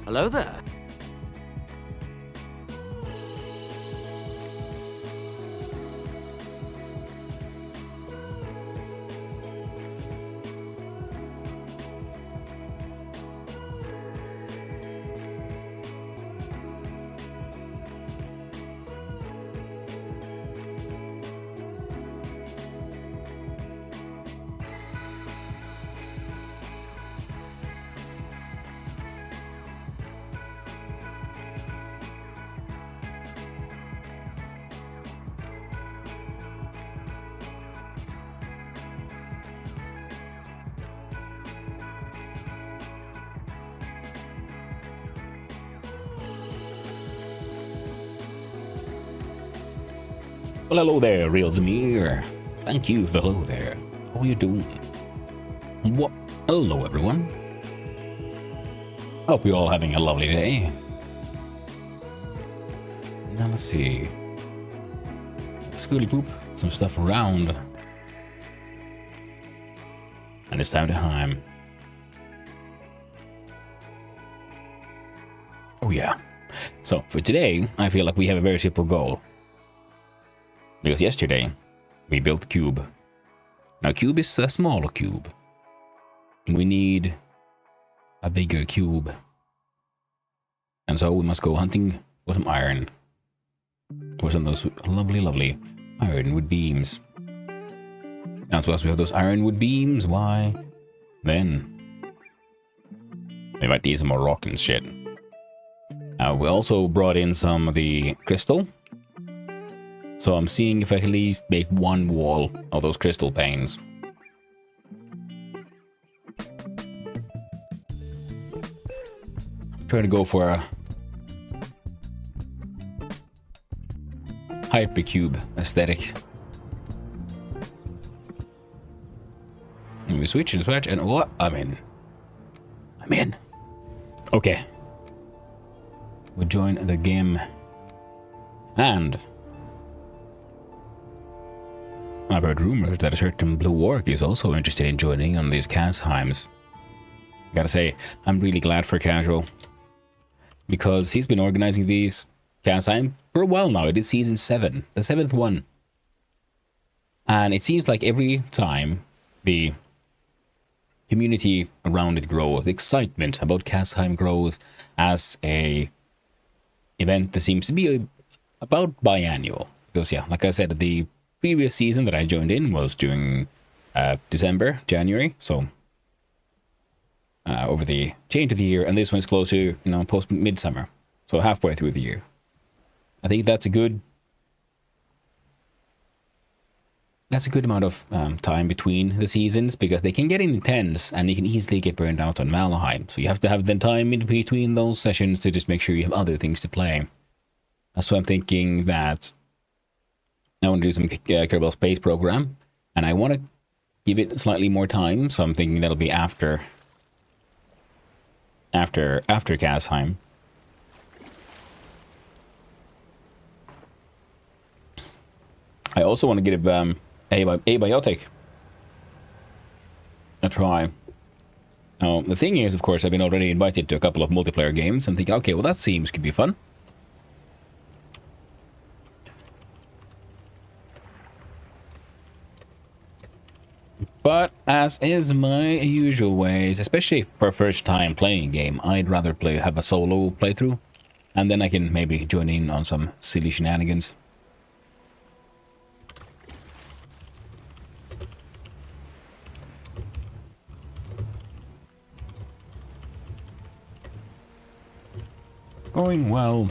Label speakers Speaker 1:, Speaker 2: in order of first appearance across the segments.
Speaker 1: Hello there.
Speaker 2: Well, hello there, Real Zamir. Thank you for the hello there. How are you doing? What? Hello, everyone. Hope you're all having a lovely day. Now let's see. Schooly poop, some stuff around. And it's time to Heim. Oh yeah. So for today, I feel like we have a very simple goal. Because yesterday, we built cube. Now cube is a smaller cube. We need a bigger cube. And so we must go hunting for some iron. For some of those lovely ironwood beams. And so as we have those ironwood beams, why? Then we might need some more rock and shit. We also brought in some of the crystal. So I'm seeing if I can at least make one wall of those crystal panes. Trying to go for a hypercube aesthetic. And we switch and switch and what? I'm in. Okay. We join the game. And I've heard rumors that a certain blue orc is also interested in joining on these Casheims. Gotta say, I'm really glad for Casual. Because he's been organizing these Casheim for a while now. It is season 7, the 7th one. And it seems like every time the community around it grows, the excitement about Casheim grows as a event that seems to be about biannual. Because yeah, like I said, the previous season that I joined in was during December, January, so over the change of the year, and this one's closer, you know, post midsummer, so halfway through the year. I think that's a good amount of time between the seasons, because they can get intense and you can easily get burned out on Valheim. So you have to have the time in between those sessions to just make sure you have other things to play. That's why I'm thinking that I want to do some Kerbal Space Program, and I want to give it slightly more time, so I'm thinking that'll be after Casheim. I also want to give Abiotic a try. Now, the thing is, of course, I've been already invited to a couple of multiplayer games. I'm thinking, okay, well, that seems could be fun. But as is my usual ways, especially for a first time playing a game, I'd rather have a solo playthrough, and then I can maybe join in on some silly shenanigans. Going well.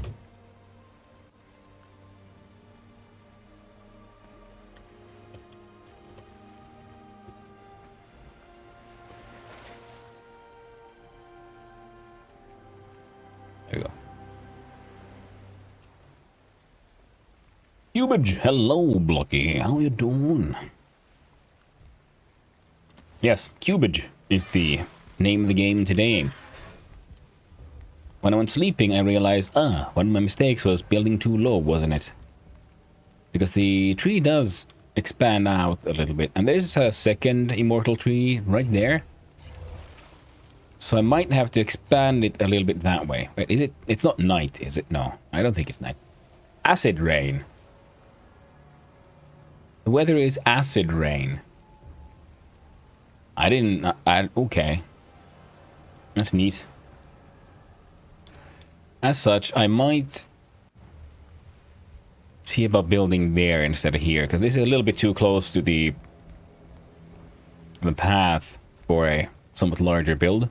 Speaker 2: There you go. Cubage, hello, Blocky. How you doing? Yes, Cubage is the name of the game today. When I went sleeping, I realized, one of my mistakes was building too low, wasn't it? Because the tree does expand out a little bit. And there's a second immortal tree right there. So I might have to expand it a little bit that way. Wait, is it? It's not night, is it? No, I don't think it's night. Acid rain. The weather is acid rain. I didn't... okay. That's neat. As such, I might see about building there instead of here, because this is a little bit too close to the path for a somewhat larger build.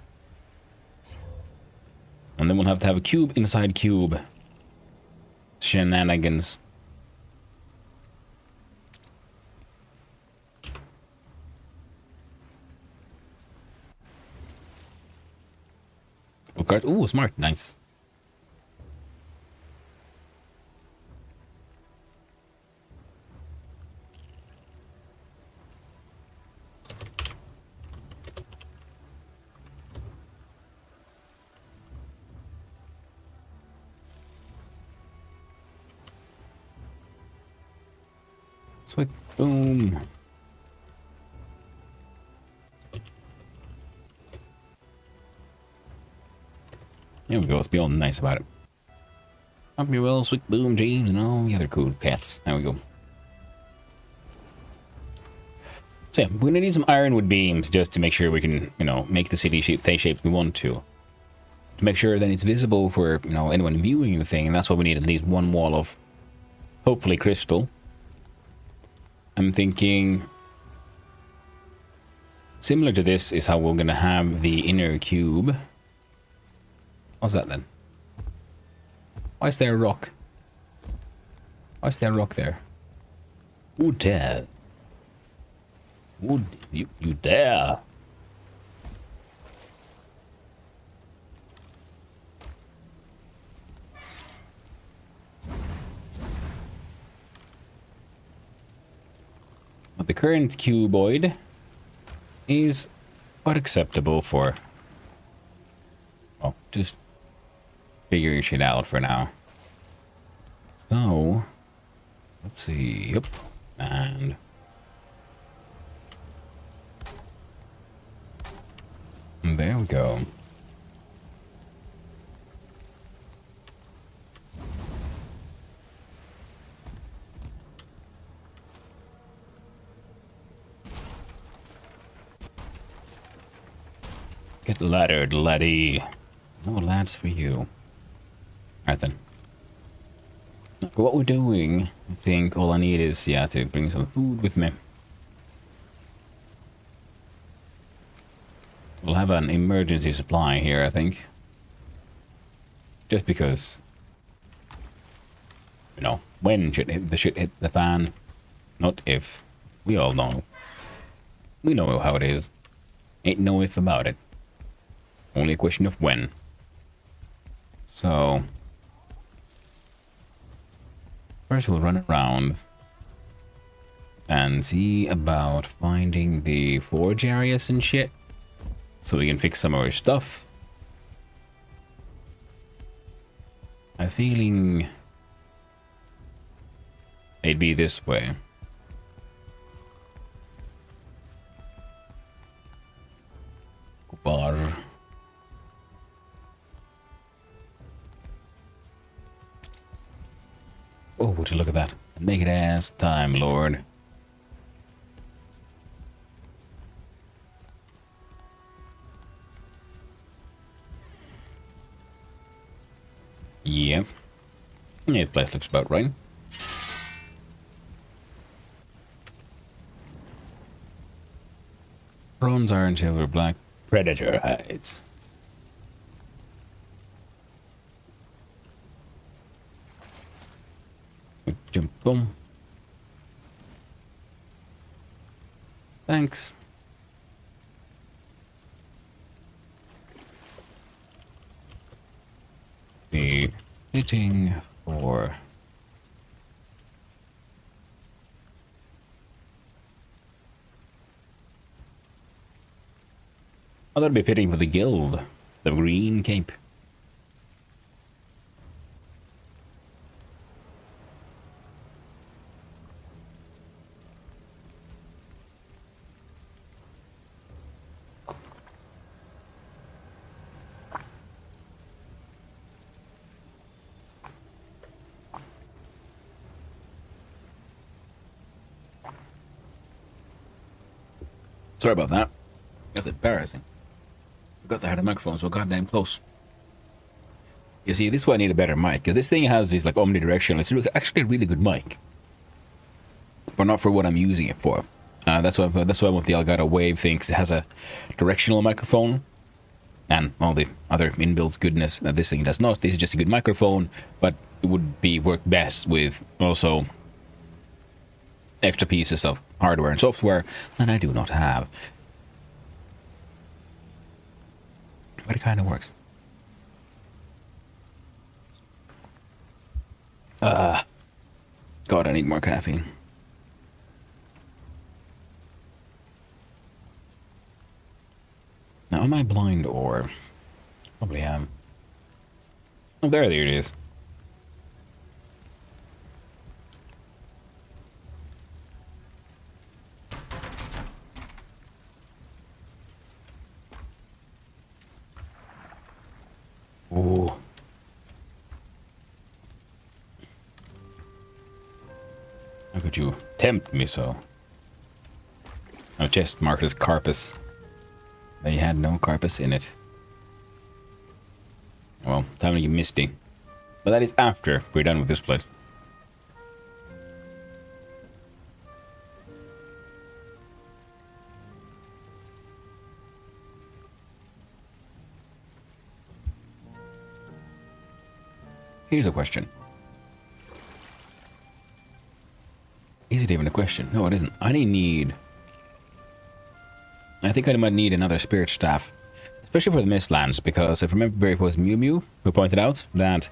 Speaker 2: And then we'll have to have a cube inside cube. Shenanigans. Ooh, smart. Nice. Sweet. Boom. There we go. Let's be all nice about it. Up your well, sweet boom, James, and all the other cool cats. There we go. So yeah, we're gonna need some ironwood beams just to make sure we can, you know, make the city shape we want to. To make sure that it's visible for, you know, anyone viewing the thing, and that's why we need at least one wall of, hopefully, crystal. I'm thinking similar to this is how we're gonna have the inner cube. What's that then? Why is there a rock? Why is there a rock there? Who dare? Would you dare? But the current cuboid is quite acceptable for, well, just figuring shit out for now. So, let's see. Yep. And there we go. Get laddered, laddie. No lads for you. Alright then. For what we're doing, I think all I need is, yeah, to bring some food with me. We'll have an emergency supply here, I think. Just because, you know, when the shit hit the fan, not if. We all know. We know how it is. Ain't no if about it. Only a question of when. So, first we'll run around and see about finding the forge areas and shit, so we can fix some of our stuff. I'm feeling it'd be this way. Bar. Oh, would you look at that? A naked ass time lord. Yep. Yeah, the place looks about right. Bronze, iron, silver, black. Predator hides. Jump, boom. Thanks. Be hitting for oh, that'd be fitting for the guild. The green cape. Sorry about that. That's embarrassing. Forgot I had a microphone so goddamn close. You see, this is why I need a better mic. Because this thing has this like omnidirectional. It's actually a really good mic. But not for what I'm using it for. That's why I want the Elgato Wave thing, because it has a directional microphone. And all the other inbuilt goodness that this thing does not. This is just a good microphone, but it would work best with also extra pieces of hardware and software that I do not have. But it kind of works. God, I need more caffeine. Now, am I blind or... Probably am. Oh, there it is. Ooh. How could you tempt me so? My chest marked as Carpus. They had no Carpus in it. Well, time to get misty. But that is after we're done with this place. Here's a question. Is it even a question? No, it isn't. I think I might need another spirit staff. Especially for the Mistlands, because if I remember, it was Mew Mew who pointed out that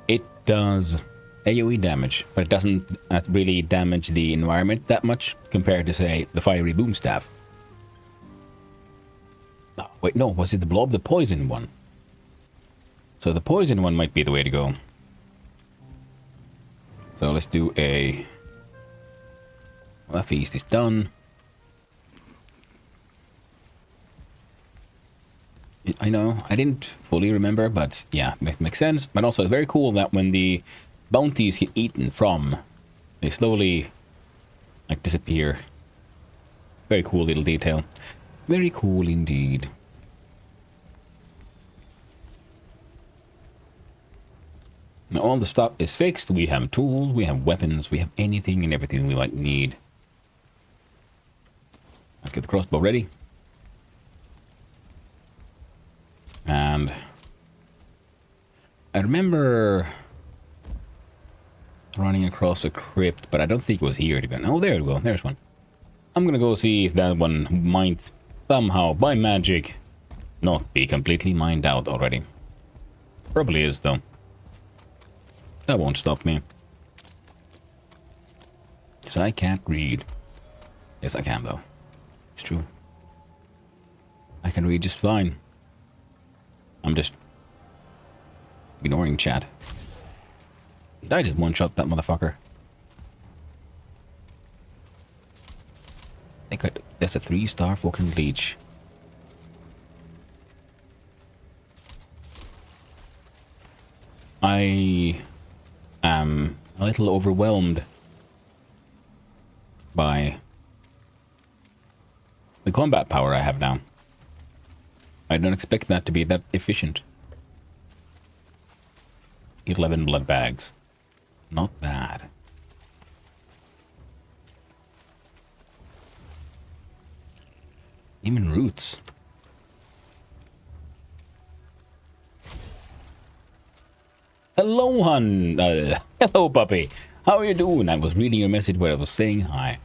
Speaker 2: it does AoE damage, but it doesn't really damage the environment that much compared to, say, the Fiery Boom Staff. Oh, wait, no, was it the Blob? The Poison one. So the Poison one might be the way to go. So let's do a... Well, that feast is done. I know, I didn't fully remember, but yeah, it makes sense. But also, it's very cool that when the bounties get eaten from, they slowly, like, disappear. Very cool little detail. Very cool indeed. Now, all the stuff is fixed. We have tools, we have weapons, we have anything and everything we might need. Let's get the crossbow ready. And I remember running across a crypt, but I don't think it was here to go. Oh, there we go. There's one. I'm gonna go see if that one might somehow, by magic, not be completely mined out already. Probably is, though. That won't stop me. Because I can't read. Yes, I can, though. It's true. I can read just fine. I'm just ignoring chat. Did I just one-shot that motherfucker? I think that's a 3-star fucking leech. I am a little overwhelmed by the combat power I have now. I don't expect that to be that efficient. 11 blood bags. Not bad. Even roots. Hello, hun. Hello, puppy. How are you doing? I was reading your message where I was saying hi.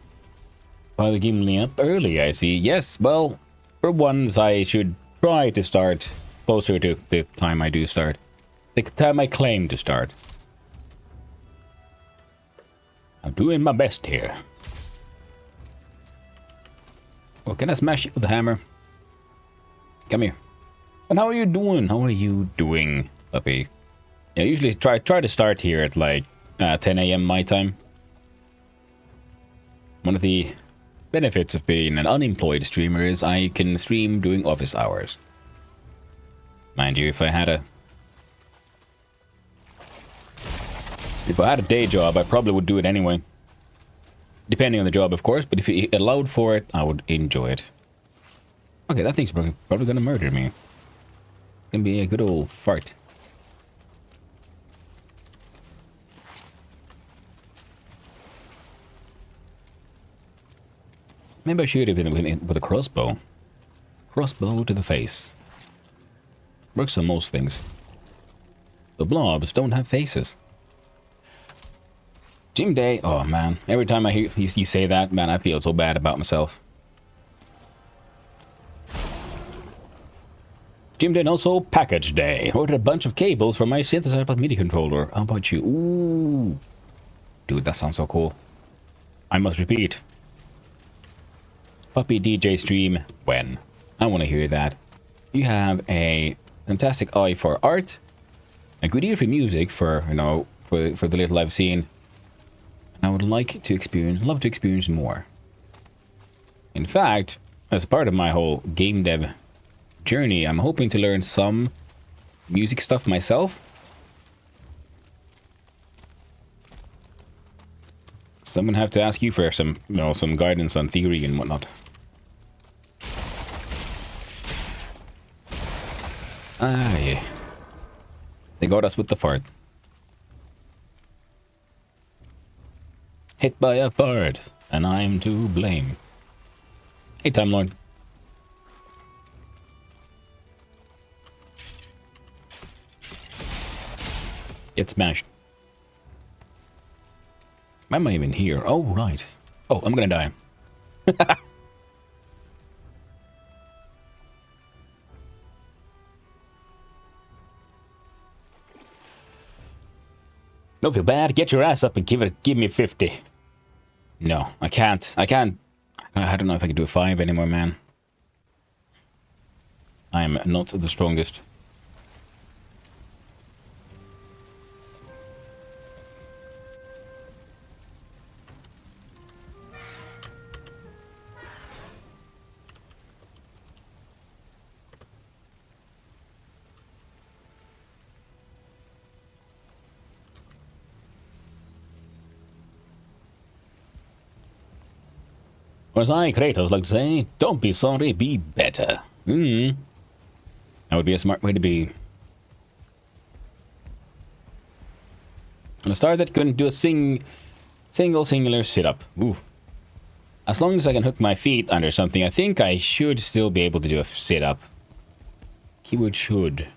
Speaker 2: Father Gimli up early, I see. Yes, well, for once I should try to start closer to the time I do start. The time I claim to start. I'm doing my best here. Well, can I smash you with a hammer? Come here. And how are you doing? How are you doing, puppy? Yeah, I usually try to start here at like 10 a.m. my time. One of the benefits of being an unemployed streamer is I can stream during office hours. Mind you, if I had a day job, I probably would do it anyway. Depending on the job, of course, but if it allowed for it, I would enjoy it. Okay, that thing's probably gonna murder me. Gonna be a good old fart. Maybe I should have been with a crossbow. Crossbow to the face. Works on most things. The blobs don't have faces. Gym day. Oh man, every time I hear you say that, man, I feel so bad about myself. Gym day and also package day. Ordered a bunch of cables for my synthesizer plus MIDI controller. How about you? Ooh. Dude, that sounds so cool. I must repeat. Puppy DJ stream when? I want to hear that. You have a fantastic eye for art. A good ear for music for, you know, for the little I've seen. I would like to love to experience more. In fact, as part of my whole game dev journey, I'm hoping to learn some music stuff myself. So I'm gonna have to ask you for some, you know, some guidance on theory and whatnot. Ah, yeah. They got us with the fart. Hit by a fart, and I'm to blame. Hey, Time Lord. Get smashed. Why am I even here? Oh, right. Oh, I'm gonna die. Don't feel bad. Get your ass up and give me 50. No, I can't. I don't know if I can do a 5 anymore, man. I am not the strongest. Whereas I, Kratos, like to say, don't be sorry, be better. That would be a smart way to be. On a star that couldn't do a singular sit-up. Oof. As long as I can hook my feet under something, I think I should still be able to do a sit-up. Keyword should.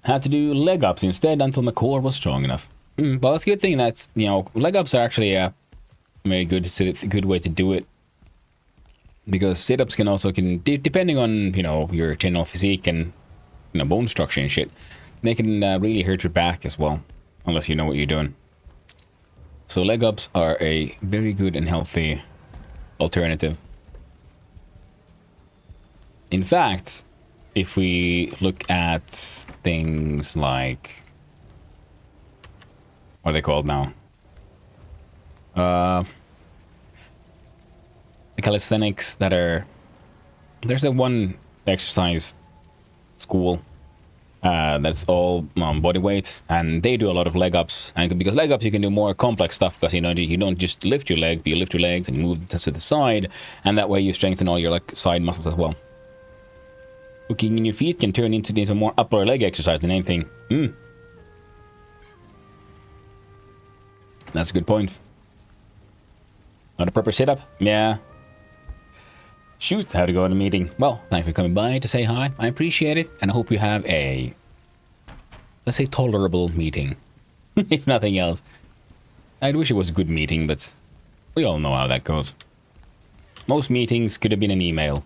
Speaker 2: Had to do leg ups instead until my core was strong enough. Well, that's a good thing. That's, you know, leg ups are actually a very good way to do it, because sit ups can also depending on, you know, your general physique and, you know, bone structure and shit, they can really hurt your back as well, unless you know what you're doing. So leg ups are a very good and healthy alternative. In fact, if we look at things like, what are they called now? The calisthenics that are, there's a one exercise school that's all body weight, and they do a lot of leg ups. And because leg ups, you can do more complex stuff, because, you know, you don't just lift your leg, but you lift your legs and move to the side, and that way you strengthen all your like side muscles as well. Hooking in your feet can turn into this more upper leg exercise than anything. That's a good point. Not a proper sit-up? Yeah. Shoot, how to go to a meeting. Well, thanks for coming by to say hi. I appreciate it, and I hope you have a, let's say, tolerable meeting. If nothing else. I wish it was a good meeting, but we all know how that goes. Most meetings could have been an email.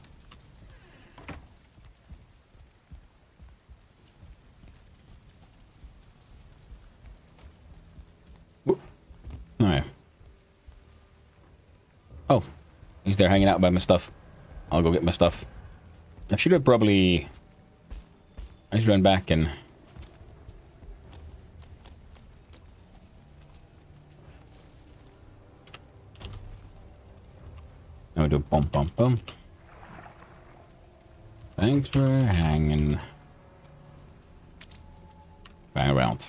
Speaker 2: Alright. Oh, he's there hanging out by my stuff. I'll go get my stuff. I should have probably... I should run back and... I'll do bump, bump, bump. Thanks for hanging. Bang around.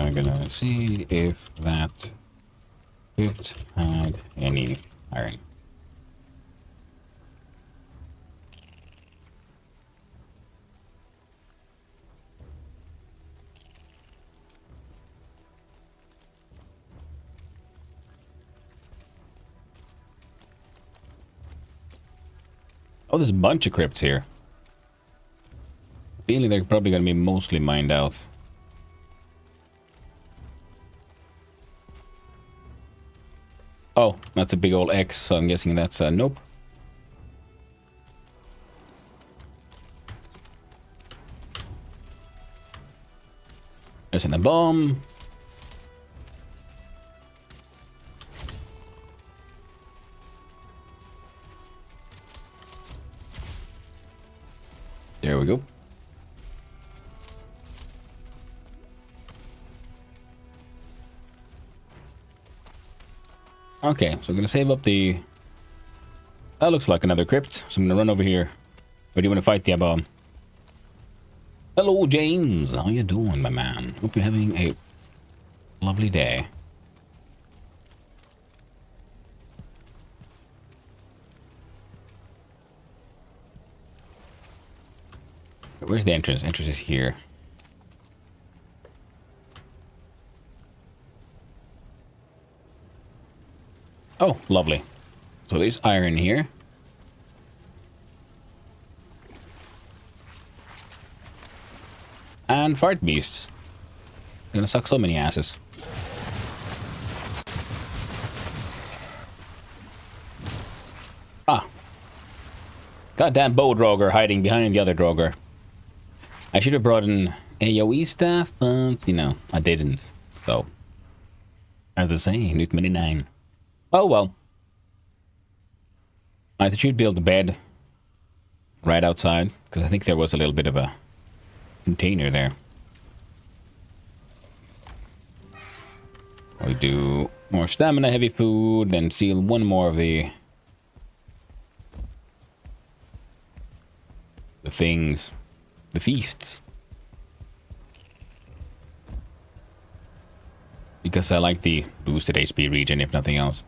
Speaker 2: I'm gonna see if that pit had any iron. Oh, there's a bunch of crypts here. Feeling they're probably gonna be mostly mined out. Oh, that's a big old X, so I'm guessing that's a nope. There's a bomb. There we go. Okay, so I'm gonna save up the... That looks like another crypt, so I'm gonna run over here. Or do you want to fight the bomb? Hello, James. How you doing, my man? Hope you're having a lovely day. Where's the entrance? Entrance is here. Oh, lovely. So there's iron here. And fart beasts. They're gonna suck so many asses. Ah. Goddamn bow droger hiding behind the other droger. I should have brought an AoE staff, but, you know, I didn't. So, as they say, Newt 29. Oh well. I should build a bed right outside, because I think there was a little bit of a container there. We do more stamina heavy food, then seal one more of the things. The feasts. Because I like the boosted HP regen, if nothing else.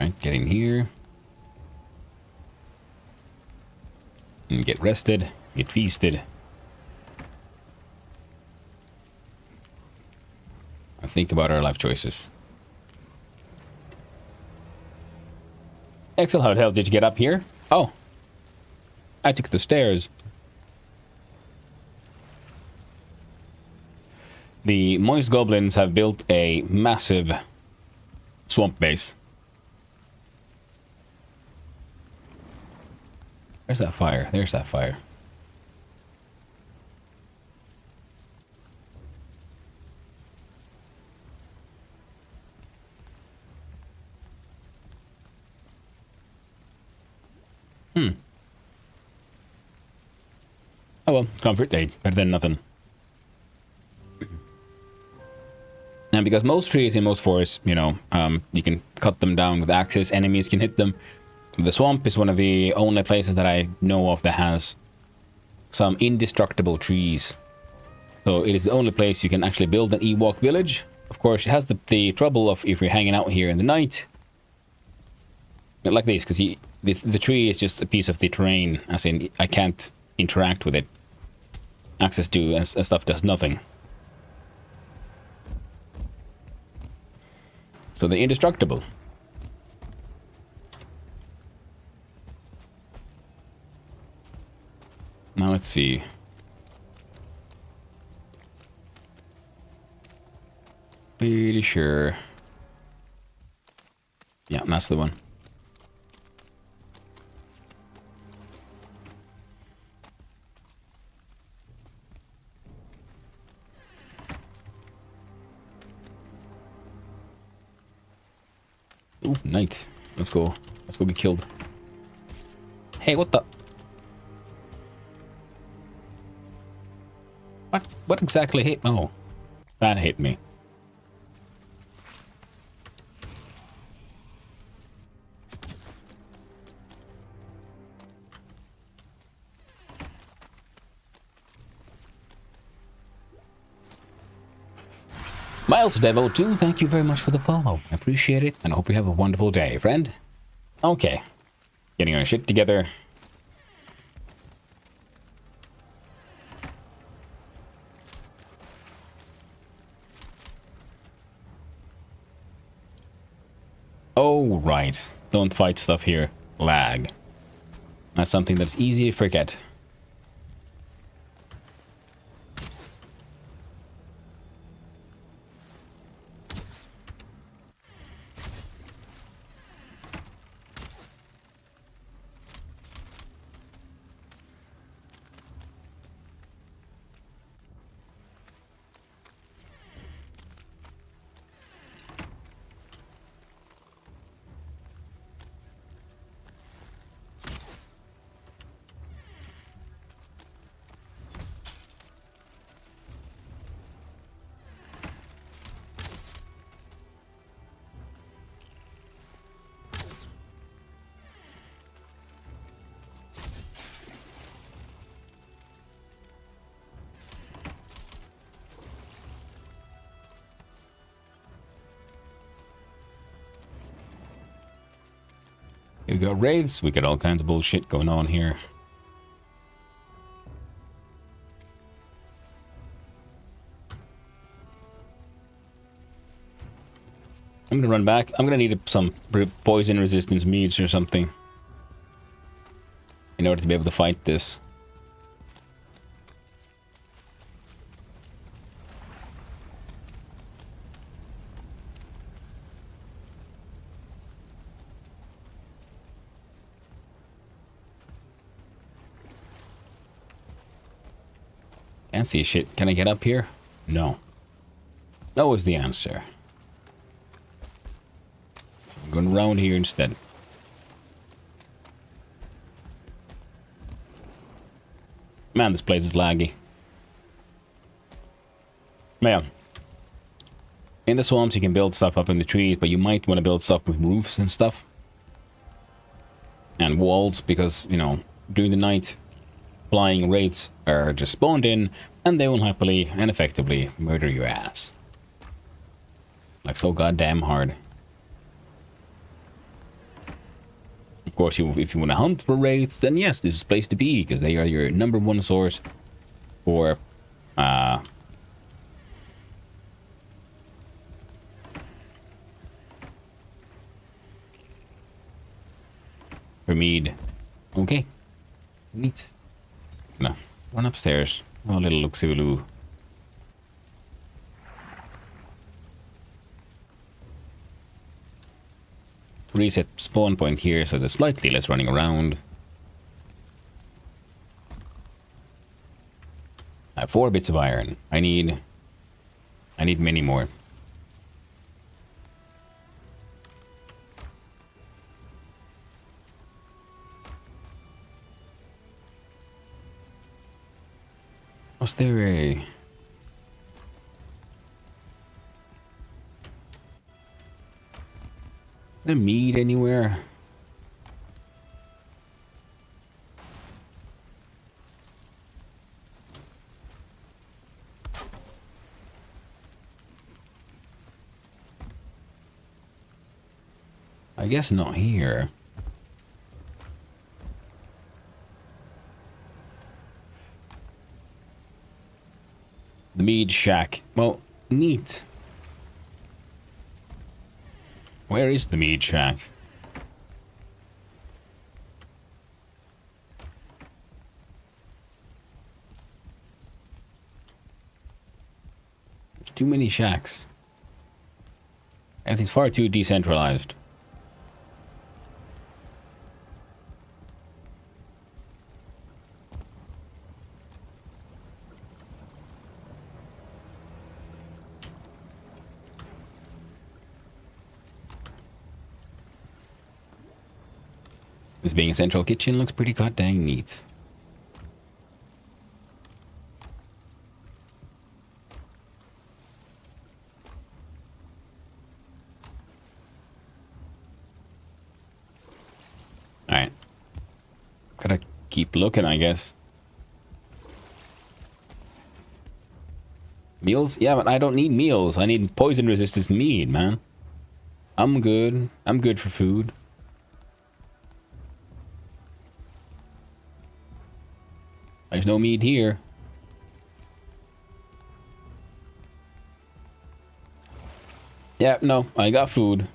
Speaker 2: Right, get in here. And get rested, get feasted. And think about our life choices. Excel, how the hell did you get up here? Oh. I took the stairs. The moist goblins have built a massive swamp base. Where's that fire? There's that fire. Oh well, comfort aid. Better than nothing. And because most trees in most forests, you know, you can cut them down with axes, enemies can hit them. The swamp is one of the only places that I know of that has some indestructible trees. So it is the only place you can actually build an Ewok village. Of course, it has the trouble of if you're hanging out here in the night. Like this, because the tree is just a piece of the terrain, as in I can't interact with it. Access to and stuff does nothing. So they're indestructible. Now let's see. Pretty sure. Yeah, that's the one. Ooh, night. Let's go. Let's go get killed. Hey, what the? What exactly hit? Oh, that hit me. Miles Devo 2, thank you very much for the follow. I appreciate it, and I hope you have a wonderful day, friend. Okay. Getting our shit together. Oh, right. Don't fight stuff here. Lag. That's something that's easy to forget. We got raids, we got all kinds of bullshit going on here. I'm gonna run back. I'm gonna need some poison resistance meats or something in order to be able to fight this. Can't see shit. Can I get up here? No. No is the answer. So I'm going around here instead. Man, this place is laggy. Man. In the swamps, you can build stuff up in the trees, but you might want to build stuff with roofs and stuff. And walls, because, you know, during the night, flying raids are just spawned in, and they will happily and effectively murder your ass. Like so goddamn hard. Of course, if you want to hunt for raids, then yes, this is the place to be, because they are your #1 source for, for mead. Okay. Neat. No. Run upstairs. Oh, little look-see-loo. Reset spawn point here, so there's slightly less running around. I have 4 bits of iron. I need many more. Was there a... the meat anywhere? I guess not here. The mead shack. Well, neat. Where is the mead shack? There's too many shacks. Everything's far too decentralized. This being a central kitchen looks pretty goddamn neat. keep looking, I guess. Meals? Yeah, but I don't need meals. I need poison resistance meat, man. I'm good. I'm good for food. There's no meat here. Yeah, no, I got food.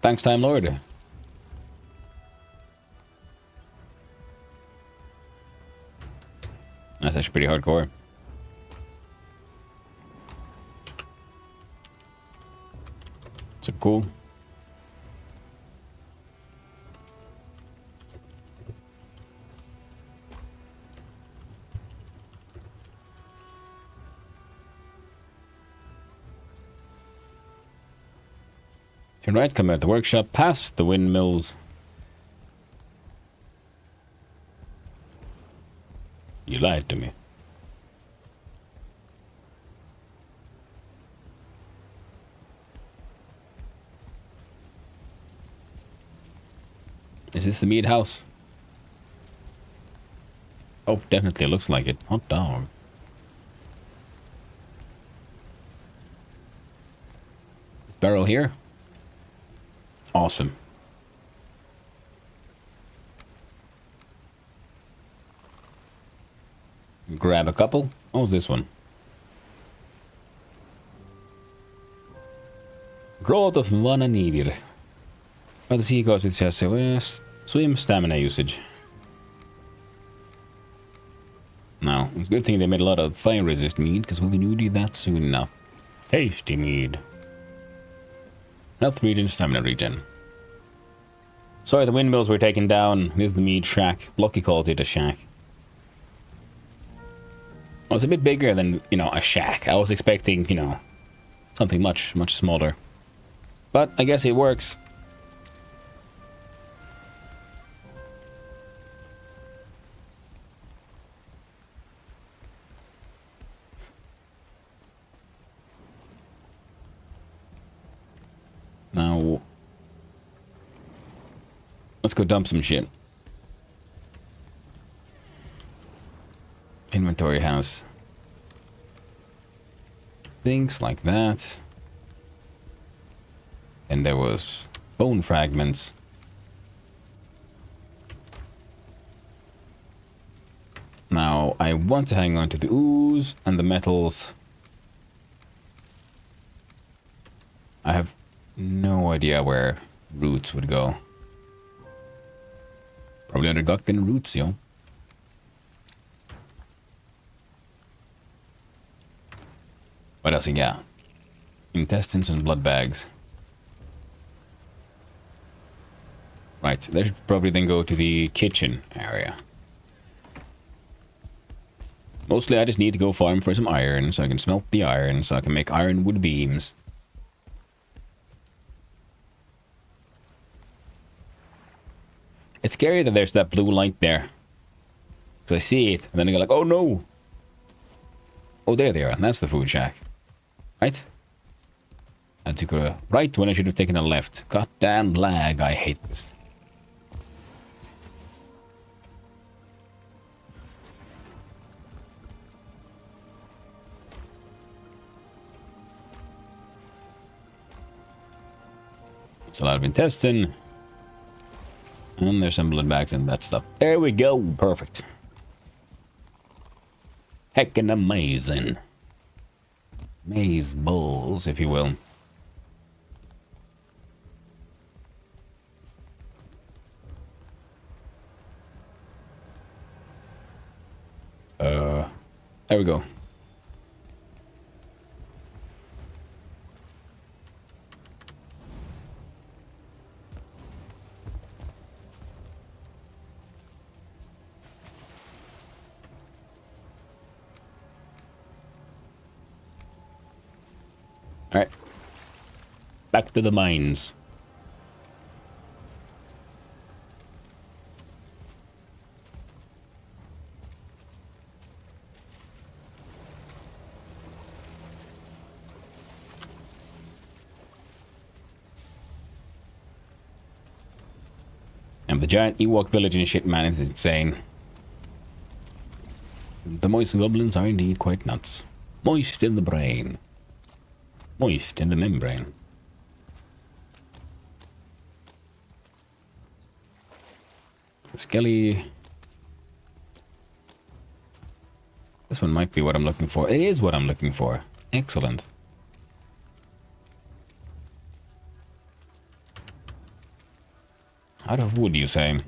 Speaker 2: Thanks, Time Lord. That's actually pretty hardcore. So cool. Turn right, come out the workshop, past the windmills. You lied to me. Is this the meat house? Oh, definitely looks like it. Hot dog. This barrel here? Awesome. Grab a couple. What was this one? Growth of Vananedir. Oh, the sea goes with just swim stamina usage. Now, it's a good thing they made a lot of fire resist mead, because we'll be needing that soon enough. Tasty mead. Health regen, stamina regen. Sorry, the windmills were taken down. This is the mead shack. Blocky called it a shack. Well, it's a bit bigger than, you know, a shack. I was expecting, you know, something much smaller. But I guess it works. Now, let's go dump some shit. Inventory house. Things like that. And there was bone fragments. Now, I want to hang on to the ooze and the metals. I have no idea where roots would go. Probably under Gukkin roots, yo. What else we got? Intestines and blood bags. Right, they should probably then go to the kitchen area. Mostly I just need to go farm for some iron so I can smelt the iron so I can make ironwood beams. It's scary that there's that blue light there. Because I see it, and then I go like, oh no! Oh, there they are. That's the food shack. Right? I took a right when I should have taken a left. Goddamn lag, I hate this. It's a lot of intestine. And there's some blood bags and that stuff. There we go. Perfect. Heckin' amazing. Maze balls, if you will. There we go. Alright. Back to the mines. And the giant Ewok village and shit, man, is insane. The moist goblins are indeed quite nuts. Moist in the brain. Moist in the membrane. Skelly. This one might be what I'm looking for. It is what I'm looking for. Excellent. Out of wood, you say?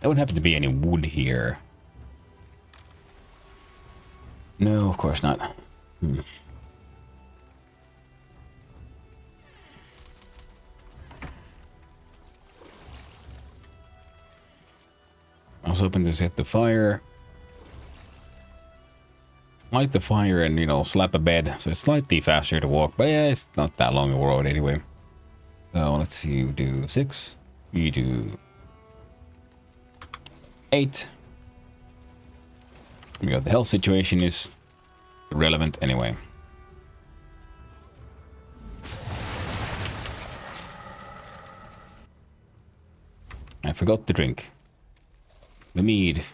Speaker 2: There wouldn't happen to be any wood here. No, of course not. I was hoping to set the fire. Light the fire and, you know, slap a bed. So it's slightly faster to walk. But yeah, it's not that long a road anyway. So let's see, we do 6. We do 8. We got the health situation is irrelevant anyway. I forgot to drink. The mead.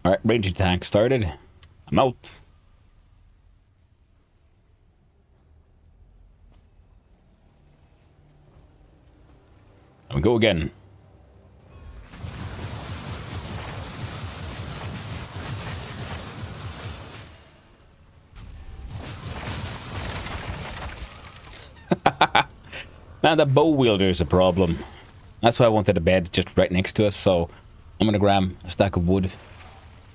Speaker 2: Alright, range attack started. I'm out. And we go again. Man, the bow wielder is a problem. That's why I wanted a bed just right next to us, so I'm gonna grab a stack of wood,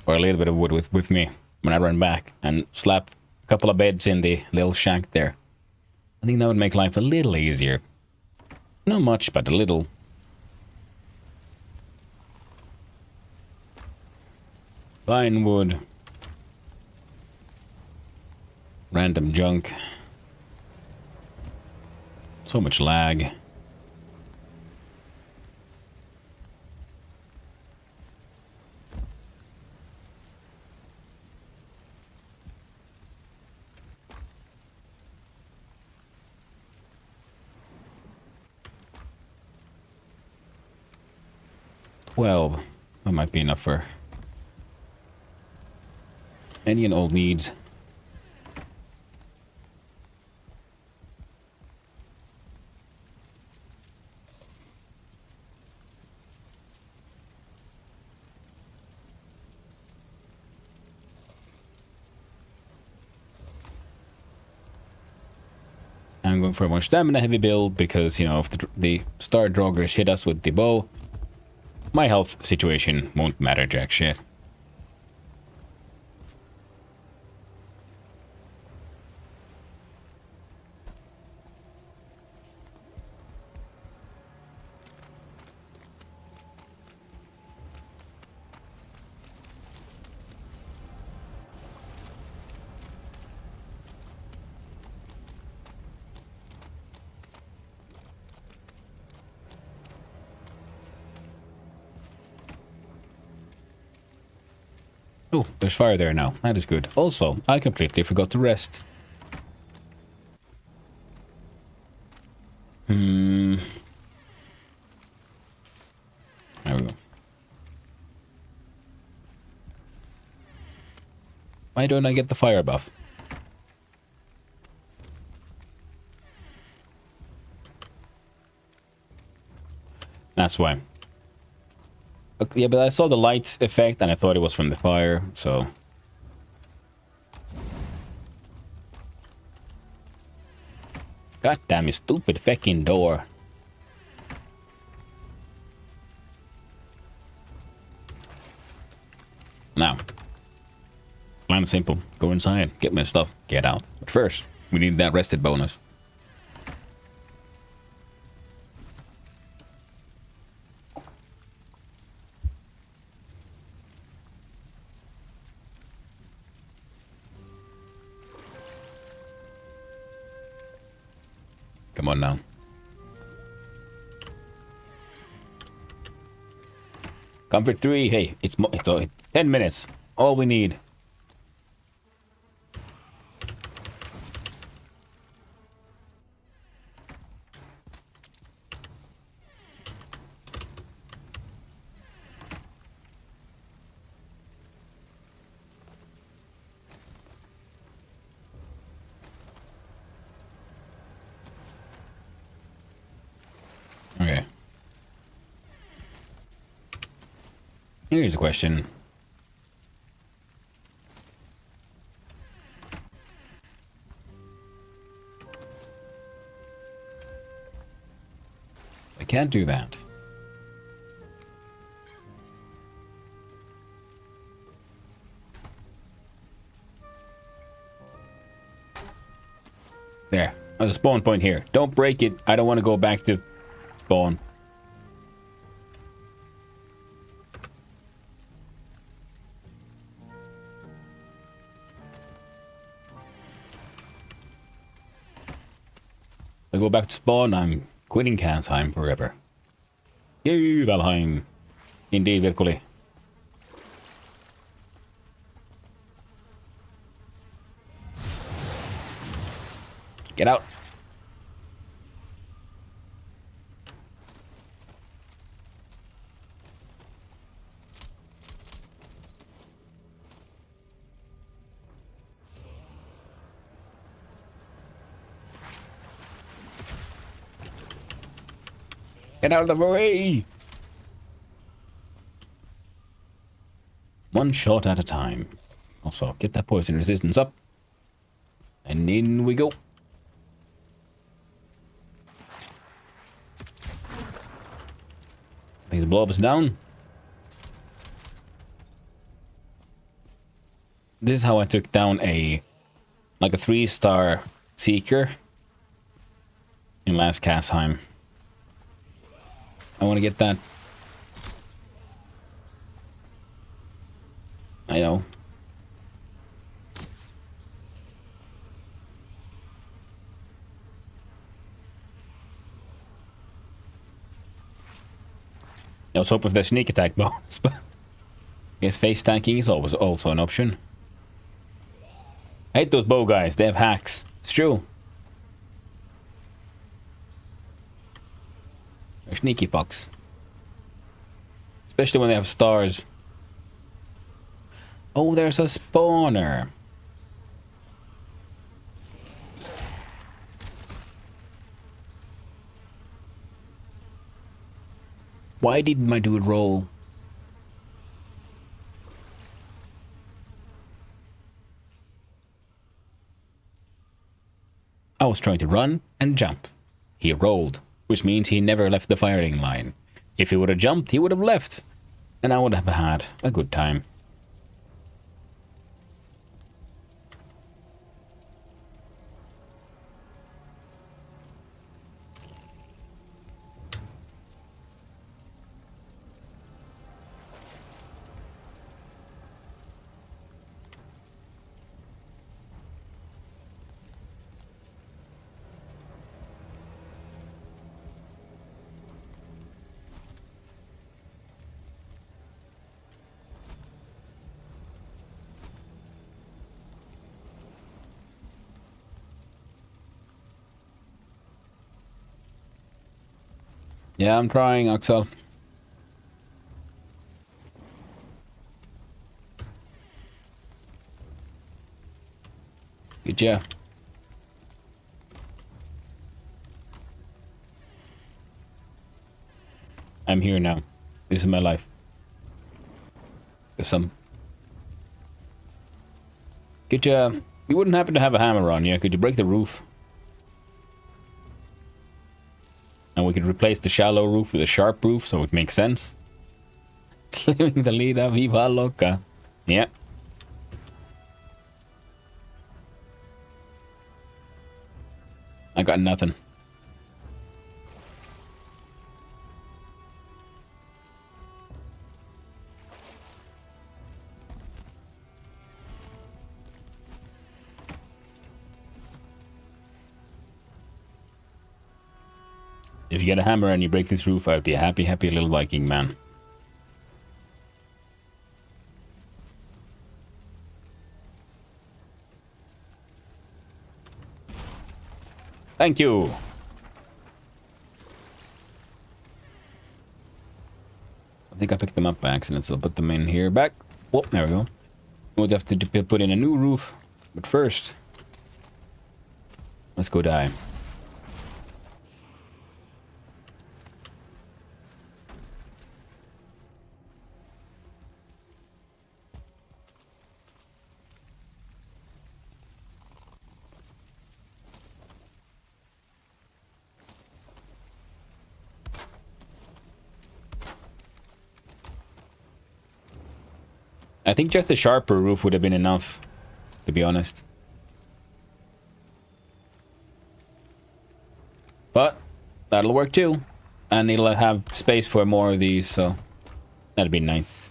Speaker 2: or a little bit of wood with me when I run back, and slap a couple of beds in the little shack there. I think that would make life a little easier. Not much, but a little. Fine wood. Random junk. So much lag. Well, that might be enough for any and all needs. I'm going for a more stamina heavy build because, you know, if the star droggers hit us with the bow, my health situation won't matter jack shit. Oh, there's fire there now. That is good. Also, I completely forgot to rest. There we go. Why don't I get the fire buff? That's why. Okay, yeah, but I saw the light effect and I thought it was from the fire, so... God damn you stupid fucking door. Now. Plain and simple. Go inside, get my stuff, get out. But first, we need that rested bonus. Come on now. Comfort 3. Hey, it's 10 minutes. All we need. Okay. Here's a question. I can't do that. There. There's a spawn point here. Don't break it. I don't want to go back to spawn. If I go back to spawn, I'm quitting Casheim forever. Yay, Valheim. Indeed, virkelig. Get out. Get out of the way! One shot at a time. Also, get that poison resistance up. And in we go. I think the blob is down. This is how I took down a 3-star seeker in last Casheim. I want to get that. I know. I was hoping for the sneak attack bonus, but I guess face tanking is always also an option. I hate those bow guys, they have hacks. It's true. They're sneaky fucks. Especially when they have stars. Oh, there's a spawner. Why didn't my dude roll? I was trying to run and jump. He rolled, which means he never left the firing line. If he would have jumped, he would have left. And I would have had a good time. Yeah, I'm trying, Axel. Good job. I'm here now. This is my life. There's some. Could you wouldn't happen to have a hammer on you? Could you break the roof? And we could replace the shallow roof with a sharp roof, so it makes sense. Claiming the lead of Viva Loca. Yeah. I got nothing. If you get a hammer and you break this roof, I'd be a happy, happy little Viking man. Thank you. I think I picked them up by accident, so I'll put them in here. Back. Whoop, there we go. We'll have to put in a new roof. But first, let's go die. I think just a sharper roof would have been enough, to be honest. But that'll work too. And it'll have space for more of these, so that'd be nice.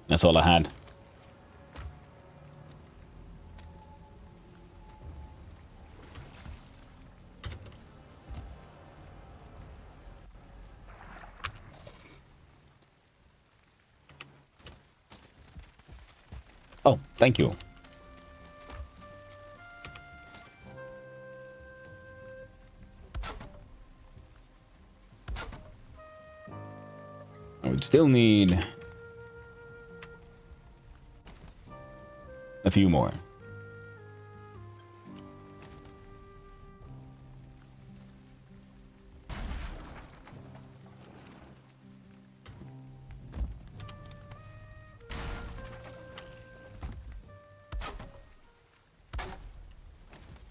Speaker 2: That's all I had. Oh, thank you. I would still need a few more.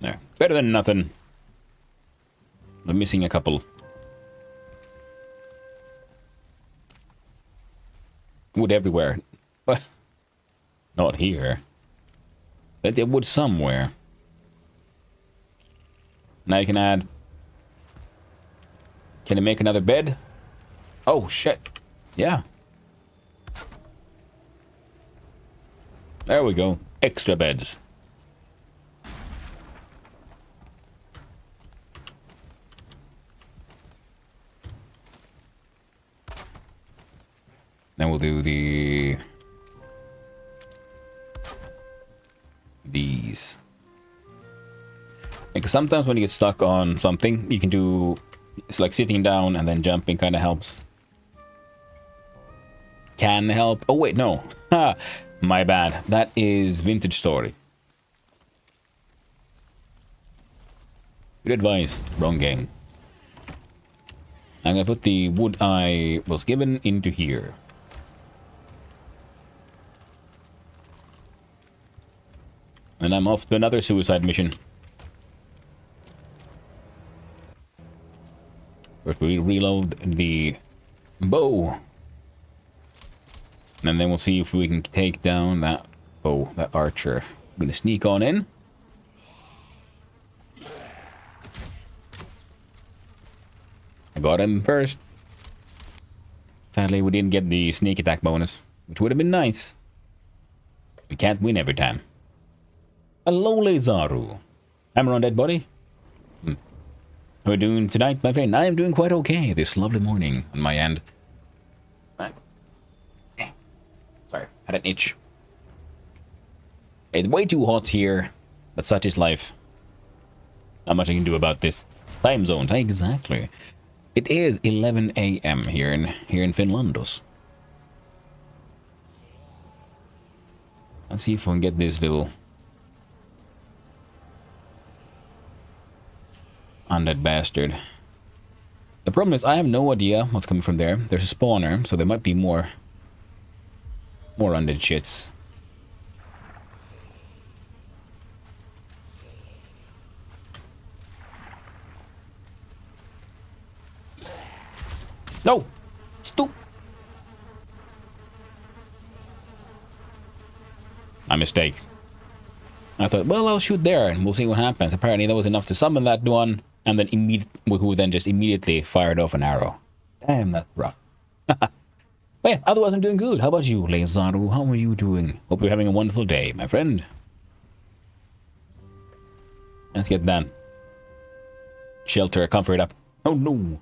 Speaker 2: There. Better than nothing. I'm missing a couple. Wood everywhere. But not here. But there wood somewhere. Now you can add... Can I make another bed? Oh, shit. Yeah. There we go. Extra beds. Then we'll do these. Because sometimes when you get stuck on something, you can do... It's like sitting down and then jumping kind of helps. Can help. Oh, wait, no. Ha! My bad. That is Vintage Story. Good advice. Wrong game. I'm gonna put the wood I was given into here. And I'm off to another suicide mission. First we reload the bow. And then we'll see if we can take down that bow, that archer. I'm gonna sneak on in. I got him first. Sadly, we didn't get the sneak attack bonus, which would have been nice. We can't win every time. Hello, Lezaru. Hammer on dead body. How are we doing tonight, my friend? I am doing quite okay this lovely morning on my end. Sorry, had an itch. It's way too hot here, but such is life. Not much I can do about this. Time zones, exactly. It is 11 a.m. here in Finlandos. Let's see if we can get this little undead bastard. The problem is I have no idea what's coming from there. There's a spawner, so there might be more undead shits. No! Stoop! My mistake. I thought, well, I'll shoot there and we'll see what happens. Apparently that was enough to summon that one, and then who then just immediately fired off an arrow. Damn, that's rough. Well, otherwise I'm doing good. How about you, Lezaru? How are you doing? Hope you're having a wonderful day, my friend. Let's get that shelter, comfort up. Oh no.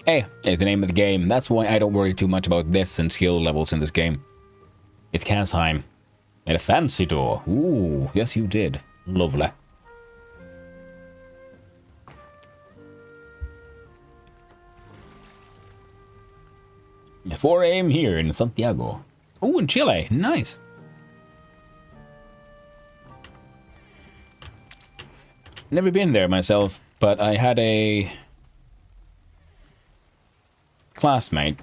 Speaker 2: Hey, it's the name of the game. That's why I don't worry too much about deaths and skill levels in this game. It's Casheim Made a fancy door. Ooh, yes you did. Lovely. 4 a.m. here in Santiago. Oh, in Chile. Nice. Never been there myself, but I had a classmate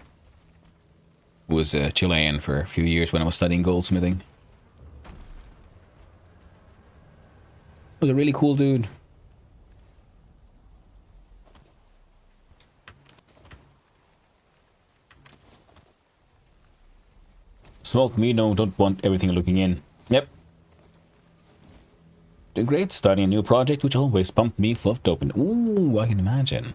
Speaker 2: who was a Chilean for a few years when I was studying goldsmithing. Was a really cool dude. Smoked me, no, don't want everything looking in. Yep. Doing great, starting a new project which always pumped me fluffed open. Ooh, I can imagine.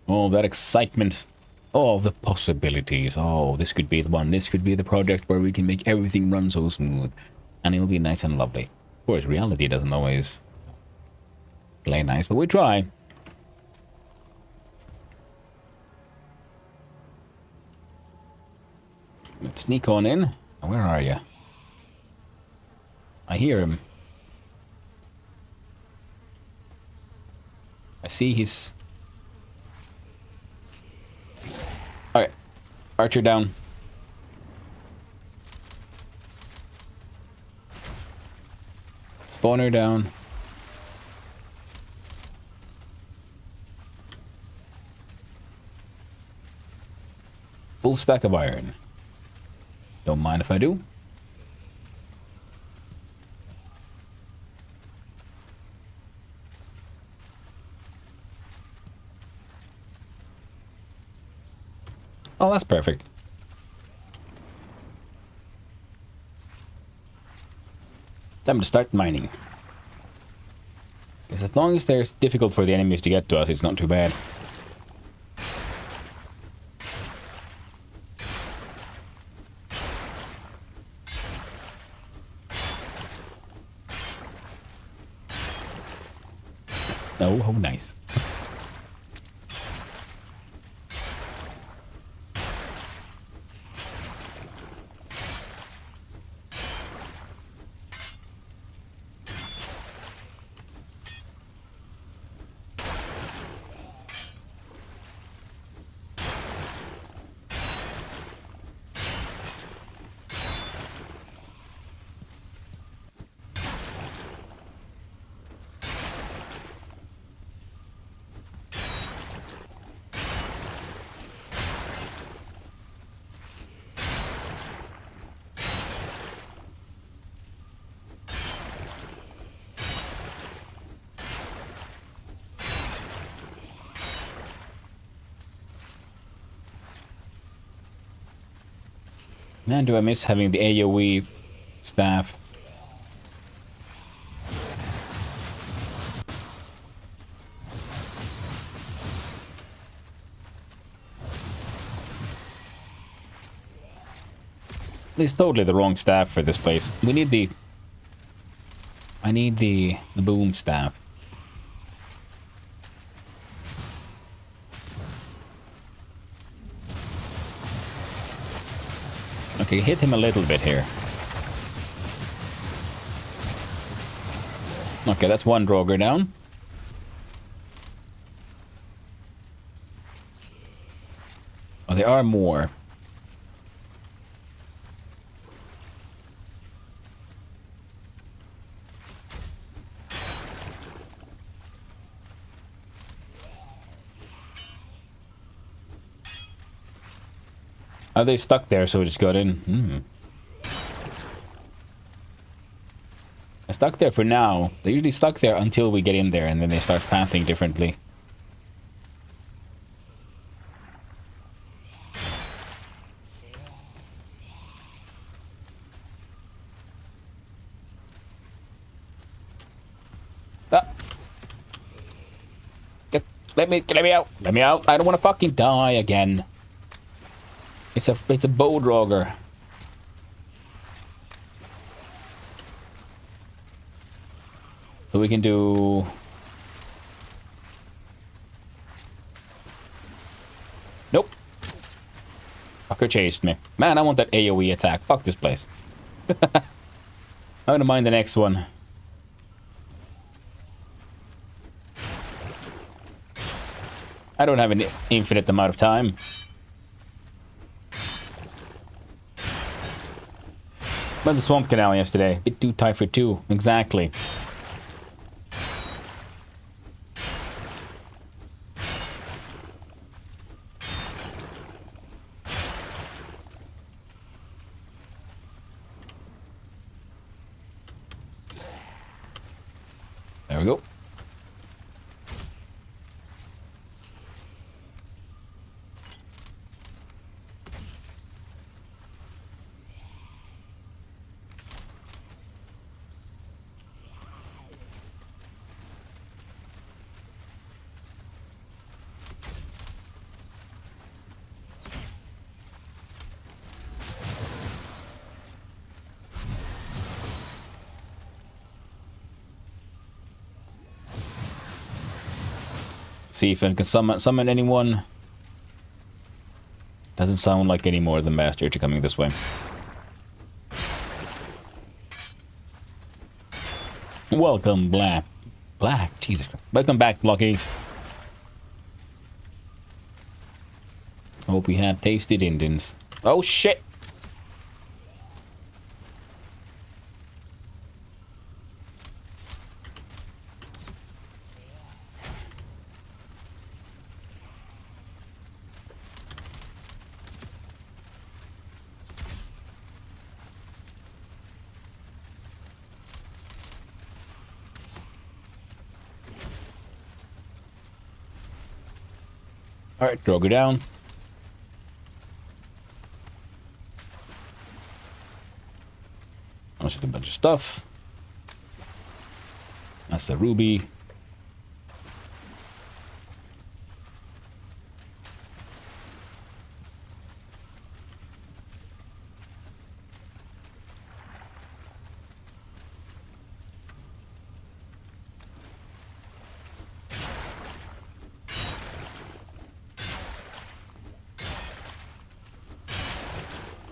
Speaker 2: Oh, that excitement. Oh, the possibilities. Oh, this could be the one. This could be the project where we can make everything run so smooth. And it'll be nice and lovely. Of course, reality doesn't always play nice, but we try. Let's sneak on in. Where are you? I hear him. I see he's... Alright. Archer down. Spawner down. Full stack of iron. Don't mind if I do. Oh, that's perfect. Time to start mining. Because as long as they're difficult for the enemies to get to us, it's not too bad. Oh, how nice. Man, do I miss having the AoE staff. It's totally the wrong staff for this place. We need the... I need the boom staff. Okay, hit him a little bit here. Okay, that's one Draugr down. Oh, there are more. Oh, they stuck there, so we just got in. They're stuck there for now. They're usually stuck there until we get in there, and then they start pathing differently. Ah. Let me out. Let me out. I don't want to fucking die again. It's a bow Draugr. So we can do... Nope. Oh, Fucker chased me. Man, I want that AoE attack. Fuck this place. I'm gonna mind the next one. I don't have an infinite amount of time. But the swamp canal yesterday. Bit too tight for two. Exactly. There we go. See if I can summon anyone. Doesn't sound like any more of the Master are coming this way. Welcome, Black. Jesus Christ. Welcome back, Blocky. Hope we had tasty Indians. Oh, shit. Alright, Drogo down. Just a bunch of stuff. That's the ruby.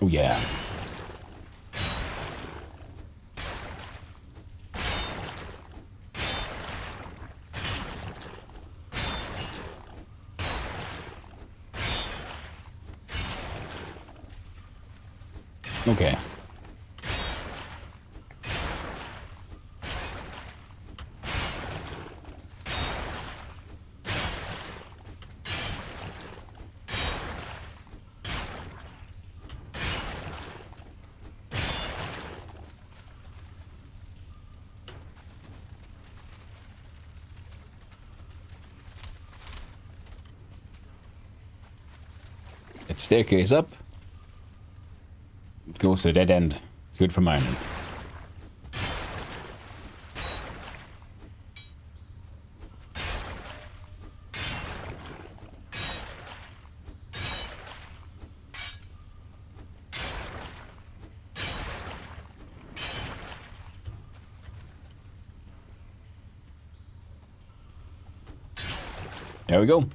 Speaker 2: Oh yeah. Okay. It's staircase up. It goes to a dead end. It's good for mining. There we go.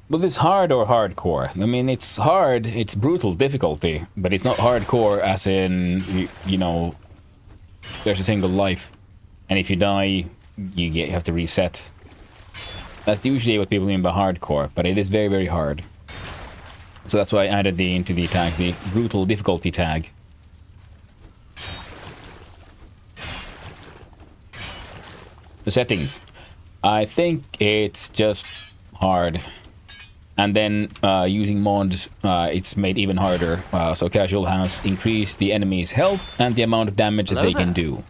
Speaker 2: Well, it's hard or hardcore. I mean, it's hard, it's brutal difficulty, but it's not hardcore as in, you know, there's a single life. And if you die, you have to reset. That's usually what people mean by hardcore, but it is very, very hard. So that's why I added into the tags, the brutal difficulty tag. The settings. I think it's just hard. And then using mods, it's made even harder. So Casual has increased the enemy's health and the amount of damage that they can do.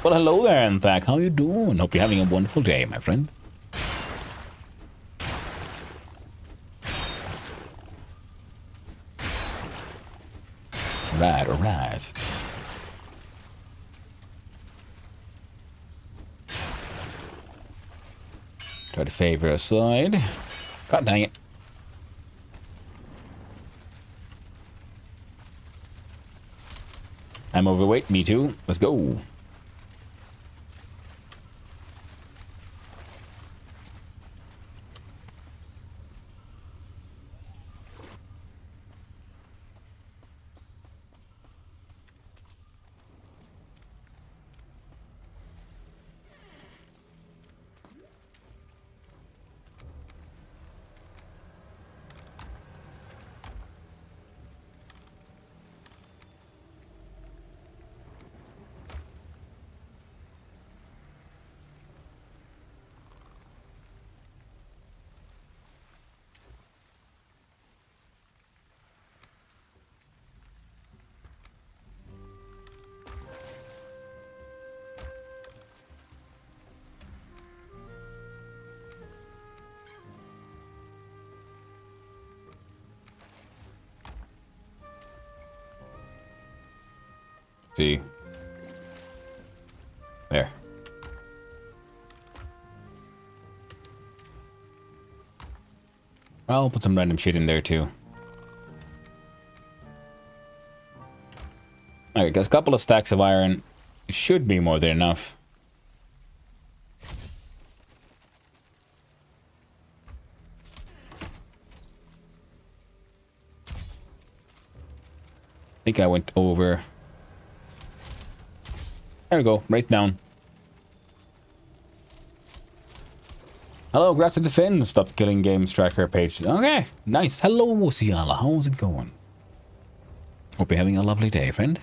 Speaker 2: Well, hello there, in fact. How you doing? Hope you're having a wonderful day, my friend. Right, alright. Try to favor aside. God dang it. I'm overweight, me too. Let's go. See. There. I'll put some random shit in there too. Okay, got a couple of stacks of iron. Should be more than enough. I think I went over. There we go, right down. Hello, congrats to the Finn. Stop killing games tracker page. Okay, nice. Hello, Siala. How's it going? Hope you're having a lovely day, friend.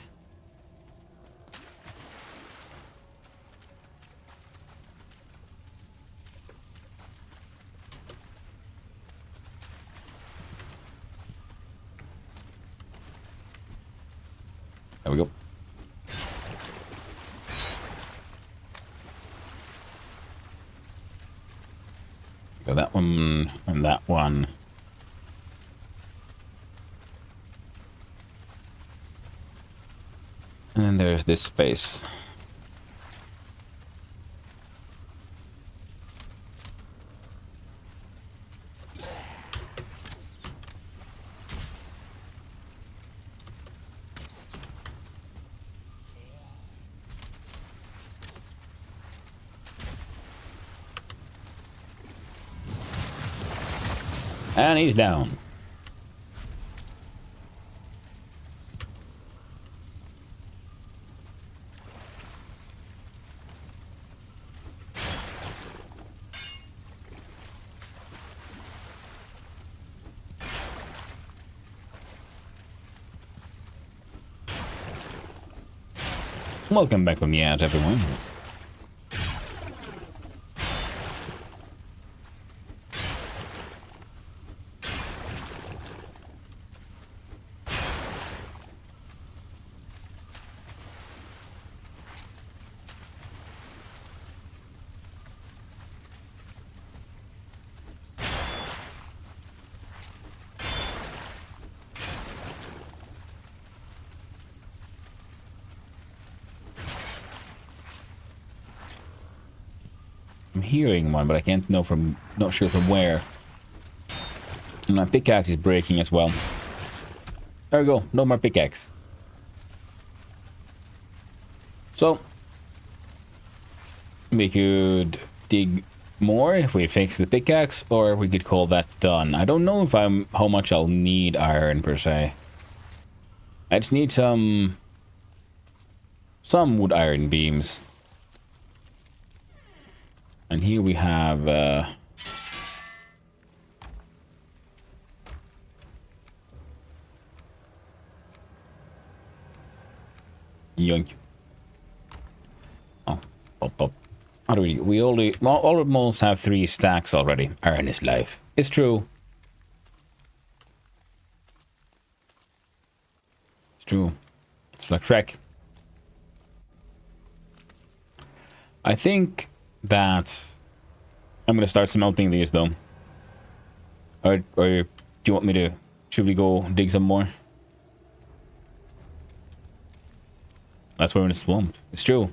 Speaker 2: There we go. Got that one and that one. And then there's this space. And he's down. Welcome back from the ad, everyone. I'm hearing one, but I can't know from, not sure from where. And my pickaxe is breaking as well. There we go, no more pickaxe. So, we could dig more if we fix the pickaxe, or we could call that done. I don't know if how much I'll need iron per se. I just need some wood iron beams. And here we have yoink. Oh, pop, pop. How do we almost have 3 stacks already. Iron is life. It's true. It's true. It's like Shrek. I think that I'm gonna start smelting these though. Or do you want me to? Should we go dig some more? That's where we're in the swamp. It's true.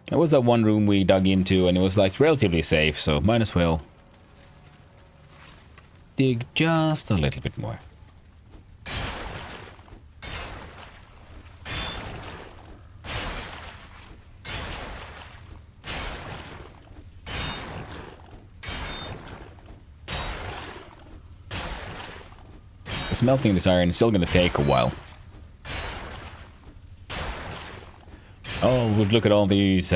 Speaker 2: There was that one room we dug into and it was like relatively safe, so might as well dig just a little bit more. Smelting this iron is still gonna take a while. Oh, look at all these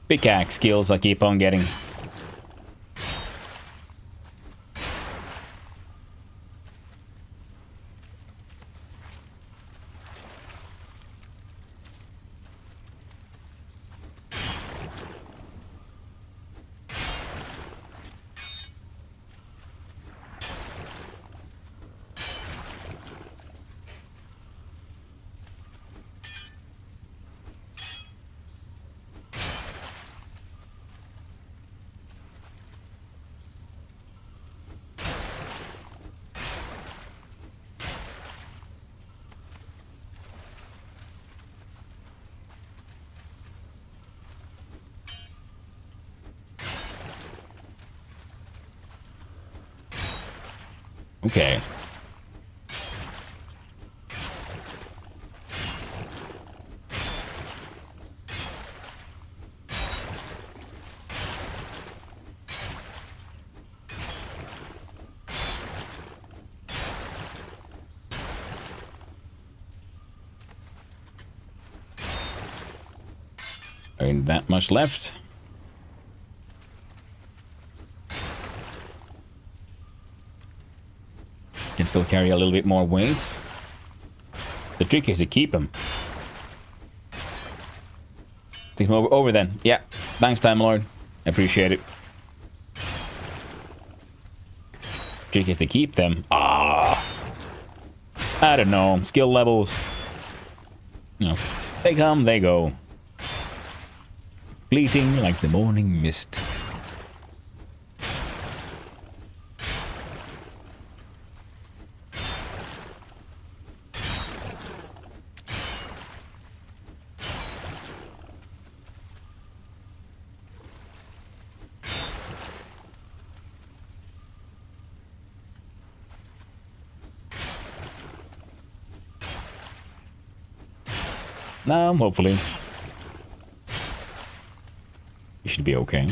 Speaker 2: pickaxe skills I keep on getting. Okay. Ain't that much left. Can still carry a little bit more weight. The trick is to keep him. Take him over then. Yeah. Thanks, Time Lord. I appreciate it. Trick is to keep them. Ah. I don't know. Skill levels. You know, they come, they go. Fleeting like the morning mist. Now, hopefully. You should be okay.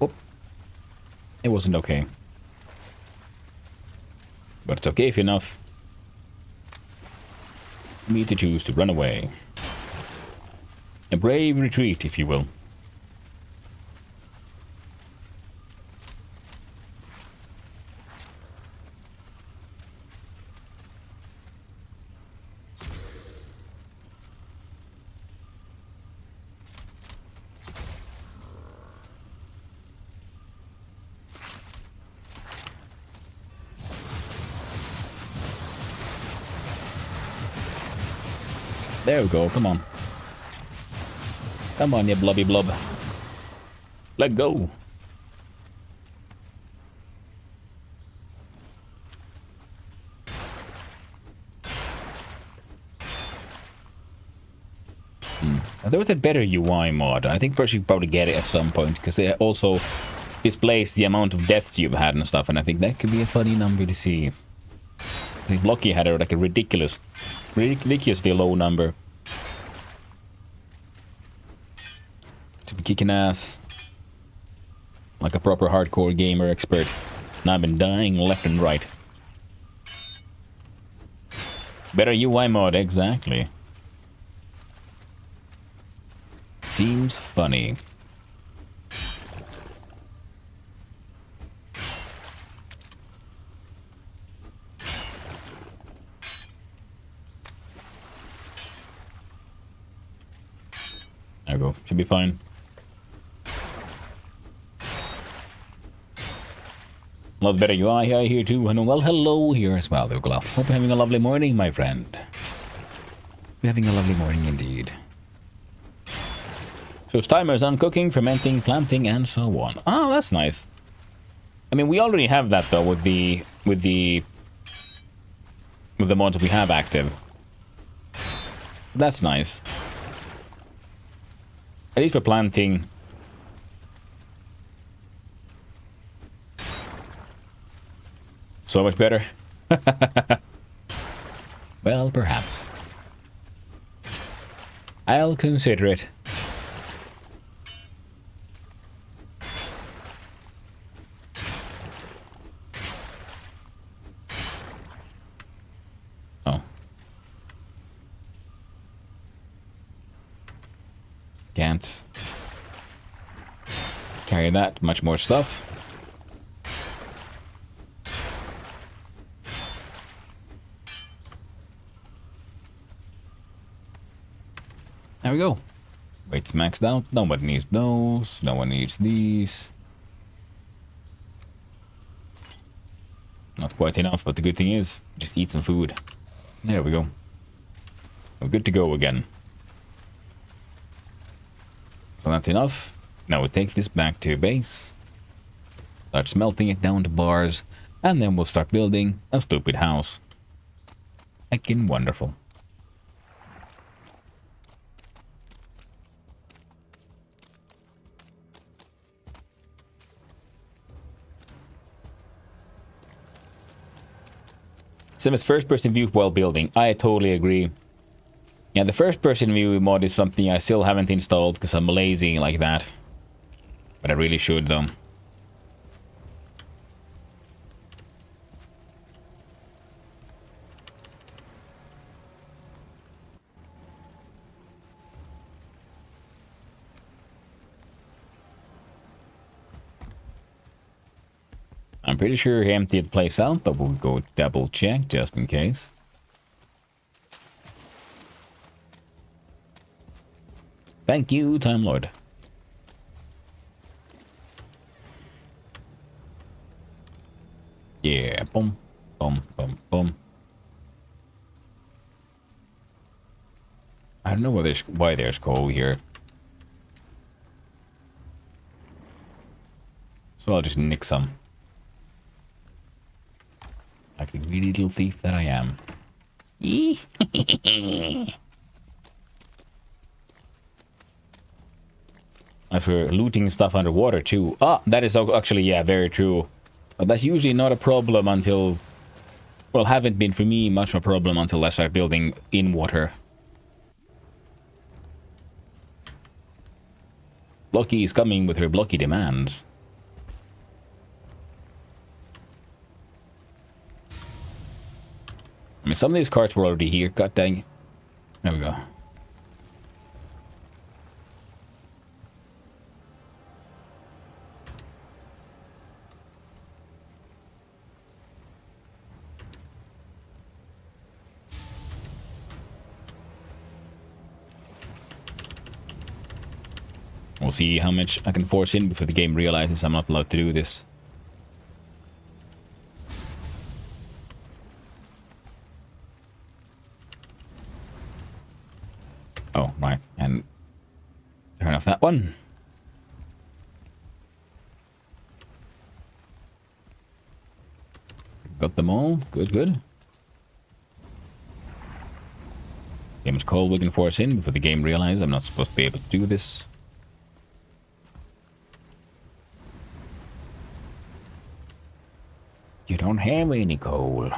Speaker 2: Oh. It wasn't okay. But it's okay if enough for me to choose to run away. A brave retreat, if you will. There we go, come on. Come on, you blubby blub. Let go. There was a better UI mod. I think perhaps you probably get it at some point, because it also displays the amount of deaths you've had and stuff, and I think that could be a funny number to see. I think Blocky had like a ridiculously low number. To be kicking ass. Like a proper hardcore gamer expert. And I've been dying left and right. Better UI mod, exactly. Seems funny. There we go. Should be fine. A lot better UI here too. And well, hello here as well. Hope you're having a lovely morning, my friend. You're having a lovely morning indeed. So it's timers on cooking, fermenting, planting, and so on. Oh, that's nice. I mean, we already have that though with the mods we have active. So that's nice. At least for planting. So much better. Well, perhaps. I'll consider it. Oh. Can't carry that much more stuff. There we go. Weight's maxed out. Nobody needs those. No one needs these. Not quite enough, but the good thing is, just eat some food. There we go. We're good to go again. So that's enough. Now we take this back to base. Start smelting it down to bars. And then we'll start building a stupid house. Heckin' wonderful. Same as first-person view while building. I totally agree. Yeah, the first-person view mod is something I still haven't installed because I'm lazy like that. But I really should, though. I'm pretty sure he emptied the place out, but we'll go double check just in case. Thank you, Time Lord. Yeah, boom, boom, boom, boom. I don't know why there's coal here. So I'll just nick some. Like the greedy little thief that I am. After looting stuff underwater too. Ah, that is actually, yeah, very true. But that's usually not a problem until... Well, haven't been for me much of a problem until I start building in water. Blocky is coming with her blocky demands. I mean, some of these carts were already here. God dang. There we go. We'll see how much I can force in before the game realizes I'm not allowed to do this. Oh, right. And turn off that one. Got them all. Good, good. See how much coal we can force in before the game realizes I'm not supposed to be able to do this. You don't have any coal.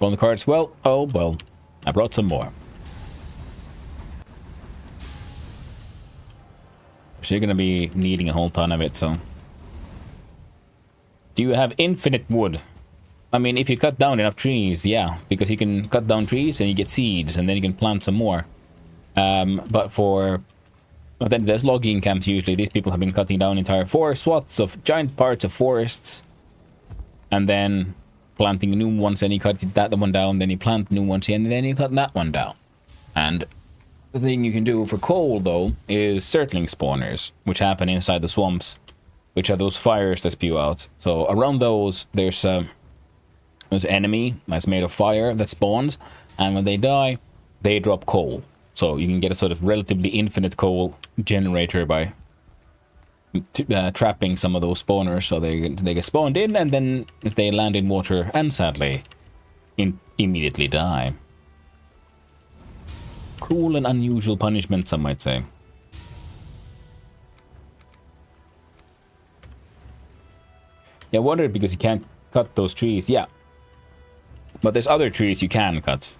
Speaker 2: On the cards, well, oh well, I brought some more. So you're gonna be needing a whole ton of it, so. Do you have infinite wood? I mean, if you cut down enough trees, yeah, because you can cut down trees and you get seeds, and then you can plant some more. But then there's logging camps usually. These people have been cutting down entire forest swaths of giant parts of forests, and then planting new ones, and you cut that one down, then you plant new ones, and then you cut that one down. And the thing you can do for coal, though, is circling spawners, which happen inside the swamps, which are those fires that spew out. So around those, there's an enemy that's made of fire that spawns, and when they die, they drop coal. So you can get a sort of relatively infinite coal generator by trapping some of those spawners, so they get spawned in, and then if they land in water and sadly immediately die. Cruel and unusual punishment, some might say. Yeah, I wondered because you can't cut those trees. Yeah, but there's other trees you can cut,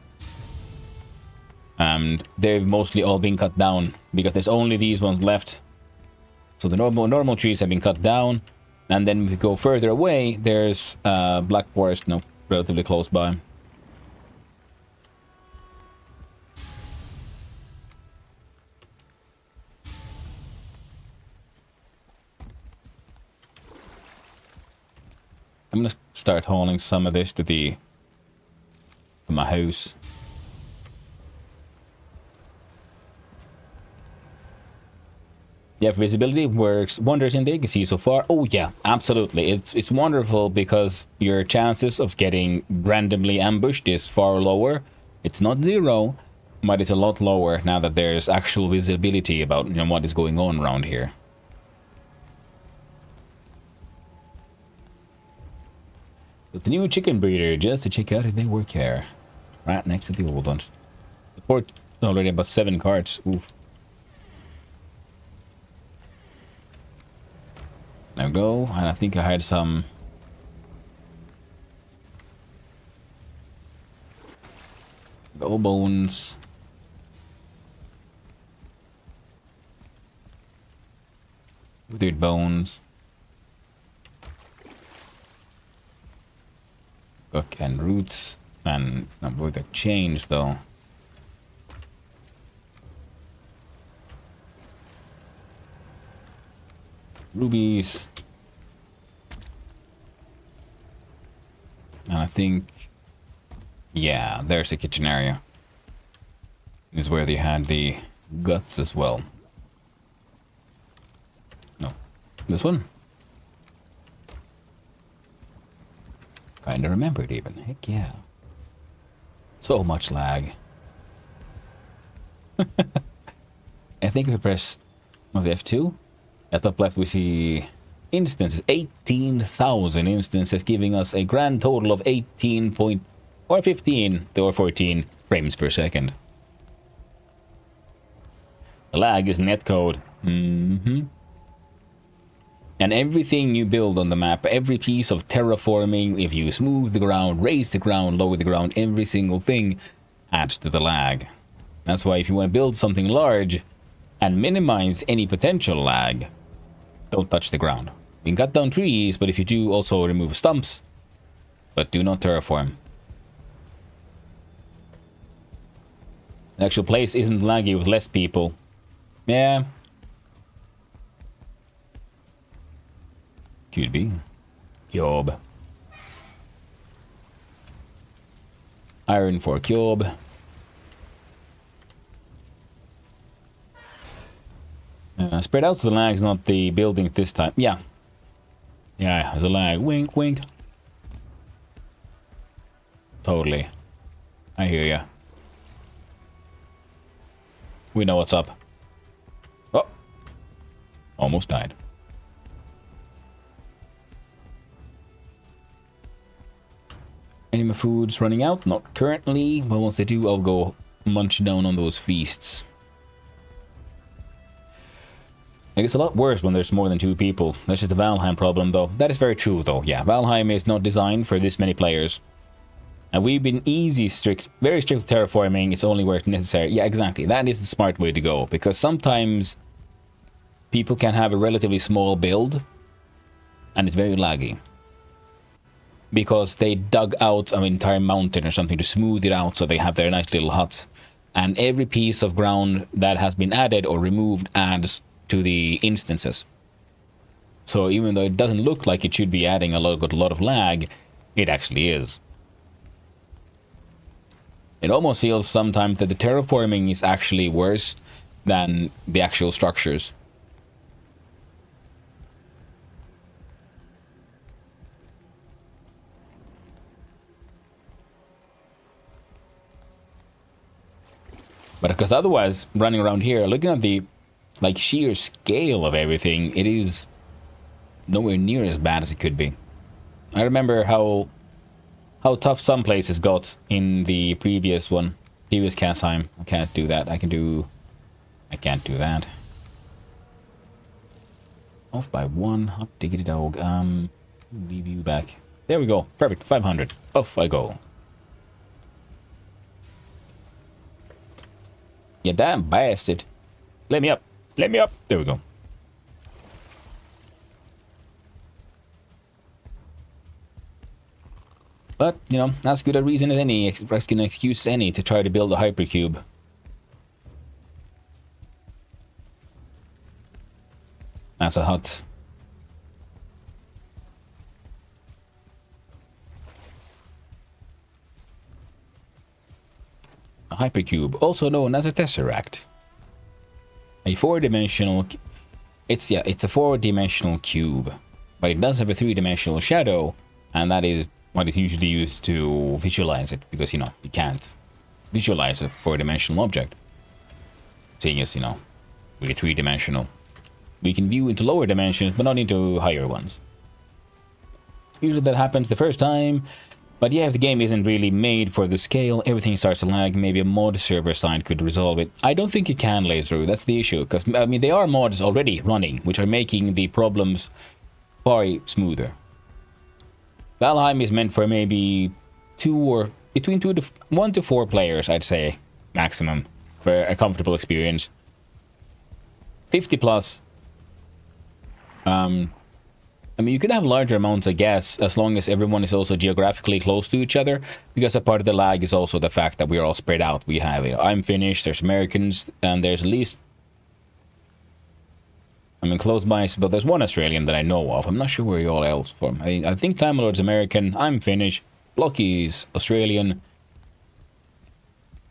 Speaker 2: and they've mostly all been cut down because there's only these ones left. So the normal trees have been cut down, and then if we go further away, there's Black Forest, no, relatively close by. I'm gonna start hauling some of this to my house. Yeah, visibility works wonders in there. You can see so far. Oh yeah, absolutely. It's wonderful because your chances of getting randomly ambushed is far lower. It's not zero, but it's a lot lower now that there's actual visibility about, you know, what is going on around here. built a new chicken breeder just to check out if they work here. Right next to the old ones. The port already about 7 carts. Oof. There we go. And I think I had some... gold bones. Withered bones. Got and roots. And we got chains though. Rubies. And I think, yeah, there's the kitchen area. This is where they had the guts as well. No, this one. Kinda remembered even. Heck yeah. So much lag. I think if we press, was it F2? At top left we see instances, 18,000 instances, giving us a grand total of 18 point, or 15 or 14 frames per second. The lag is netcode. And everything you build on the map, every piece of terraforming, if you smooth the ground, raise the ground, lower the ground, every single thing adds to the lag. That's why if you want to build something large and minimize any potential lag, don't touch the ground. You can cut down trees, but if you do, also remove stumps, but do not terraform. The actual place isn't laggy with less people. Yeah. Could be. Cube. Iron for cube. Spread out so the lag's not the buildings this time. Yeah. Yeah, there's a lag. Wink, wink. Totally. I hear ya. We know what's up. Oh. Almost died. Any more foods running out? Not currently. But once they do, I'll go munch down on those feasts. I guess a lot worse when there's more than 2 people. That's just the Valheim problem, though. That is very true, though. Yeah, Valheim is not designed for this many players. And we've been very strict with terraforming. It's only where it's necessary. Yeah, exactly. That is the smart way to go. Because sometimes people can have a relatively small build. And it's very laggy. Because they dug out an entire mountain or something to smooth it out so they have their nice little huts. And every piece of ground that has been added or removed adds to the instances. So even though it doesn't look like it should be adding a lot of lag, it actually is. It almost feels sometimes that the terraforming is actually worse than the actual structures. But because otherwise, running around here, looking at the sheer scale of everything, it is nowhere near as bad as it could be. I remember how tough some places got in the previous Casheim. I can't do that. I can't do that. Off by 1. Hot diggity dog. Leave you back. There we go. Perfect. 500. Off I go. You damn bastard. Let me up. Let me up. There we go. But, you know, as good a reason as any, as good an excuse as any to try to build a hypercube. That's a hut. A hypercube, also known as a tesseract. A 4-dimensional... It's a 4-dimensional cube. But it does have a 3-dimensional shadow, and that is what is usually used to visualize it, because, you know, you can't visualize a 4-dimensional object. Seeing as, you know, we're 3-dimensional. We can view into lower dimensions, but not into higher ones. Usually that happens the first time. But yeah, if the game isn't really made for the scale, everything starts to lag. Maybe a mod server side could resolve it. I don't think it can, Laser. That's the issue. Because, I mean, there are mods already running, which are making the problems far smoother. Valheim is meant for maybe between 1 to 4 players, I'd say, maximum, for a comfortable experience. 50 plus. I mean, you could have larger amounts, I guess, as long as everyone is also geographically close to each other, because a part of the lag is also the fact that we are all spread out. We have, you know, I'm Finnish, there's Americans, and there's at least, I mean, close by, but there's one Australian that I know of. I'm not sure where you all else from. I think Time Lord's American, I'm Finnish, Blocky's Australian.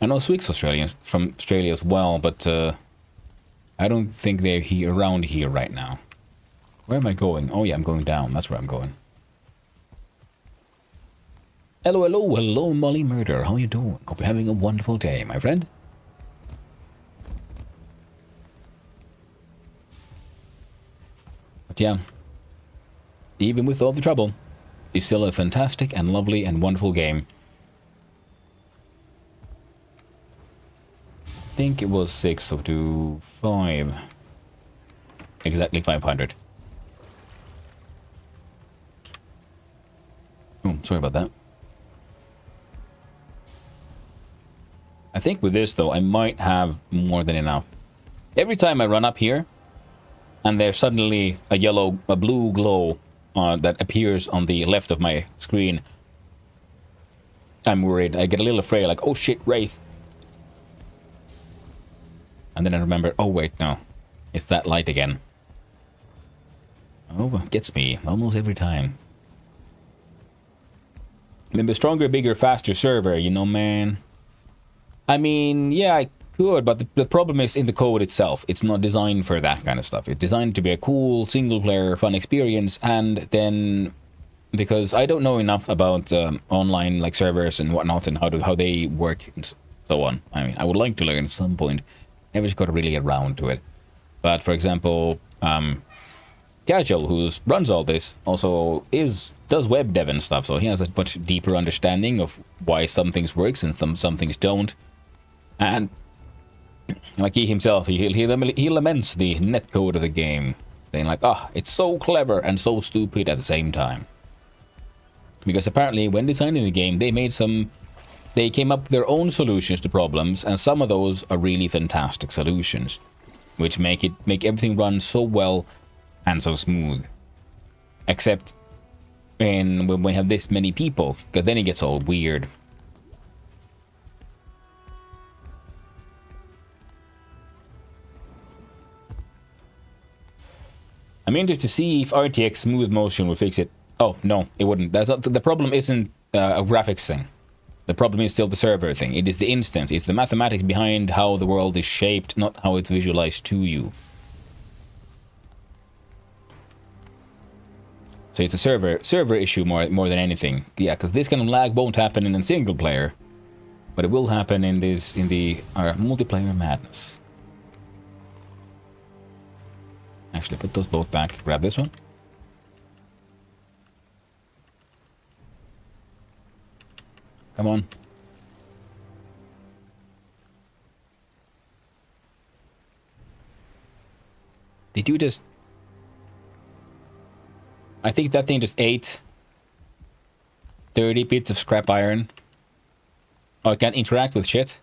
Speaker 2: I know Swick's Australians from Australia as well, but I don't think they're around here right now. Where am I going? Oh yeah, I'm going down. That's where I'm going. Hello, hello, hello, Molly Murder. How you doing? Hope you're having a wonderful day, my friend. But yeah, even with all the trouble, it's still a fantastic and lovely and wonderful game. I think it was 6, so do 5. Exactly 500. Oh, sorry about that. I think with this, though, I might have more than enough. Every time I run up here, and there's suddenly a blue glow that appears on the left of my screen, I'm worried. I get a little afraid, like, oh shit, Wraith. And then I remember, oh wait, no. It's that light again. Oh, it gets me almost every time. Maybe a stronger, bigger, faster server, you know, man. I mean, yeah, I could, but the problem is in the code itself. It's not designed for that kind of stuff. It's designed to be a cool, single-player, fun experience, and then... Because I don't know enough about online, like, servers and whatnot, and how they work and so on. I mean, I would like to learn at some point. Never just got to really get around to it. But, for example, Casual, who runs all this, also does web dev and stuff, so he has a much deeper understanding of why some things works and some things don't. And like he himself, he laments the netcode of the game, saying like, it's so clever and so stupid at the same time. Because apparently when designing the game, they came up with their own solutions to problems, and some of those are really fantastic solutions, which make everything run so well and so smooth. Except when we have this many people, because then it gets all weird. I'm interested to see if RTX smooth motion will fix it. Oh, no, it wouldn't. That's not, the problem isn't a graphics thing. The problem is still the server thing. It is the instance. It's the mathematics behind how the world is shaped, not how it's visualized to you. So it's a server issue more than anything. Yeah, because this kind of lag won't happen in a single player, but it will happen in the multiplayer madness. Actually, put those both back. Grab this one. Come on. Did you just... I think that thing just ate 30 bits of scrap iron. Oh, it can't interact with shit.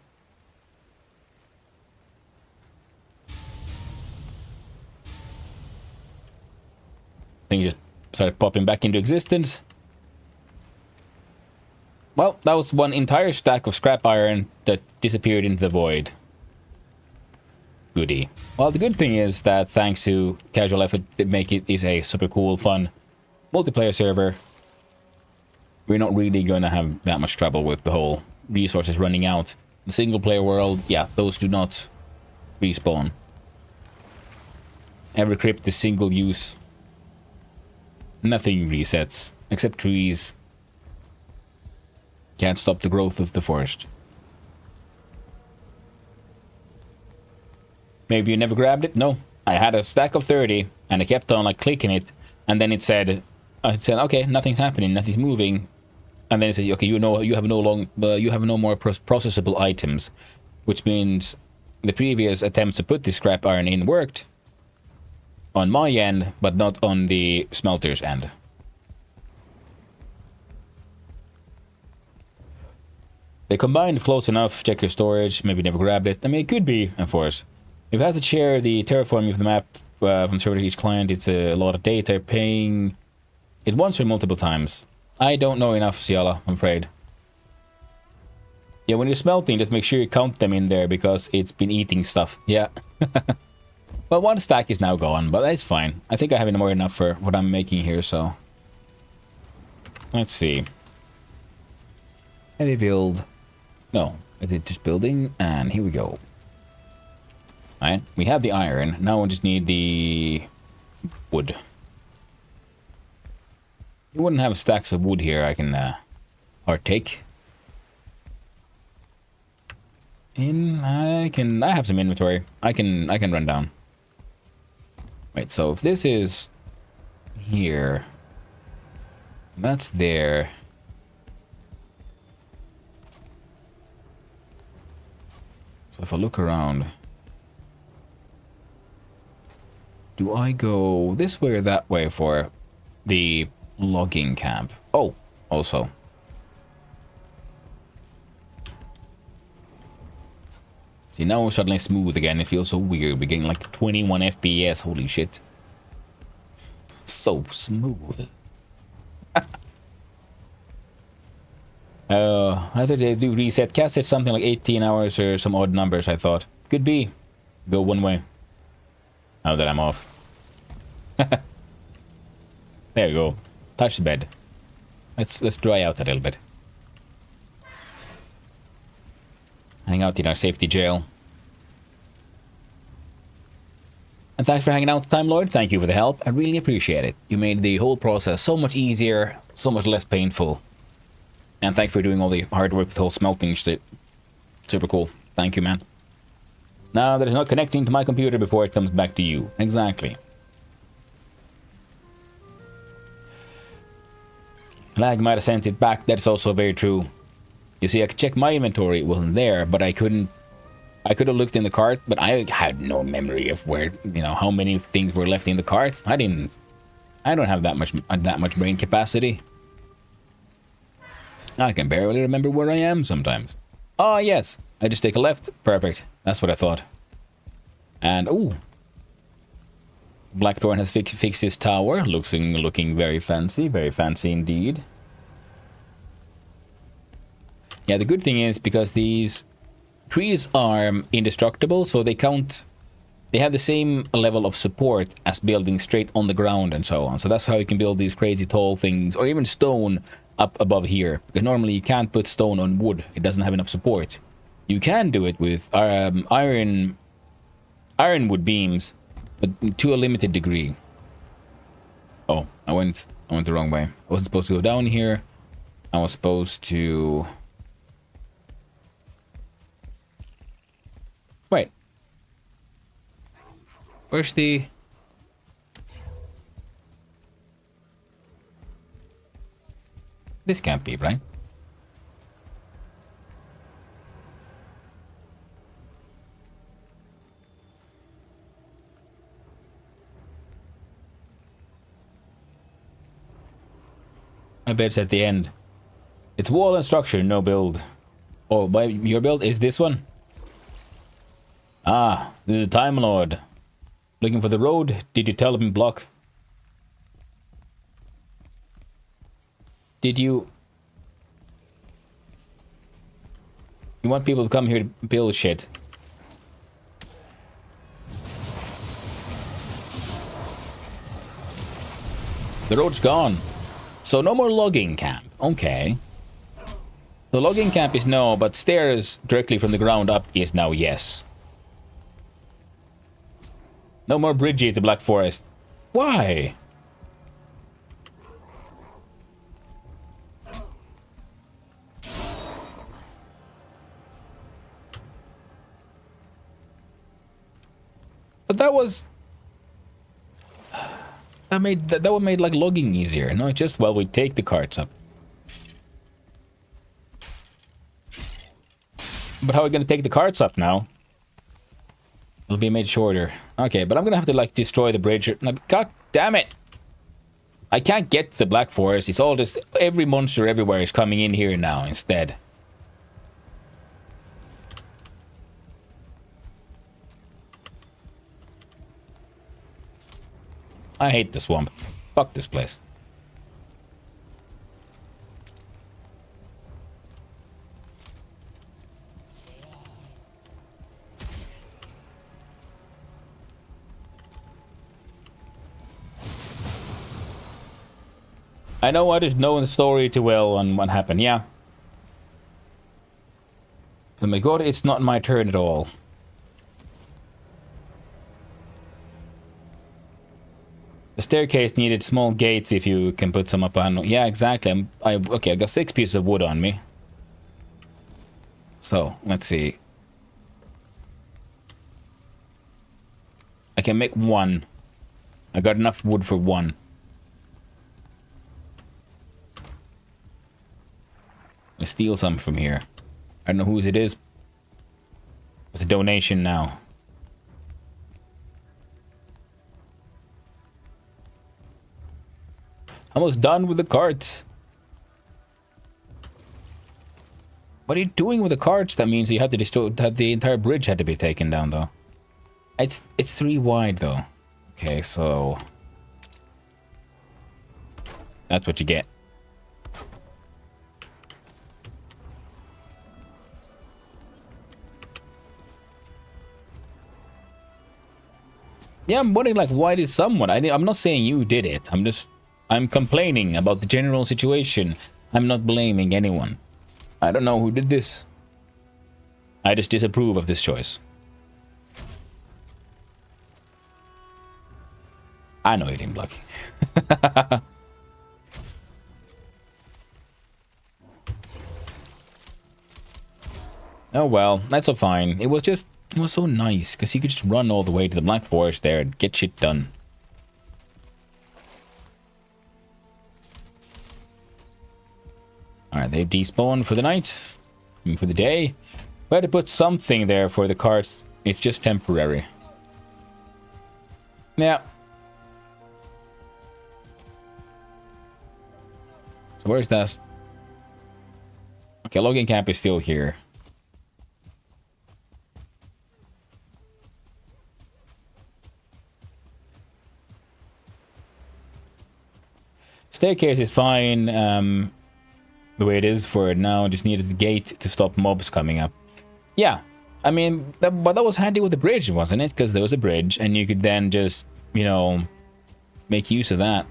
Speaker 2: Thing just started popping back into existence. Well, that was one entire stack of scrap iron that disappeared into the void. Goody. Well, the good thing is that thanks to casual effort, it is a super cool, fun multiplayer server. We're not really going to have that much trouble with the whole resources running out. The single player world, yeah, those do not respawn. Every crypt is single use. Nothing resets, except trees. Can't stop the growth of the forest. Maybe you never grabbed it? No. I had a stack of 30, and I kept on like clicking it, and then it said, I said, okay, nothing's happening, nothing's moving. And then it says, okay, you have no more processable items, which means the previous attempts to put this scrap iron in worked on my end, but not on the smelter's end. They combined close enough. Check your storage. Maybe never grabbed it. I mean, it could be, of course. If you have to share the terraforming of the map from server to each client, it's a lot of data. Paying it once or multiple times. I don't know enough, Ciala, I'm afraid. Yeah, when you're smelting, just make sure you count them in there because it's been eating stuff. Yeah. Well, one stack is now gone, but that's fine. I think I have more enough for what I'm making here, so... Let's see. Heavy build. No, is it just building? And here we go. Alright, we have the iron. Now we just need the wood. You wouldn't have stacks of wood here I can partake. I have some inventory. I can run down. Wait, so if this is here, that's there. So if I look around, do I go this way or that way for the logging camp? Oh, also. See, now we're suddenly smooth again. It feels so weird. We're getting like 21 FPS. Holy shit. So smooth. I thought they do reset. Cat said something like 18 hours or some odd numbers, I thought. Could be. Go one way. Now that I'm off. There you go. Touch the bed. Let's dry out a little bit. Hang out in our safety jail. And thanks for hanging out, Time Lord. Thank you for the help. I really appreciate it. You made the whole process so much easier, so much less painful. And thanks for doing all the hard work with the whole smelting shit. Super cool. Thank you, man. Now that it's not connecting to my computer before it comes back to you. Exactly. Lag might have sent it back. That's also very true. You see, I could check my inventory. It wasn't there, but I couldn't. I could have looked in the cart, but I had no memory of where, how many things were left in the cart. I don't have that much brain capacity. I can barely remember where I am sometimes. Oh, yes. I just take a left. Perfect. That's what I thought. And, ooh. Blackthorn has fixed his tower. Looking very fancy. Very fancy indeed. Yeah, the good thing is, because these trees are indestructible, so they have the same level of support as building straight on the ground and so on. So that's how you can build these crazy tall things, or even stone up above here. Because normally you can't put stone on wood. It doesn't have enough support. You can do it with ironwood beams, but to a limited degree. Oh, I went the wrong way. I wasn't supposed to go down here. I was supposed to... Wait. Where's the... This can't be, right? I bet it's at the end. It's wall and structure, no build. Oh, by your build is this one? Ah, this is the Time Lord. Looking for the road? Did you tell him block? Did you... You want people to come here to build shit? The road's gone. So no more logging camp. Okay. The logging camp is no, but stairs directly from the ground up is now yes. No more bridgey to Black Forest. Why? But that was... That would make like logging easier. No, just well, we take the carts up. But how are we gonna take the carts up now? It'll be made shorter. Okay, but I'm gonna have to like destroy the bridge. God damn it! I can't get to the Black Forest. It's all just every monster everywhere is coming in here now instead. I hate the swamp. Fuck this place. I know I didn't know the story too well on what happened, yeah. Oh my god, it's not my turn at all. The staircase needed small gates if you can put some up on. Yeah, exactly. Okay, I got 6 pieces of wood on me. So, let's see. I can make 1. I got enough wood for 1. I steal some from here. I don't know whose it is. It's a donation now. Almost done with the carts. What are you doing with the carts? That means you have to destroy that. The entire bridge had to be taken down, though. It's 3 wide, though. Okay, so that's what you get. Yeah, I'm wondering, like, why did someone... I'm not saying you did it. I'm complaining about the general situation. I'm not blaming anyone. I don't know who did this. I just disapprove of this choice. I know you didn't block. Oh well, that's all fine. It was so nice, because you could just run all the way to the Black Forest there and get shit done. Alright, they've despawned for the night. For the day. We had to put something there for the carts. It's just temporary. Yeah. So where's that? Okay, logging camp is still here. Staircase is fine the way it is for it now. Just needed the gate to stop mobs coming up. Yeah, I mean, but that was handy with the bridge, wasn't it? Because there was a bridge and you could then just, you know, make use of that.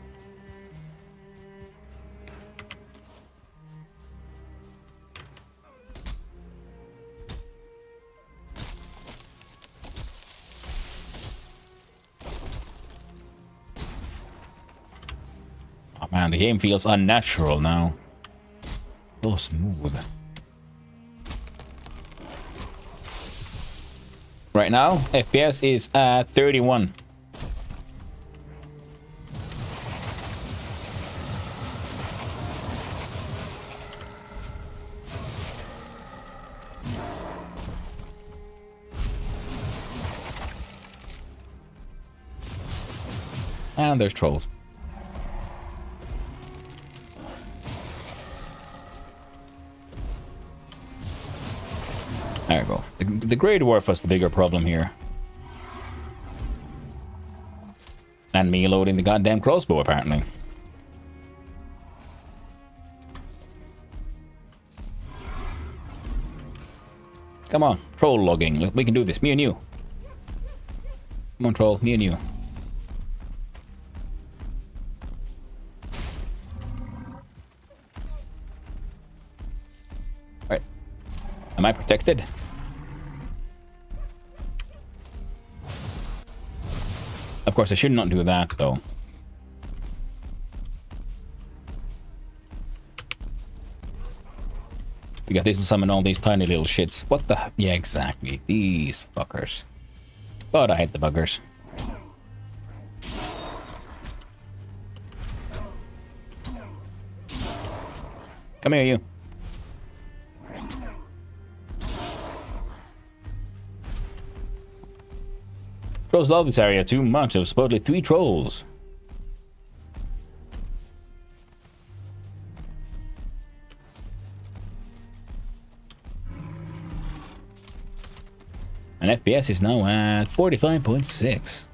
Speaker 2: Oh man, the game feels unnatural now. So smooth. Right now, FPS is at 31. And there's trolls. There we go. The Grey Dwarf was the bigger problem here. And me loading the goddamn crossbow, apparently. Come on, troll logging. We can do this. Me and you. Come on, troll. Me and you. Alright. Am I protected? Of course, I should not do that, though. We got this to summon all these tiny little shits. What the... Yeah, exactly. These fuckers. God, I hate the buggers. Come here, you. Trolls love this area too much. There's supposedly 3 trolls. And FPS is now at 45.6.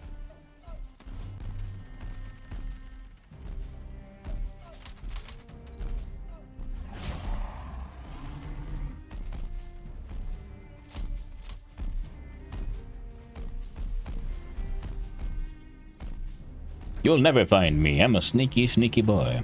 Speaker 2: You'll never find me. I'm a sneaky, sneaky boy.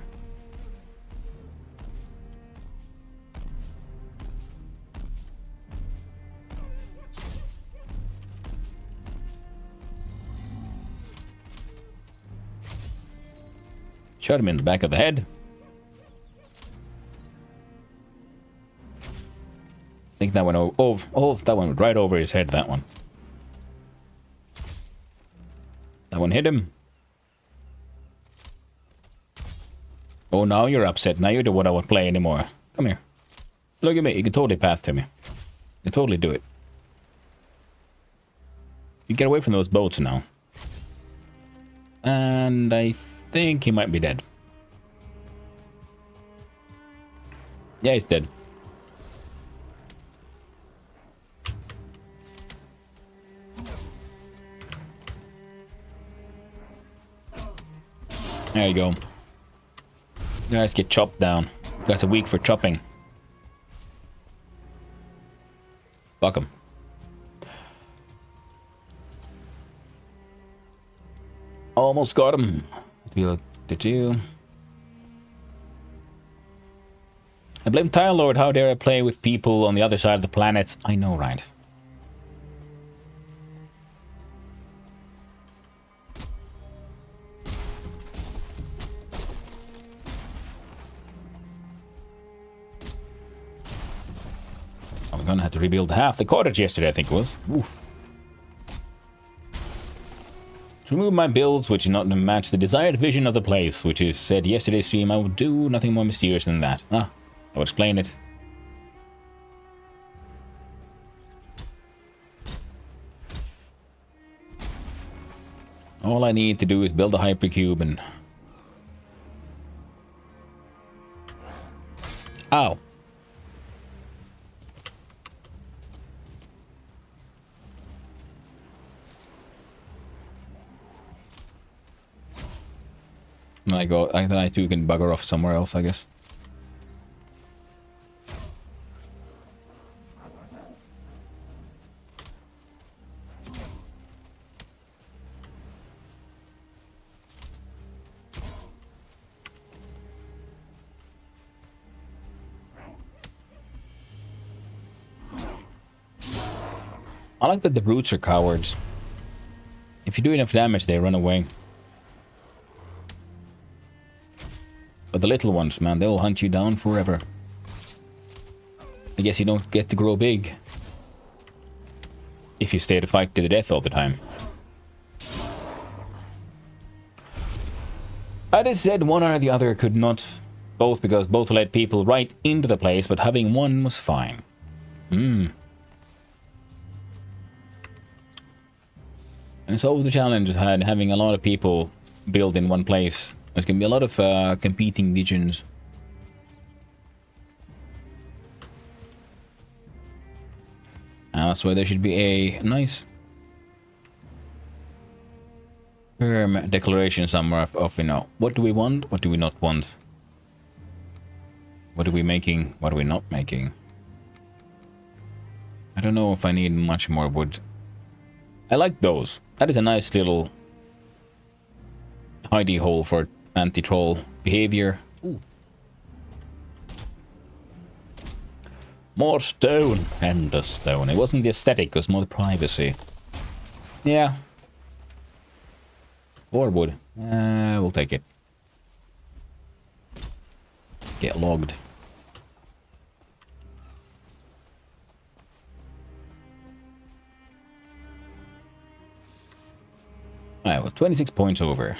Speaker 2: Shot him in the back of the head. I think that went over. Oh, that one went right over his head, that one. That one hit him. Oh, now you're upset. Now you don't want to play anymore. Come here. Look at me. You can totally path to me. You can totally do it. You get away from those boats now. And I think he might be dead. Yeah, he's dead. There you go. You guys get chopped down. You guys are weak for chopping. Fuck him. Almost got him. Did you? I blame Tile Lord. How dare I play with people on the other side of the planet? I know, right? I'm gonna have to rebuild half the cottage yesterday, I think it was. Oof. To remove my builds, which do not match the desired vision of the place, which is said yesterday's stream, I would do nothing more mysterious than that. Ah, I will explain it. All I need to do is build a hypercube and... Ow. Then I too can bugger off somewhere else, I guess. I like that the brutes are cowards. If you do enough damage, they run away. But the little ones, man, they'll hunt you down forever. I guess you don't get to grow big. If you stay to fight to the death all the time. I just said one or the other could not. Both because both led people right into the place, but having one was fine. And so the challenge is having a lot of people build in one place. There's going to be a lot of competing visions. And that's why there should be a nice firm declaration somewhere of, you know, what do we want, what do we not want? What are we making, what are we not making? I don't know if I need much more wood. I like those. That is a nice little hidey hole for anti-troll behavior. Ooh. More stone and the stone. It wasn't the aesthetic, it was more the privacy. Yeah. Or wood. We'll take it. Get logged. Alright, well, 26 points over.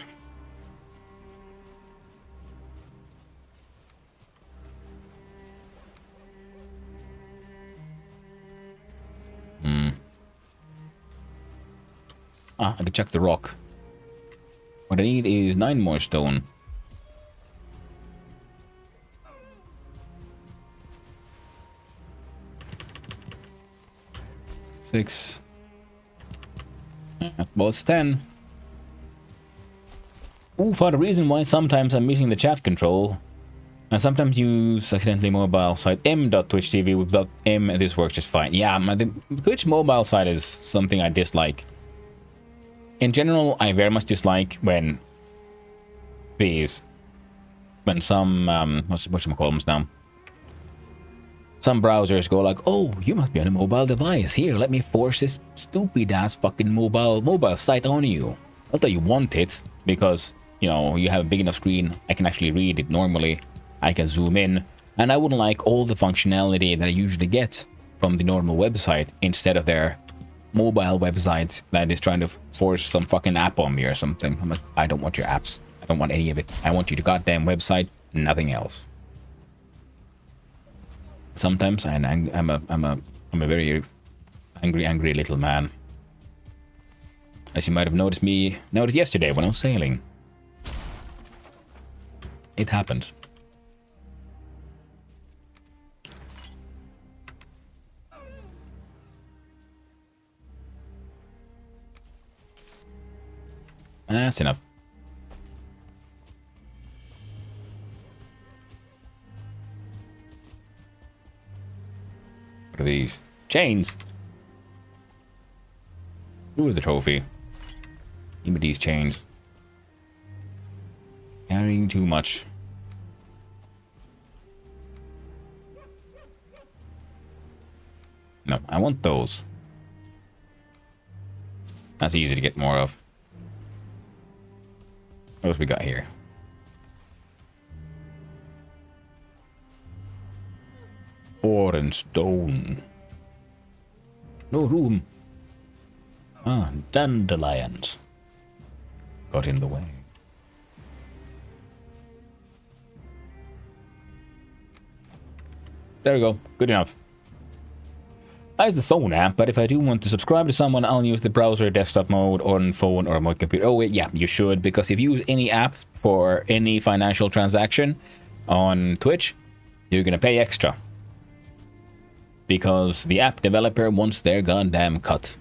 Speaker 2: Ah, I can check the rock. What I need is 9 more stone. Six. Well, it's 10. Ooh, for the reason why sometimes I'm missing the chat control. And sometimes use accidentally mobile site m.twitch.tv with .m. This works just fine. Yeah, the Twitch mobile site is something I dislike. In general, I very much dislike when some whatchamacallums now. Some browsers go like, oh, you must be on a mobile device. Here, let me force this stupid ass fucking mobile site on you. Not that you want it, because, you know, you have a big enough screen, I can actually read it normally. I can zoom in, and I wouldn't like all the functionality that I usually get from the normal website instead of their mobile website that is trying to force some fucking app on me or something. I'm like, I don't want your apps. I don't want any of it. I want you to goddamn website, nothing else. Sometimes I'm a very angry little man. As you might have noticed yesterday when I was sailing. It happened. That's enough. What are these? Chains. Ooh, the trophy. Give me these chains. Carrying too much. No, I want those. That's easy to get more of. What else we got here? Ore and stone. No room. Ah, dandelions. Got in the way. There we go. Good enough. I use the phone app, but if I do want to subscribe to someone, I'll use the browser, desktop mode, on phone, or my computer. Oh, wait, yeah, you should, because if you use any app for any financial transaction on Twitch, you're gonna pay extra. Because the app developer wants their goddamn cut.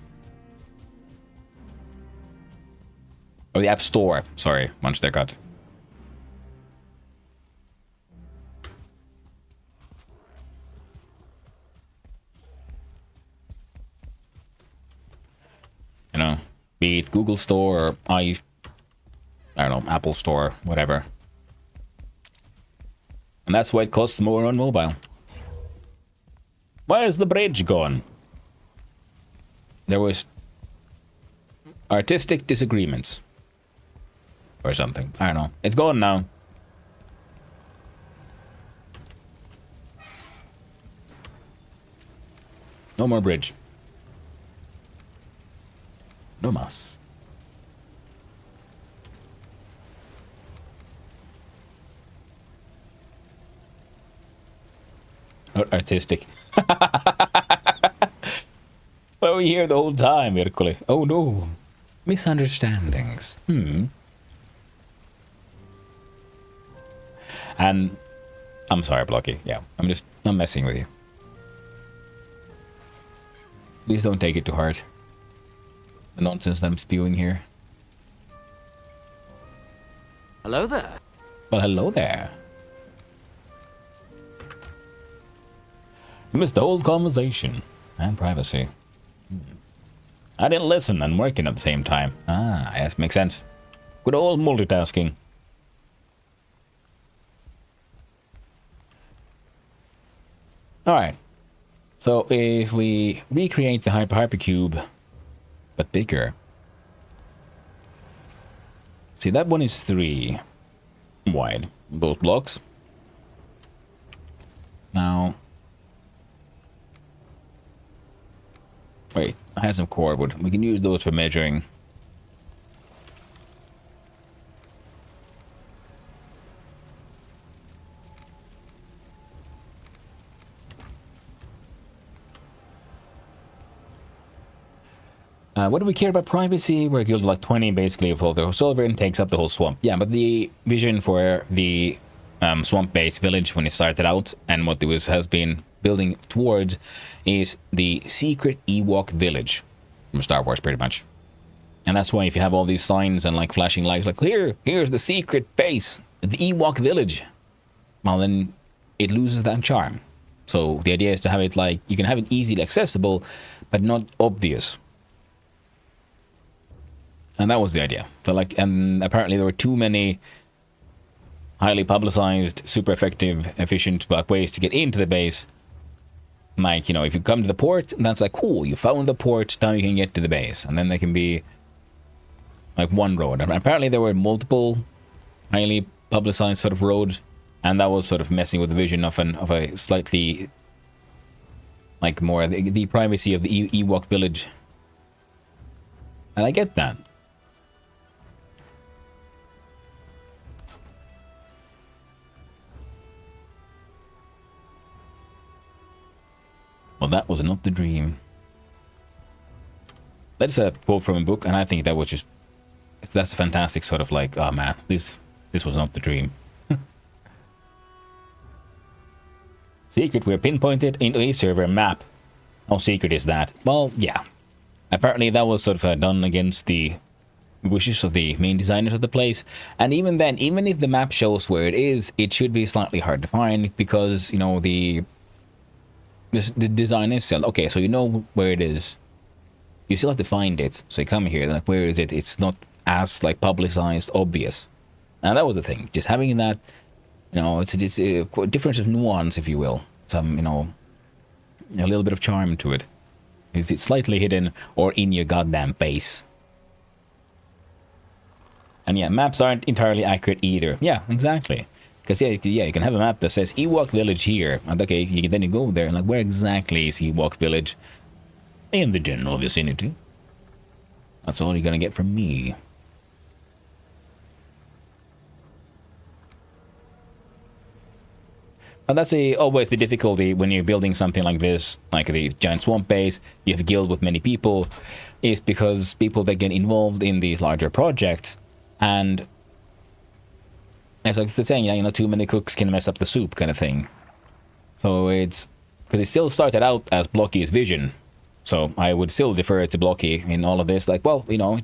Speaker 2: Or the App Store, sorry, wants their cut. You know, be it Google Store or I don't know, Apple Store, whatever. And that's why it costs more on mobile. Why is the bridge gone? There was artistic disagreements. Or something. I don't know. It's gone now. No more bridge. No mas. Artistic. Well, we here the whole time, Hercule. Oh no. Misunderstandings. And I'm sorry, Blocky. Yeah, I'm messing with you. Please don't take it to heart. The nonsense that I'm spewing here.
Speaker 1: Hello there.
Speaker 2: Well, hello there. You missed the whole conversation. And privacy. I didn't listen and working at the same time. Ah, yes, makes sense. Good old multitasking. Alright. So if we recreate the hypercube, but bigger. See, that one is 3 wide. Those blocks. Now. Wait, I had some cordwood. We can use those for measuring. What do we care about privacy? We're guild like 20 basically of all the silver and takes up the whole swamp. Yeah, but the vision for the swamp-based village when it started out and what it has been building towards is the secret Ewok village from Star Wars, pretty much. And that's why if you have all these signs and like flashing lights, like here's the secret base, the Ewok village, well then it loses that charm. So the idea is to have it like you can have it easily accessible, but not obvious. And that was the idea. So like, and apparently there were too many highly publicized, super effective, efficient ways to get into the base. Like, you know, if you come to the port, that's like, cool, you found the port, now you can get to the base. And then there can be like one road. And apparently there were multiple highly publicized sort of roads. And that was sort of messing with the vision of a slightly, like more the privacy of the Ewok village. And I get that. Well, that was not the dream. That's a quote from a book, and I think that was just... That's a fantastic sort of like, oh man, this was not the dream. Secret, we're pinpointed into a server map. How secret is that? Well, yeah. Apparently that was sort of done against the wishes of the main designers of the place. And even then, even if the map shows where it is, it should be slightly hard to find because, you know, the design is still okay, so you know where it is. You still have to find it. So you come here, like, where is it? It's not as like publicized, obvious. And that was the thing. Just having that, you know, it's a difference of nuance, if you will. Some, you know, a little bit of charm to it. Is it slightly hidden or in your goddamn face? And yeah, maps aren't entirely accurate either. Yeah, exactly. Because yeah, you can have a map that says Ewok Village here. And okay, then you go there and like, where exactly is Ewok Village? In the general vicinity. That's all you're gonna get from me. And that's always the difficulty when you're building something like this, like the giant swamp base, you have a guild with many people, is because people that get involved in these larger projects, and it's like the saying, yeah, you know, too many cooks can mess up the soup kind of thing. So it's, because it still started out as Blocky's vision, so I would still defer to Blocky in all of this, like, well, you know,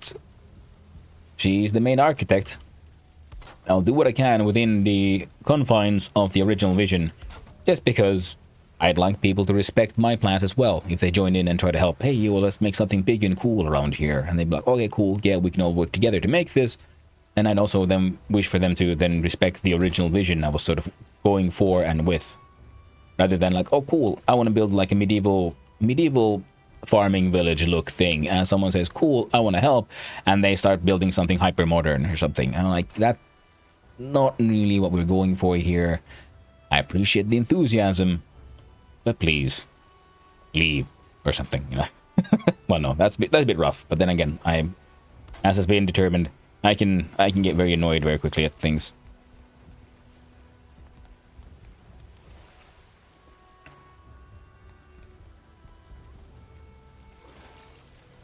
Speaker 2: she's the main architect. I'll do what I can within the confines of the original vision, just because I'd like people to respect my plans as well. If they join in and try to help, hey, well, let's make something big and cool around here. And they'd be like, okay, cool, yeah, we can all work together to make this. And I'd also then wish for them to then respect the original vision I was sort of going for and with. Rather than like, oh, cool, I want to build like a medieval farming village look thing. And someone says, cool, I want to help. And they start building something hyper modern or something. And I'm like, that's not really what we're going for here. I appreciate the enthusiasm, but please leave or something, you know. Well, no, that's a bit rough. But then again, as has been determined, I can get very annoyed very quickly at things.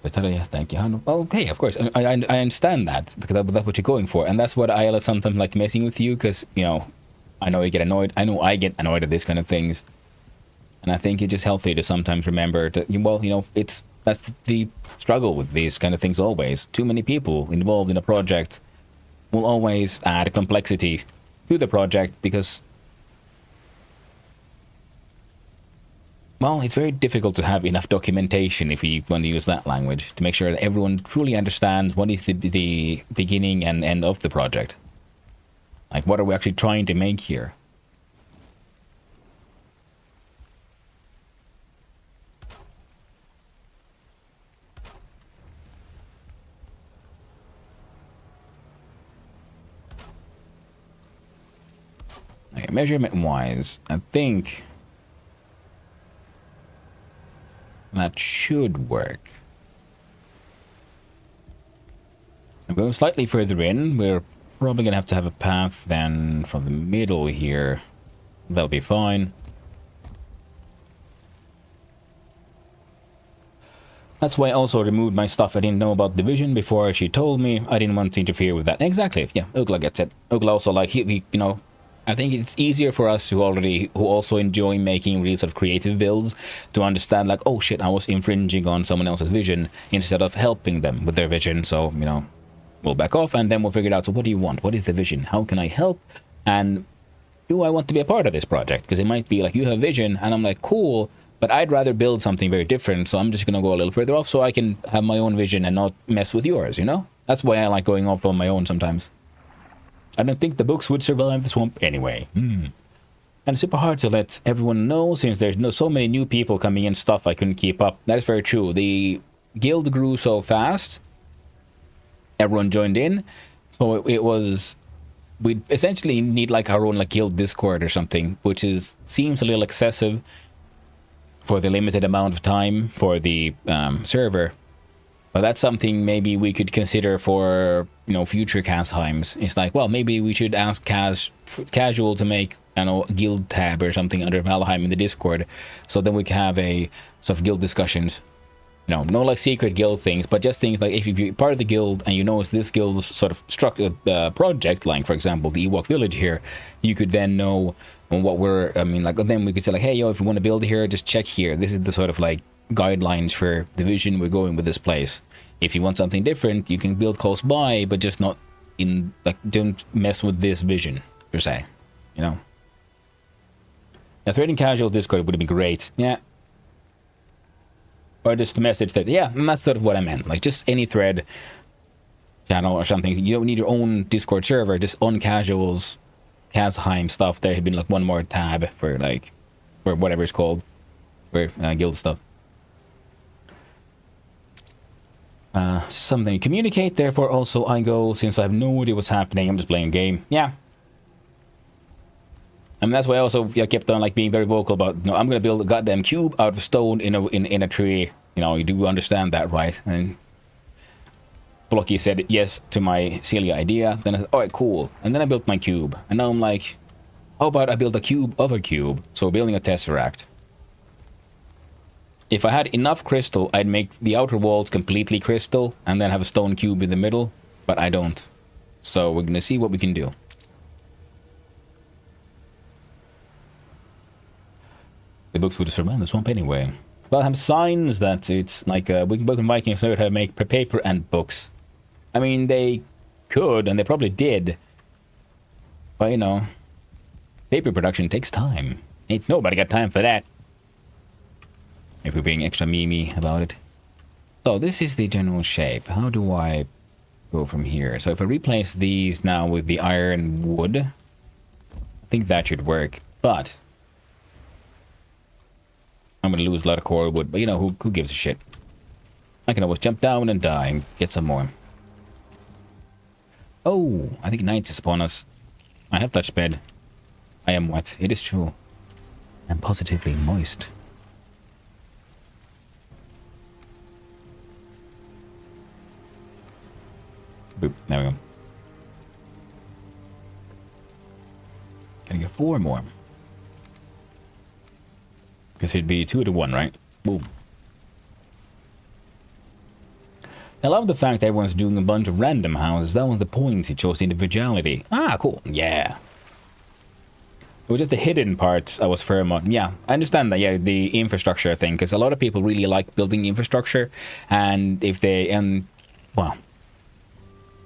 Speaker 2: But thank you, Han. Well, hey, of course, I understand that, because that's what you're going for, and that's what I sometimes like messing with you, because, you know, I know you get annoyed. I know I get annoyed at these kind of things, and I think it's just healthy to sometimes remember to, well, you know, that's the struggle with these kind of things always. Too many people involved in a project will always add complexity to the project, because, well, it's very difficult to have enough documentation, if you want to use that language, to make sure that everyone truly understands what is the beginning and end of the project. Like, what are we actually trying to make here? Okay, measurement-wise, I think that should work. I'm going slightly further in. We're probably going to have a path then from the middle here. That'll be fine. That's why I also removed my stuff I didn't know about the vision before she told me. I didn't want to interfere with that. Exactly. Yeah, Ugla gets it. Ugla also, like, he you know, I think it's easier for us who also enjoy making really sort of creative builds to understand, like, oh shit, I was infringing on someone else's vision instead of helping them with their vision. So, you know, we'll back off and then we'll figure it out. So what do you want? What is the vision? How can I help? And do I want to be a part of this project? Because it might be like, you have vision, and I'm like, cool, but I'd rather build something very different, so I'm just going to go a little further off so I can have my own vision and not mess with yours, you know? That's why I like going off on my own sometimes. I don't think the books would survive the swamp anyway. And it's super hard to let everyone know since there's so many new people coming in, stuff I couldn't keep up. That is very true. The guild grew so fast. Everyone joined in. So it was... we essentially need like our own like guild Discord or something, which seems a little excessive for the limited amount of time for the server. But that's something maybe we could consider for, you know, future Casheims. It's like, well, maybe we should ask Casual to make, I don't know, a guild tab or something under Valheim in the Discord, so then we can have a sort of guild discussions. You know, no like secret guild things, but just things like if you're part of the guild and you know it's this guild's sort of project, like for example the Ewok village here, you could then know what we're, I mean, like then we could say like, hey yo, if you want to build here, just check here. This is the sort of like guidelines for the vision we're going with this place. If you want something different, you can build close by, but just not in, like, don't mess with this vision per se, you know. A threading casual Discord would have been great. Yeah. Or just a message that, yeah, and that's sort of what I meant. Like, just any thread channel or something. You don't need your own Discord server, just on Casual's Casheim stuff. There had been, like, one more tab for, like, for whatever it's called. For guild stuff. Something to communicate, therefore also I go, since I have no idea what's happening, I'm just playing a game. Yeah. And that's why I also kept on like being very vocal about, no, I'm gonna build a goddamn cube out of stone in a tree. You know, you do understand that, right? And Blocky said yes to my silly idea. Then I said, alright, cool. And then I built my cube. And now I'm like, how about I build a cube of a cube? So building a tesseract. If I had enough crystal, I'd make the outer walls completely crystal and then have a stone cube in the middle, but I don't. So we're gonna see what we can do. The books would survive the swamp anyway. Valheim signs that it's like Book and Vikings know how to make paper and books. I mean, they could, and they probably did. But, you know, paper production takes time. Ain't nobody got time for that. If we're being extra memey about it. So this is the general shape. How do I go from here? So if I replace these now with the iron wood, I think that should work. But I'm going to lose a lot of core wood. But you know, who gives a shit? I can always jump down and die and get some more. Oh, I think night is upon us. I have touched bed. I am wet. It is true. I'm positively moist. Boop, there we go. Gotta get 4 more. Guess it'd be 2 to 1, right? Boom. I love the fact that everyone's doing a bunch of random houses. That was the point. It shows individuality. Ah, cool. Yeah. It was just the hidden part I was firm on. Yeah, I understand that, yeah, the infrastructure thing, because a lot of people really like building infrastructure, and if they, well,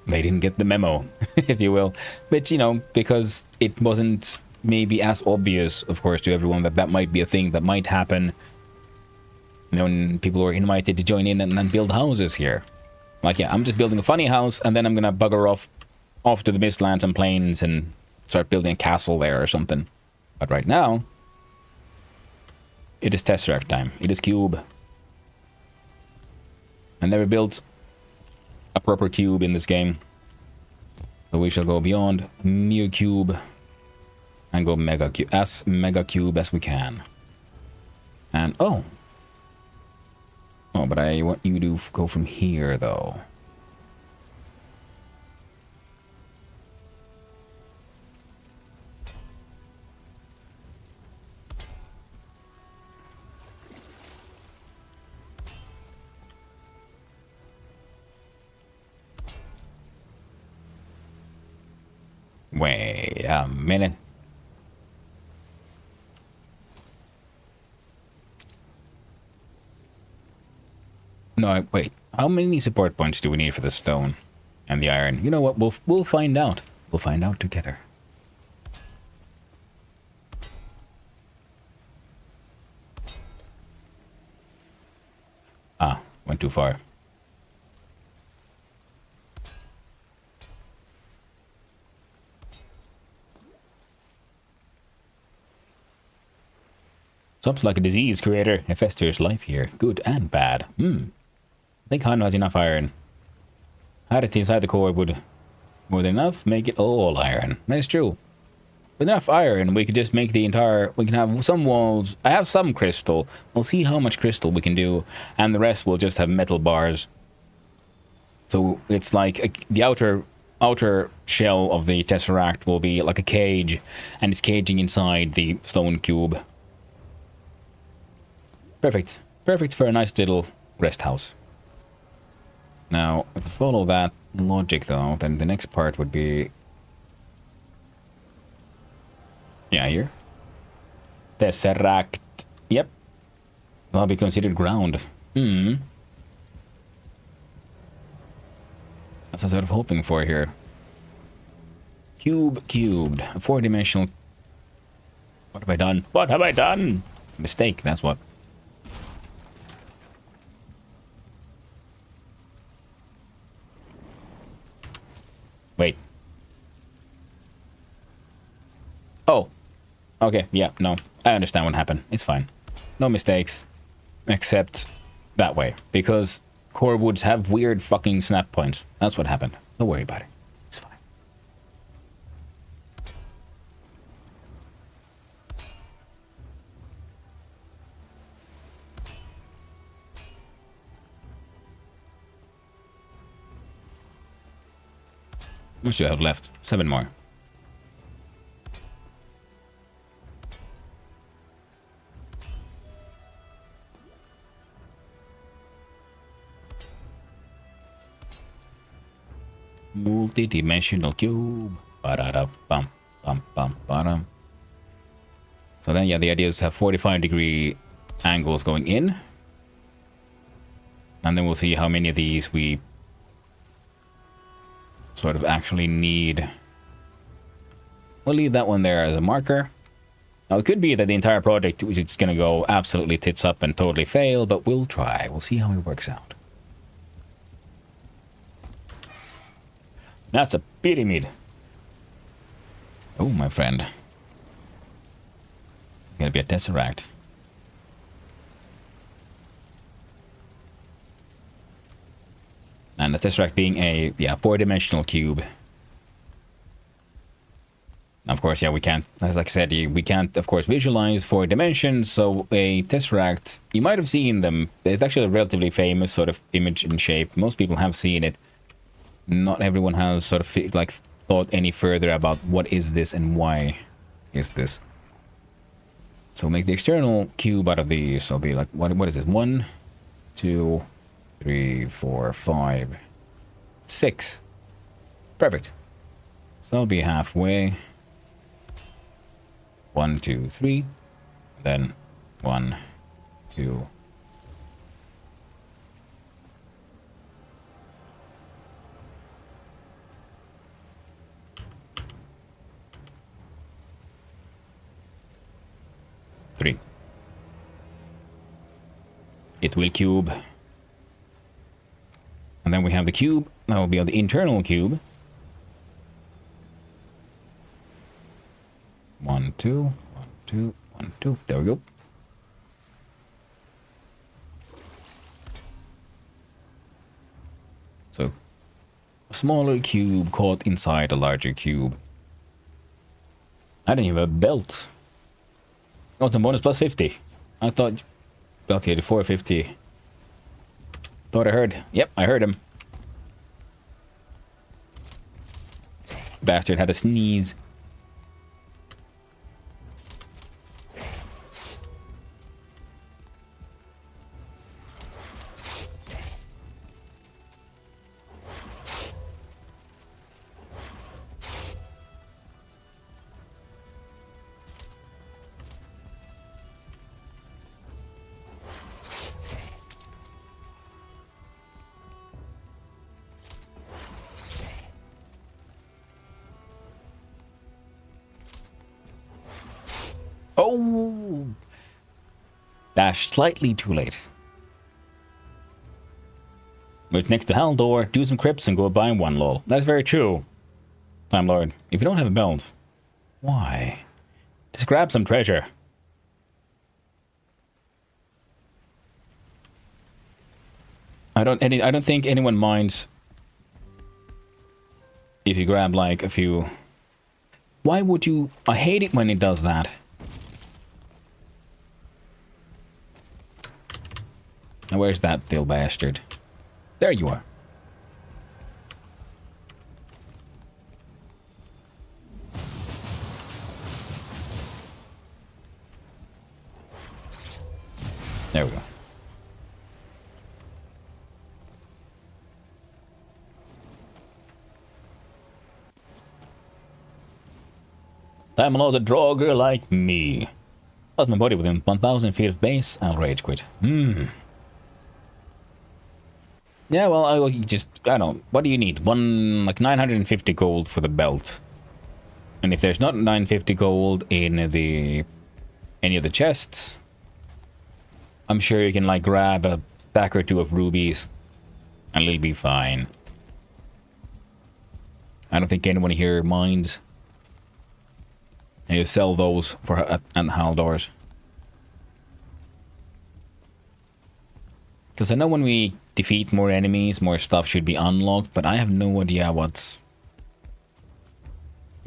Speaker 2: they didn't get the memo, if you will. But, you know, because it wasn't maybe as obvious, of course, to everyone that that might be a thing that might happen. You know, and people were invited to join in and build houses here. Like, yeah, I'm just building a funny house, and then I'm gonna bugger off to the Mistlands and Plains and start building a castle there or something. But right now, it is Tesseract time. It is cube. I never built a proper cube in this game. So we shall go beyond mere cube and go mega cube as we can. And oh, but I want you to go from here though. Wait a minute. No, wait. How many support points do we need for the stone and the iron? You know what? We'll find out. We'll find out together. Ah, went too far. Something like a disease creator infestors life here, good and bad. I think Hanno has enough iron. Had it inside the core would more than enough make it all iron. That is true. With enough iron, we could just make the entire... We can have some walls. I have some crystal. We'll see how much crystal we can do, and the rest will just have metal bars. So it's like the outer shell of the tesseract will be like a cage, and it's caging inside the stone cube. Perfect. Perfect for a nice little rest house. Now, if we follow that logic, though, then the next part would be... Yeah, here. Tesseract. Yep. Will be considered ground. That's what I'm sort of hoping for here. Cubed. A 4-dimensional... What have I done? What have I done? Mistake, that's what. Wait. Oh. Okay, yeah, no. I understand what happened. It's fine. No mistakes. Except that way. Because core woods have weird fucking snap points. That's what happened. Don't worry about it. It's fine. What should I have left? 7 more. Multi-dimensional cube. Ba-da-da-bum, bum, bum, ba-dum. So then, yeah, the idea is to have 45-degree angles going in. And then we'll see how many of these we sort of actually need. We'll leave that one there as a marker. Now, it could be that the entire project is just going to go absolutely tits up and totally fail, but we'll try. We'll see how it works out. That's a pyramid. Oh, my friend. It's gonna be a tesseract. And the tesseract being a 4-dimensional cube. Of course, yeah, we can't, as like I said, we can't, of course, visualize 4 dimensions, so a tesseract, you might have seen them. It's actually a relatively famous sort of image and shape. Most people have seen it. Not everyone has sort of like thought any further about what is this and why is this. So make the external cube out of these. So I'll be like, what is this? 1, 2, 3, 4, 5, 6. Perfect. So I'll be halfway. 1, 2, 3. Then 1, 2. It will cube. And then we have the cube. That will be on the internal cube. 1, 2, 1, 2, 1, 2. There we go. So, a smaller cube caught inside a larger cube. I didn't even have a belt. Oh, the bonus plus 50. I thought belt here to 450. Thought I heard. Yep, I heard him. Bastard had a sneeze. Oh! Dash slightly too late. But next to Haldor, do some crypts and go buy one, lol. That's very true. Time Lord, if you don't have a belt, why? Just grab some treasure. I don't think anyone minds if you grab like a few. Why would you? I hate it when it does that. Now where's that little bastard? There you are. There we go. Time allows a draugr like me. Lost my body within 1,000 feet of base, I'll rage quit. Yeah, well, I don't know. What do you need? Like 950 gold for the belt. And if there's not 950 gold in any of the chests, I'm sure you can like grab a stack or two of rubies and it'll be fine. I don't think anyone here minds. And you sell those for at Haldor's. Because I know when we defeat more enemies, more stuff should be unlocked, but I have no idea what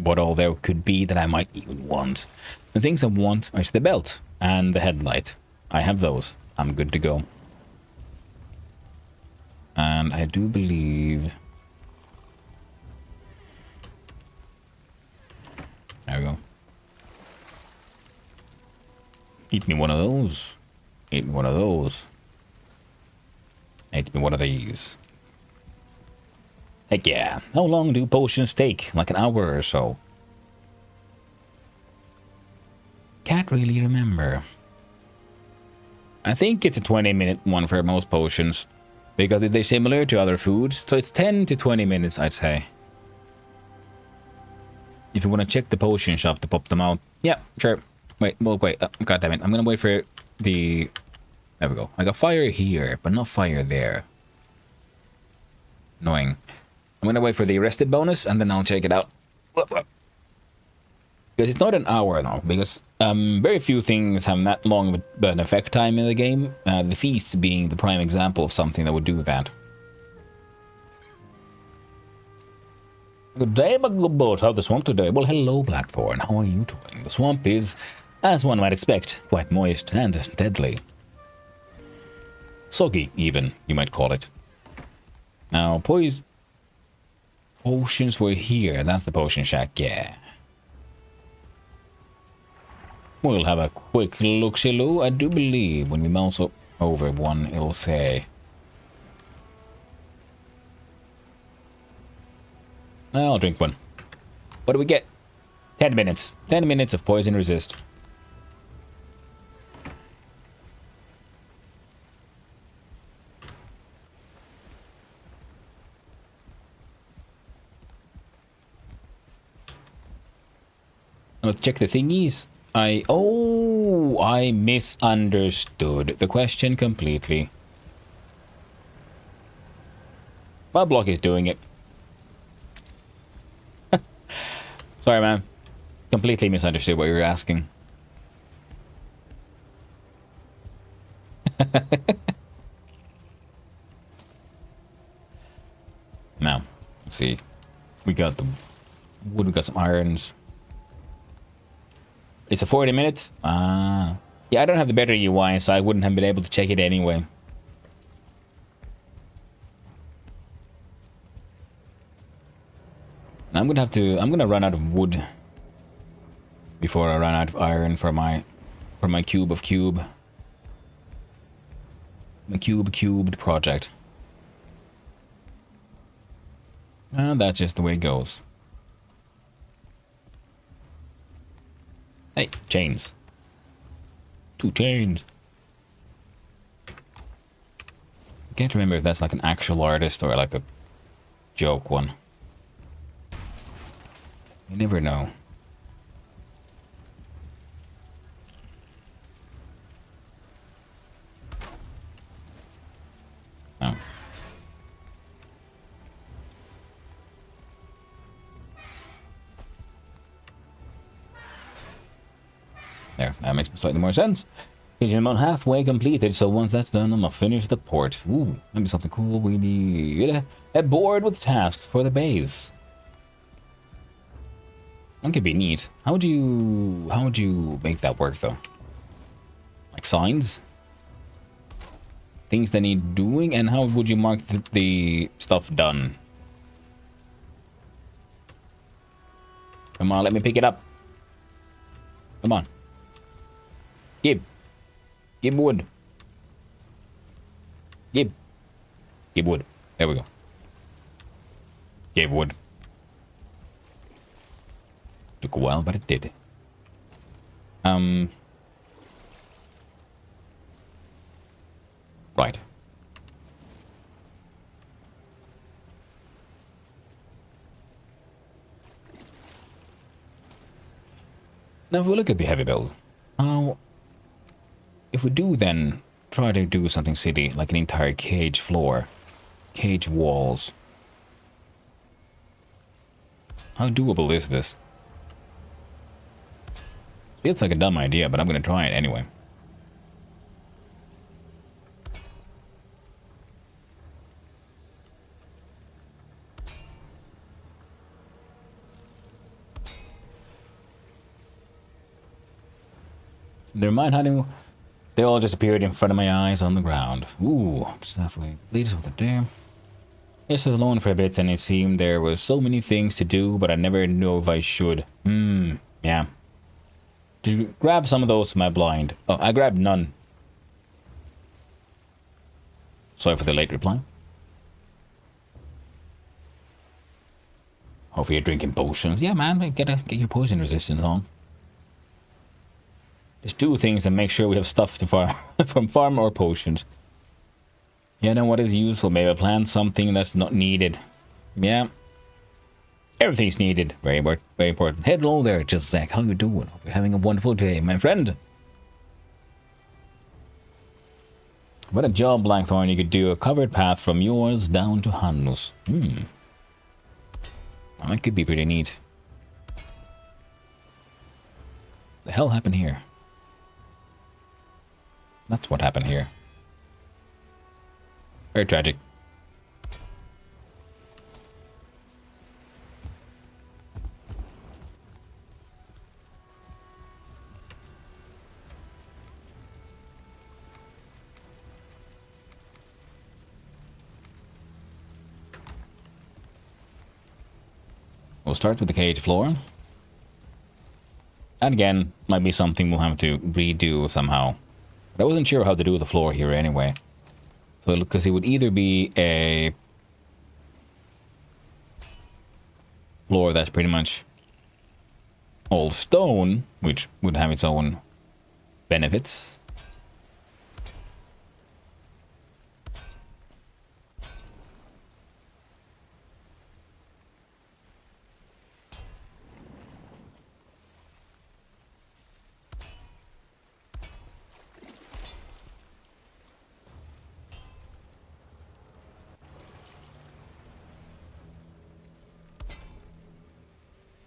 Speaker 2: all there could be that I might even want. The things I want are the belt and the headlight. I have those. I'm good to go. And I do believe... There we go. Eat me one of those. Eat me one of those. Eat me one of these. Heck yeah. How long do potions take? Like an hour or so. Can't really remember. I think it's a 20-minute one for most potions. Because they're similar to other foods. So it's 10 to 20 minutes, I'd say. If you want to check the potion shop to pop them out. Yeah, sure. Wait. God damn it. I'm gonna wait for the... There we go. I got fire here, but not fire there. Annoying. I'm gonna wait for the arrested bonus, and then I'll check it out. Because it's not an hour, though. Because very few things have that long of an effect time in the game. The feasts being the prime example of something that would do that. Good day, my good boat. How's the swamp today? Well, hello, Blackthorn. How are you doing? The swamp is, as one might expect, quite moist and deadly. Soggy, even, you might call it. Now, potions were here. That's the potion shack, yeah. We'll have a quick look-see-loo. I do believe when we mouse over one, it'll say... I'll drink one. What do we get? 10 minutes. 10 minutes of poison resist. Let's check the thingies. I misunderstood the question completely. My block is doing it. Sorry, man. Completely misunderstood what you were asking. Now, let's see. We got the wood, we got some irons. It's a 40 minutes? Yeah, I don't have the better UI, so I wouldn't have been able to check it anyway. I'm gonna run out of wood before I run out of iron for my cube of cube. My cubed project. And that's just the way it goes. Hey, chains. 2 chains. I can't remember if that's like an actual artist or like a joke one. You never know. There, that makes slightly more sense. I'm about halfway completed, so once that's done, I'm gonna finish the port. Ooh, maybe something cool. We need a board with tasks for the base. That could be neat. How would you make that work though? Like signs? Things that need doing, and how would you mark the stuff done? Come on, let me pick it up. Come on. Give wood. Give wood. There we go. Give wood. Took a while, but it did. Right. Now, if we look at the heavy build, if we do then try to do something silly, like an entire cage floor, cage walls, how doable is this? Feels like a dumb idea, but I'm gonna try it anyway. Never mind, honey. They all just appeared in front of my eyes on the ground. Ooh, just halfway. Lead us with the dam. Yes, I was alone for a bit, and it seemed there were so many things to do, but I never knew if I should. Yeah. Did you grab some of those from my blind? Oh, I grabbed none. Sorry for the late reply. Hopefully you're drinking potions. Yeah, man, get your poison resistance on. Just do things and make sure we have stuff to farm from farm or potions. You know what is useful? Maybe plant something that's not needed. Yeah. Everything's needed. Very important. Hello there, just Zach. How you doing? Hope you're having a wonderful day, my friend. What a job, Blackthorn. You could do a covered path from yours down to Hanus. Well, that could be pretty neat. The hell happened here? That's what happened here. Very tragic. We'll start with the cage floor. And again, might be something we'll have to redo somehow. But I wasn't sure how to do the floor here anyway. So, because it would either be a floor that's pretty much all stone, which would have its own benefits.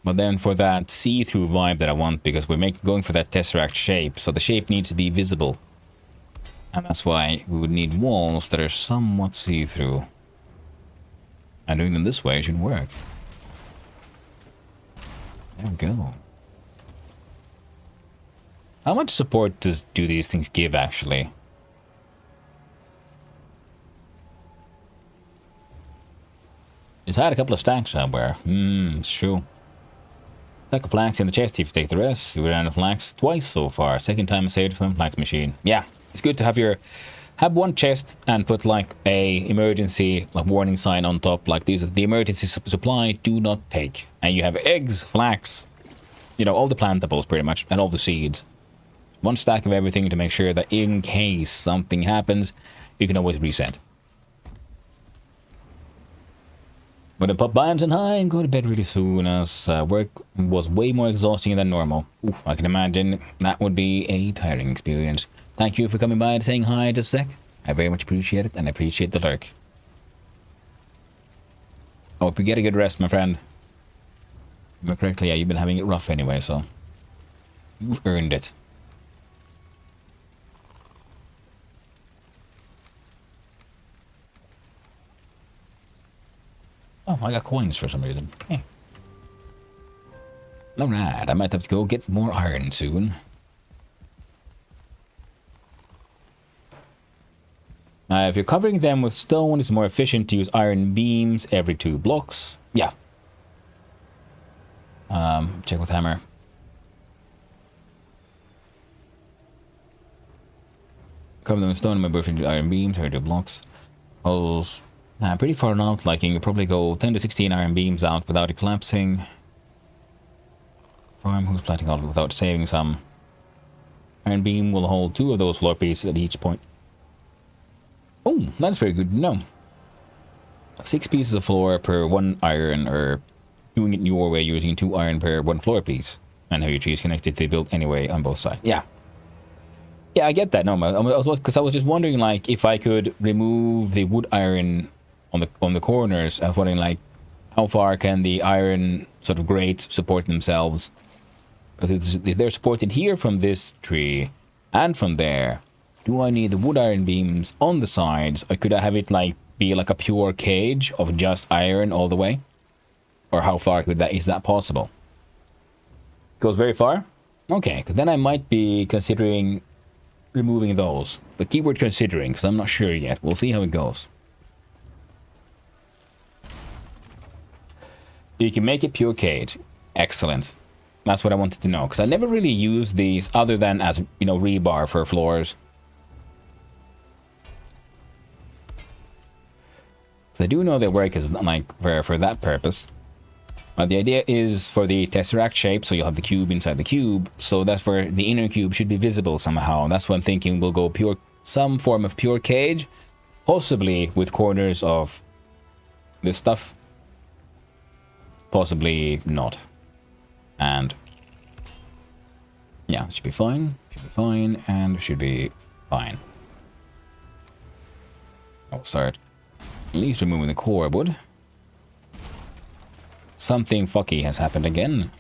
Speaker 2: But then for that see-through vibe that I want, because we're going for that tesseract shape, so the shape needs to be visible. And that's why we would need walls that are somewhat see-through. And doing them this way should work. There we go. How much support do these things give, actually? It's had a couple of stacks somewhere. It's true. Stack of flax in the chest if you take the rest. We ran out of flax twice so far. Second time I saved from the flax machine. Yeah, it's good to have one chest and put like a emergency warning sign on top, like these are the emergency supply, do not take. And you have eggs, flax, you know, all the plantables pretty much, and all the seeds. One stack of everything to make sure that in case something happens, you can always reset. I'm gonna pop Binds and high and go to bed really soon, as work was way more exhausting than normal. Ooh, I can imagine that would be a tiring experience. Thank you for coming by and saying hi just a sec. I very much appreciate it, and I appreciate the lurk. I hope you get a good rest, my friend. Remember correctly, yeah, you've been having it rough anyway, so you've earned it. I got coins for some reason. Alright, I might have to go get more iron soon. If you're covering them with stone, it's more efficient to use iron beams every 2 blocks. Yeah. Check with hammer. Cover them with stone, more efficient to use iron beams every 2 blocks. Holes. Pretty far out, like you can probably go 10 to 16 iron beams out without it collapsing. Farm who's planting all of it without saving some. Iron beam will hold 2 of those floor pieces at each point. Oh, that's very good to know. 6 pieces of floor per 1 iron, or doing it your way using 2 iron per 1 floor piece. And have your trees connected to the build anyway on both sides. Yeah. Yeah, I get that. No, because I was just wondering, like, if I could remove the wood iron on the corners. I was wondering, like, how far can the iron sort of grates support themselves? Because if they're supported here from this tree and from there, do I need the wood iron beams on the sides, or could I have it like be like a pure cage of just iron all the way? Or how far could that, is that possible? Goes very far? Okay, because then I might be considering removing those. But keyword considering, because I'm not sure yet. We'll see how it goes. You can make it pure cage. Excellent. That's what I wanted to know, because I never really used these other than as, you know, rebar for floors. So I do know they work as like for that purpose. The idea is for the tesseract shape, so you'll have the cube inside the cube. So that's where the inner cube should be visible somehow. That's what I'm thinking. We'll go pure, some form of pure cage, possibly with corners of this stuff. Possibly not. And yeah, it should be fine. Should be fine, and should be fine. Oh, start at least removing the core wood. Something fucky has happened again.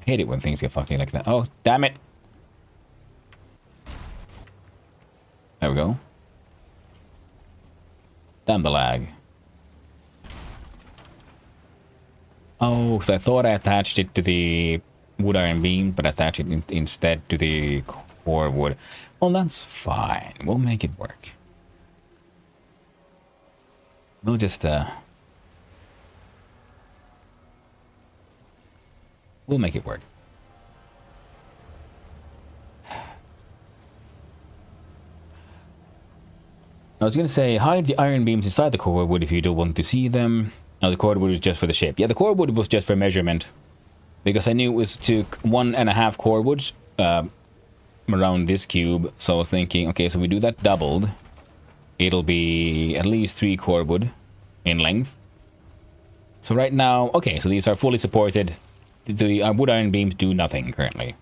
Speaker 2: I hate it when things get fucky like that. Oh, damn it. There we go. Damn the lag. Oh, because I thought I attached it to the wood iron beam, but I attached it instead to the core wood. Well, that's fine. We'll make it work. We'll just, we'll make it work. I was going to say, hide the iron beams inside the core wood if you don't want to see them. No, the core wood was just for the shape. Yeah, the core wood was just for measurement. Because I knew it was took 1.5 core woods around this cube. So I was thinking, okay, so we do that doubled. It'll be at least 3 core wood in length. So right now, okay, so these are fully supported. The wood iron beams do nothing currently.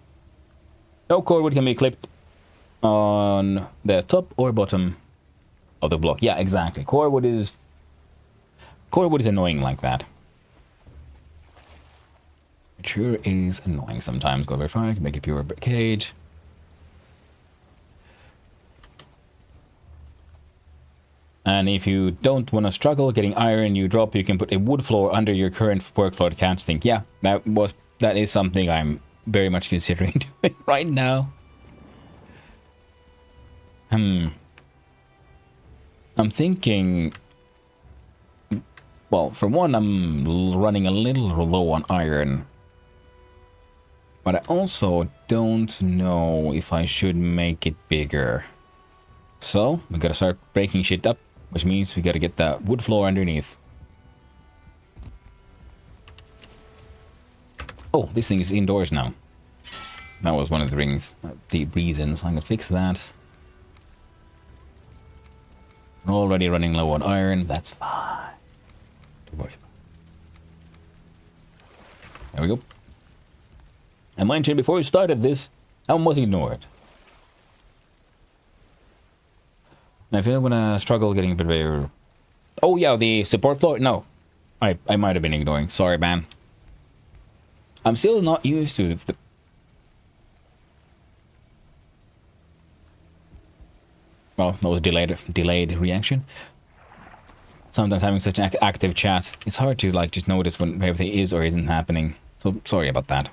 Speaker 2: No core wood can be clipped on the top or bottom of the block. Yeah, exactly. Core wood is annoying like that. It sure is annoying sometimes. Go very far to make it pure cage. And if you don't want to struggle getting iron you drop, you can put a wood floor under your current work floor to catch things. Yeah, that is something I'm very much considering doing right now. I'm thinking, well, for one, I'm running a little low on iron. But I also don't know if I should make it bigger. So, we gotta start breaking shit up. Which means we gotta get that wood floor underneath. Oh, this thing is indoors now. That was one of the reasons. I'm gonna fix that. We're already running low on iron. That's fine. Don't worry about it. There we go. And mind you, before we started this, I was ignored. I feel I'm gonna struggle getting a bit better. Oh yeah, the support floor? No. I might have been ignoring. Sorry, man. I'm still not used to the... Well, that was a delayed reaction. sometimes having such an active chat, it's hard to like just notice when everything is or isn't happening. So sorry about that.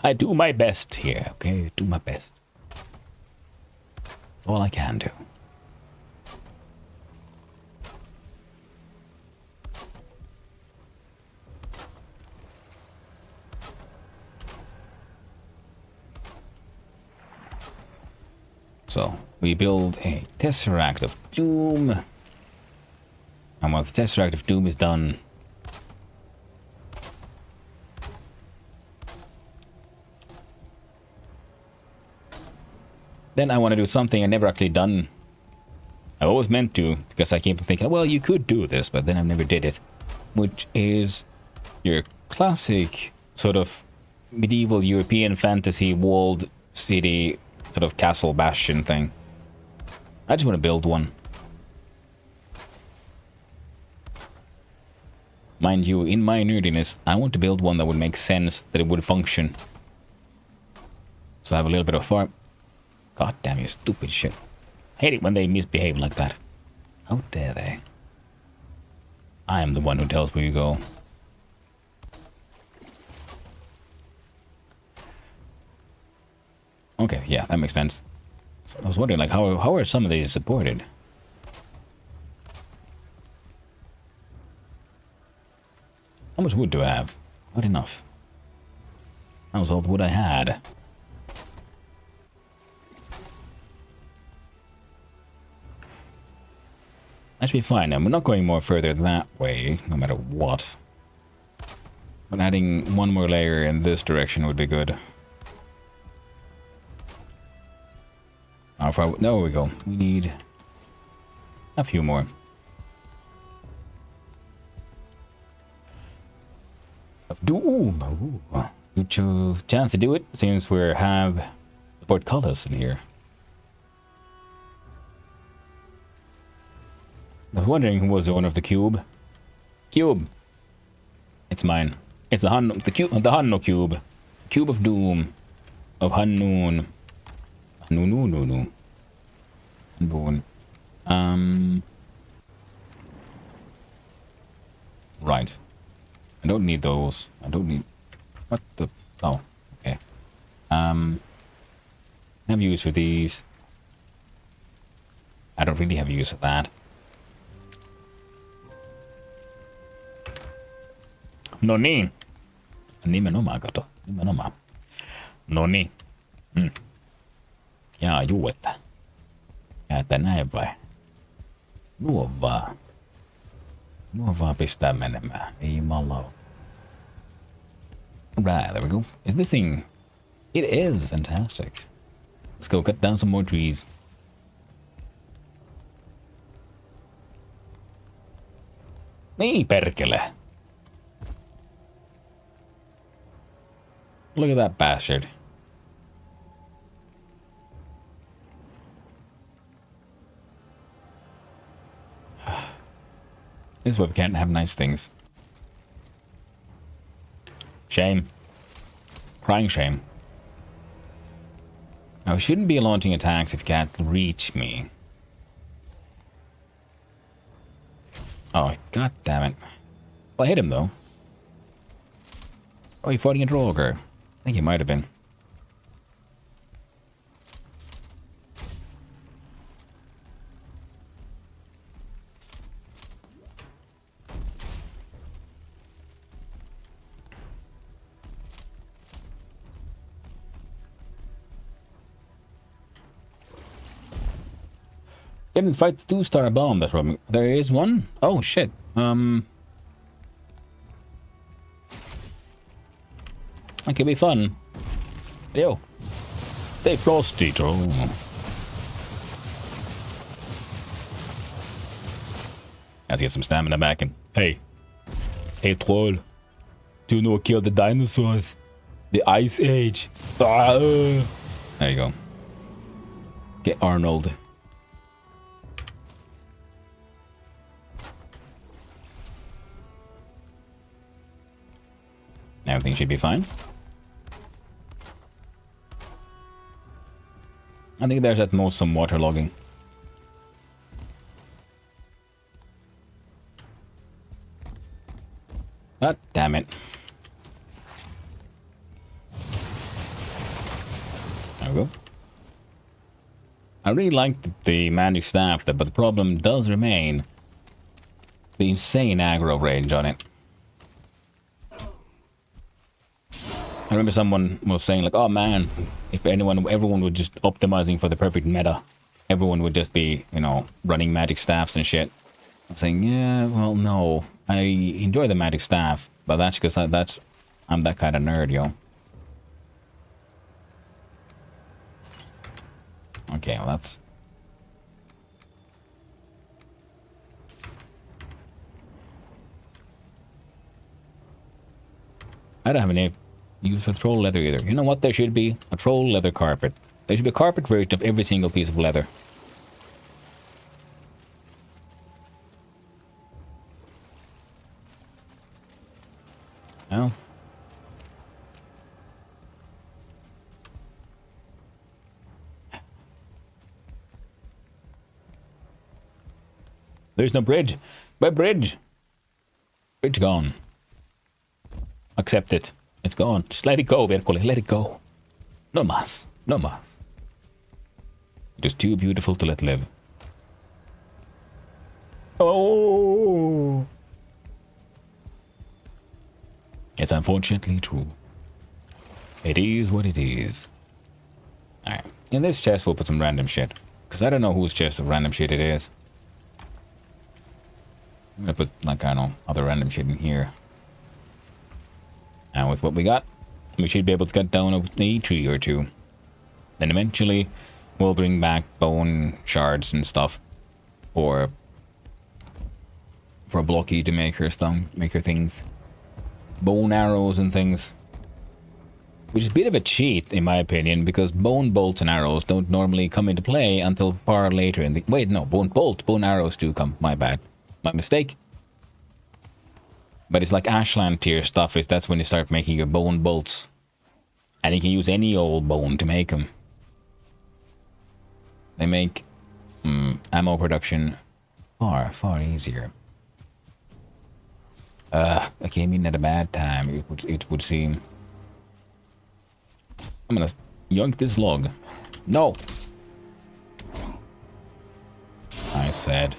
Speaker 2: I do my best here, okay? Do my best. That's all I can do. So, we build a Tesseract of Doom. And once the Tesseract of Doom is done, then I want to do something I never actually done. I always meant to, because I keep thinking, well, you could do this, but then I never did it. Which is your classic sort of medieval European fantasy walled city sort of castle bastion thing. I just want to build one. Mind you, in my nerdiness, I want to build one that would make sense, that it would function. So I have a little bit of farm. God damn you, stupid shit. Hate it when they misbehave like that. How dare they? I am the one who tells where you go. Okay, yeah, that makes sense. So I was wondering, like, how are some of these supported? How much wood do I have? Not enough. That was all the wood I had. That should be fine. And we're not going more further that way, no matter what. But adding one more layer in this direction would be good. How far? There we go. We need a few more. Doom. Good chance to do it since we have the portcullis in here. I was wondering who was the owner of the cube. Cube. It's mine. It's the Hanno cube. Cube of Doom. Of Hannun. No. Right. I don't need those. I don't need... What the... Oh, okay. Have use for these. I don't really have use for that. No niin. Nimenomaan, kato. Nimenomaan. No niin. Jaa, juu, että näin vai? Nuo vaan pistää menemään. Ei jumalauta. Right, there we go. Is this thing... It is fantastic. Let's go cut down some more trees. Niin, perkele. Look at that bastard. This is why we can't have nice things. Shame. Crying shame. Now, I shouldn't be launching attacks if you can't reach me. Oh, god damn it. Well, I hit him, though. Oh, you're fighting a Droger. I think he might have been. Didn't fight the 2-star bomb that's from... There is one? Oh, shit. That could be fun. Yo. Stay frosty, Joe. Let's get some stamina back and... Hey. Hey, troll. Do you know what killed the dinosaurs? The Ice Age. Ah, There you go. Get Arnold. Everything should be fine. I think there's at most some waterlogging. God damn it. There we go. I really like the magic staff, but the problem does remain the insane aggro range on it. I remember someone was saying like, oh man, if everyone would just optimizing for the perfect meta, everyone would just be, you know, running magic staffs and shit. I'm saying, yeah, well, no. I enjoy the magic staff, but that's because I'm that kind of nerd, yo. Okay, well that's... I don't have any use for troll leather either. You know what? There should be a troll leather carpet. There should be a carpet version of every single piece of leather. Well. There's no bridge. My bridge. Bridge gone. Accept it. It's gone. Just let it go, Berkole. Let it go. No mas. No mas. It is too beautiful to let live. Oh. It's unfortunately true. It is what it is. Alright. In this chest, we'll put some random shit. Because I don't know whose chest of random shit it is. I'm gonna put, like, I don't know, other random shit in here. And with what we got, we should be able to cut down a tree or two. Then eventually, we'll bring back bone shards and stuff for Blocky to make her things. Bone arrows and things. Which is a bit of a cheat, in my opinion, because bone bolts and arrows don't normally come into play until far later in the... Wait, no, bone arrows do come. My bad. My mistake. But it's like Ashland tier stuff, that's when you start making your bone bolts. And you can use any old bone to make them. They make ammo production far easier. I came in at a bad time, it would seem. I'm gonna yoink this log. No! I said.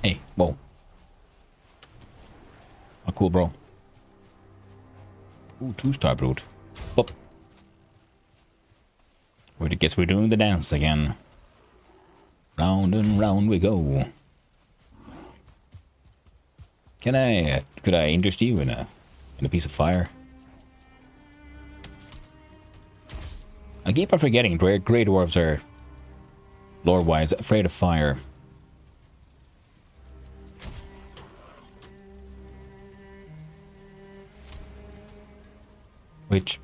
Speaker 2: Hey, whoa. Oh, cool, bro. Ooh, 2-star brute. Whoop. I guess we're doing the dance again. Round and round we go. Could I interest you in a piece of fire? I keep on forgetting Grey Dwarves are, lore-wise, afraid of fire. Which,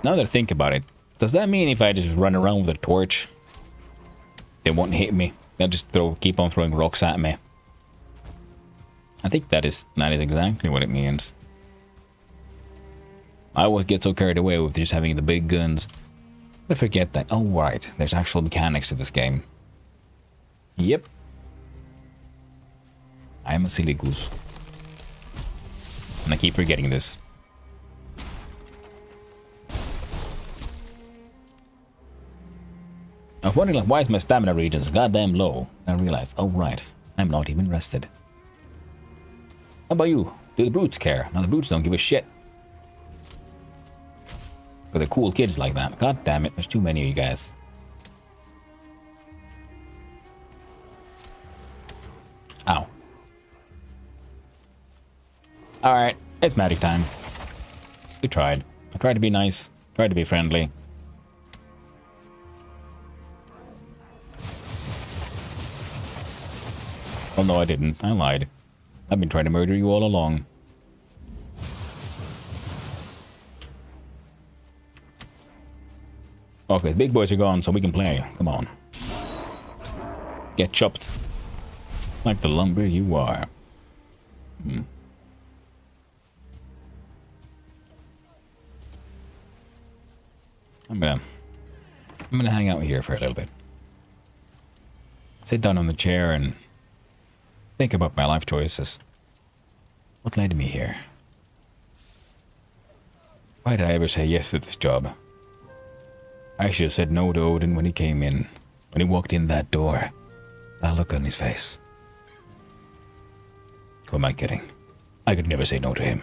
Speaker 2: now that I think about it, does that mean if I just run around with a torch, they won't hit me? They'll just keep on throwing rocks at me. I think that is exactly what it means. I always get so carried away with just having the big guns. I forget that, oh right, there's actual mechanics to this game. Yep. I am a silly goose. And I keep forgetting this. I was wondering, like, why is my stamina regen so goddamn low? I realized, oh right, I'm not even rested. How about you? Do the brutes care? No, the brutes don't give a shit. But they're cool kids like that. God damn it, there's too many of you guys. Ow. Alright, it's magic time. We tried. I tried to be nice. Tried to be friendly. Oh no, I didn't. I lied. I've been trying to murder you all along. Okay, the big boys are gone, so we can play. Come on. Get chopped. Like the lumber you are. Hmm. I'm gonna hang out here for a little bit. Sit down on the chair and think about my life choices. What led me here? Why did I ever say yes to this job? I should have said no to Odin when he came in. When he walked in that door. That look on his face. Who am I kidding? I could never say no to him.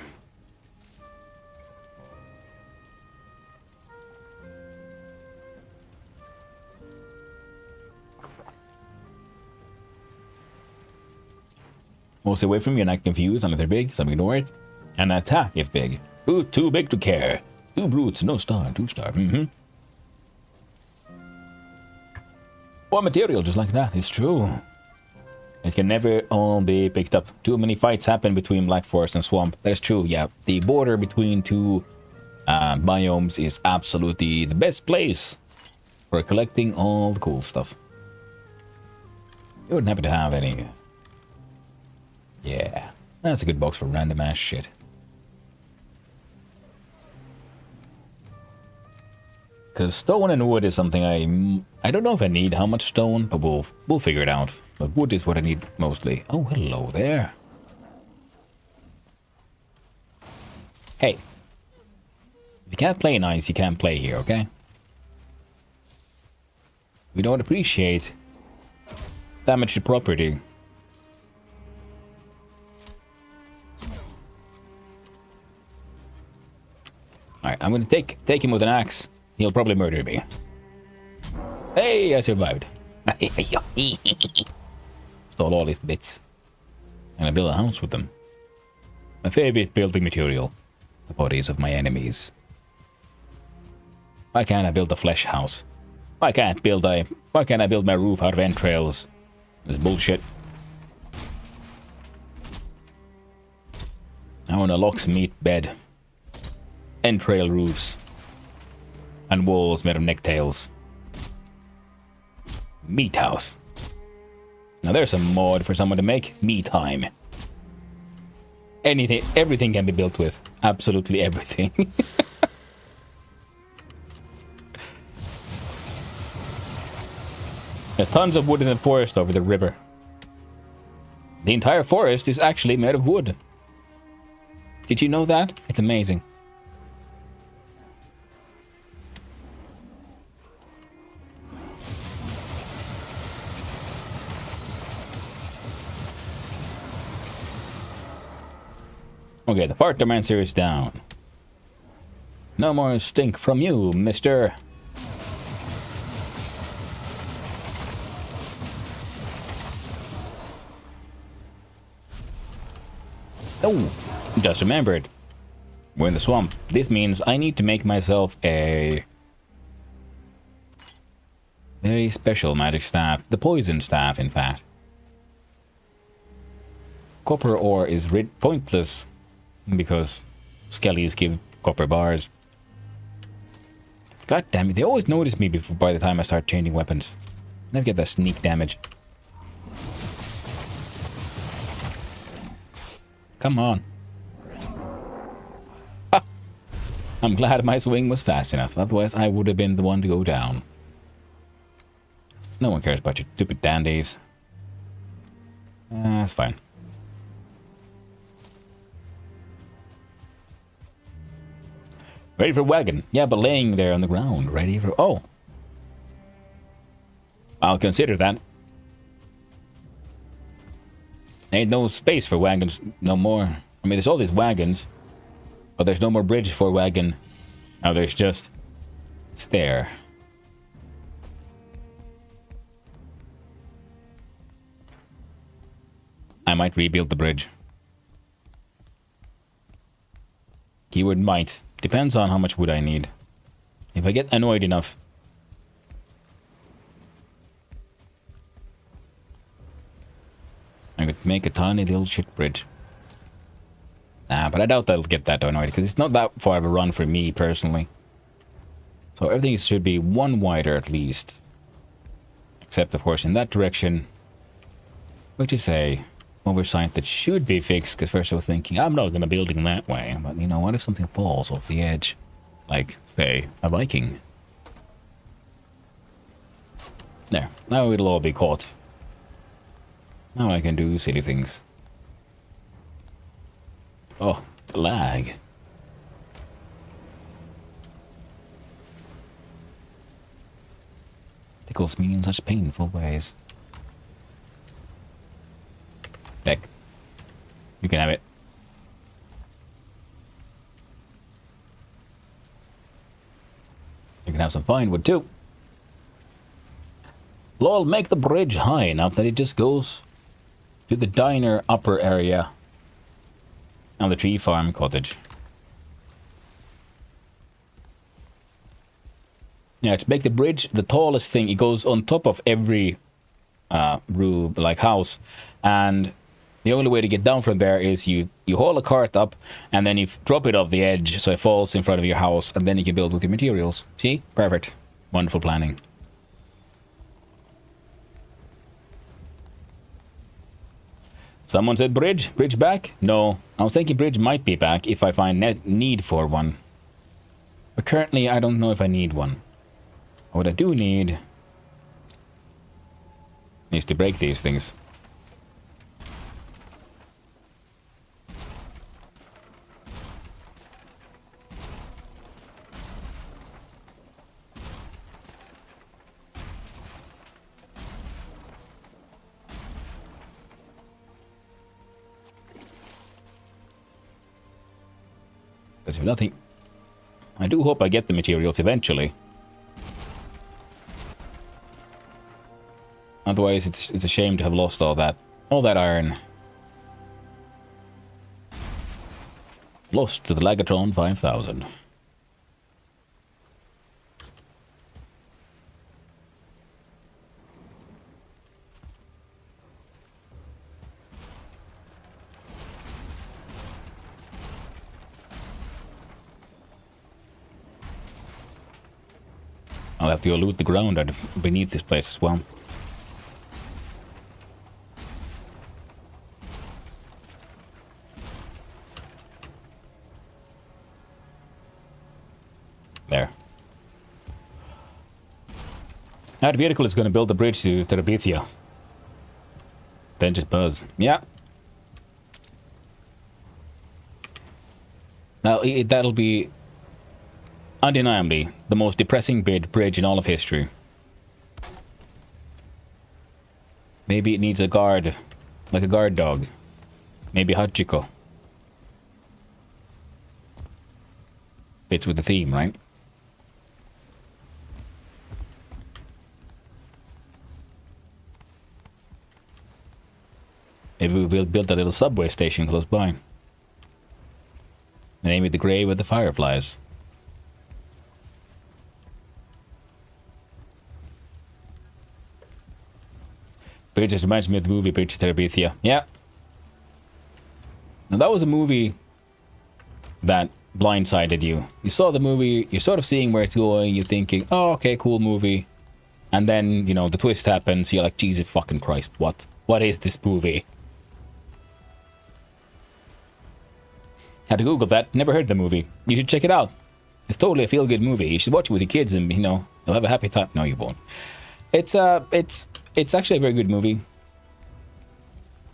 Speaker 2: We'll stay away from you and act confused unless they're big, some ignore it. And attack if big. Brute too big to care. Two brutes, no star, two star. Or material just like that, it's true. It can never all be picked up. Too many fights happen between Black Forest and Swamp. That's true, yeah. The border between two biomes is absolutely the best place for collecting all the cool stuff. You wouldn't happen to have any. Yeah, that's a good box for random ass shit. Because stone and wood is something I don't know if I need how much stone, but we'll figure it out. But wood is what I need mostly. Oh, hello there. Hey. If you can't play nice, you can't play here, okay? We don't appreciate damaged property. Alright, I'm gonna take him with an axe. He'll probably murder me. Hey, I survived. Stole all his bits. And I built a house with them. My favorite building material. The bodies of my enemies. Why can't I build a flesh house? Why can't I build my roof out of entrails? This bullshit. I want a locksmith bed. Entrail roofs. And walls made of necktails. Meat house. Now there's a mod for someone to make me time. Anything, everything can be built with. Absolutely everything. There's tons of wood in the forest over the river. The entire forest is actually made of wood. Did you know that? It's amazing. Okay, the Fartomancer is down. No more stink from you, mister. Oh, just remembered. We're in the swamp. This means I need to make myself a very special magic staff. The poison staff, in fact. Copper ore is pointless because skellies give copper bars. God damn it, they always notice me by the time I start changing weapons. Never get that sneak damage. Come on. Ah! I'm glad my swing was fast enough, otherwise I would have been the one to go down. No one cares about your stupid dandies. That's fine. Ready for wagon. Yeah, but laying there on the ground. Ready for... Oh. I'll consider that. Ain't no space for wagons no more. I mean, there's all these wagons. But there's no more bridge for wagon. Now there's just... stair. I might rebuild the bridge. Keyword might. Depends on how much wood I need. If I get annoyed enough. I could make a tiny little shit bridge. Nah, but I doubt I'll get that annoyed because it's not that far of a run for me personally. So everything should be one wider at least. Except of course in that direction which is a oversight that should be fixed, because first I was thinking, I'm not going to build it that way, but you know, what if something falls off the edge? Like, say, a Viking. There, now it'll all be caught. Now I can do silly things. Oh, the lag. Tickles me in such painful ways. Beck. You can have it. You can have some fine wood too. Lol, make the bridge high enough that it just goes to the diner upper area on the tree farm cottage. Yeah, to make the bridge the tallest thing, it goes on top of every roof, like house, and the only way to get down from there is you haul a cart up and then you drop it off the edge so it falls in front of your house, and then you can build with your materials. See? Perfect. Wonderful planning. Someone said bridge? Bridge back? No. I was thinking bridge might be back if I find need for one. But currently I don't know if I need one. What I do need is to break these things. There's nothing. I do hope I get the materials eventually. Otherwise, it's a shame to have lost all that iron. Lost to the Lagatron 5000. I'll have to go loot the ground beneath this place as well. There. That vehicle is going to build a bridge to Terabithia. Then just buzz. Yeah. Now, that'll be undeniably the most depressing bridge in all of history. Maybe it needs a guard, like a guard dog. Maybe Hachiko. Fits with the theme, right? Maybe we'll build a little subway station close by. Name it the Grave of the Fireflies. Bridge just reminds me of the movie Bridge to Terabithia. Yeah. Now that was a movie that blindsided you. You saw the movie, you're sort of seeing where it's going, you're thinking, oh, okay, cool movie. And then, you know, the twist happens, you're like, Jesus fucking Christ, what? What is this movie? Had to Google that. Never heard the movie. You should check it out. It's totally a feel-good movie. You should watch it with your kids and, you know, you'll have a happy time. No, you won't. It's actually a very good movie.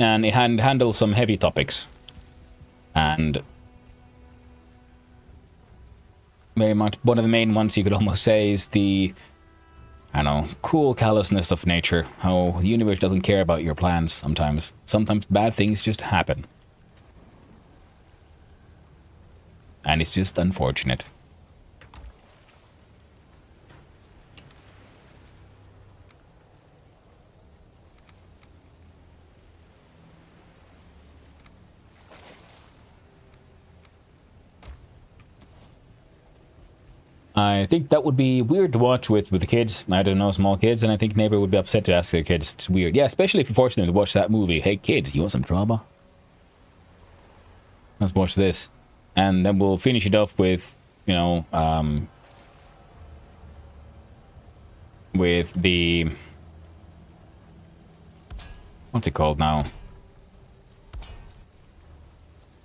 Speaker 2: And it handles some heavy topics. And very much one of the main ones you could almost say is the, I don't know, cruel callousness of nature. How the universe doesn't care about your plans sometimes. Sometimes bad things just happen. And it's just unfortunate. I think that would be weird to watch with the kids. I don't know, small kids, and I think neighbor would be upset to ask their kids. It's weird. Yeah, especially if you force them to watch that movie. Hey kids, you want some drama? Let's watch this. And then we'll finish it off with, you know, with the What's it called now?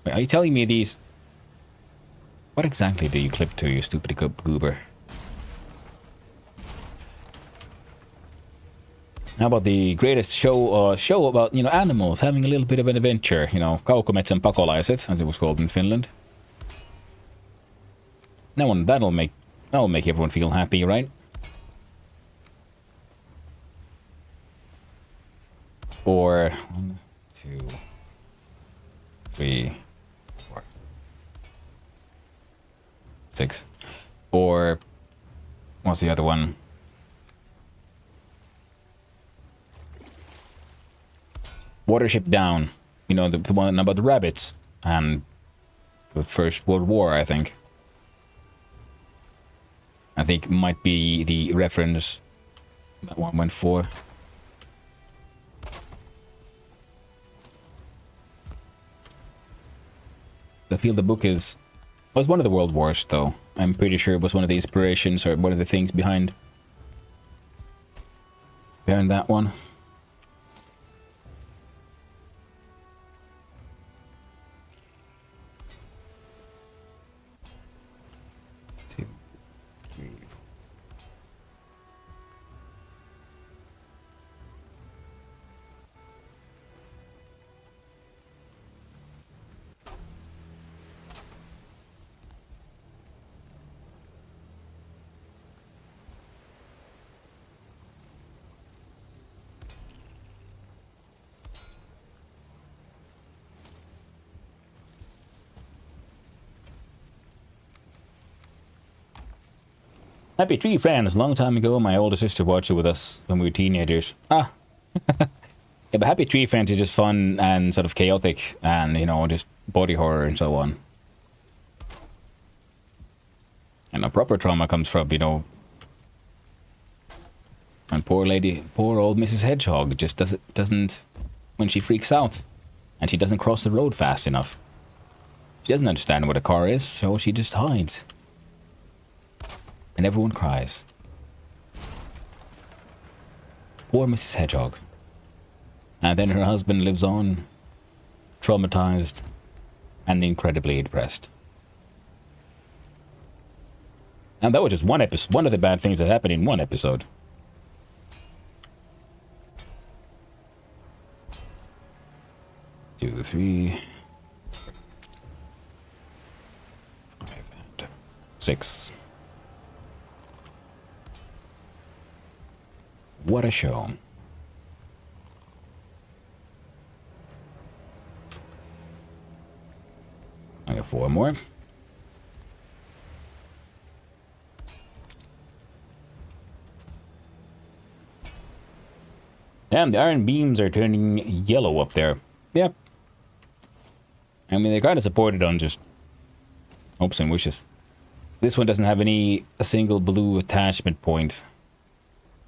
Speaker 2: Wait, are you telling me these... What exactly do you clip to, you stupid goober? How about the greatest show about, you know, animals having a little bit of an adventure, you know, Kaukometsän pakolaiset, as it was called in Finland. That'll make everyone feel happy, right? Or 1, 2, 3, 4, 6. Or what's the other one? Watership Down. You know, the one about the rabbits and the First World War, I think. I think might be the reference that one went for. I feel the book was one of the World Wars, though. I'm pretty sure it was one of the inspirations or one of the things behind that one. Happy Tree Friends. Long time ago, my older sister watched it with us when we were teenagers. Ah. Yeah, but Happy Tree Friends is just fun and sort of chaotic and, you know, just body horror and so on. And a proper trauma comes from, you know... And poor old Mrs. Hedgehog just doesn't... When she freaks out. And she doesn't cross the road fast enough. She doesn't understand what a car is, so she just hides. And everyone cries. Poor Mrs. Hedgehog. And then her husband lives on, traumatized, and incredibly depressed. And that was just one episode, one of the bad things that happened in one episode. Two, three, 5, 6. What a show. I got 4 more. Damn, the iron beams are turning yellow up there. Yep. I mean, they're kind of supported on just hopes and wishes. This one doesn't have a single blue attachment point.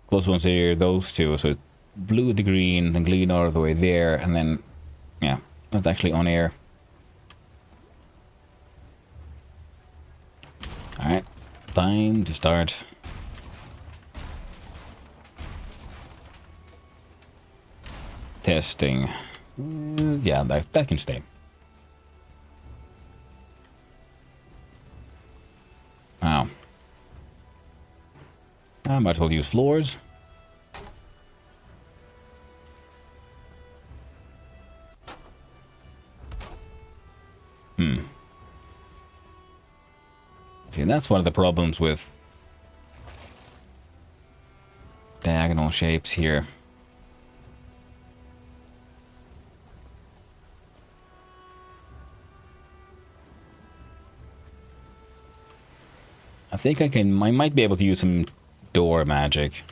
Speaker 2: Close ones are those two, so it's blue to green, then green all the way there, and then, yeah, that's actually on air. Alright, time to start. Testing. Yeah, that can stay. Wow. I might as well use floors. See, that's one of the problems with diagonal shapes here. I think I might be able to use some door magic.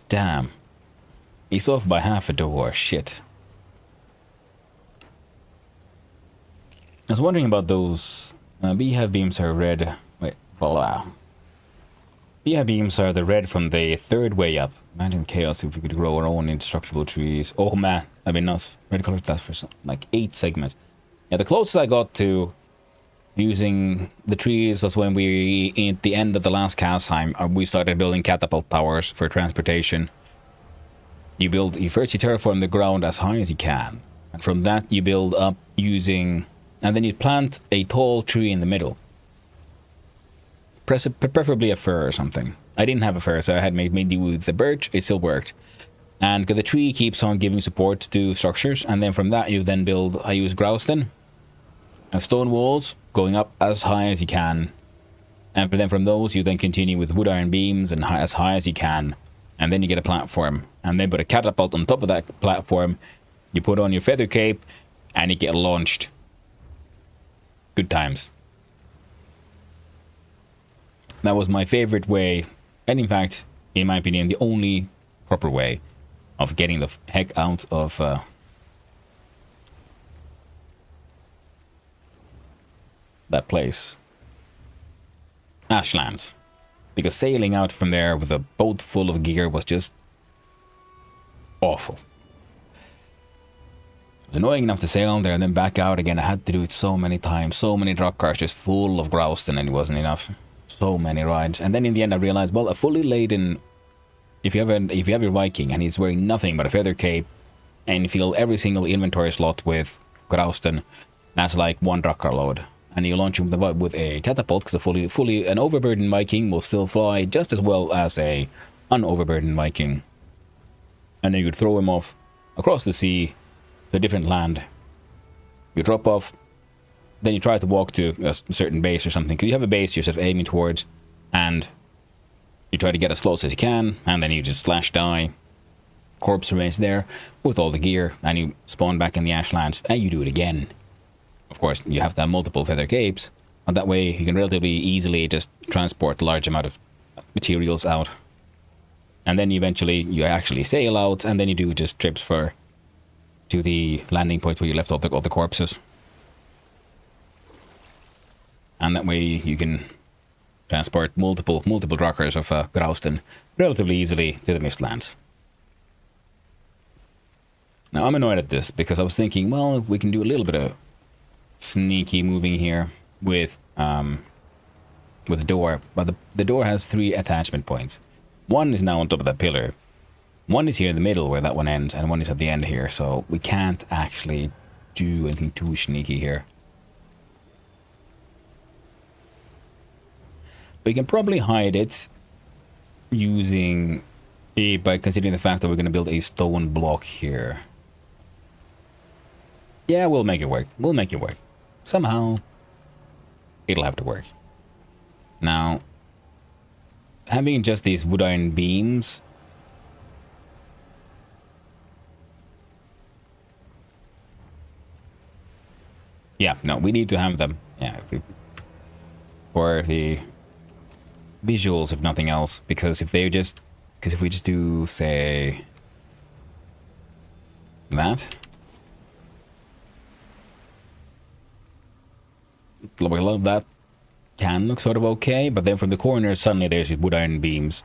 Speaker 2: Damn. He's off by half a door. Shit. I was wondering about those. Beehive beams are red. Wait, blah. Beehive beams are the red from the third way up. Imagine chaos if we could grow our own indestructible trees. Oh man, that'd be nuts. Red color lasts for like 8 segments. Yeah, the closest I got to using the trees was when we, at the end of the last Casheim, we started building catapult towers for transportation. You first you terraform the ground as high as you can, and from that you build up using, and then you plant a tall tree in the middle. Preferably a fir or something. I didn't have a fir, so I had made do with the birch. It still worked. And the tree keeps on giving support to structures, and then from that you then build, I use Grouston, and stone walls going up as high as you can. And then from those you then continue with wood iron beams and as high as you can. And then you get a platform, and then put a catapult on top of that platform. You put on your feather cape, and you get launched. Good times. That was my favorite way, and in fact, in my opinion, the only proper way of getting the heck out of that place. Ashlands. Because sailing out from there with a boat full of gear was just awful. It was annoying enough to sail there and then back out again. I had to do it so many times. So many truck cars just full of Grouston, and it wasn't enough. So many rides. And then in the end I realized, well, a fully laden, if you have your Viking and he's wearing nothing but a feather cape and you fill every single inventory slot with Grouston, that's like one truck car load. And you launch him with a catapult, because an overburdened Viking will still fly just as well as a unoverburdened Viking. And then you throw him off across the sea to a different land. You drop off, then you try to walk to a certain base or something, because you have a base you're sort of aiming towards, and you try to get as close as you can, and then you just slash die. Corpse remains there with all the gear, and you spawn back in the Ashlands, and you do it again. Of course, you have to have multiple feather capes, and that way you can relatively easily just transport a large amount of materials out. And then eventually you actually sail out, and then you do just trips to the landing point where you left all the corpses. And that way you can transport multiple truckers of Grouston relatively easily to the Mistlands. Now I'm annoyed at this because I was thinking, well, we can do a little bit of sneaky moving here with the door, but the door has 3 attachment points. One is now on top of that pillar. One is here in the middle where that one ends, and one is at the end here, so we can't actually do anything too sneaky here. We can probably hide it using by considering the fact that we're going to build a stone block here. Yeah, we'll make it work. We'll make it work. Somehow, it'll have to work. Now, having just these wood iron beams, yeah, no, we need to have them. Yeah, for the visuals, if nothing else, because if we just do, say, that, well, that can look sort of okay, but then from the corners suddenly there's these wood iron beams.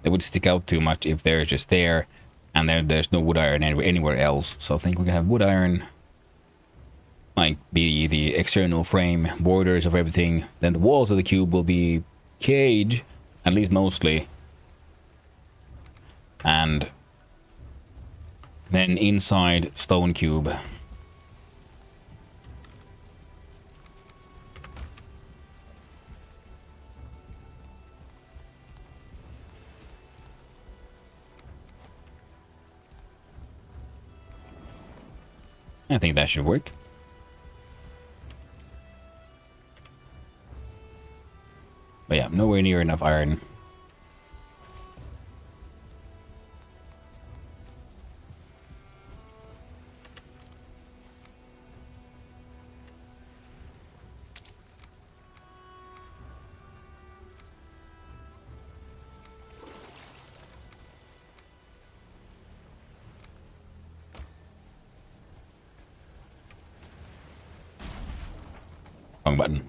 Speaker 2: They would stick out too much if they're just there, and there's no wood iron anywhere else. So I think we can have wood iron like be the external frame borders of everything. Then the walls of the cube will be cage, at least mostly, and then inside stone cube. I think that should work. But yeah, nowhere near enough iron. Wrong button.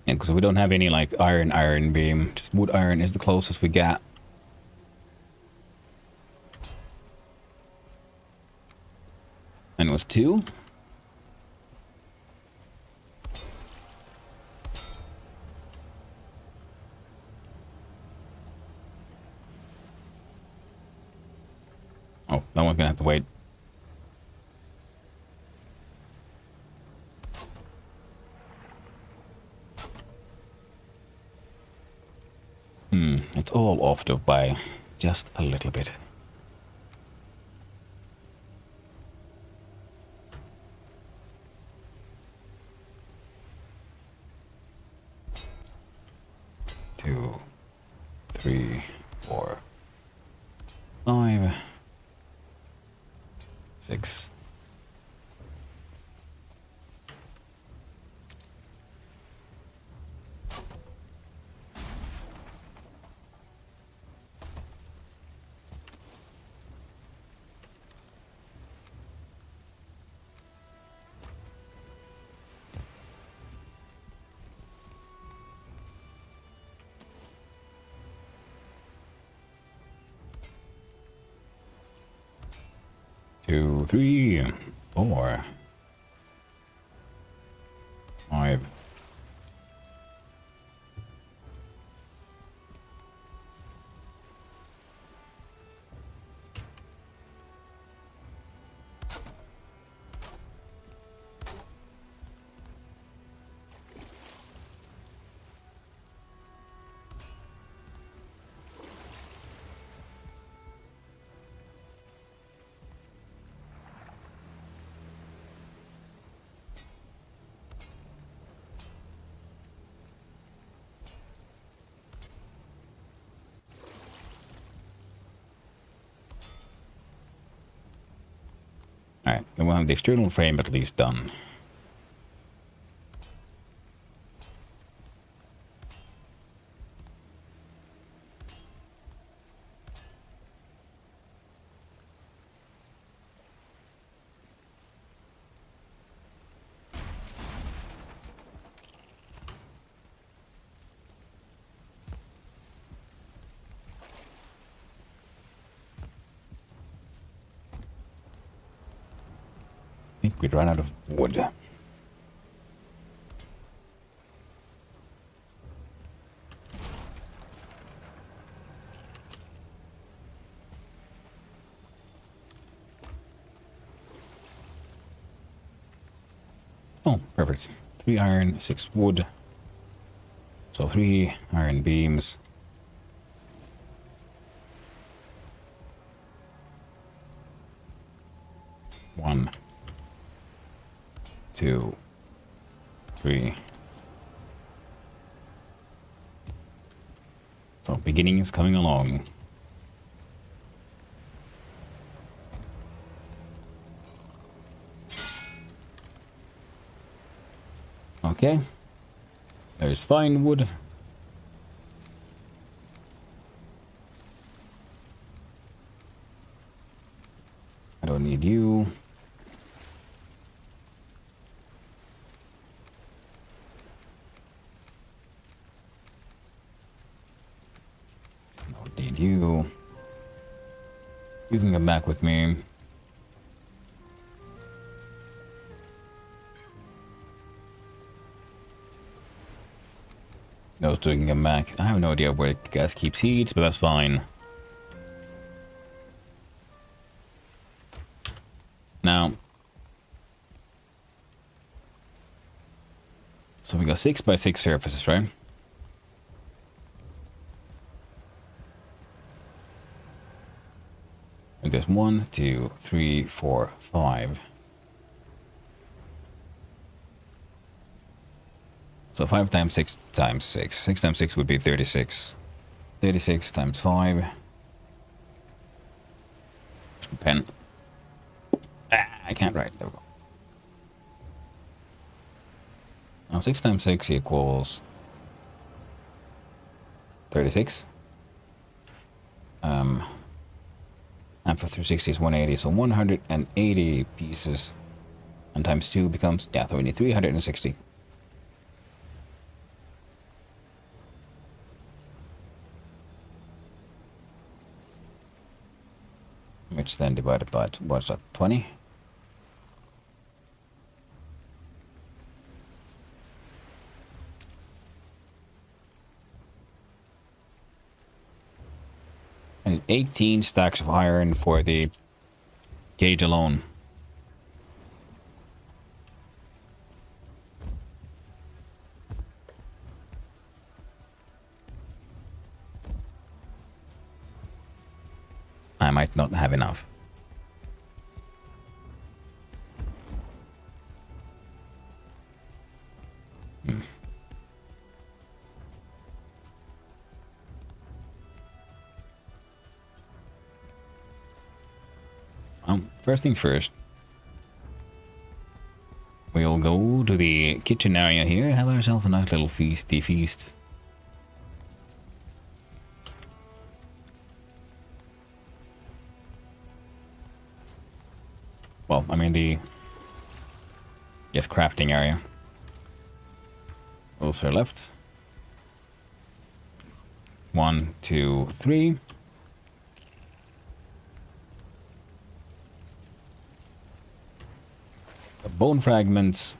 Speaker 2: Yeah, because we don't have any like iron beam. Just wood iron is the closest we got. And it was 2. Oh, that one's gonna have to wait. It's all off though by just a little bit. Two, 3, 4, 5, 6. Two, 3, 4, 5. Alright, then we'll have the external frame at least done. I think we'd run out of wood. Oh, perfect. 3 iron, 6 wood. So 3 iron beams. One, 2, 3. So beginning is coming along. Okay. There's fine wood. I don't need you. Don't need you. You can come back with me. Those two can come back. I have no idea where you guys keep seeds, but that's fine. Now, so we got 6x6 surfaces, right? And there's 1, 2, 3, 4, 5. So 5 times 6 times 6. 6 times 6 would be 36. 36 times 5. Pen. I can't write. There we go. Now 6 times 6 equals 36. And for 360 is 180, so 180 pieces. And times 2 becomes, yeah, so we need 360. much then divided by, what's that, 20? And 18 stacks of iron for the cage alone. I might not have enough. First things first. We'll go to the kitchen area here, have ourselves a nice little feasty feast. Well, I mean the... yes, crafting area. Also left. 1, 2, 3. The bone fragments.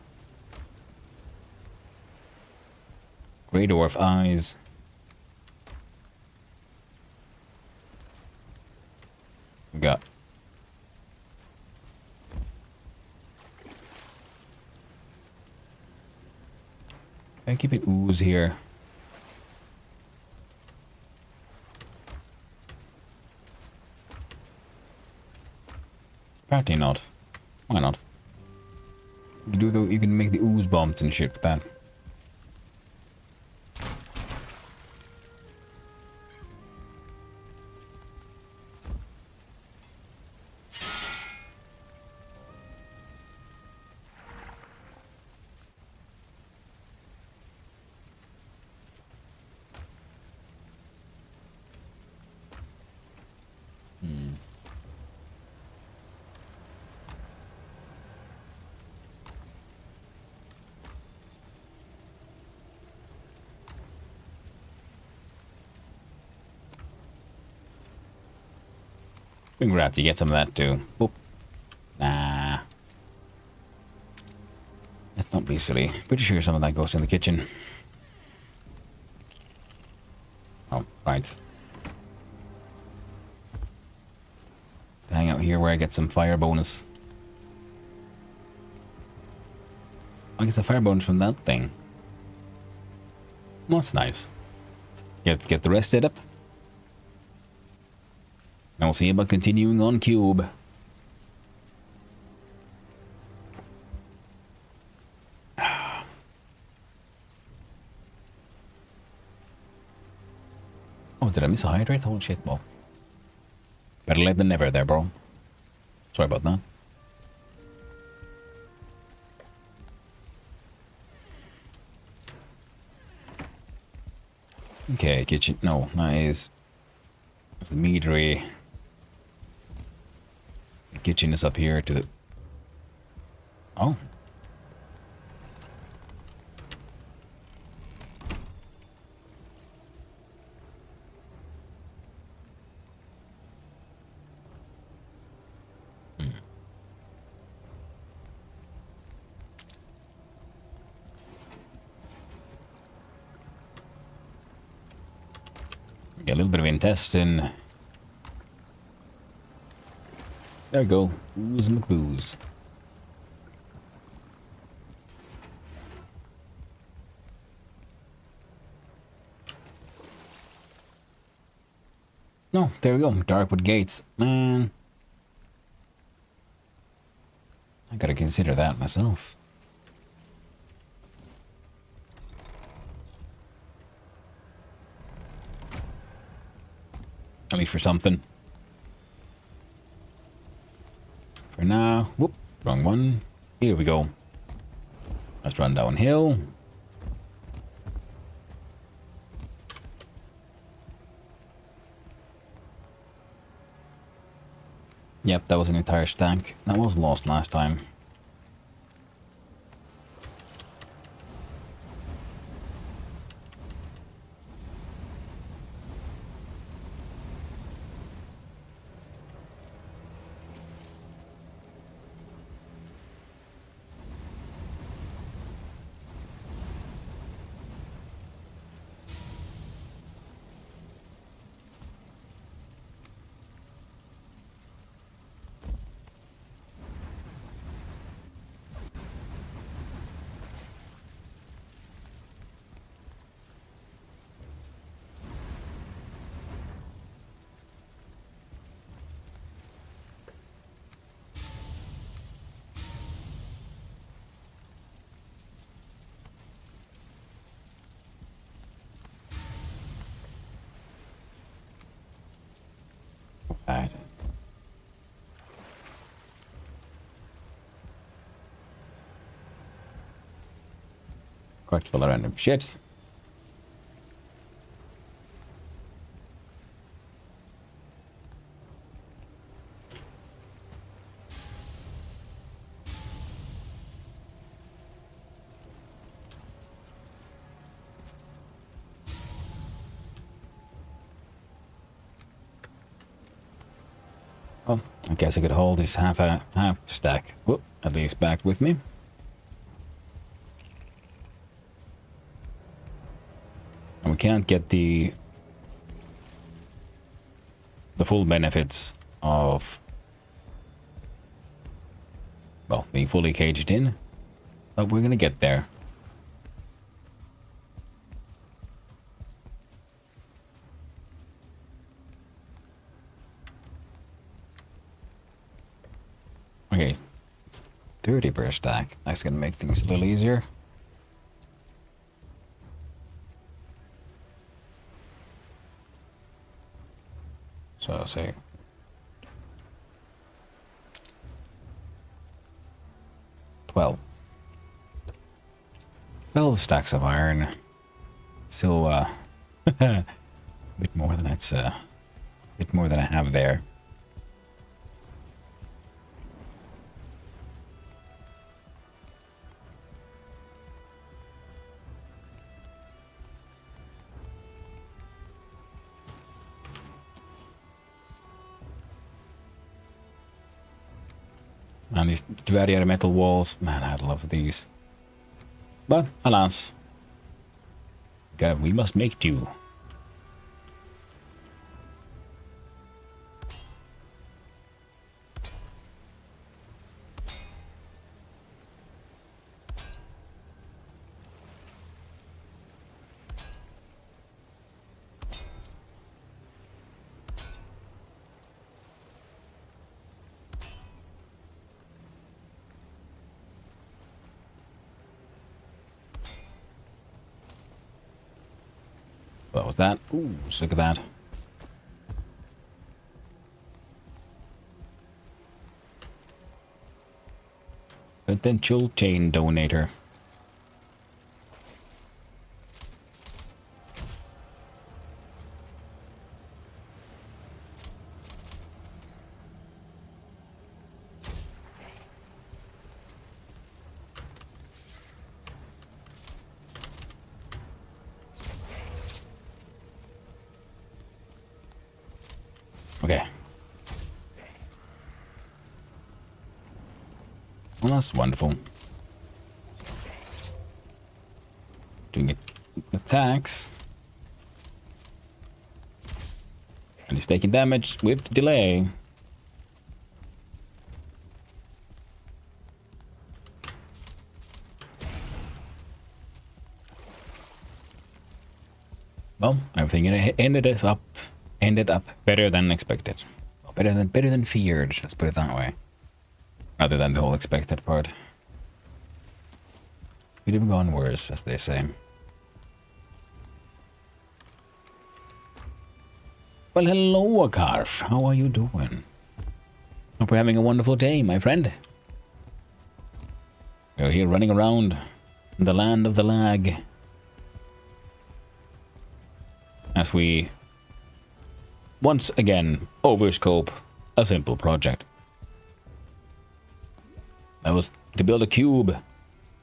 Speaker 2: Grey dwarf eyes. We got I keep it ooze here. Apparently not. Why not? You can make the ooze bombs and shit with that. Congrats, you get some of that too. Boop. Nah. Let's not be silly. Pretty sure some of that goes in the kitchen. Oh, right. Hang out here where I get some fire bonus. I get some fire bonus from that thing. That's nice. Let's get the rest set up. And we'll see about continuing on cube. Oh, did I miss a hydrate? Holy shit, well. Better late than never there, bro. Sorry about that. Okay, kitchen. No, that is... that's the meadery. The kitchen is up here to the... oh. Get a little bit of intestine. There we go. Ooze McBooze. No, there we go. Darkwood gates. Man. I gotta consider that myself. At least for something. For now, whoop, wrong one. Here we go. Let's run downhill. Yep, that was an entire stack. That was lost last time. Quite full of random shit. Well, I guess I could hold this half stack. Whoop, at least back with me. And we can't get the full benefits of, well, being fully caged in, but we're gonna get there. Okay, 30 per stack. That's gonna make things a little easier. So I'll say 12 stacks of iron. Still a bit more than it's bit more than I have there. And these varied metal walls, man, I love these. But alas, we must make do. What was that? Ooh, just look at that. Potential chain donator. Okay. Well, that's wonderful. Doing attacks. And he's taking damage with delay. Well, everything ended up better than expected. Well, better than feared. Let's put it that way. Rather than the whole expected part. Could have gone worse, as they say. Well, hello, Akarsh. How are you doing? Hope you're having a wonderful day, my friend. We're here running around in the land of the lag. As we once again overscope a simple project. That was to build a cube.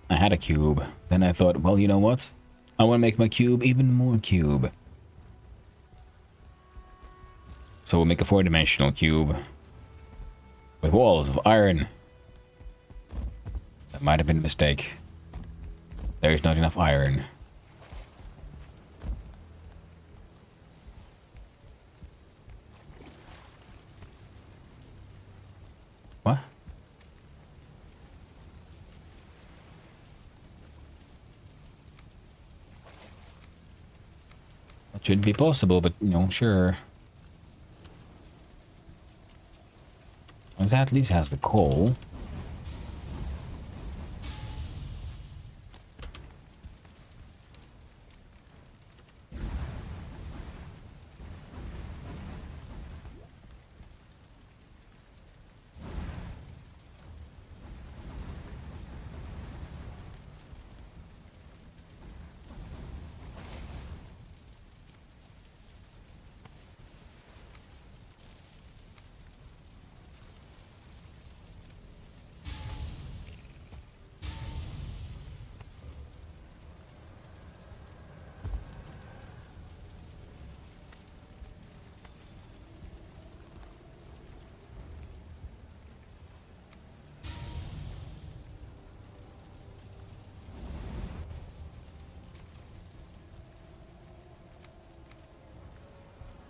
Speaker 2: I had a cube. Then I thought, well, you know what? I want to make my cube even more cube. So we'll make a 4-dimensional cube with walls of iron. That might have been a mistake. There is not enough iron. What? That should be possible, but you know, sure. Well, that at least has the coal.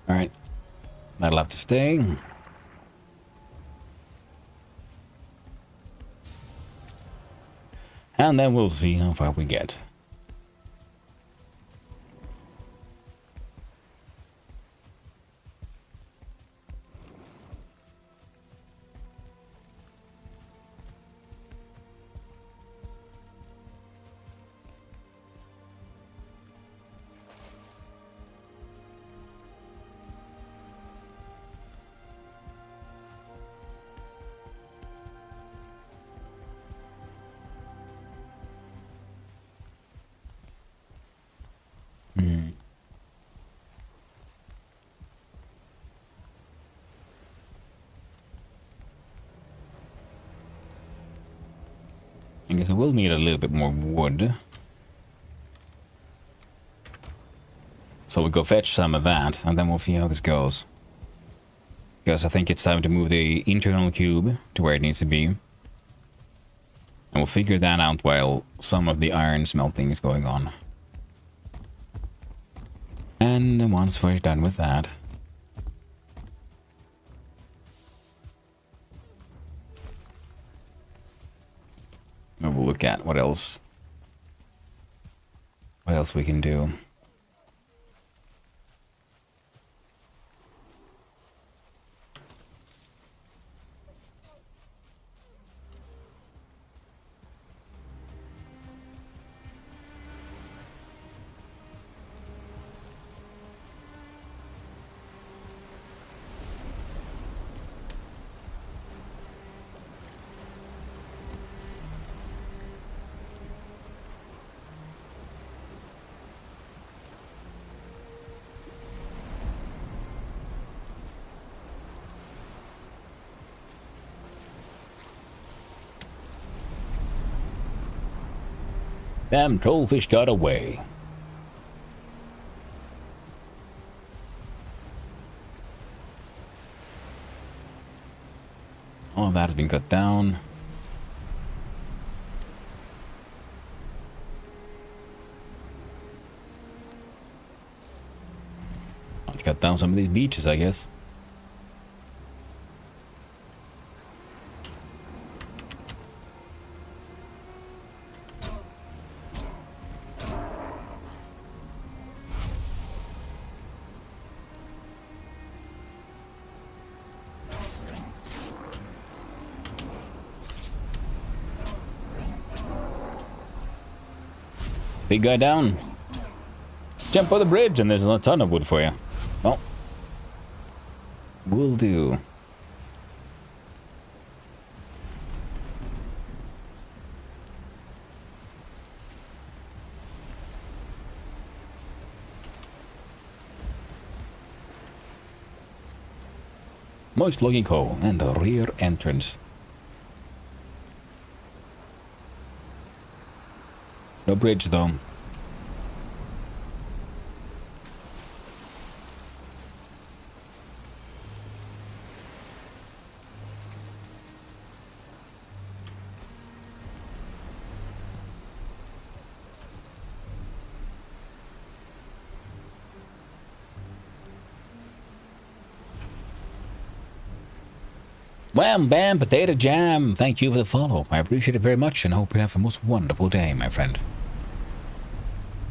Speaker 2: Alright. That'll have to stay. And then we'll see how far we get. I guess I will need a little bit more wood. So we'll go fetch some of that, and then we'll see how this goes. Because I think it's time to move the internal cube to where it needs to be. And we'll figure that out while some of the iron smelting is going on. And once we're done with that... we'll look at what else we can do. Damn trollfish got away. All of that has been cut down. Let's cut down some of these beaches, I guess. Big guy down. Jump over the bridge and there's a ton of wood for you. Well, will do. Moist logging coal and the rear entrance. No bridge though. Wham bam potato jam. Thank you for the follow. I appreciate it very much and hope you have a most wonderful day, my friend.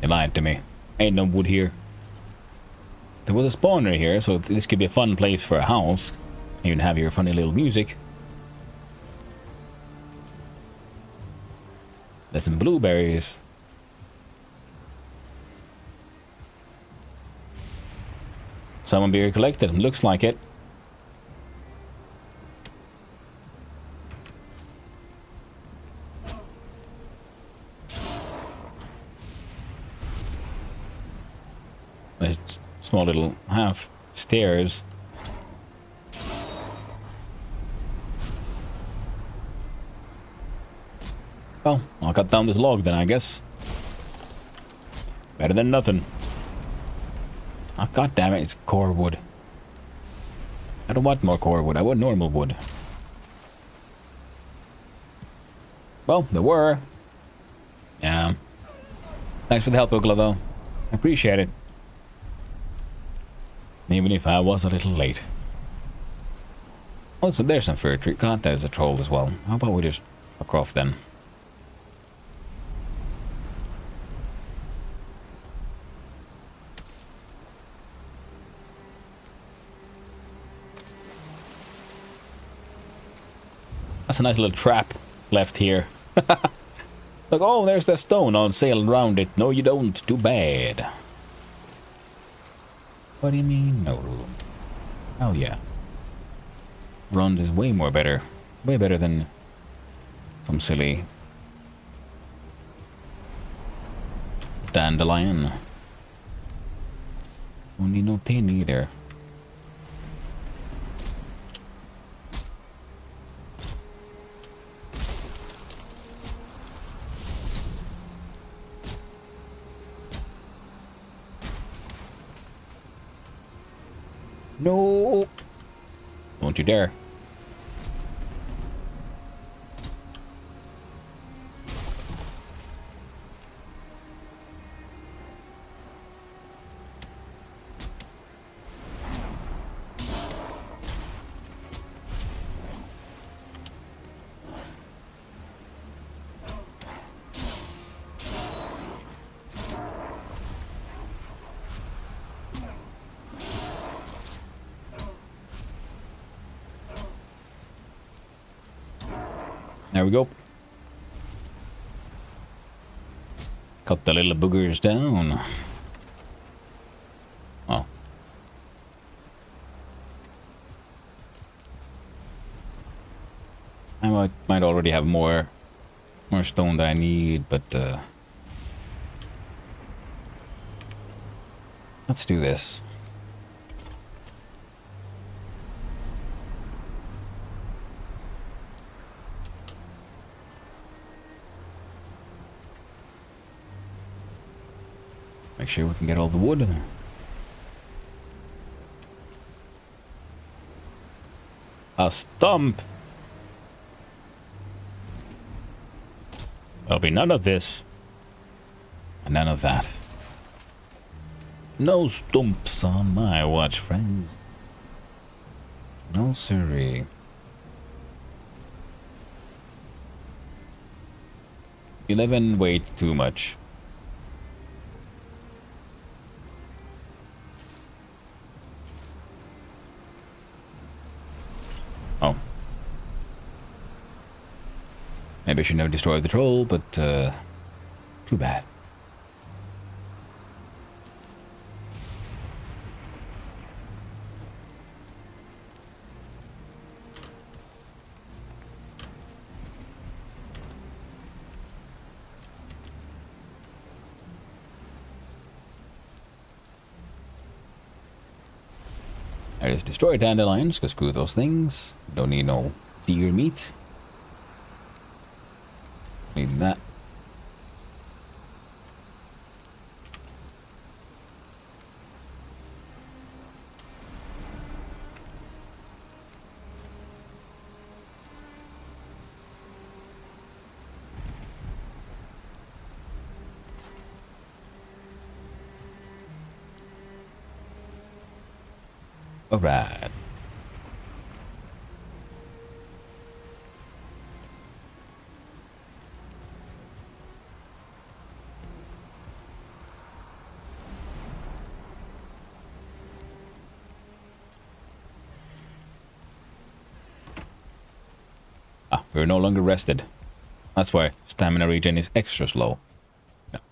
Speaker 2: You lied to me. Ain't no wood here. There was a spawner here, so this could be a fun place for a house. You can have your funny little music. There's some blueberries. Someone beer collected. Looks like it. There's small little half stairs. Well, I'll cut down this log then, I guess. Better than nothing. Oh, god damn it, it's core wood. I don't want more core wood, I want normal wood. Well, there were. Yeah. Thanks for the help, Ugla, though. I appreciate it. Even if I was a little late. Oh, so there's some fir tree. God, there's a troll as well. How about we just fuck off then? That's a nice little trap left here. Like, oh, there's that stone. I'll sail around it. No, you don't. Too bad. What do you mean, no room? Hell yeah. Runs is way more better. Way better than some silly dandelion. Don't need no tin either. No! Don't you dare. There we go. Cut the little boogers down. Oh. I might already have more stone than I need, but let's do this. Make sure we can get all the wood. A stump. There'll be none of this. And none of that. No stumps on my watch, friends. No siree. 11 weight too much. Oh. Maybe I should have destroyed the troll, but too bad. I just destroyed dandelions, because screw those things. Don't need no deer meat. Need that. All right. We're no longer rested. That's why stamina regen is extra slow.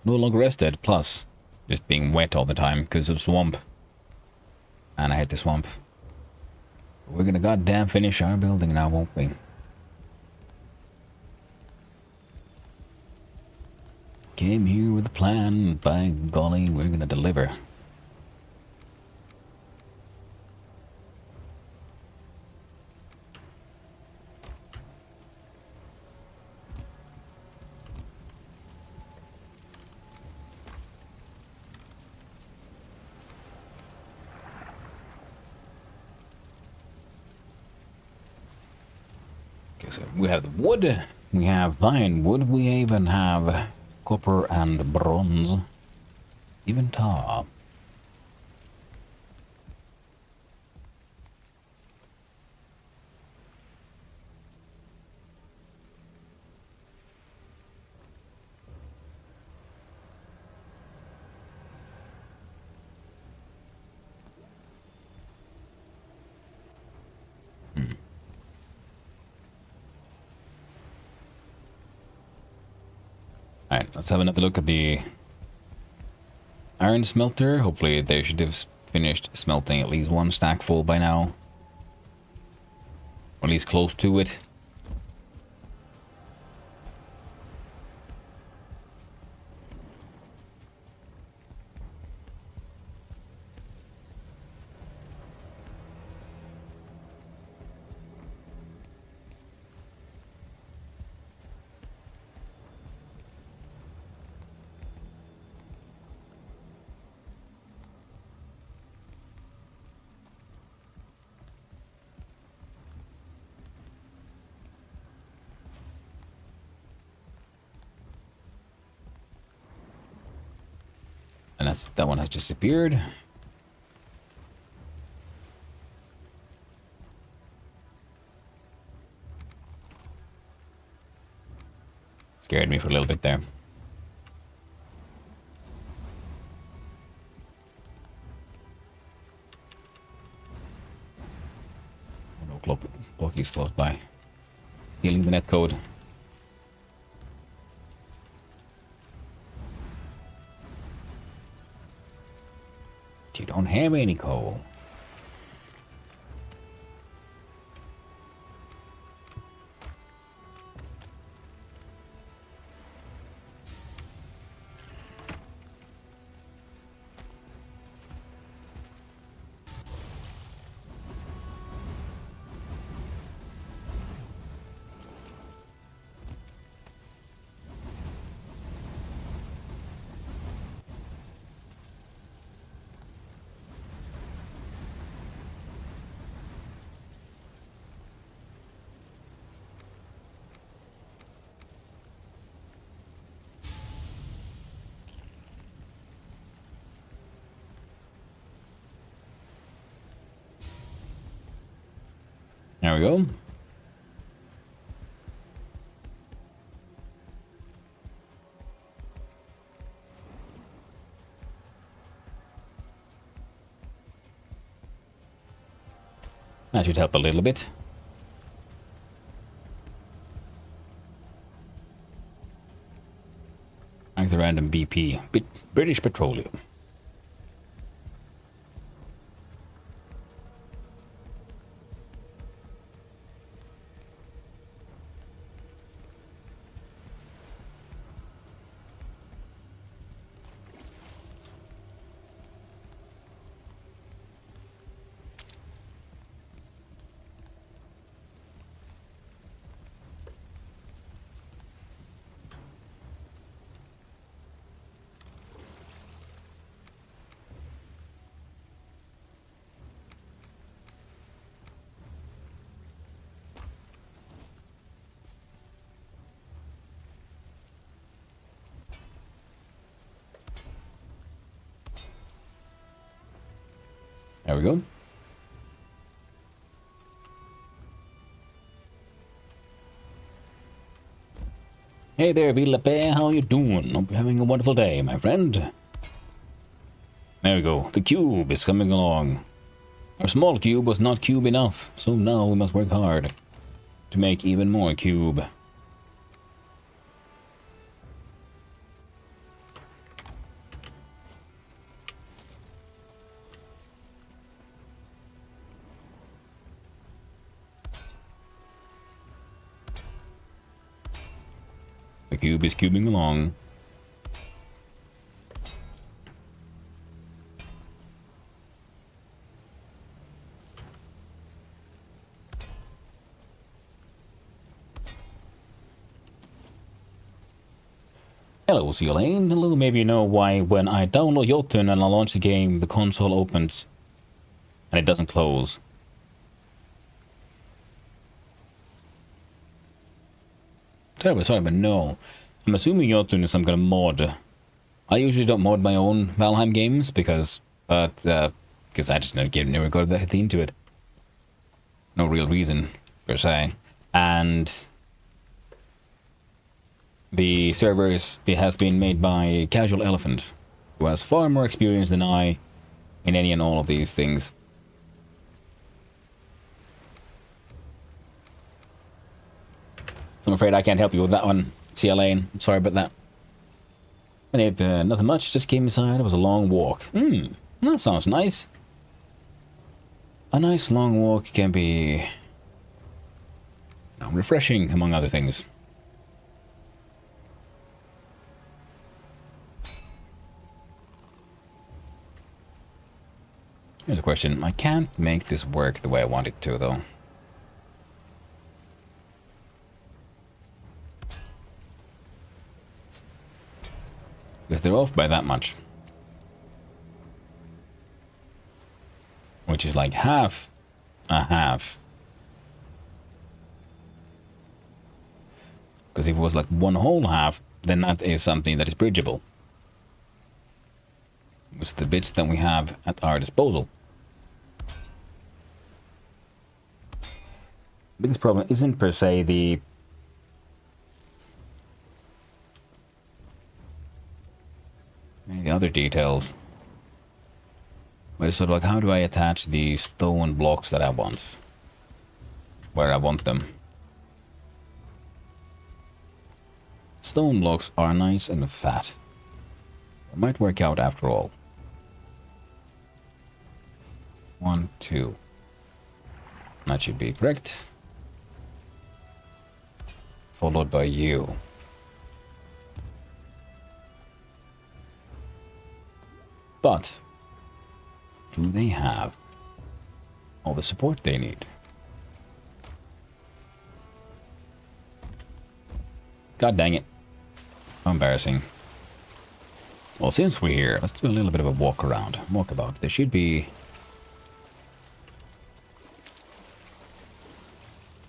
Speaker 2: No longer rested, plus just being wet all the time because of swamp. And I hate the swamp. We're gonna goddamn finish our building now, won't we? Came here with a plan. By golly, we're gonna deliver. So we have the wood, we have vine wood, we even have copper and bronze, even tar. Alright, let's have another look at the iron smelter. Hopefully they should have finished smelting at least one stack full by now. Or at least close to it. And that one has disappeared. Scared me for a little bit there. Oh no, Blocky's close by. Stealing the net code. You don't have any coal. There we go. That should help a little bit. Like the random BP. British Petroleum. There we go. Hey there, Mulitplayer, how you doing? Hope you're having a wonderful day, my friend. There we go. The cube is coming along. Our small cube was not cube enough, so now we must work hard to make even more cube. The cube is cubing along. Hello, Elaine. Hello, maybe you know why when I download Jotun and I launch the game, the console opens and it doesn't close. Terribly sorry, but no. I'm assuming Jotun is some kind of mod. I usually don't mod my own Valheim games because I just never got that into it. No real reason, per se. And the server has been made by Casual Elephant, who has far more experience than I in any and all of these things. So I'm afraid I can't help you with that one, CLA. I'm sorry about that. And if nothing much, just came inside. It was a long walk. That sounds nice. A nice long walk can be refreshing, among other things. Here's a question. I can't make this work the way I want it to, though. Because they're off by that much. Which is like half a half. Because if it was like one whole half, then that is something that is bridgeable. With the bits that we have at our disposal. Biggest problem isn't per se the other details. But it's sort of like, how do I attach the stone blocks that I want? Where I want them. Stone blocks are nice and fat. It might work out after all. 1, 2. That should be correct. Followed by you. But do they have all the support they need? God dang it. How embarrassing. Well, since we're here, let's do a little bit of a walkabout. There should be...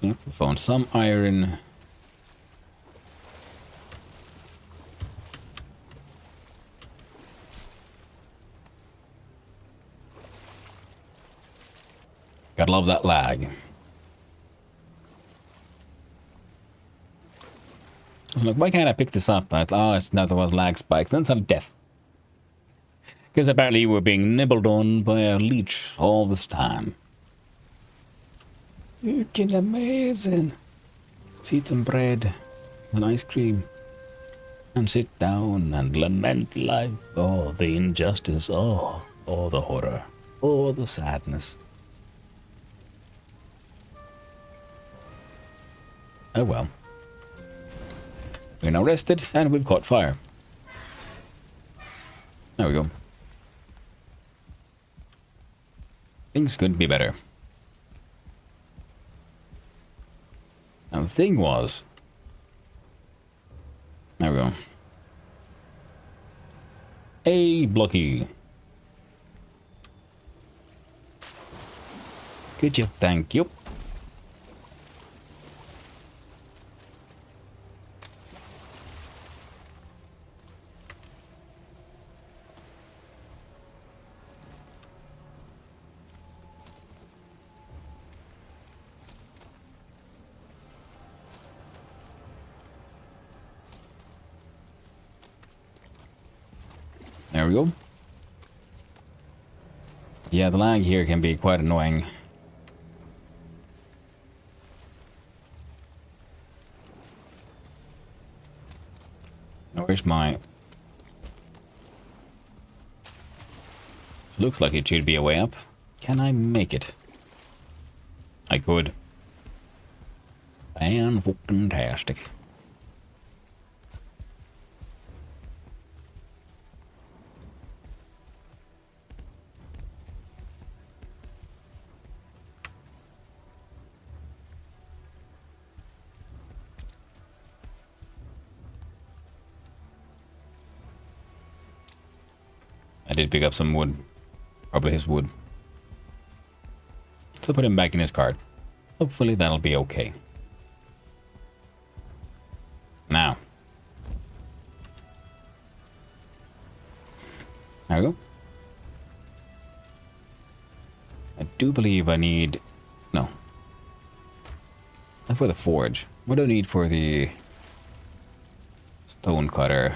Speaker 2: Yep, we found some iron. Gotta love that lag. I was like, why can't I pick this up? It's another one of lag spikes. Then it's on death. Because apparently you were being nibbled on by a leech all this time. Fucking amazing. Let's eat some bread and ice cream. And sit down and lament life. Oh, the injustice. Oh, the horror. Oh, the sadness. Oh well. We're now rested and we've caught fire. There we go. Things couldn't be better. Now the thing was... There we go. A blocky. Good job, thank you. There we go. Yeah, the lag here can be quite annoying. Now, where's my... This looks like it should be a way up. Can I make it? I could. Fan-fucking-tastic. I did pick up some wood. Probably his wood. So put him back in his cart. Hopefully that'll be okay. Now. There we go. I do believe I need... No. Not for the forge. What do I need for the... stone cutter?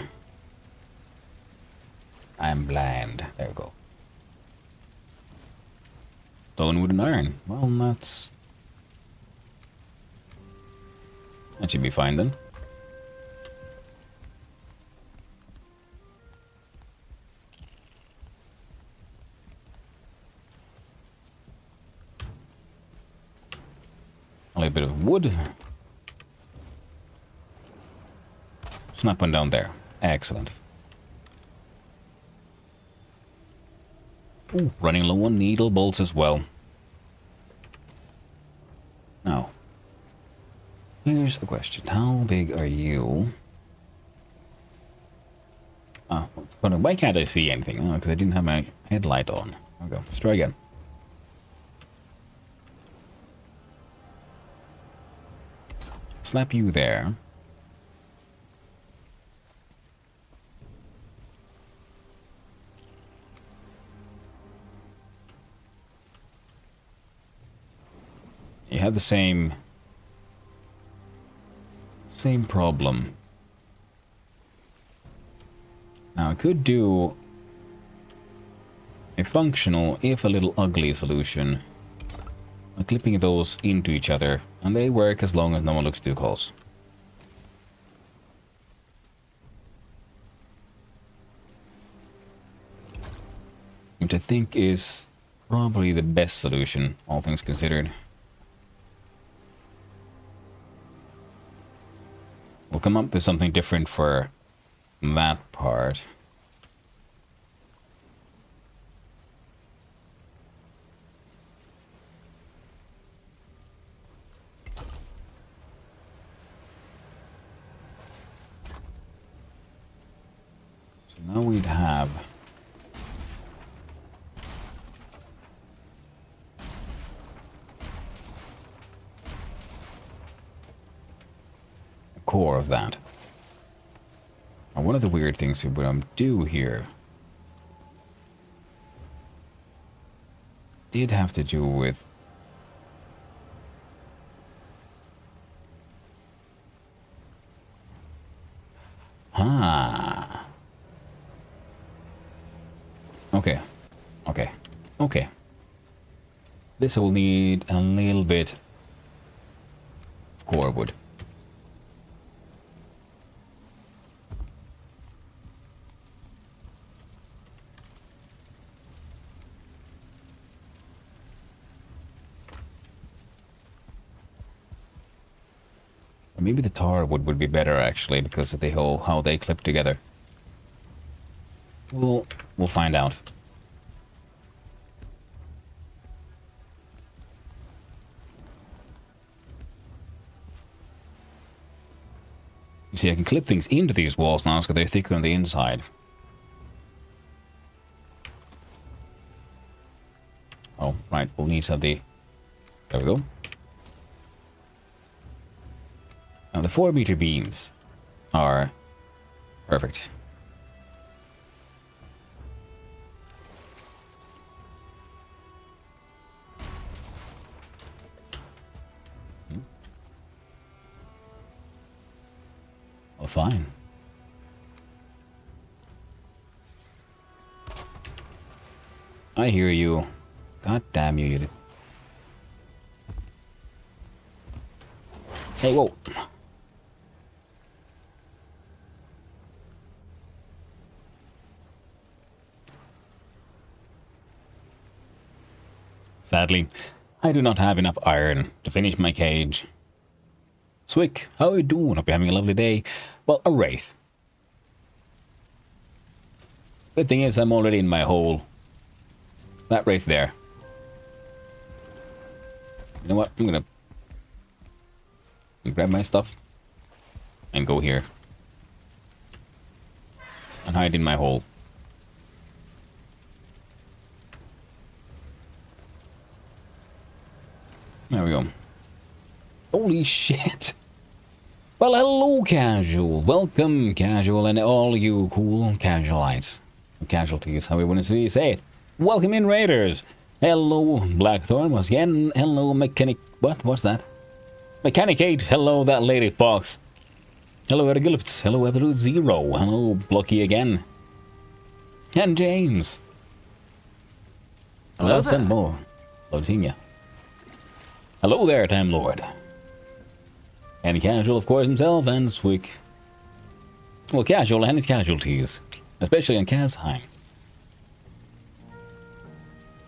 Speaker 2: I'm blind. There we go. Stone, wood, and iron. Well, that's... That should be fine then. A little bit of wood. Snap one down there. Excellent. Ooh, running low on needle bolts as well. Now, here's a question. How big are you? Why can't I see anything? Oh, because I didn't have my headlight on. There we go. Let's try again. Slap you there. You have the same problem. Now I could do a functional, if a little ugly solution by clipping those into each other, and they work as long as no one looks too close. Which I think is probably the best solution, all things considered. We'll come up with something different for that part. So now we'd have a core of that. Now, one of the weird things we would do here did have to do with Okay. This will need a little bit of core wood. Or maybe the tar wood be better actually because of the whole how they clip together. We'll find out. You see, I can clip things into these walls now because they're thicker on the inside. Oh, right, we'll need some of the... There we go. Now, the 4-meter beams are perfect. Well, fine. I hear you. God damn you. Hey, whoa. Sadly, I do not have enough iron to finish my cage. Swick, how are you doing? Hope you're having a lovely day. Well, a wraith. Good thing is I'm already in my hole. That wraith there. You know what? I'm gonna grab my stuff and go here. And hide in my hole. There we go. Holy shit. Well, hello, Casual. Welcome, Casual, and all you cool casualites. Casualties, how we want to say it. Welcome in, Raiders. Hello, Blackthorn, once again. Hello, Mechanic... What? What's that? Mechanicate. Hello, that lady fox. Hello, Ergulpt. Hello, Absolute Zero. Hello, Blocky again. And James.
Speaker 1: Hello there.
Speaker 2: And more. Love seeing ya. Hello there, Time Lord. And Casual, of course, himself, and Swick. Well, Casual and his casualties. Especially on Casheim.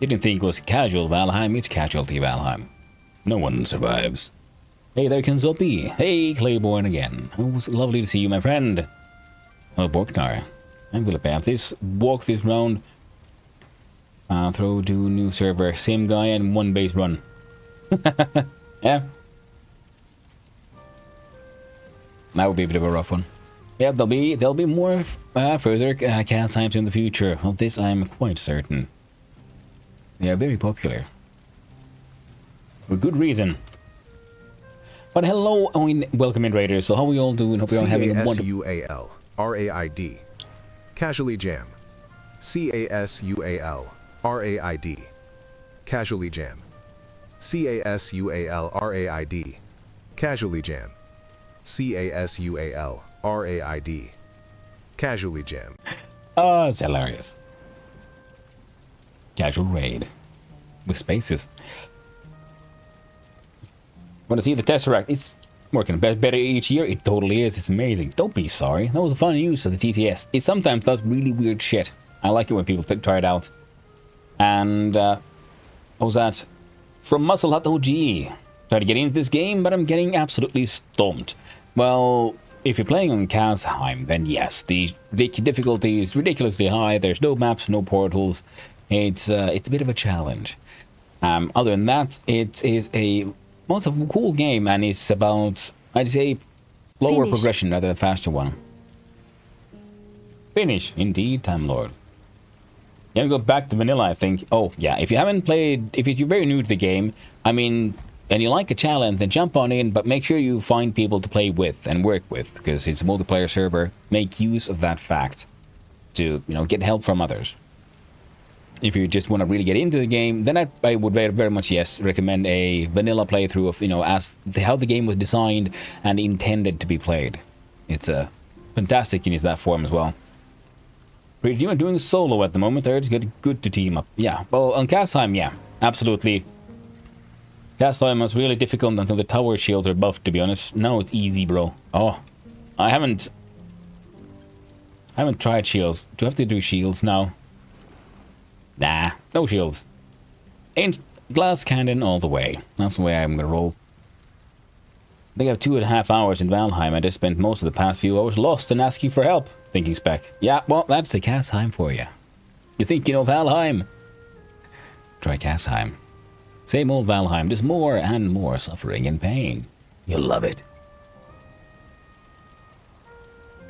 Speaker 2: Didn't think it was casual Valheim, it's casualty Valheim. No one survives. Hey there, Kinzopi. Hey, Claiborne again. It was lovely to see you, my friend. Oh, Borknar. I'm gonna have this. Walk this round. Throw to new server. Same guy and one base run. Yeah. That would be a bit of a rough one. Yeah, there'll be more further Casheims in the future. Of this, I'm quite certain. They are very popular. For good reason. But hello, welcome in, Raiders. So how are we all doing? Hope you're all having a wonderful...
Speaker 3: Casualeraid. Casually Jam. Casualeraid. Casually Jam. Casualeraid. Casually Jam. Casualeraid. Casually Jam.
Speaker 2: Oh, it's hilarious. Casual raid. With spaces. Want to see the Tesseract? It's working better each year. It totally is. It's amazing. Don't be sorry. That was a fun use of the TTS. It sometimes does really weird shit. I like it when people try it out. And, what was that? From Muscle.OG. Try to get into this game, but I'm getting absolutely stomped. Well, if you're playing on Casheim, then yes, the difficulty is ridiculously high. There's no maps, no portals. It's a bit of a challenge. Other than that, it is well, it's a cool game, and it's about, I'd say, slower progression rather than a faster one. Finish, indeed, Time Lord. You have to go back to vanilla, I think. Oh, yeah, if you haven't played, if you're very new to the game, I mean, and you like a challenge, then jump on in, but make sure you find people to play with and work with, because it's a multiplayer server. Make use of that fact to, get help from others. If you just want to really get into the game, then I would very much, yes, recommend a vanilla playthrough of, how the game was designed and intended to be played. It's fantastic in that form as well. You are doing solo at the moment, there. It's good to team up. Yeah, well, on Casheim, yeah, absolutely. Casheim was really difficult until the tower shields are buffed, to be honest. Now it's easy, bro. Oh, I haven't tried shields. Do I have to do shields now? Nah, no shields. Ain't glass cannon all the way. That's the way I'm gonna roll. I think I have 2.5 hours in Valheim. I just spent most of the past few hours lost and asking for help. Thinking spec. Yeah, well, that's the Casheim for you. You think you know Valheim? Try Casheim. Same old Valheim, just more and more suffering and pain. You'll love it.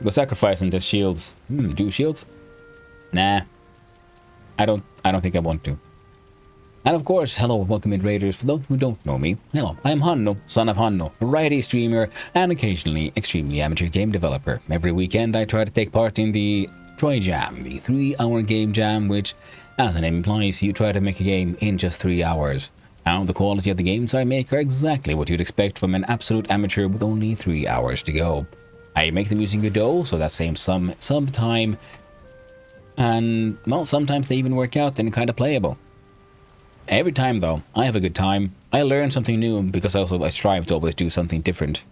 Speaker 2: Go sacrifice into shields. Do shields? Nah. I don't think I want to. And of course, hello, welcome in, Raiders. For those who don't know me, hello, I'm Hanno, son of Hanno, variety streamer, and occasionally extremely amateur game developer. Every weekend I try to take part in the Troy Jam, the 3-hour game jam, which, as the name implies, you try to make a game in just 3 hours. Now, the quality of the games I make are exactly what you'd expect from an absolute amateur with only 3 hours to go. I make them using Godot, so that saves some time. And, well, sometimes they even work out and kind of playable. Every time, though, I have a good time. I learn something new because I strive to always do something different.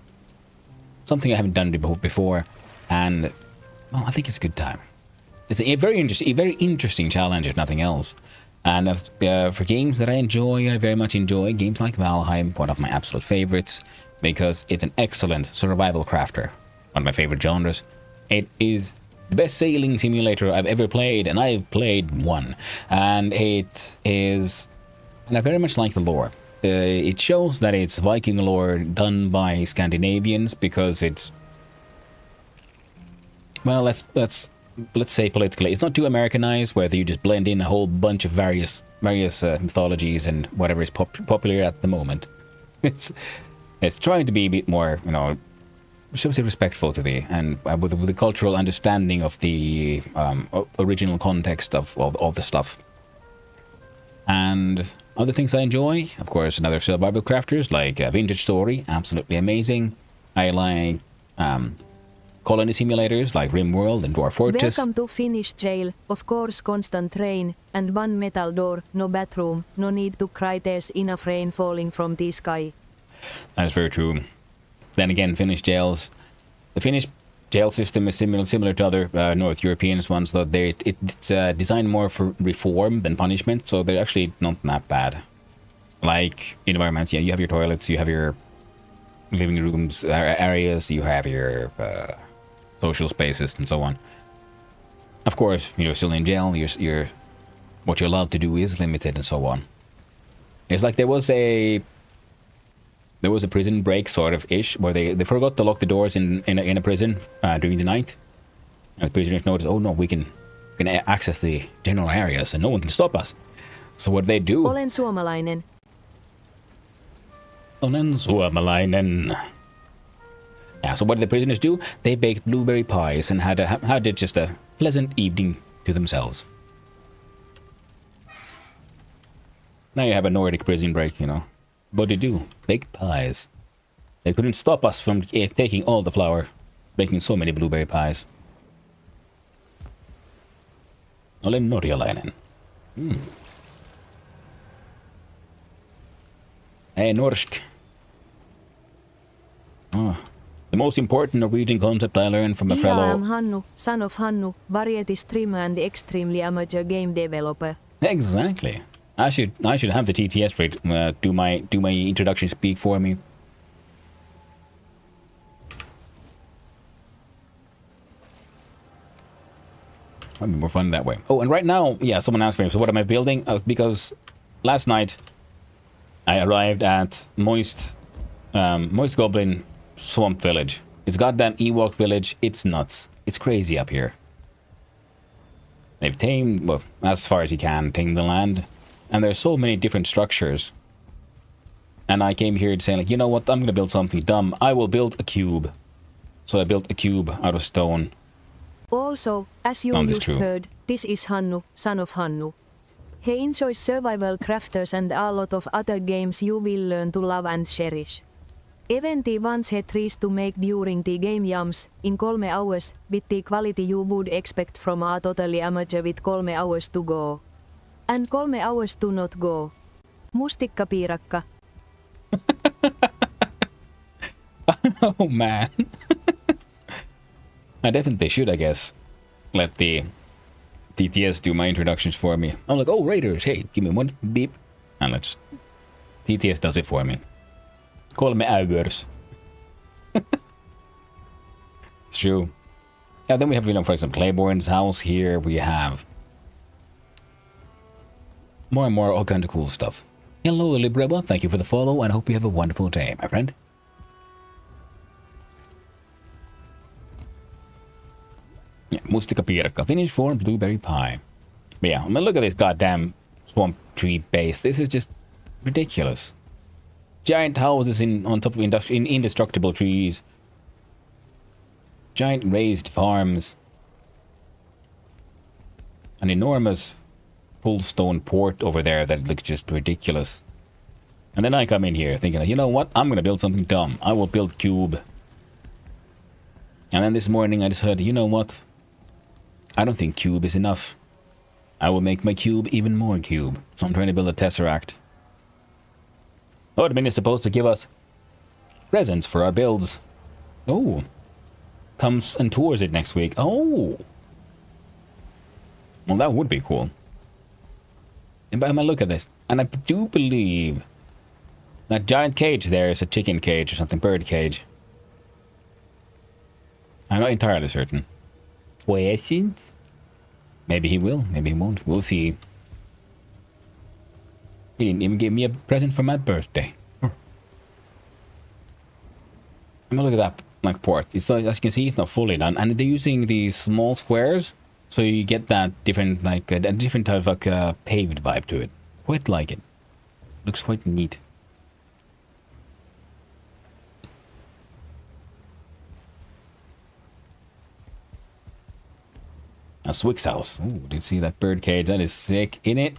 Speaker 2: Something I haven't done before. And, well, I think it's a good time. It's a very interesting challenge, if nothing else. And for games that I enjoy, I very much enjoy games like Valheim, one of my absolute favorites, because it's an excellent survival crafter. One of my favorite genres. It is the best sailing simulator I've ever played, and I've played one. And it is... And I very much like the lore. It shows that it's Viking lore done by Scandinavians, because it's... Well, let's say politically. It's not too Americanized, where you just blend in a whole bunch of various mythologies and whatever is popular at the moment. It's trying to be a bit more, should we say, respectful to and with the cultural understanding of the original context of all the stuff. And other things I enjoy, of course, another survival crafters like Vintage Story, absolutely amazing. I like colony simulators like RimWorld and Dwarf Fortress.
Speaker 4: Welcome to Finnish jail, of course constant rain, and one metal door, no bathroom, no need to cry, there's enough rain falling from the sky.
Speaker 2: That is very true. Then again, Finnish jails, the Finnish jail system is similar to other North European ones, though it's designed more for reform than punishment, so they're actually not that bad. Like environments, yeah, you have your toilets, you have your living rooms areas, you have your social spaces and so on. Of course, you're still in jail. You're what you're allowed to do is limited and so on. It's like there was a prison break sort of ish where they forgot to lock the doors in a prison during the night, and the prisoners noticed, oh no, we can access the general areas and no one can stop us. So what they do?
Speaker 4: Olen suomalainen.
Speaker 2: Olen suomalainen. Yeah, so what did the prisoners do? They baked blueberry pies and had just a pleasant evening to themselves. Now you have a Nordic prison break, you know. What did they do? Baked pies. They couldn't stop us from taking all the flour, making so many blueberry pies. Olen norjalainen. Hey, norsk. Oh. The most important Norwegian concept I learned from a fellow...
Speaker 4: I am Hannu, son of Hannu, variety streamer and extremely amateur game developer.
Speaker 2: Exactly. I should have the TTS rate do my introduction speak for me. Might be more fun that way. Oh, and right now, yeah, someone asked me, so what am I building? Because last night I arrived at Moist Goblin Swamp Village. It's goddamn Ewok village. It's nuts. It's crazy up here. They've tamed, well, as far as you can, tamed the land. And there's so many different structures. And I came here to say, like, you know what, I'm gonna build something dumb. I will build a cube. So I built a cube out of stone.
Speaker 4: Also, as you just heard, this is Hannu, son of Hannu. He enjoys survival crafters and a lot of other games you will learn to love and cherish. Eventi once he tries to make during the game jams, in 3 hours, with the quality you would expect from a totally amateur with 3 hours to go. And 3 hours to not go. Mustikkapiirakka.
Speaker 2: Oh man. I definitely should, I guess, let the TTS do my introductions for me. I'm like, oh, Raiders, hey, give me one beep. And let's... TTS does it for me. 3 hours. It's true. Yeah, then we have, you know, for example, Claiborne's house here. We have more and more all kinds of cool stuff. Hello, Libreba. Thank you for the follow, and I hope you have a wonderful day, my friend. Yeah, mustikkapiirakka, Finnish for blueberry pie. But yeah, I mean, look at this goddamn swamp tree base. This is just ridiculous. Giant houses on top of indestructible trees. Giant raised farms. An enormous full stone port over there that looks just ridiculous. And then I come in here thinking, you know what? I'm gonna build something dumb. I will build cube. And then this morning I decided, you know what? I don't think cube is enough. I will make my cube even more cube. So I'm trying to build a tesseract. Admin is supposed to give us presents for our builds. Oh. Comes and tours it next week. Oh. Well, that would be cool. But I mean, look at this. And I do believe that giant cage there is a chicken cage or something. Bird cage. I'm not entirely certain. Questions? Maybe he will. Maybe he won't. We'll see. He didn't even give me a present for my birthday. I mean, look at that, like, port. It's, as you can see, it's not fully done. And they're using these small squares, so you get that different, like, a different type of, like, paved vibe to it. Quite like it. Looks quite neat. A Swick's house. Ooh, did you see that bird cage? That is sick, isn't it?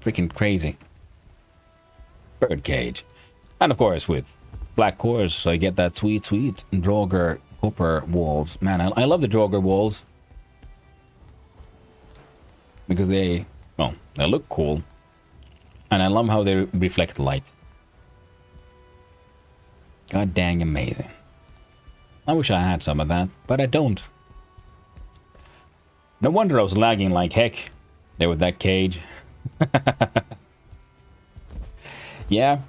Speaker 2: Freaking crazy. Bird cage. And of course with black cores, so you get that sweet Draugr copper walls. Man, I love the Draugr walls. Because they look cool. And I love how they reflect light. God dang amazing. I wish I had some of that, but I don't. No wonder I was lagging like heck there with that cage. Yeah,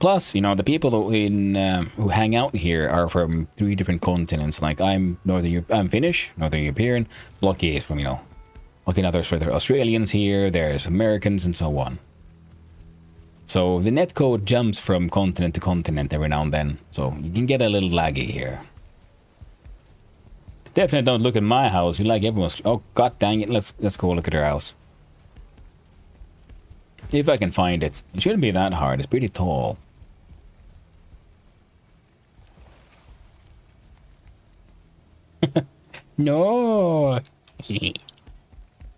Speaker 2: Plus, you know, the people who hang out here are from 3 different continents. Like I'm I'm Finnish, Northern European. Lucky is from, you know, looking at there's further Australians here. There's Americans and so on. So the netcode jumps from continent to continent every now and then. So you can get a little laggy here. Definitely don't look at my house. You like everyone's. Oh god dang it! Let's go look at her house. If I can find it. It shouldn't be that hard. It's pretty tall. No.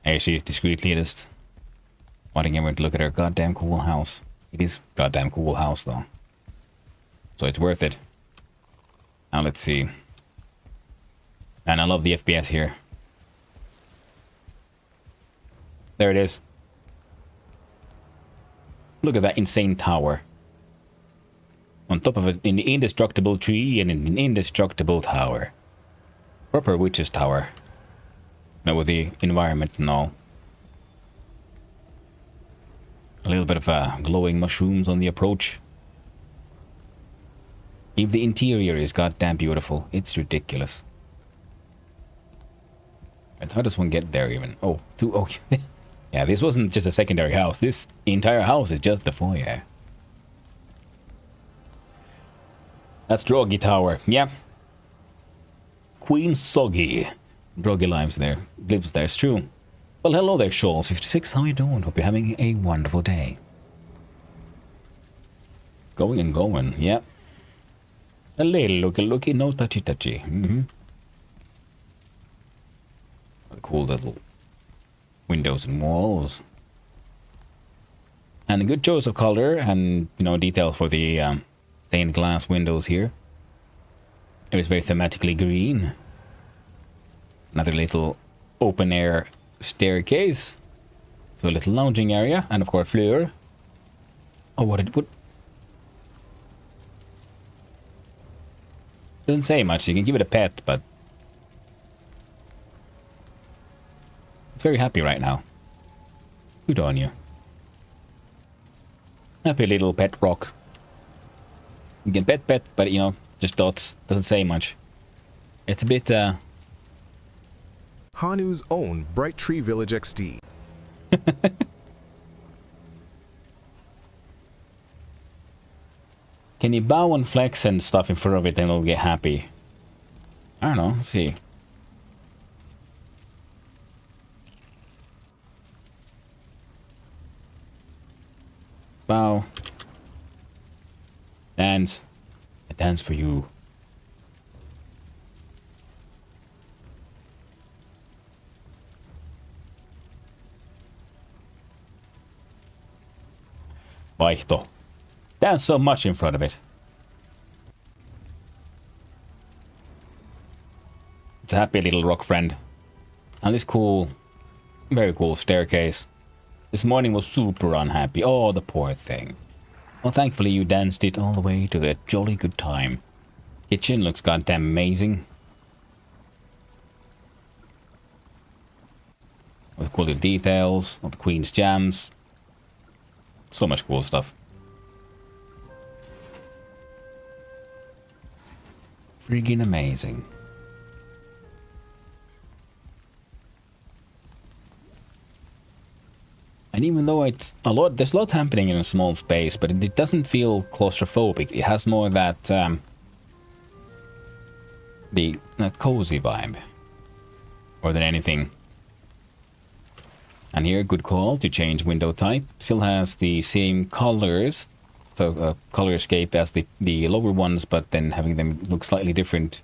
Speaker 2: Hey, she's discreetly just wanting everyone to look at her goddamn cool house. It is goddamn cool house though. So it's worth it. Now let's see. And I love the FPS here. There it is. Look at that insane tower. On top of an indestructible tree and an indestructible tower. Proper witch's tower. Now with the environment and all. A little bit of glowing mushrooms on the approach. Even the interior is goddamn beautiful. It's ridiculous. How does one get there even? Oh, okay. Yeah, this wasn't just a secondary house. This entire house is just the foyer. That's Drogi Tower. Yeah. Queen Soggy. Drogi lives there. Lives there, it's true. Well, hello there, Shoals56. How you doing? Hope you're having a wonderful day. Going and going, yeah. A little looky, no touchy. Cool little windows and walls. And a good choice of color and, you know, detail for the stained glass windows here. It was very thematically green. Another little open air staircase. So a little lounging area. And of course, floor. Oh, what it would. Doesn't say much. You can give it a pet, but it's very happy right now. Good on you. Happy little pet rock. You can pet, but you know, just dots. Doesn't say much. It's a bit,
Speaker 3: Hanu's own Bright Tree Village XD.
Speaker 2: Can you bow and flex and stuff in front of it and it'll get happy? I don't know. Let's see. Bow. Dance. A dance for you. Vaihto. Dance so much in front of it. It's a happy little rock friend. And this cool, very cool staircase. This morning was super unhappy. Oh, the poor thing. Well, thankfully you danced it all the way to the jolly good time. Kitchen looks goddamn amazing. With cool little details, all the Queen's jams. So much cool stuff. Friggin' amazing. And even though it's a lot, there's a lot happening in a small space, but it doesn't feel claustrophobic. It has more that the cozy vibe more than anything. And here, good call to change window type. Still has the same colors, so color escape as the lower ones, but then having them look slightly different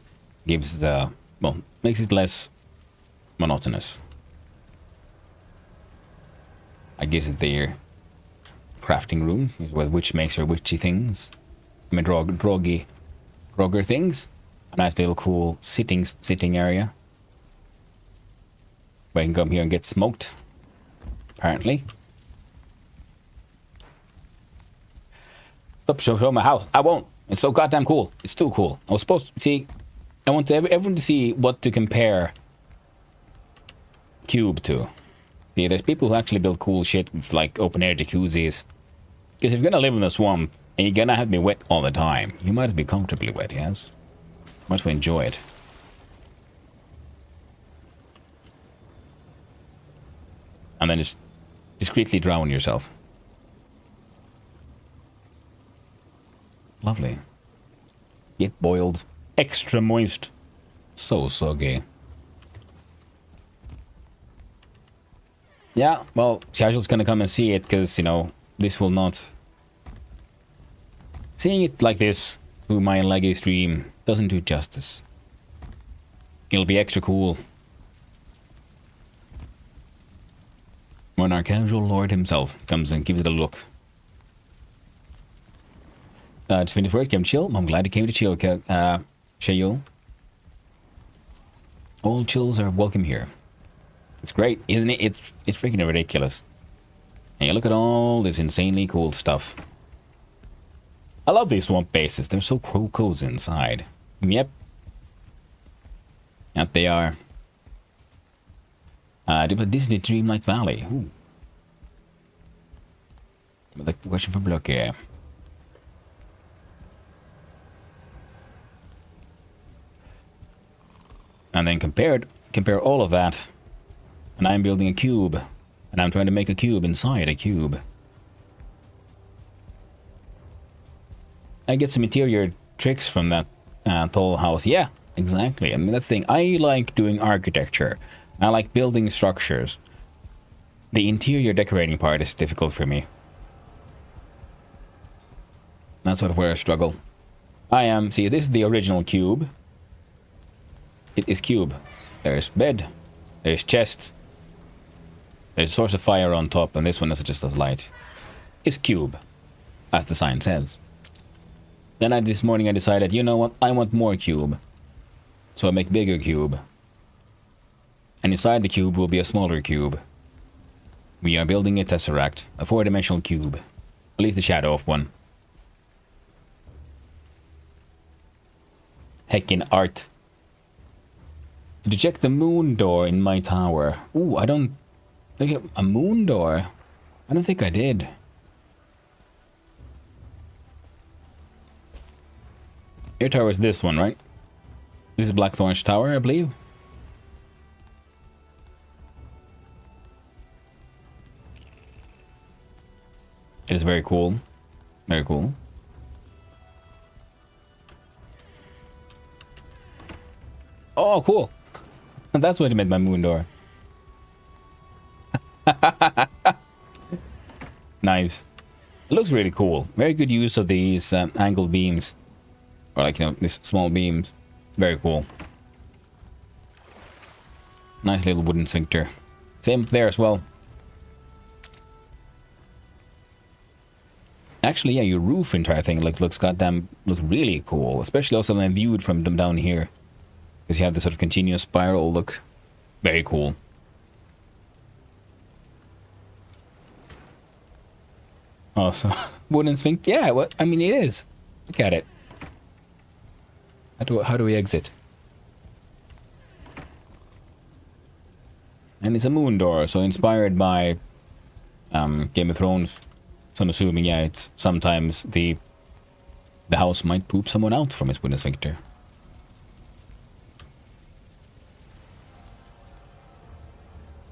Speaker 2: gives the, well, makes it less monotonous. I guess it their crafting room, which makes her witchy things. I mean, Grogger things. A nice little cool sitting area. Where you can come here and get smoked. Apparently. Stop showing my house. I won't. It's so goddamn cool. It's too cool. I was supposed to see. I want everyone to see what to compare Cube to. See, there's people who actually build cool shit with like open air jacuzzis. Because if you're gonna live in the swamp And you're gonna have to be wet all the time. You might be comfortably wet, yes? Might as well enjoy it. And then just discreetly drown yourself. Lovely. Get boiled. Extra moist. So soggy. Yeah, well, Casual's gonna come and see it, because, you know, this will not... Seeing it like this through my laggy stream doesn't do justice. It'll be extra cool when our casual lord himself comes and gives it a look. Just finished work, came chill. I'm glad you came to chill, Shayo. All chills are welcome here. It's great, isn't it? It's freaking ridiculous. And you look at all this insanely cool stuff. I love these swamp bases. They're so cozy inside. Yep. Yep, they are. Disney Dreamlight Valley. Ooh. The question from Block here. And then compare all of that. And I'm building a cube. And I'm trying to make a cube inside a cube. I get some interior tricks from that tall house. Yeah, exactly. I mean, the thing, I like doing architecture. I like building structures. The interior decorating part is difficult for me. That's where I struggle. See, this is the original cube. It is cube. There's bed. There's chest. There's a source of fire on top, and this one is just a light. It's cube, as the sign says. Then this morning I decided, you know what, I want more cube. So I make bigger cube. And inside the cube will be a smaller cube. We are building a tesseract, a 4-dimensional cube. At least the shadow of one. Heckin' art. Did you check the moon door in my tower? Ooh, I don't... A moon door? I don't think I did. Your tower is this one, right? This is Blackthorn's tower, I believe. It is very cool. Very cool. Oh, cool. That's what I made my moon door. Nice. It looks really cool. Very good use of these angled beams. Or like, you know, these small beams. Very cool. Nice little wooden sphincter. Same there as well. Actually, yeah, your roof entire thing looks really cool. Especially also when viewed from them down here. Because you have this sort of continuous spiral look. Very cool. Oh, so wooden sphincter? Yeah, what? I mean, it is. Look at it. How do we exit? And it's a moon door, so inspired by Game of Thrones. So I'm assuming, yeah, it's sometimes the house might poop someone out from its wooden sphincter.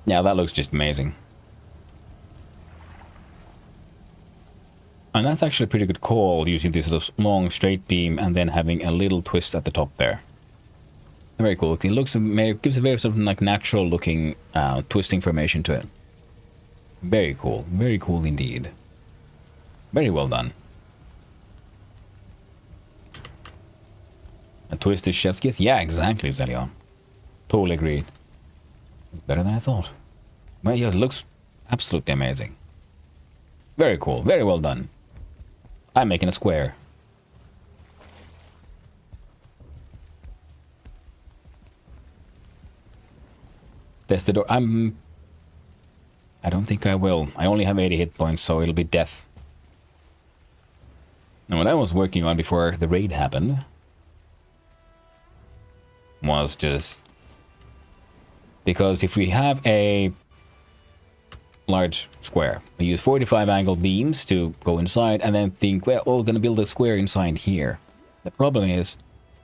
Speaker 2: Yeah, that looks just amazing. And that's actually a pretty good call, using this sort of long straight beam and then having a little twist at the top there. Very cool. It gives a very sort of like natural looking twisting formation to it. Very cool. Very cool indeed. Very well done. A twist is chef's kiss? Yeah, exactly, Zelion. Totally agreed. Better than I thought. Well, yeah, it looks absolutely amazing. Very cool. Very well done. I'm making a square. There's the door. I don't think I will. I only have 80 hit points, so it'll be death. Now, what I was working on before the raid happened was just... Because if we have a large square. I use 45 angle beams to go inside and then think, well, we're going to build a square inside here. The problem is,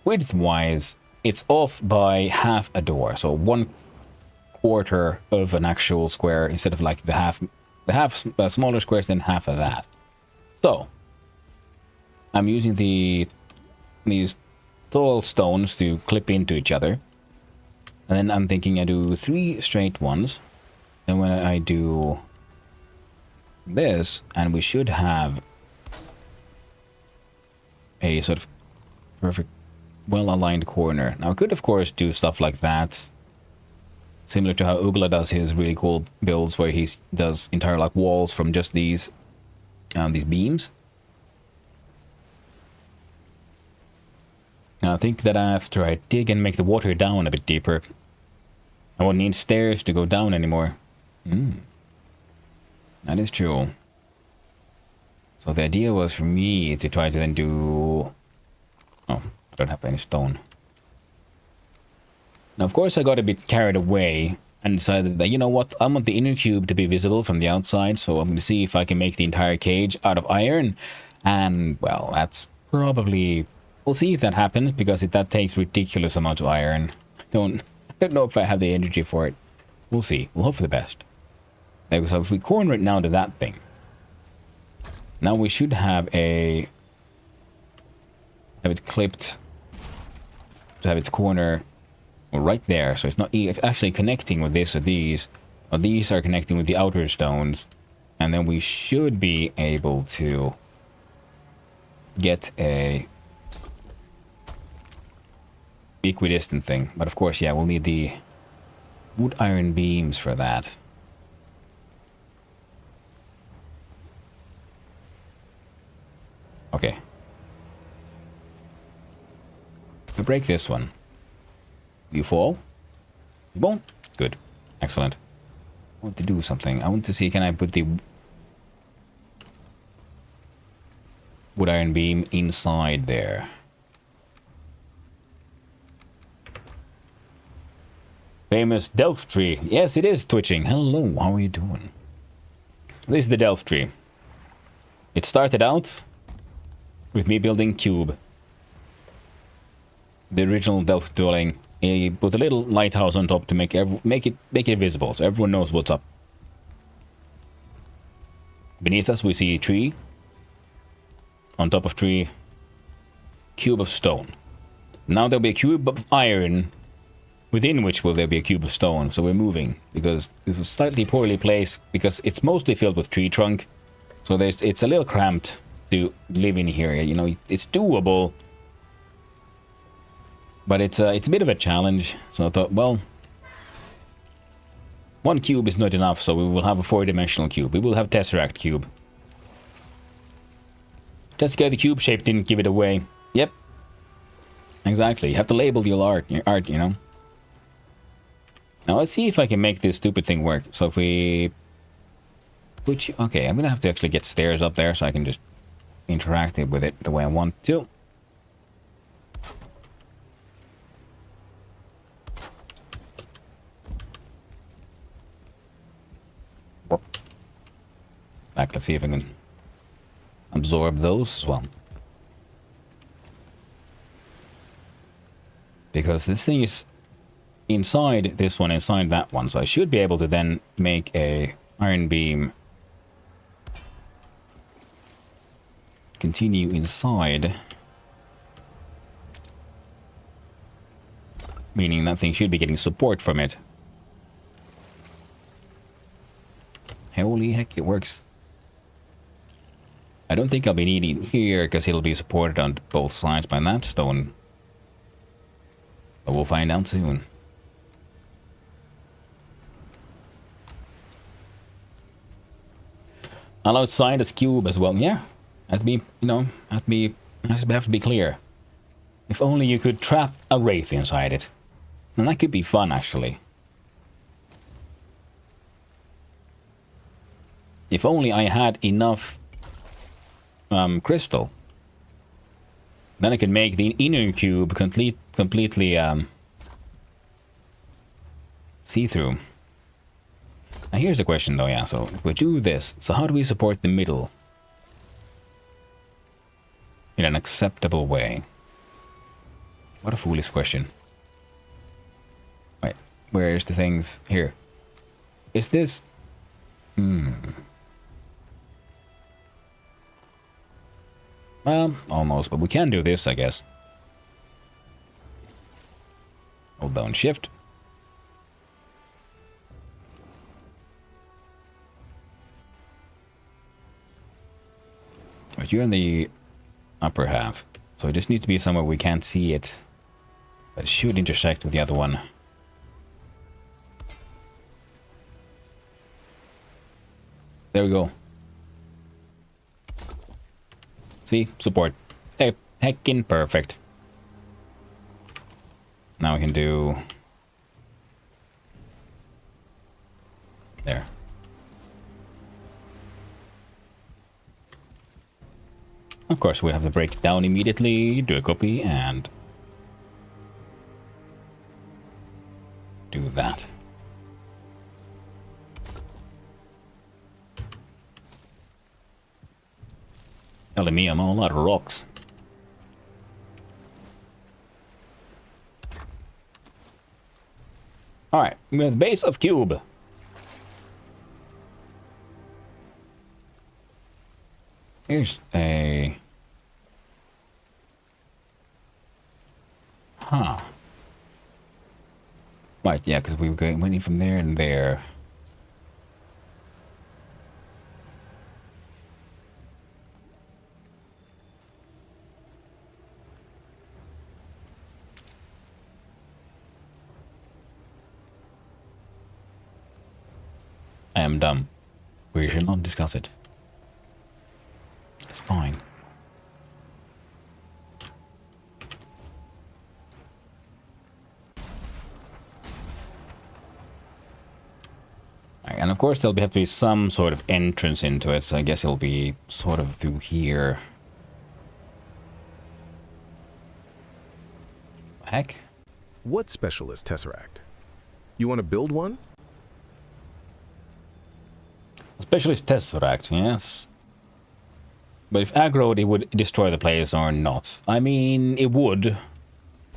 Speaker 2: width-wise, it's off by half a door. So 1/4 of an actual square instead of like the half smaller squares than half of that. So I'm using these tall stones to clip into each other. And then I'm thinking I do 3 straight ones. And when I do this, and we should have a sort of perfect, well-aligned corner. Now I could of course do stuff like that, similar to how Ugla does his really cool builds, where he does entire like walls from just these beams. Now I think that after I dig and make the water down a bit deeper, I won't need stairs to go down anymore. That is true. So the idea was for me to try to then do... Oh, I don't have any stone. Now, of course, I got a bit carried away and decided that, you know what, I want the inner cube to be visible from the outside, so I'm going to see if I can make the entire cage out of iron. And, well, that's probably... We'll see if that happens, because that takes ridiculous amounts of iron. I don't know if I have the energy for it. We'll see. We'll hope for the best. So if we corner it now to that thing, now we should have it clipped to have its corner right there. So it's not actually connecting with this or these. Or these are connecting with the outer stones. And then we should be able to get a equidistant thing. But of course, yeah, we'll need the wood iron beams for that. Okay. If I break this one, you fall? You won't? Good. Excellent. I want to do something. I want to see, can I put the wood iron beam inside there? Famous Delft tree. Yes, it is twitching. Hello, how are you doing? This is the Delft tree. It started out with me building cube. The original Delft dwelling. I put a little lighthouse on top to make it visible, so everyone knows what's up. Beneath us we see a tree. On top of tree, cube of stone. Now there'll be a cube of iron, within which will there be a cube of stone. So we're moving, because it was slightly poorly placed, because it's mostly filled with tree trunk. So it's a little cramped to live in here. You know, it's doable, but it's a bit of a challenge. So I thought, well, one cube is not enough, so we will have a 4-dimensional cube. We will have Tesseract cube. Just because the cube shape didn't give it away. Yep. Exactly. You have to label your art, you know. Now let's see if I can make this stupid thing work. So if we put you... Okay, I'm gonna have to actually get stairs up there so I can just interact with it the way I want to. Back, let's see if I can absorb those as well. Because this thing is inside this one, inside that one, so I should be able to then make a iron beam continue inside, meaning that thing should be getting support from it. Holy heck, it works. I don't think I'll be needing here because it'll be supported on both sides by that stone, but we'll find out soon. I'll outside this cube as well. Yeah, has to be, you know, has to be clear. If only you could trap a wraith inside it, and that could be fun actually. If only I had enough crystal, then I could make the inner cube completely see-through. Now here's the question though, yeah, so if we do this, so how do we support the middle in an acceptable way? What a foolish question. Wait, where's the things? Here. Is this... Well, almost, but we can do this, I guess. Hold down shift. But you're in the upper half, so it just needs to be somewhere we can't see it. But it should intersect with the other one. There we go. See? Support. Hey, heckin' perfect. Now we can do... There. Of course, we have to break it down immediately, do a copy, and... do that. Telling me I'm all out of rocks. Alright, we have the base of cube. Here's a... Huh. Right, yeah, because we were going went in from there and there. I am dumb. We shall not discuss it. It's fine. And of course there'll have to be some sort of entrance into it, so I guess it'll be sort of through here. Heck?
Speaker 3: What special is Tesseract? You want to build one?
Speaker 2: Specialist Tesseract, yes. But if aggroed, it would destroy the place or not. I mean, it would.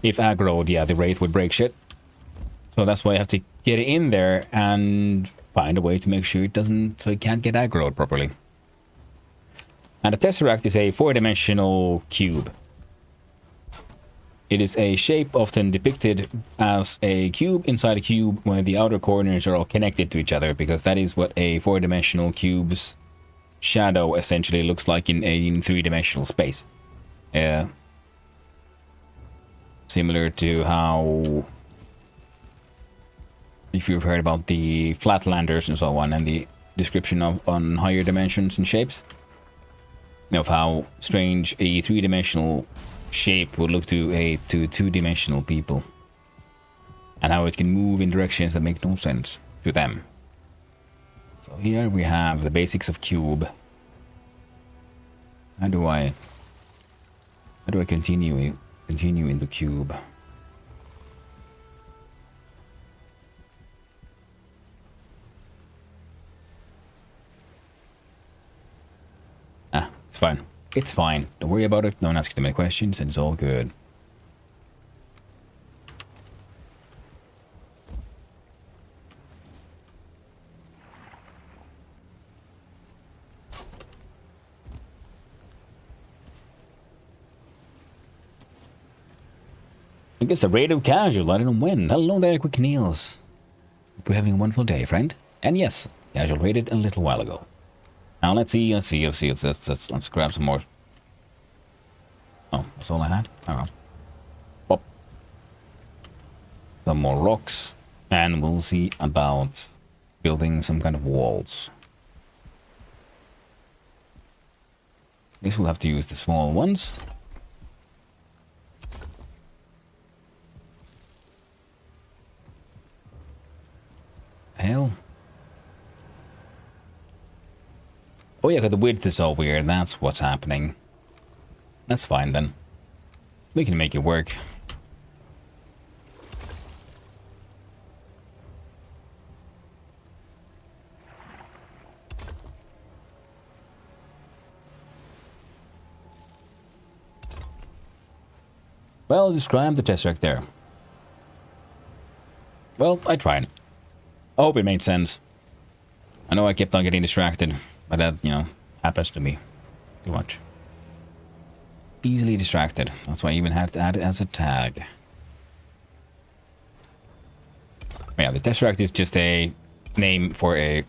Speaker 2: If aggroed, yeah, the Wraith would break shit. So that's why I have to get it in there and find a way to make sure it doesn't, so it can't get aggroed properly. And a Tesseract is a 4-dimensional cube. It is a shape often depicted as a cube inside a cube where the outer corners are all connected to each other, because that is what a 4-dimensional cube's shadow essentially looks like in a 3-dimensional space. Similar to how, if you've heard about the Flatlanders and so on, and the description of on higher dimensions and shapes, of how strange a 3-dimensional shape would look to 2-dimensional people, and how it can move in directions that make no sense to them. So here we have the basics of cube. How do I continue in the cube? Ah, it's fine. It's fine. Don't worry about it. Don't ask too many questions, and it's all good. I guess a raid of casual. I don't know when. Hello there, Quick Niels. Hope you're having a wonderful day, friend. And yes, casual raided a little while ago. Now let's see. Let's grab some more. Oh, that's all I had? Alright. Pop. Some more rocks. And we'll see about building some kind of walls. I guess we'll have to use the small ones. Hell. Oh yeah, 'cause the width is all weird. That's what's happening. That's fine then. We can make it work. Well, describe the Tesseract there. Well, I tried. I hope it made sense. I know I kept on getting distracted, but that, you know, happens to me too much. Easily distracted. That's why I even had to add it as a tag. Yeah, the Tesseract is just a name for a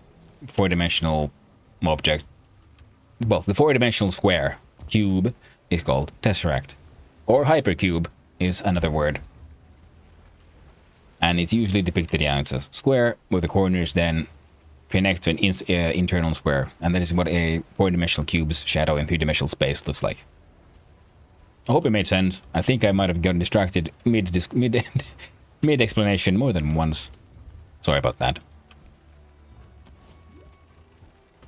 Speaker 2: four-dimensional object. Well, the four-dimensional square cube is called Tesseract. Or hypercube is another word. And it's usually depicted, yeah, it's a square with the corners then connect to an internal square. And that is what a four-dimensional cube's shadow in three-dimensional space looks like. I hope it made sense. I think I might have gotten distracted mid-explanation more than once. Sorry about that.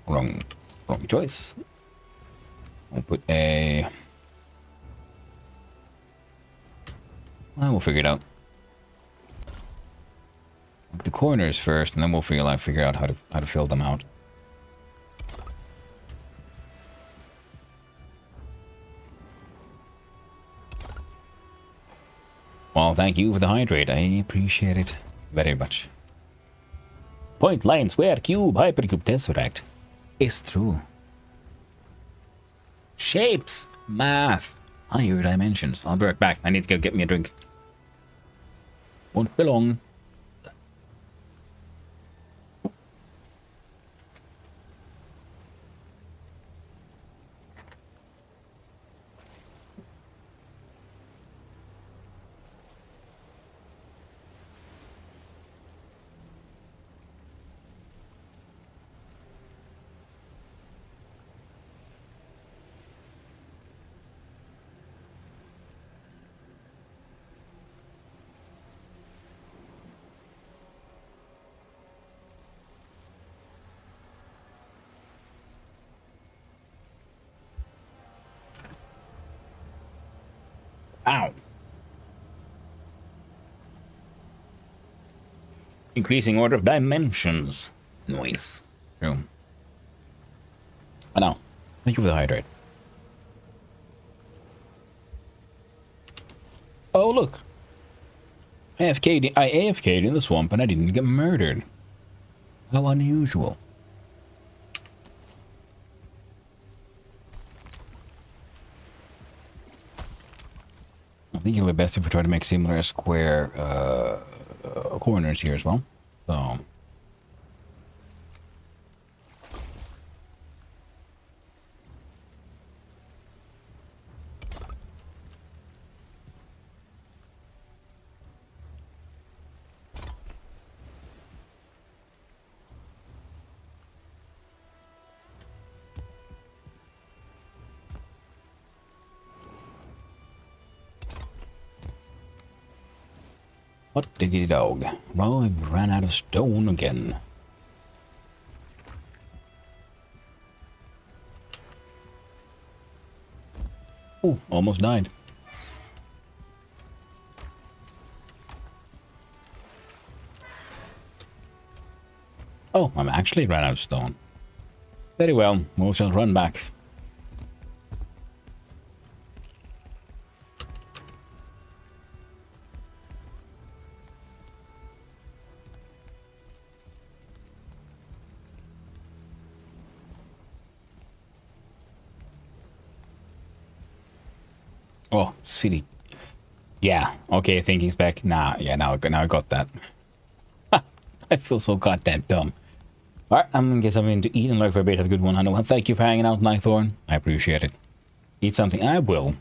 Speaker 2: Wrong choice. We'll put a... Well, we'll figure it out. Like the corners first, and then we'll figure out how to fill them out. Well, thank you for the hydrate. I appreciate it very much. Point, line, square, cube, hypercube, tesseract. It's true. Shapes, math, higher dimensions. I'll be right back. I need to go get me a drink. Won't be long. Ow. Increasing order of dimensions. Noise. True. I know. Thank you for the hydrate. Oh, look. I AFK'd in the swamp and I didn't get murdered. How unusual. I think it'll be best if we try to make similar square corners here as well. So. What diggity dog? Well, I ran out of stone again. Oh, almost died. Oh, I'm actually ran out of stone. Very well, we shall run back. Oh, city. Yeah, okay, thinking's back. Nah, yeah, now I got that. I feel so goddamn dumb. Alright, I'm gonna get something to eat and look for a bit. Have a good one, Hannah. Thank you for hanging out, Nightthorn. I appreciate it. Eat something. I will.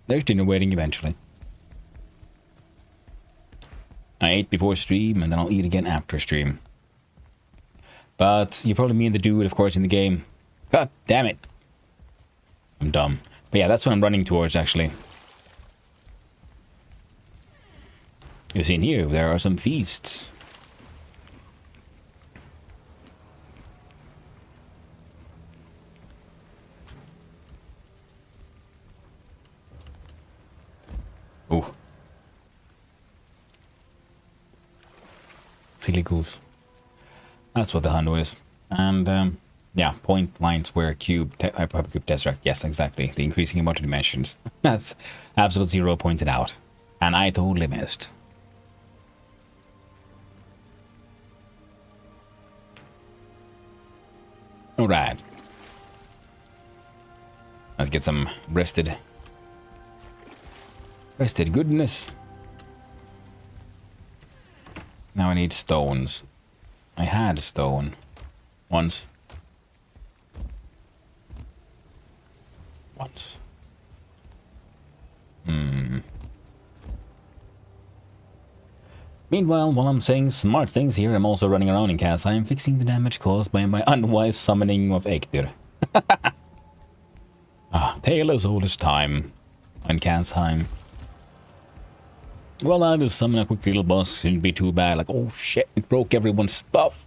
Speaker 2: There's dinner waiting eventually. I ate before stream, and then I'll eat again after stream. But you probably mean the dude, of course, in the game. God damn it. I'm dumb. But yeah, that's what I'm running towards, actually. You see in here, there are some feasts. Oh. Silly goose. That's what the Hando is. And, Yeah, point, line, square, cube, hypercube, tesseract. Yes, exactly. The increasing amount of dimensions. That's Absolute Zero pointed out. And I totally missed. Alright. Let's get some rested goodness. Now I need stones. I had stone once. Meanwhile, while I'm saying smart things here, I'm also running around in Casheim fixing the damage caused by my unwise summoning of Ektir. Tale as old as time in Casheim. Well, I just summon a quick little boss, shouldn't be too bad. Like, oh shit, it broke everyone's stuff.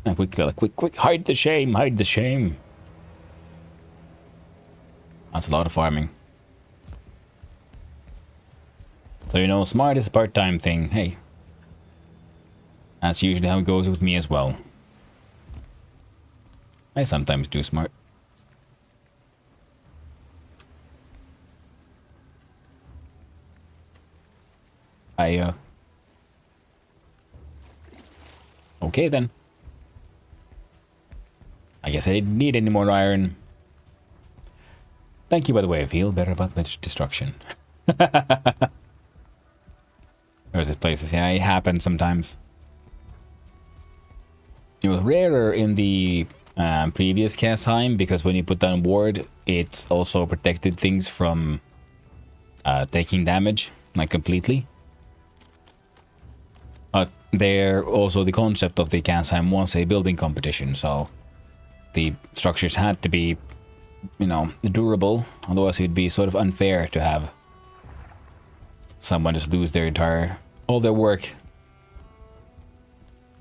Speaker 2: And quickly, like, quick, hide the shame, hide the shame. That's a lot of farming. So, you know, smart is a part-time thing. Hey. That's usually how it goes with me as well. I sometimes do smart. Okay then. I guess I didn't need any more iron. Thank you, by the way. I feel better about my destruction. There's this places. Yeah, it happens sometimes. It was rarer in the previous Casheim because when you put down ward, it also protected things from taking damage, like completely. But there also the concept of the Casheim was a building competition, so the structures had to be, you know, durable. Otherwise, it'd be sort of unfair to have someone just lose their all their work.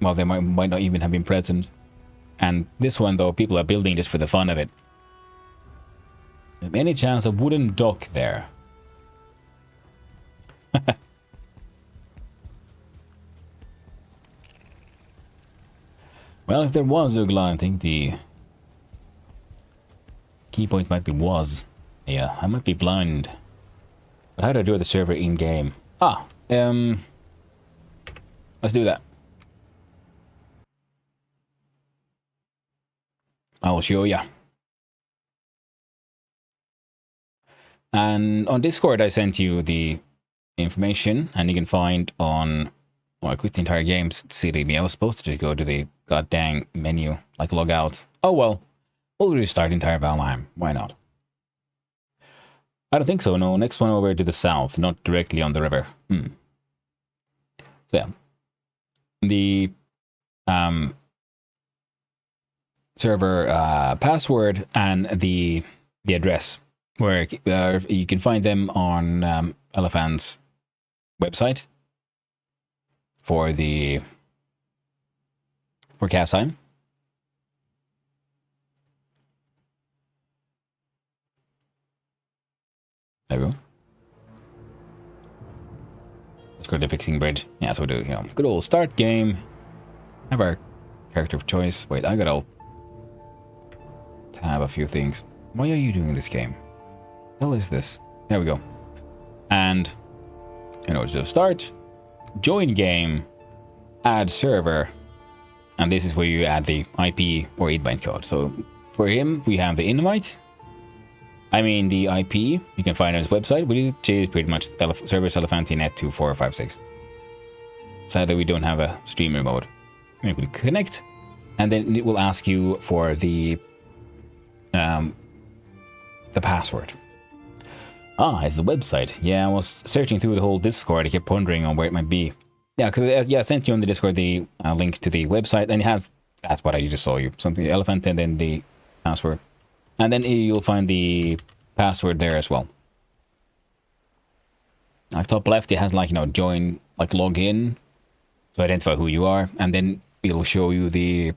Speaker 2: Well, they might not even have been present. And this one, though, people are building just for the fun of it. Any chance a wooden dock there? Well, if there was Ugla, I think the key point might be was. Yeah, I might be blind. But how do I do the server in-game? Let's do that. I'll show ya. And on Discord, I sent you the information, and you can find on... Well, I quit the entire game, silly me. I was supposed to just go to the goddamn menu, like log out. Oh well, we'll restart entire Valheim. Why not? I don't think so, no. Next one over to the south, not directly on the river. So yeah. The server password and the address, where you can find them on Elephant's website for Casheim. There we go. Let's go to the fixing bridge. Yeah, so we do, you know, good old start game. Have our character of choice. Wait, I gotta tab a few things. Why are you doing this game? What the hell is this? There we go. And, you know, so start, join game, add server, and this is where you add the IP or 8-byte code. So for him, we have the invite. I mean the IP, you can find on his website, which is pretty much servers Elephantinet 2456. Sadly, we don't have a streamer mode. We can connect, and then it will ask you for the password. It's the website. Yeah, I was searching through the whole Discord. I kept pondering on where it might be. Yeah, because I sent you on the Discord the link to the website, and it has, that's what I just saw you, something elephant and then the password. And then you'll find the password there as well. At top left, it has like, you know, join, like log in, to identify who you are, and then it'll show you the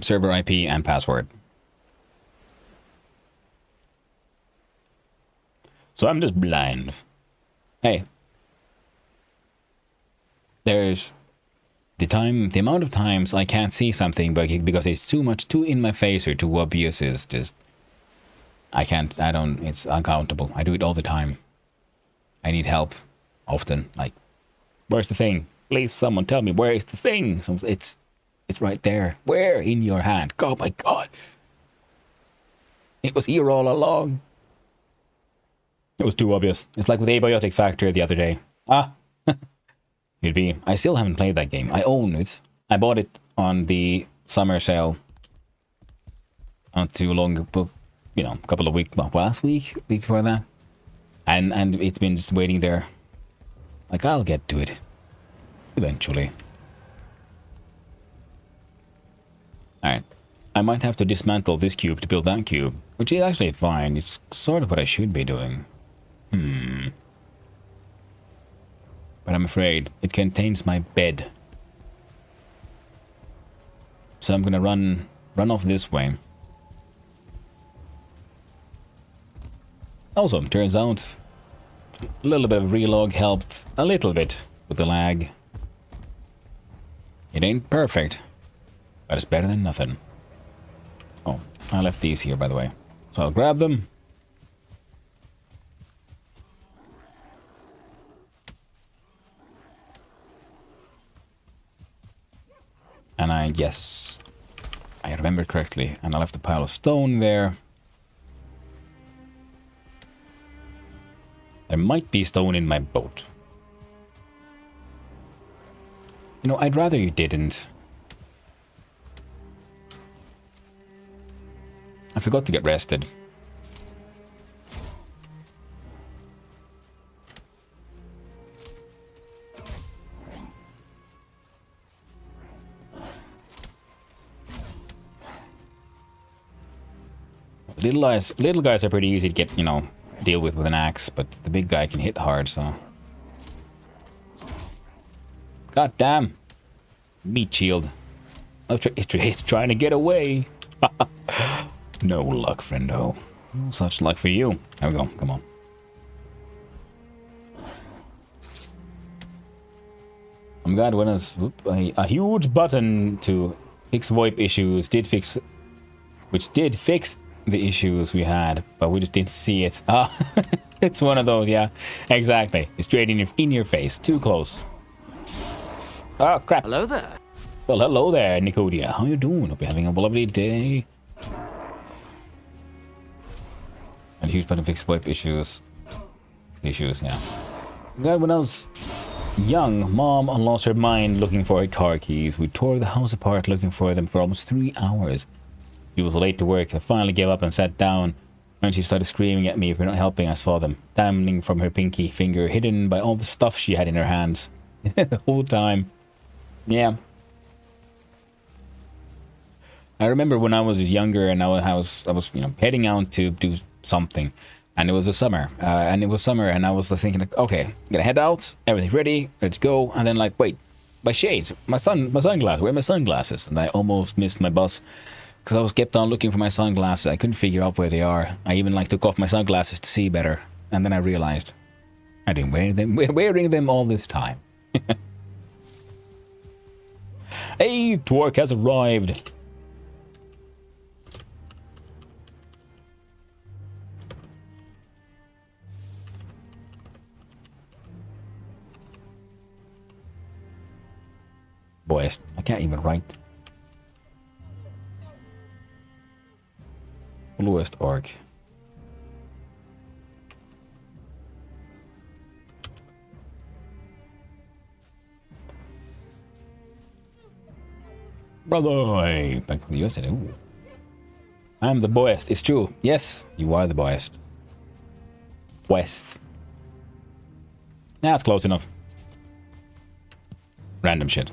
Speaker 2: server IP and password. So I'm just blind. Hey. There's the amount of times I can't see something because it's too in my face or too obvious is just, it's uncountable. I do it all the time. I need help often. Like, where's the thing? Please, someone tell me, where is the thing? It's right there. Where? In your hand. Oh my God. It was here all along. It was too obvious. It's like with Abiotic Factor the other day. It'd be. I still haven't played that game. I own it. I bought it on the summer sale. Not too long, but you know, a couple of weeks. Well, last week before that, and it's been just waiting there. Like, I'll get to it eventually. All right. I might have to dismantle this cube to build that cube, which is actually fine. It's sort of what I should be doing. But I'm afraid it contains my bed. So I'm gonna run off this way. Also, turns out a little bit of relog helped a little bit with the lag. It ain't perfect, but it's better than nothing. Oh, I left these here, by the way. So I'll grab them. And yes, I remember correctly. And I left a pile of stone there. There might be stone in my boat. You know, I'd rather you didn't. I forgot to get rested. Little guys are pretty easy to get, you know, deal with an axe, but the big guy can hit hard, so. God damn. Meat shield. Oh, it's trying to get away. No luck, friendo. No such luck for you. There we go. Come on. I'm glad when a huge button to fix VoIP issues which did fix the issues we had, but we just didn't see it. It's one of those, yeah. Exactly. It's straight in your face. Too close. Oh, crap.
Speaker 1: Hello there.
Speaker 2: Well, hello there, Nicodia. How you doing? Hope you're having a lovely day. And huge button fix VoIP issues. The issues, yeah. God, when I was young, Mom lost her mind looking for her car keys. We tore the house apart looking for them for almost 3 hours. She was late to work. I finally gave up and sat down. When she started screaming at me for not helping, I saw them, dangling from her pinky finger, hidden by all the stuff she had in her hands. The whole time. Yeah. I remember when I was younger and I was you know, heading out to do something, and it was the summer, and I was thinking like, okay, I'm gonna head out, everything ready to go, and then like, wait, my shades, my sunglasses, where are my sunglasses? And I almost missed my bus because I was kept on looking for my sunglasses. I couldn't figure out where they are. I even like took off my sunglasses to see better, and then I realized I didn't wear them. Wearing them all this time. Hey, Twerk has arrived. Boy, I can't even write. Bluest orc. Brother, hey, back to the US. Ooh. I'm the boyest. It's true. Yes, you are the boyest. West. That's close enough. Random shit.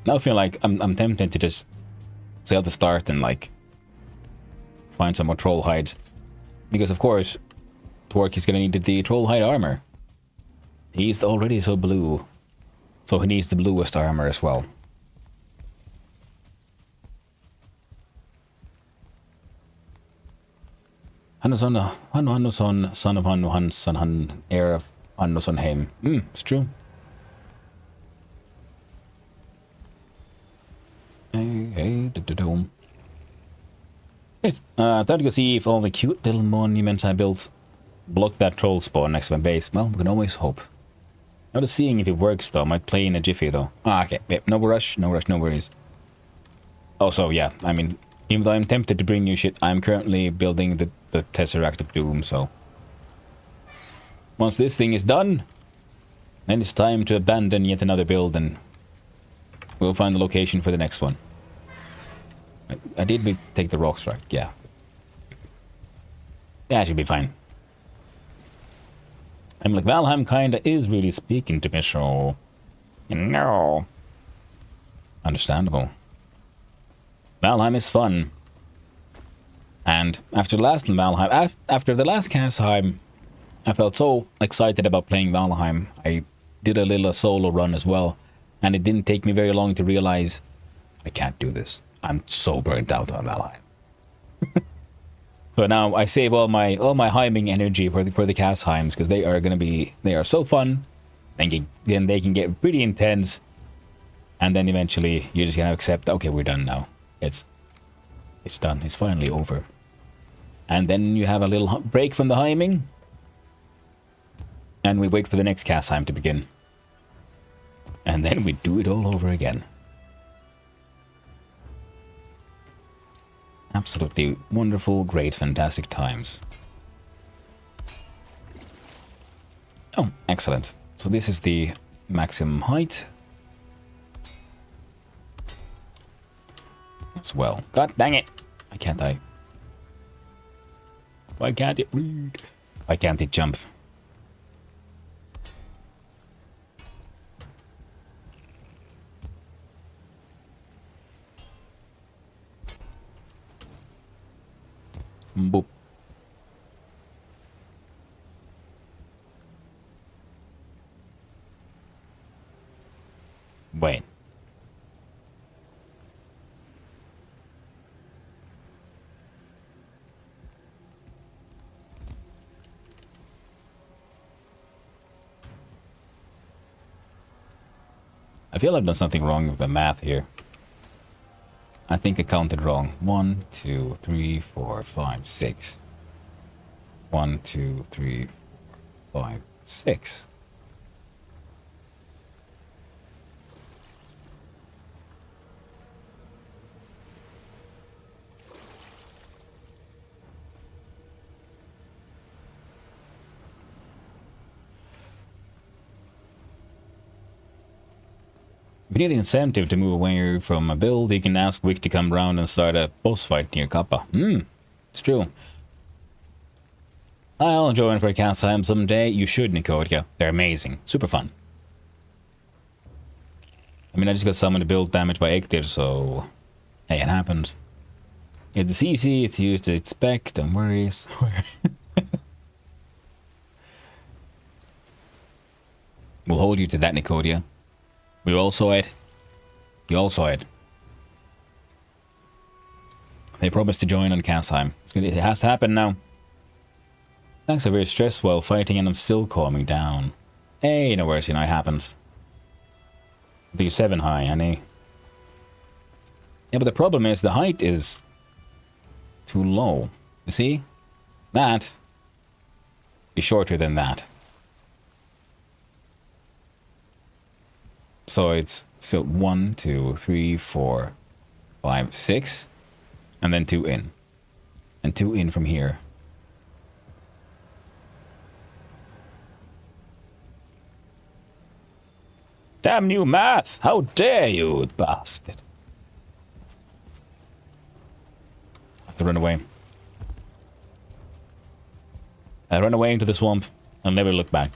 Speaker 2: Now I feel like I'm tempted to just sail to start and like find some more troll hides, because of course Twerk is gonna need the troll hide armor. He's already so blue, so he needs the bluest armor as well. Hannuson, son of Hannu, son, heir of Hannusonheim. It's true. I thought to go see if all the cute little monuments I built block that troll spawn next to my base. Well, we can always hope. I'm just seeing if it works though. Might play in a jiffy though. Ah, okay. Yep, no rush, no worries. Also, yeah, I mean, even though I'm tempted to bring you shit, I'm currently building the Tesseract of Doom, so... Once this thing is done, then it's time to abandon yet another build and we'll find the location for the next one. I did take the rocks, right? Yeah. Yeah, it should be fine. I'm like, Valheim kinda is really speaking to me, so... No. Understandable. Valheim is fun. And after the last Valheim... After the last Casheim, I felt so excited about playing Valheim. I did a little solo run as well. And it didn't take me very long to realize... I can't do this. I'm so burnt out on Valheim. So now I save all my Heiming energy for the Casheims because they are so fun, and then they can get pretty intense, and then eventually you're just gonna accept, okay, we're done now. It's done. It's finally over. And then you have a little break from the Heiming, and we wait for the next Casheim to begin, and then we do it all over again. Absolutely wonderful, great, fantastic times. Oh, excellent. So this is the maximum height. As well. God dang it! Why can't I? Why can't it read? Why can't it jump? Boop. Wait. I feel I've done something wrong with the math here. I think I counted wrong. 1, 2, 3, 4, 5, 6. 1, 2, 3, 4, 5, 6. If you need an incentive to move away from a build, you can ask Wick to come round and start a boss fight near Kappa. It's true. I'll join for a Casheim someday. You should, Nicodia. They're amazing. Super fun. I mean, I just got summoned to build damage by Ektir, so... Hey, it happened. It's the CC, it's used to spec, don't worry. We'll hold you to that, Nicodia. We all saw it. You all saw it. They promised to join on Casheim. It has to happen now. Thanks, I'm very stressed while fighting and I'm still calming down. Hey, no worries, you know, it happens. You're 7 high, honey. Yeah, but the problem is the height is too low. You see? That is shorter than that. So it's still 1, 2, 3, 4, 5, 6, and then 2 in. And 2 in from here. Damn you, math! How dare you, bastard! I have to run away. I run away into the swamp. I'll never look back.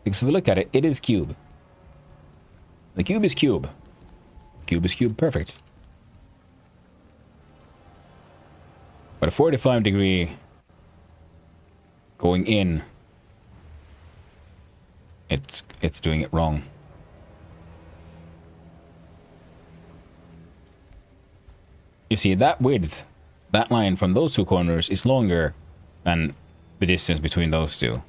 Speaker 2: Because if we look at it, it is cube. The cube is cube. Cube is cube, perfect. But a 45-degree going in, it's doing it wrong. You see, that width, that line from those two corners is longer than the distance between those two.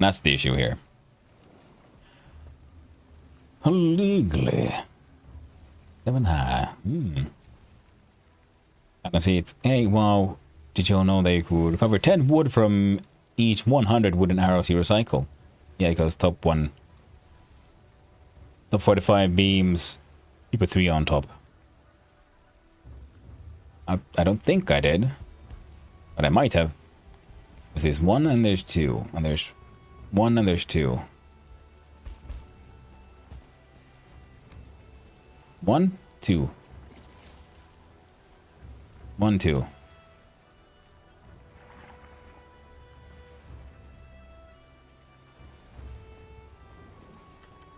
Speaker 2: That's the issue here. Illegally. 7 high. I can see it. Hey, wow. Did you all know they could recover 10 wood from each 100 wooden arrows you recycle? Yeah, because top 45 beams, you put 3 on top. I don't think I did, but I might have. There's 1 and there's 2, and there's 1 and there's 2. 1, 2. 1, 2.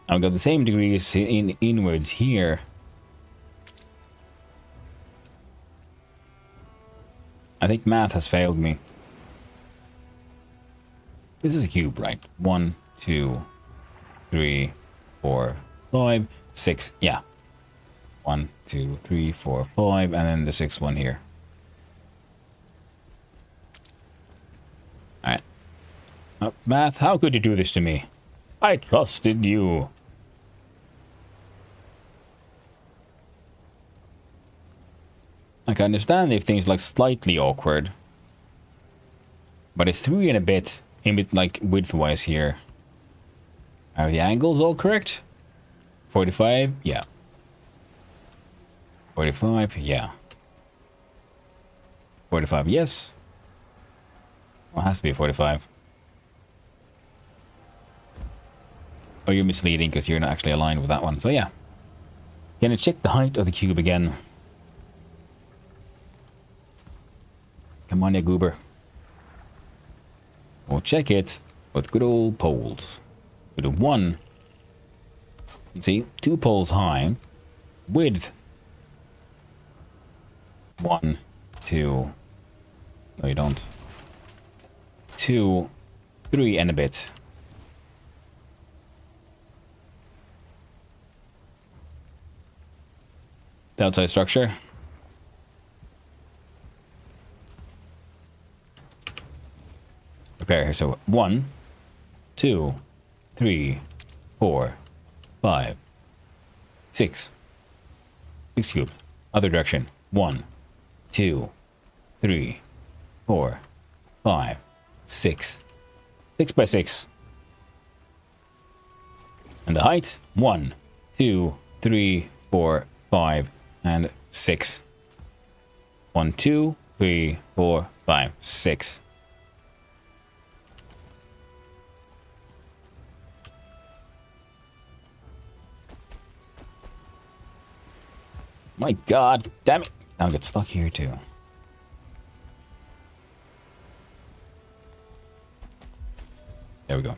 Speaker 2: I've got the same degrees in inwards here. I think math has failed me. This is a cube, right? 1, 2, 3, 4, 5, 6. Yeah. 1, 2, 3, 4, 5, and then the 6th one here. Alright. Math, how could you do this to me? I trusted you. I can understand if things like slightly awkward. But it's 3 and a bit, like width-wise here. Are the angles all correct? 45? Yeah. 45? Yeah. 45, yes. Well, it has to be 45. Oh, you're misleading because you're not actually aligned with that one. So yeah. Can I check the height of the cube again? Come on, ya goober. We'll check it with good old poles. We do 1. You see, 2 poles high. Width. 1, 2. No, you don't. 2, 3 and a bit. The outside structure. Repair here. So 1, 2, 3, 4, 5, 6. 6 cubes. Other direction. 1, 2, 3, 4, 5, 6. 6 by 6. And the height? 1, 2, 3, 4, 5, and 6. 1, 2, 3, 4, 5, 6. My god, damn it. I'll get stuck here too. There we go.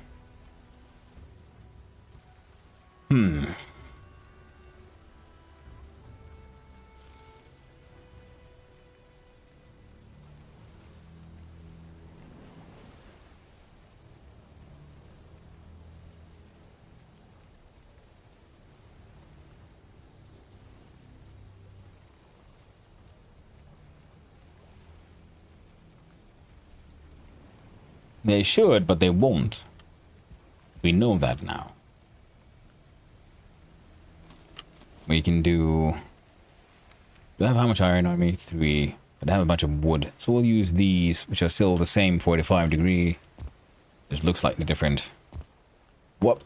Speaker 2: They should, but they won't. We know that now. We can do... Do I have how much iron on me? 3. But I have a bunch of wood. So we'll use these, which are still the same 45 degree. Just looks slightly different. Whoop.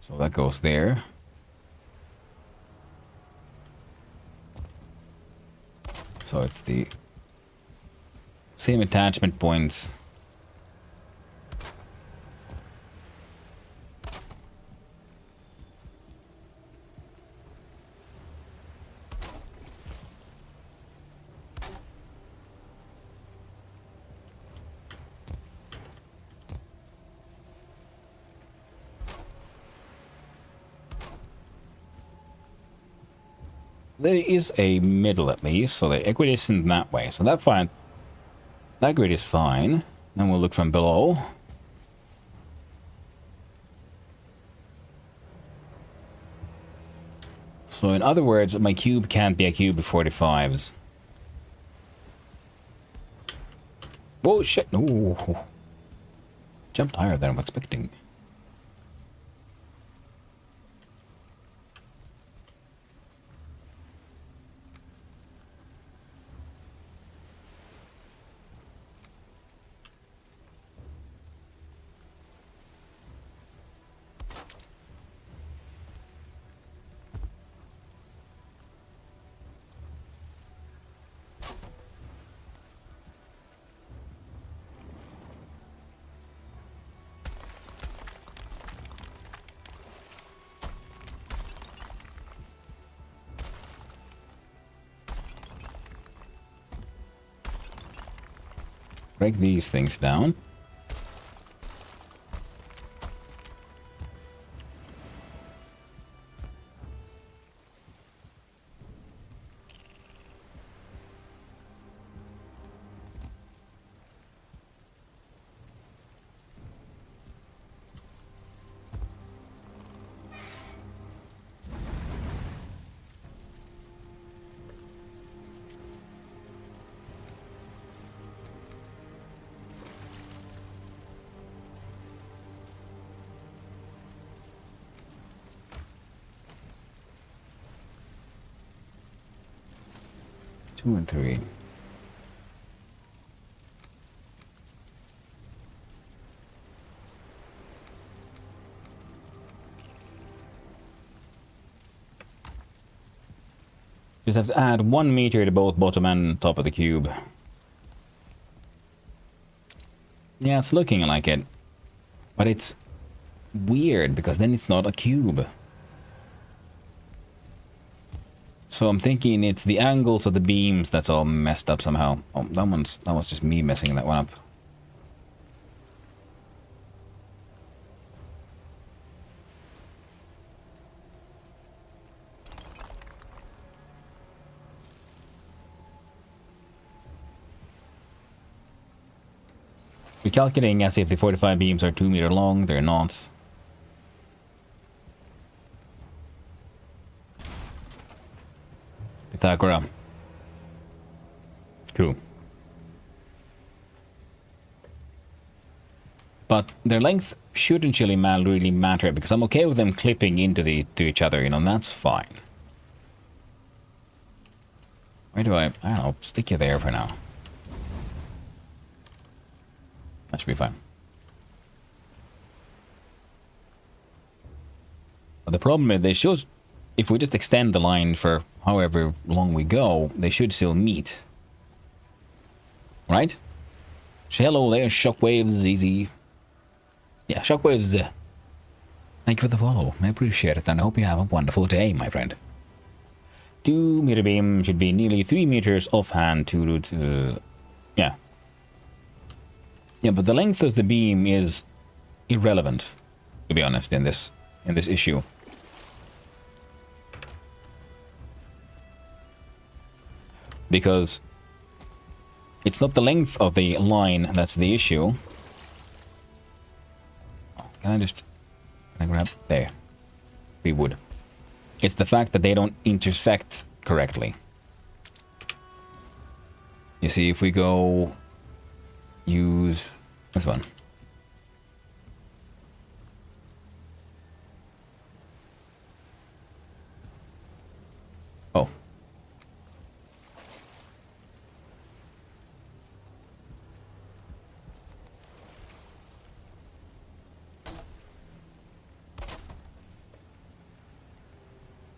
Speaker 2: So that goes there. So it's the same attachment points. There is a middle at least, so the equidistant that way. So that's fine. That grid is fine. Then we'll look from below. So in other words, my cube can't be a cube of 45s. Whoa, shit. Ooh. Jumped higher than I'm expecting. Break these things down. Two and three. Just have to add 1 meter to both bottom and top of the cube. Yeah, it's looking like it. But it's weird because then it's not a cube. So I'm thinking it's the angles of the beams that's all messed up somehow. Oh, that was just me messing that one up. We're calculating as if the 45 beams are 2 meter long. They're not. Pythagora. True. But their length shouldn't really matter because I'm okay with them clipping into to each other, you know, and that's fine. Where do I don't know, stick you there for now. That should be fine. But the problem is they should, if we just extend the line for however long we go, they should still meet. Right? Hello there, Shockwaves, easy. Yeah, Shockwaves. Thank you for the follow. I appreciate it, and I hope you have a wonderful day, my friend. 2 meter beam should be nearly 3 meters offhand yeah. Yeah, but the length of the beam is irrelevant, to be honest, in this issue. Because it's not the length of the line that's the issue. Oh, can I grab there? We would. It's the fact that they don't intersect correctly. You see, if we go use this one. Oh.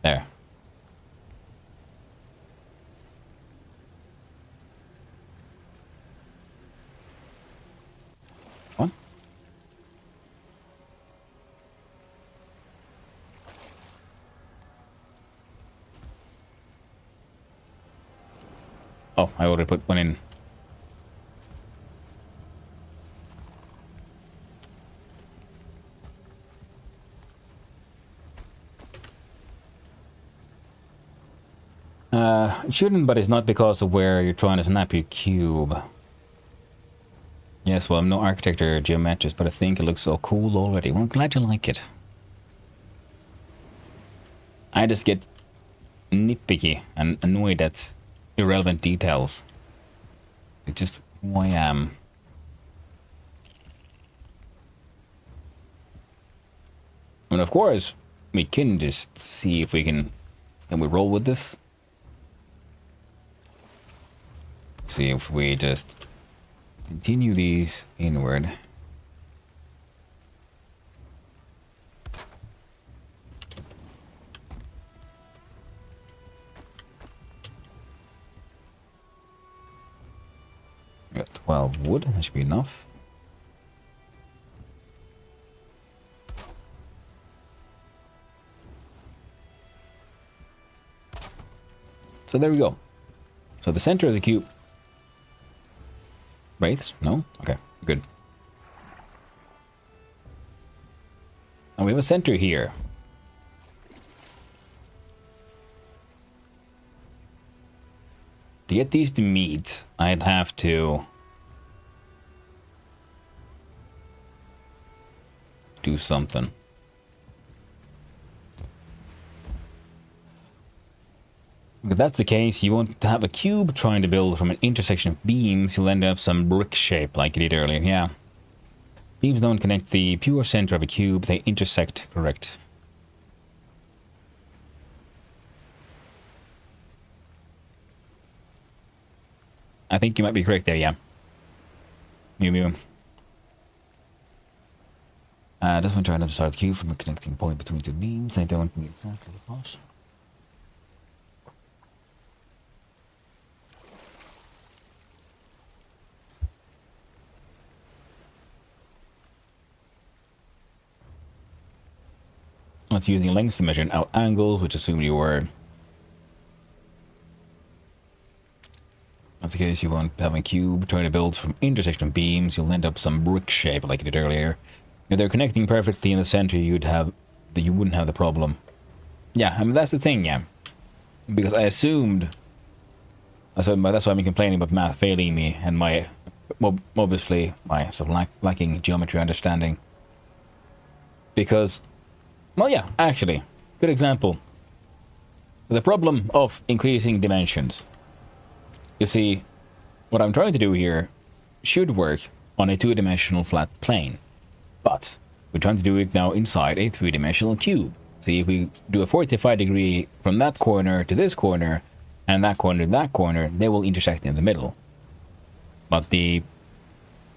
Speaker 2: There. What? Oh, I already put one in. It shouldn't, but it's not because of where you're trying to snap your cube. Yes, well, I'm no architect or geometrist, but I think it looks so cool already. Well, I'm glad you like it. I just get nitpicky and annoyed at irrelevant details. It's just who I am. I mean, of course, we can just see if we can we roll with this? See if we just continue these inward. Got 12 wood, that should be enough. So there we go. So the center of the cube. Wraiths? No? Okay, good. And we have a center here. To get these to meet, I'd have to do something. If that's the case, you won't have a cube trying to build from an intersection of beams. You'll end up some brick shape like you did earlier. Yeah. Beams don't connect the pure center of a cube. They intersect, correct. I think you might be correct there, yeah. Mew Mew. Doesn't try to start the cube from a connecting point between two beams. I don't need exactly the cross. That's using lengths to measure out angles, which assume you were. That's the case, you won't have a cube trying to build from intersection of beams. You'll end up some brick shape like you did earlier. If they're connecting perfectly in the center, you wouldn't have the problem. Yeah, I mean that's the thing, yeah. Because I assumed. That's why I'm complaining about math failing me and my, well, obviously my sort of lacking geometry understanding. Because. Well, yeah, actually, good example. The problem of increasing dimensions. You see, what I'm trying to do here should work on a two-dimensional flat plane. But we're trying to do it now inside a three-dimensional cube. See, if we do a 45 degree from that corner to this corner, and that corner to that corner, they will intersect in the middle. But the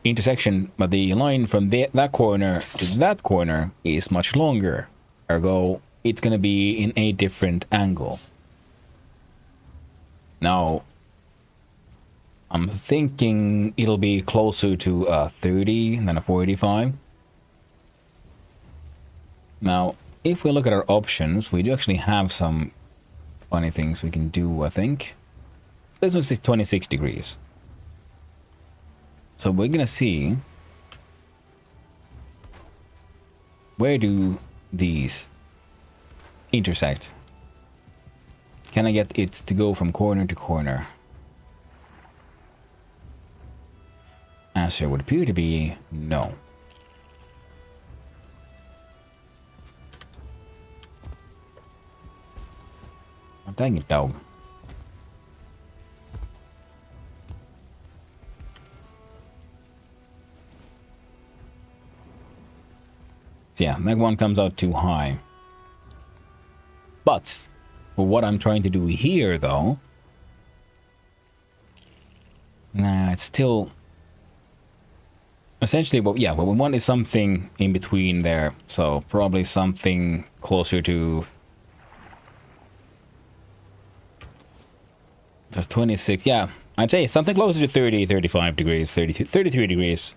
Speaker 2: line from that corner to that corner is much longer. Ergo, it's going to be in a different angle. Now, I'm thinking it'll be closer to a 30 than a 45. Now, if we look at our options, we do actually have some funny things we can do, I think. This one is 26 degrees. So we're going to see where do these intersect. Can I get it to go from corner to corner? Answer would appear to be no. Oh, dang it, dog. So yeah, that one comes out too high. But for what I'm trying to do here, though, nah, it's still essentially what we want is something in between there. So probably something closer to just 26. Yeah, I'd say something closer to 30, 35 degrees, 32, 33 degrees.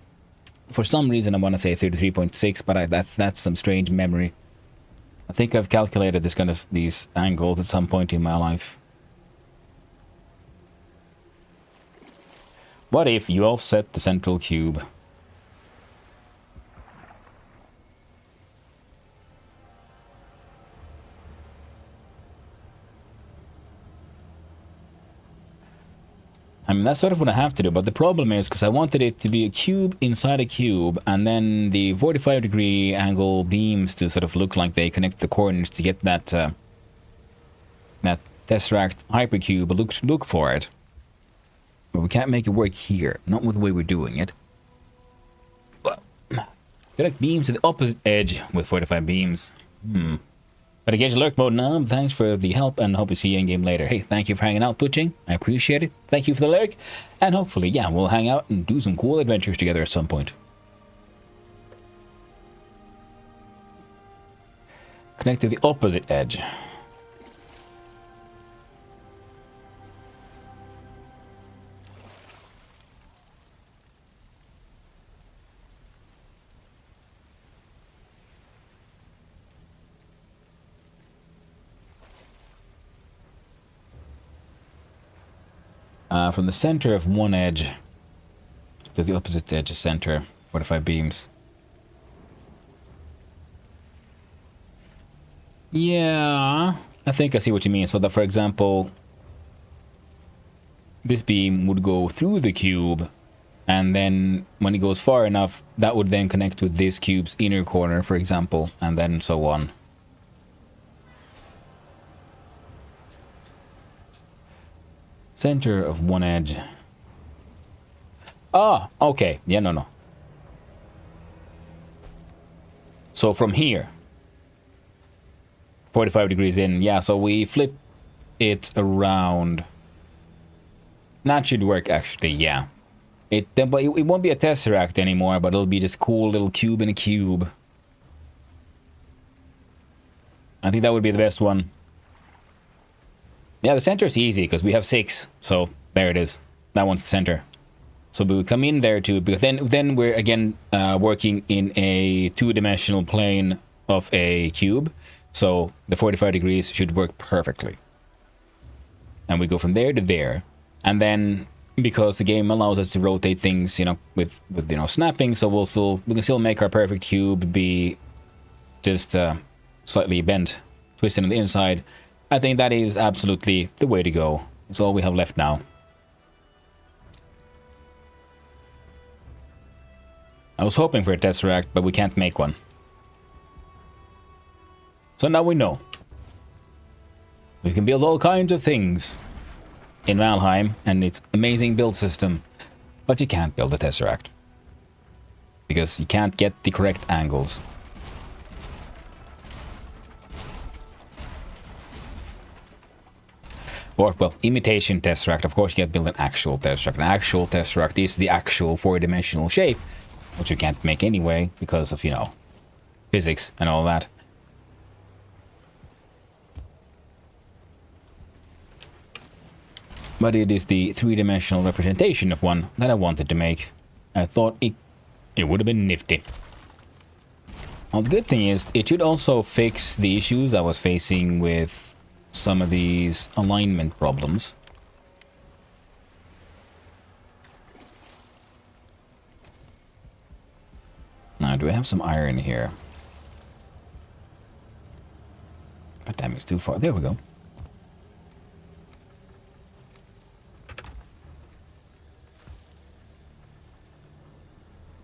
Speaker 2: For some reason, I want to say 33.6, but that's some strange memory. I think I've calculated these angles at some point in my life. What if you offset the central cube? I mean, that's sort of what I have to do, but the problem is, because I wanted it to be a cube inside a cube, and then the 45 degree angle beams to sort of look like they connect the corners to get that that Tesseract hypercube, look for it. But we can't make it work here, not with the way we're doing it. Well, connect beams to the opposite edge with 45 beams. But again, lurk mode now. Thanks for the help and hope to see you in game later. Hey, thank you for hanging out, twitching. I appreciate it. Thank you for the lurk. And hopefully, yeah, we'll hang out and do some cool adventures together at some point. Connect to the opposite edge. From the center of one edge to the opposite edge of center, 45 beams. Yeah, I think I see what you mean. So that, for example, this beam would go through the cube, and then when it goes far enough, that would then connect with this cube's inner corner, for example, and then so on. Center of one edge. Ah, okay. Yeah, no. So from here, 45 degrees in. Yeah, so we flip it around. That should work, actually, yeah. But it won't be a tesseract anymore, but it'll be this cool little cube in a cube. I think that would be the best one. Yeah, the center is easy because we have 6, so there it is. That one's the center. So we would come in there too, because then we're again working in a 2-dimensional plane of a cube. So the 45 degrees should work perfectly. And we go from there to there, and then because the game allows us to rotate things, you know, with you know, snapping, so we can still make our perfect cube be just slightly bent, twisted on the inside. I think that is absolutely the way to go. It's all we have left now. I was hoping for a tesseract, but we can't make one. So now we know. We can build all kinds of things in Valheim and its amazing build system, but you can't build a tesseract because you can't get the correct angles. Or, well, imitation tesseract. Of course, you can't build an actual tesseract. An actual tesseract is the actual 4-dimensional shape, which you can't make anyway because of, you know, physics and all that. But it is the 3-dimensional representation of one that I wanted to make. I thought it would have been nifty. Well, the good thing is, it should also fix the issues I was facing with some of these alignment problems. Now, do I have some iron here? God damn, it's too far. There we go.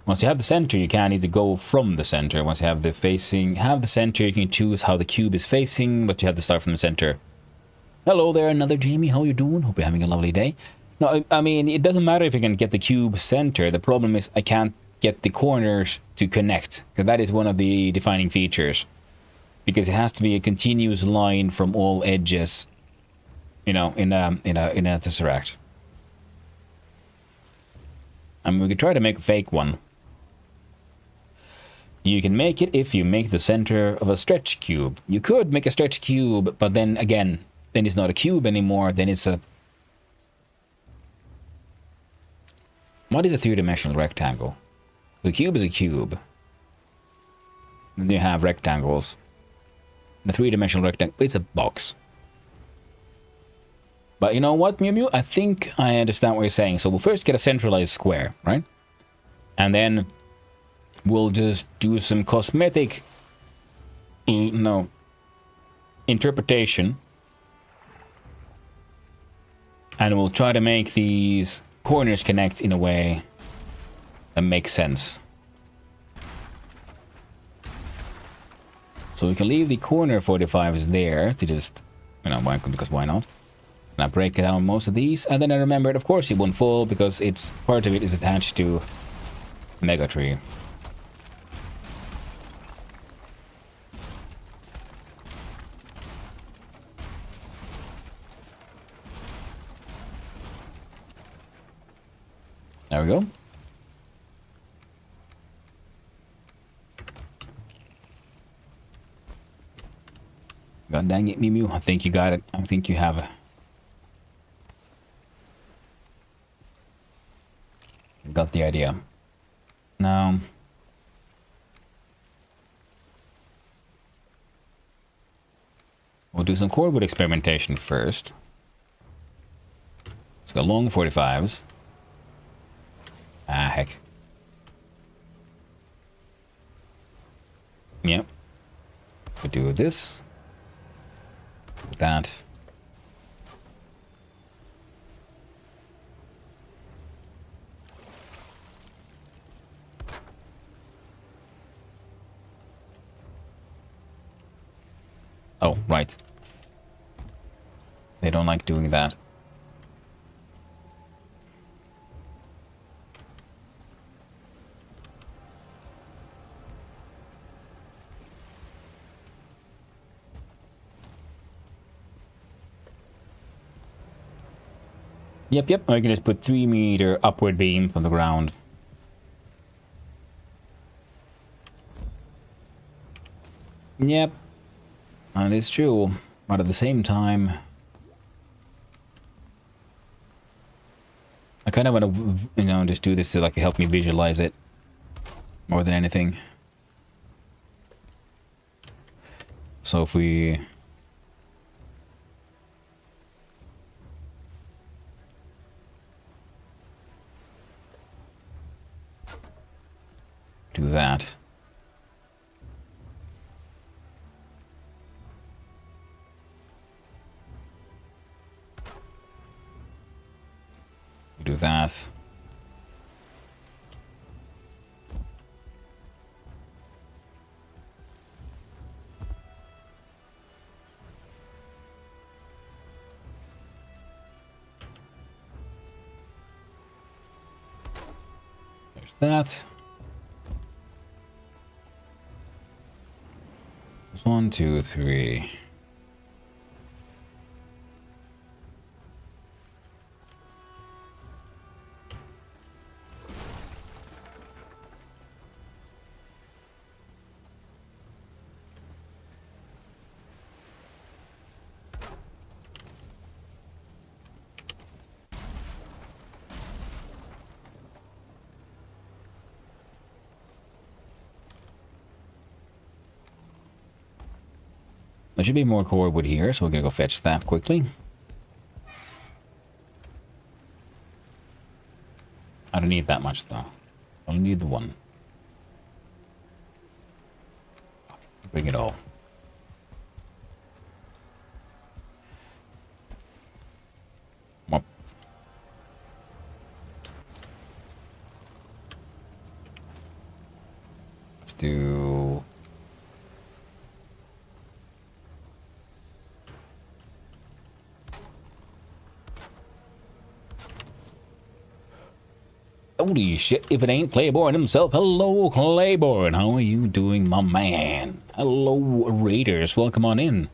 Speaker 2: Once you have the center, you can't need to go from the center. Once you have the center, you can choose how the cube is facing, but you have to start from the center. Hello there, another Jamie. How you doing? Hope you're having a lovely day. No, I mean, it doesn't matter if you can get the cube center. The problem is I can't get the corners to connect, because that is one of the defining features. Because it has to be a continuous line from all edges, you know, in a tesseract. I mean, we could try to make a fake one. You can make it if you make the center of a stretch cube. You could make a stretch cube, but then again, then it's not a cube anymore, then it's a... What is a 3-dimensional rectangle? The cube is a cube. Then you have rectangles. The 3-dimensional rectangle, it's a box. But you know what, Mew Mew? I think I understand what you're saying. So we'll first get a centralized square, right? And then we'll just do some cosmetic, interpretation. And we'll try to make these corners connect in a way that makes sense. So we can leave the corner 45s there to just, you know, because why not? And I break down most of these, and then I remembered, of course, it won't fall because it's part of it is attached to Mega Tree. There we go. God dang it, Mew. I think you got it. I think you have it. Got the idea. Now, we'll do some cordwood experimentation first. Let's go long 45s. Ah, heck. Yep. Could do this. That. Oh, right. They don't like doing that. Yep. I can just put 3-meter upward beam from the ground. Yep. That is true. But at the same time, I kind of want to, you know, just do this to like help me visualize it more than anything. So if we do that. Do that. There's that. 1, 2, 3. There should be more cordwood here, so we're gonna go fetch that quickly. I don't need that much though. I only need the one. Bring it all. Come on. Let's do... Holy shit, if it ain't Claiborne himself. Hello, Claiborne. How are you doing, my man? Hello, Raiders. Welcome on in.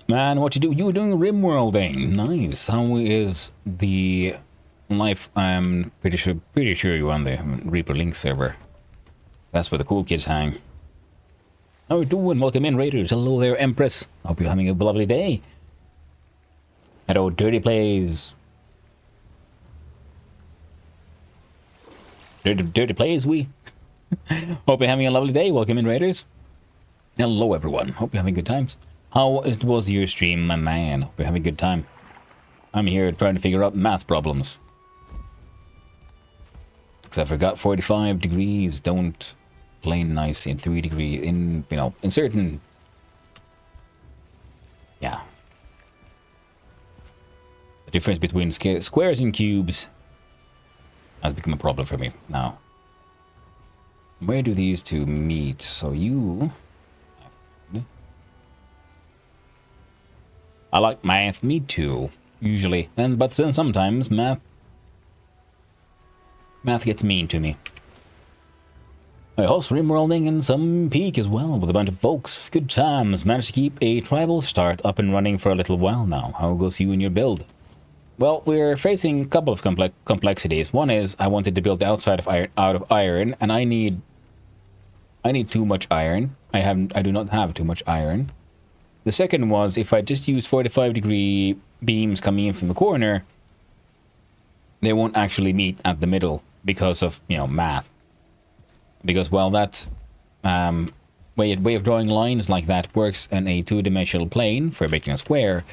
Speaker 2: Man, what you do? You were doing rimworlding. Nice. How is the life? I'm pretty sure you're on the Reaper Link server. That's where the cool kids hang. How are you doing? Welcome in, Raiders. Hello there, Empress. Hope you're having a lovely day. Hello, Dirty Plays. Dirty Plays, we. Hope you're having a lovely day. Welcome in, Raiders. Hello, everyone. Hope you're having good times. How was your stream, my man? Hope you're having a good time. I'm here trying to figure out math problems. Because I forgot 45 degrees don't play nice in 3 degrees, in, you know, in certain... Yeah. The difference between squares and cubes has become a problem for me now. Where do these two meet? So you... I like math, me too, usually. But then sometimes math gets mean to me. I host rimworlding and some peak as well with a bunch of folks. Good times. Managed to keep a tribal start up and running for a little while now. How goes you and your build? Well, we're facing a couple of complexities. One is I wanted to build the outside of iron out of iron, and I need too much iron. I do not have too much iron. The second was if I just use 45-degree beams coming in from the corner, they won't actually meet at the middle because of, you know, math. Because, well, that way of drawing lines like that works in a two-dimensional plane for making a square.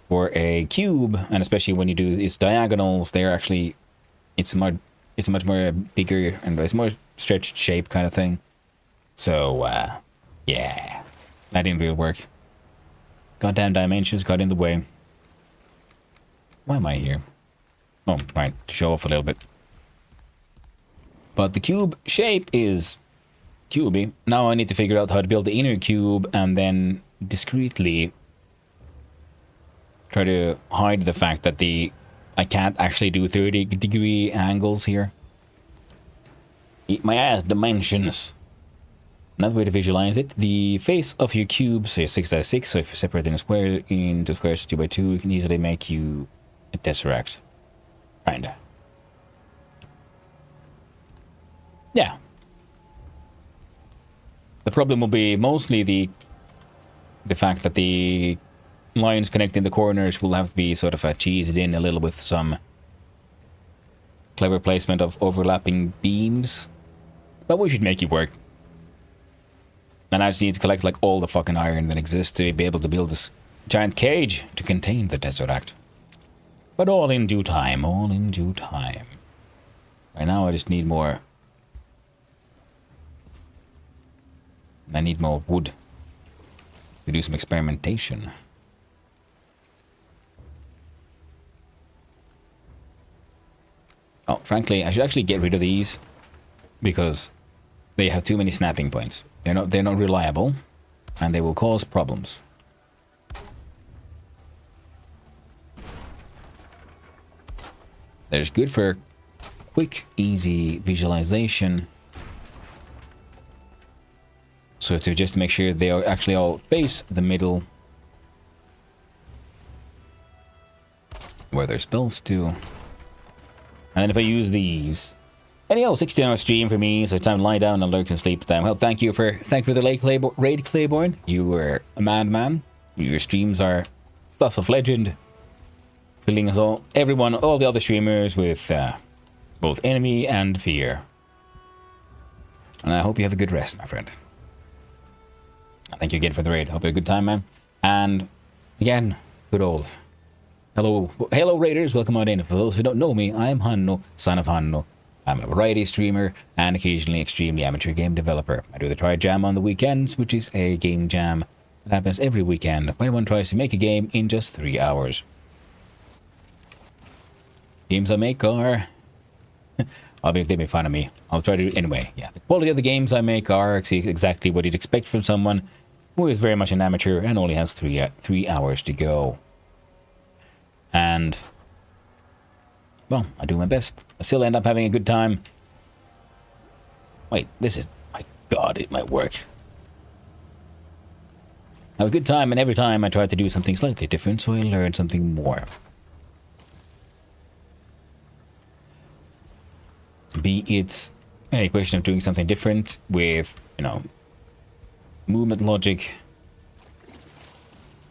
Speaker 2: For a cube, and especially when you do its diagonals, they're actually, it's a much more bigger and it's more stretched shape kind of thing. So, yeah, that didn't really work. Goddamn dimensions got in the way. Why am I here? Oh, right, to show off a little bit. But the cube shape is cubey. Now I need to figure out how to build the inner cube and then discreetly try to hide the fact that I can't actually do 30-degree angles here. Eat my ass, dimensions. Another way to visualize it, the face of your cube, say 6x6, so if you're separating a square into squares 2x2, you can easily make you a tesseract. Kinda. Yeah. The problem will be mostly the fact that the lines connecting the corners will have to be sort of cheesed in a little with some clever placement of overlapping beams. But we should make it work. And I just need to collect like all the fucking iron that exists to be able to build this giant cage to contain the tesseract. But all in due time, all in due time. Right now I just need more. I need more wood to do some experimentation. Oh, frankly, I should actually get rid of these because they have too many snapping points. They're not reliable, and they will cause problems. They're good for quick, easy visualization. So to just make sure they are actually all face the middle where they're supposed to. And then if I use these, anyhow, 16-hour stream for me, so it's time to lie down and lurk and sleep time. Well, thank you for the raid, Claiborne. You were a madman. Your streams are stuff of legend, filling us all the other streamers with both enemy and fear. And I hope you have a good rest, my friend. Thank you again for the raid. Hope you had a good time, man. And again, good old. Hello Raiders, welcome on in. For those who don't know me, I am Hanno, son of Hanno. I'm a variety streamer and occasionally extremely amateur game developer. I do the Try Jam on the weekends, which is a game jam that happens every weekend where one tries to make a game in just 3 hours. Games I make are... they make fun of me. I'll try to do anyway. Yeah, the quality of the games I make are exactly what you'd expect from someone who is very much an amateur and only has 3 hours to go. And, well, I do my best. I still end up having a good time. Wait, this is... My God, it might work. I have a good time, and every time I try to do something slightly different, so I learn something more. Be it a question of doing something different with, you know, movement logic,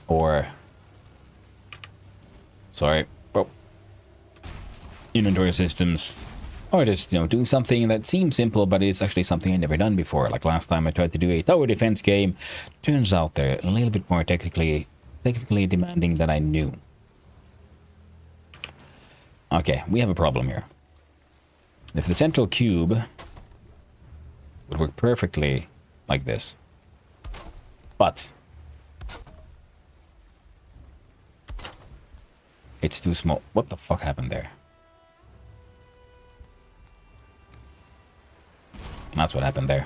Speaker 2: or... Sorry. Oh. Inventory systems. Or just, you know, doing something that seems simple, but it's actually something I've never done before. Like last time I tried to do a tower defense game. Turns out they're a little bit more technically demanding than I knew. Okay, we have a problem here. If the central cube would work perfectly like this. But it's too small. What the fuck happened there? That's what happened there.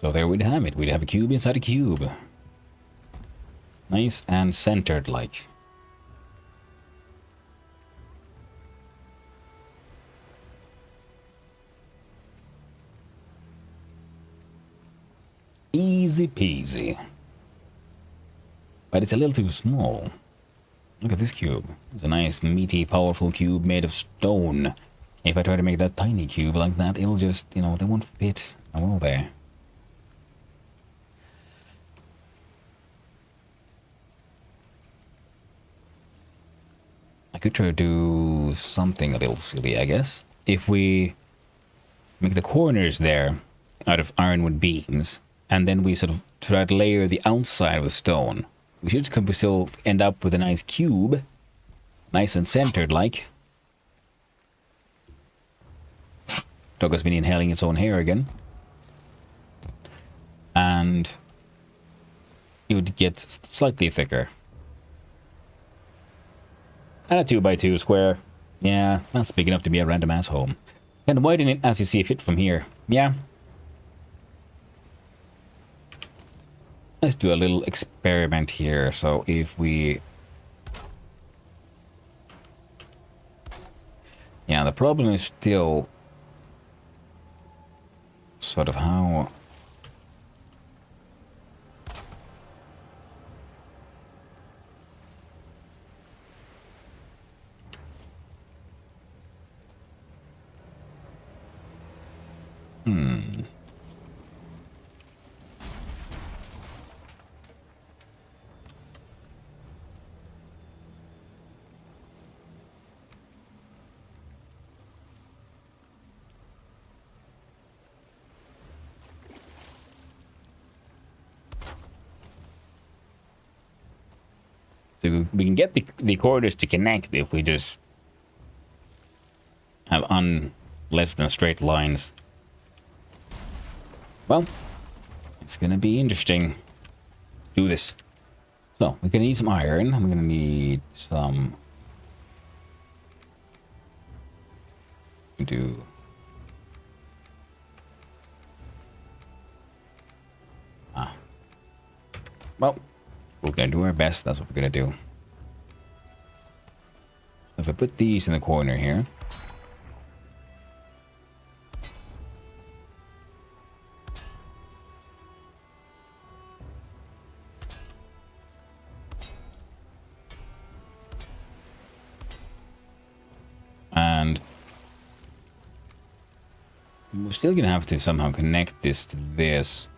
Speaker 2: So there we'd have it. We'd have a cube inside a cube. Nice and centered like. Easy peasy. But it's a little too small. Look at this cube. It's a nice, meaty, powerful cube made of stone. If I try to make that tiny cube like that, it'll just, you know, they won't fit. Will they? I could try to do something a little silly, I guess. If we make the corners there out of ironwood beams, and then we sort of try to layer the outside of the stone, we should still end up with a nice cube. Nice and centered, like. Dog has been inhaling its own hair again. And it would get slightly thicker. And a 2x2 square. Yeah, that's big enough to be a random ass home. And widen it as you see fit from here. Yeah. Let's do a little experiment here. So if we... Yeah, the problem is still sort of how... So we can get the corners to connect if we just have less than straight lines. Well, it's gonna be interesting. Do this. So we're gonna need some iron. I'm gonna need some. Do. Well. We're gonna do our best, that's what we're gonna do. If I put these in the corner here. And we're still gonna have to somehow connect this to this.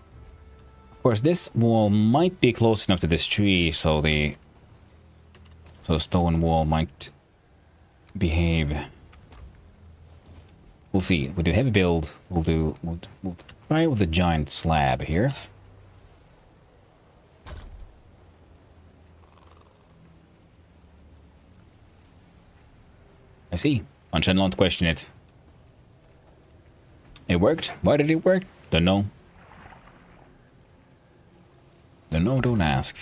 Speaker 2: Of course, this wall might be close enough to this tree, so the stone wall might behave. We'll see. We do heavy build. We'll try with a giant slab here. I see. I shall not question it. It worked. Why did it work? Don't know. No, don't ask.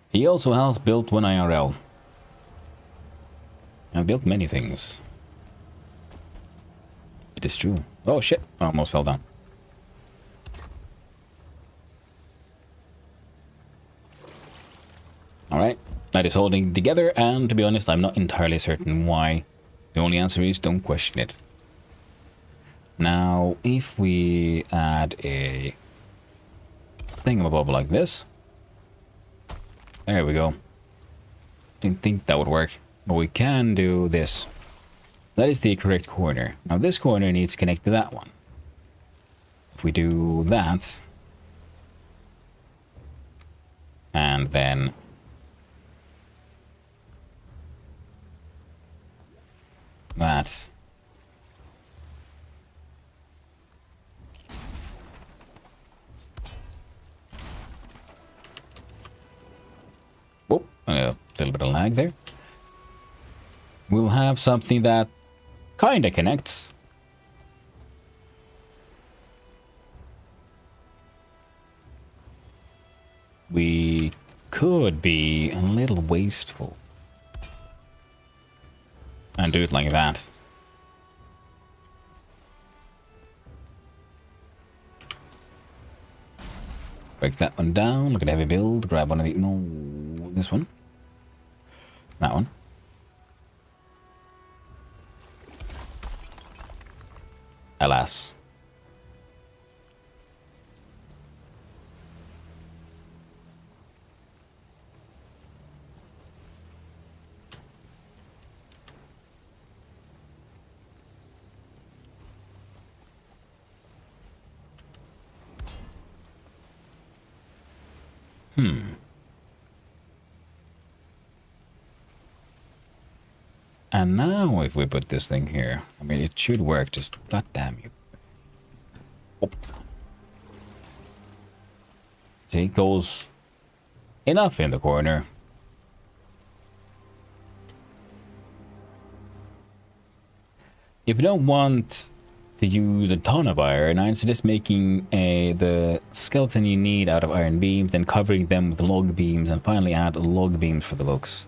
Speaker 2: He also has built one IRL. I've built many things. It is true. Oh shit, I almost fell down. Alright, that is holding together, and to be honest, I'm not entirely certain why. The only answer is don't question it. Now, if we add a thingamabob like this. There we go. Didn't think that would work, but we can do this. That is the correct corner. Now this corner needs to connect to that one. If we do that, and then that. Whoop, a little bit of lag there. We'll have something that kinda connects. We could be a little wasteful. And do it like that. Break that one down. Look at heavy build. Grab one of the... No, this one. That one. Alas. And now if we put this thing here, I mean, it should work, just god damn you. Oh. See, it goes enough in the corner. If you don't want to use a ton of iron, I suggest making the skeleton you need out of iron beams, then covering them with log beams, and finally add log beams for the looks.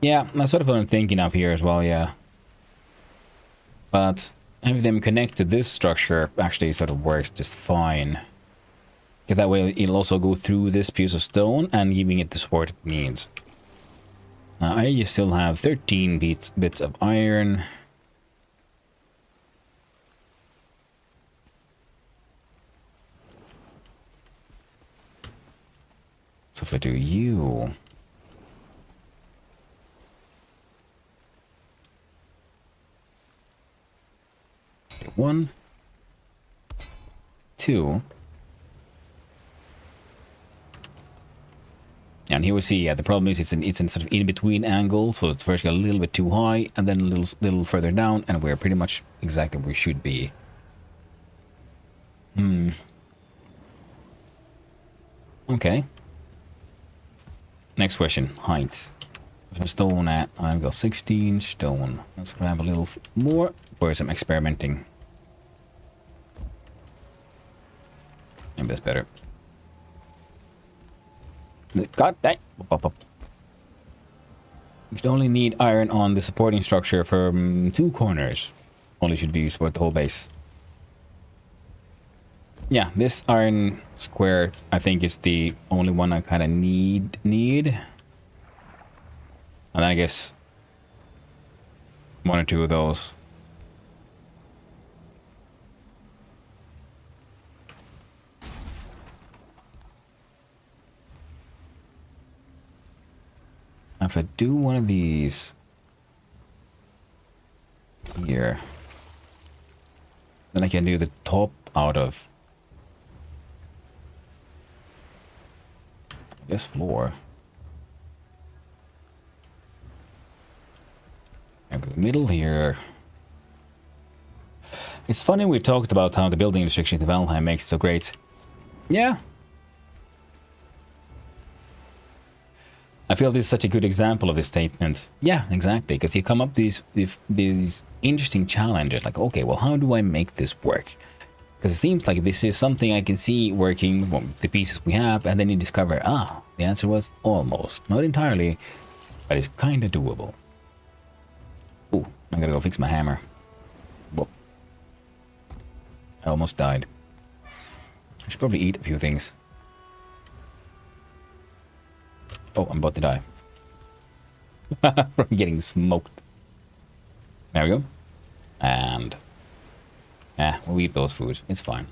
Speaker 2: Yeah, that's sort of what I'm thinking of here as well, yeah. But having them connect to this structure actually sort of works just fine. Because that way it'll also go through this piece of stone and giving it the support it needs. Now I still have 13 bits of iron. So if I do you... One, two, and here we see, yeah, the problem is it's in sort of in between angle, so it's first a little bit too high, and then a little further down, and we're pretty much exactly where we should be. Okay. Next question, height. Some stone at, I've got 16 stone. Let's grab a little more for some experimenting. Maybe that's better. God dang! You should only need iron on the supporting structure from 2 corners. Only should be used to support the whole base. Yeah, this iron square I think is the only one I kind of need. And then I guess 1 or 2 of those. If I do one of these here, then I can do the top out of, I guess, floor. And the middle here. It's funny we talked about how the building restriction to Valheim makes it so great. Yeah. I feel this is such a good example of this statement. Yeah, exactly, because you come up these interesting challenges, like, okay, well, how do I make this work? Because it seems like this is something I can see working with the pieces we have, and then you discover, the answer was almost. Not entirely, but it's kind of doable. Ooh, I gotta go fix my hammer. Whoop. I almost died. I should probably eat a few things. Oh, I'm about to die. From getting smoked. There we go. And... we'll eat those foods. It's fine.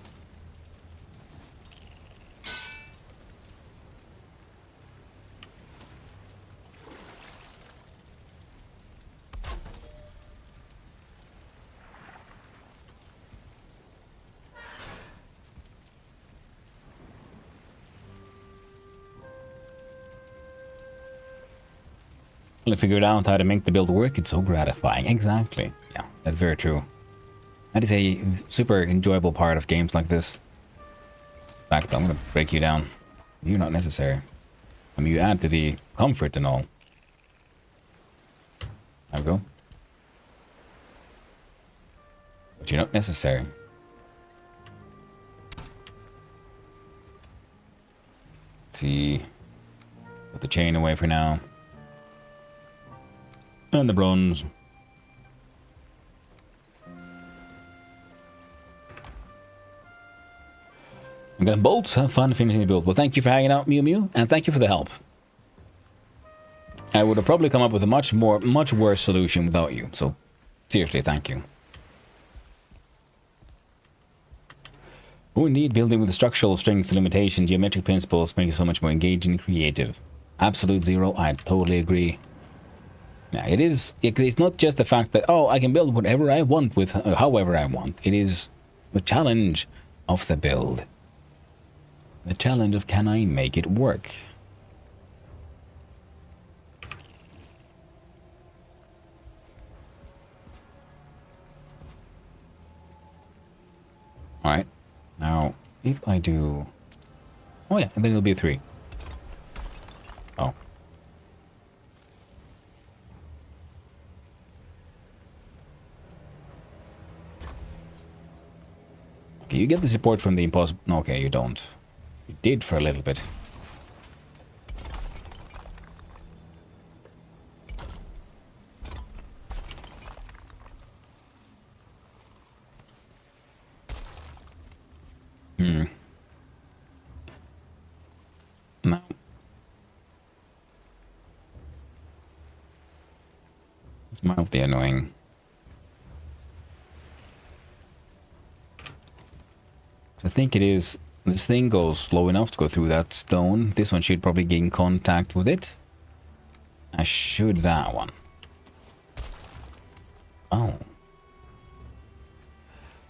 Speaker 2: I figured out how to make the build work. It's so gratifying. Exactly. Yeah, that's very true. That is a super enjoyable part of games like this. In fact, I'm gonna break you down. You're not necessary. I mean, you add to the comfort and all. There we go. But you're not necessary. Let's see. Put the chain away for now. And the bronze. I'm gonna bolt, have fun finishing the build. Well, thank you for hanging out, Mew Mew, and thank you for the help. I would have probably come up with a much worse solution without you, so seriously, thank you. Oh, indeed, building with the structural strength limitation, geometric principles make it so much more engaging and creative. Absolute zero, I totally agree. Yeah, it's not just the fact that, oh, I can build whatever I want with however I want. It is the challenge of the build. The challenge of, can I make it work? Alright, now, if I do... Oh yeah, and then it'll be a 3. Oh. Okay, you get the support from the impossible... No, okay, you don't. You did for a little bit. No. It's mildly annoying. So I think it is... This thing goes slow enough to go through that stone. This one should probably gain contact with it. As should that one. Oh.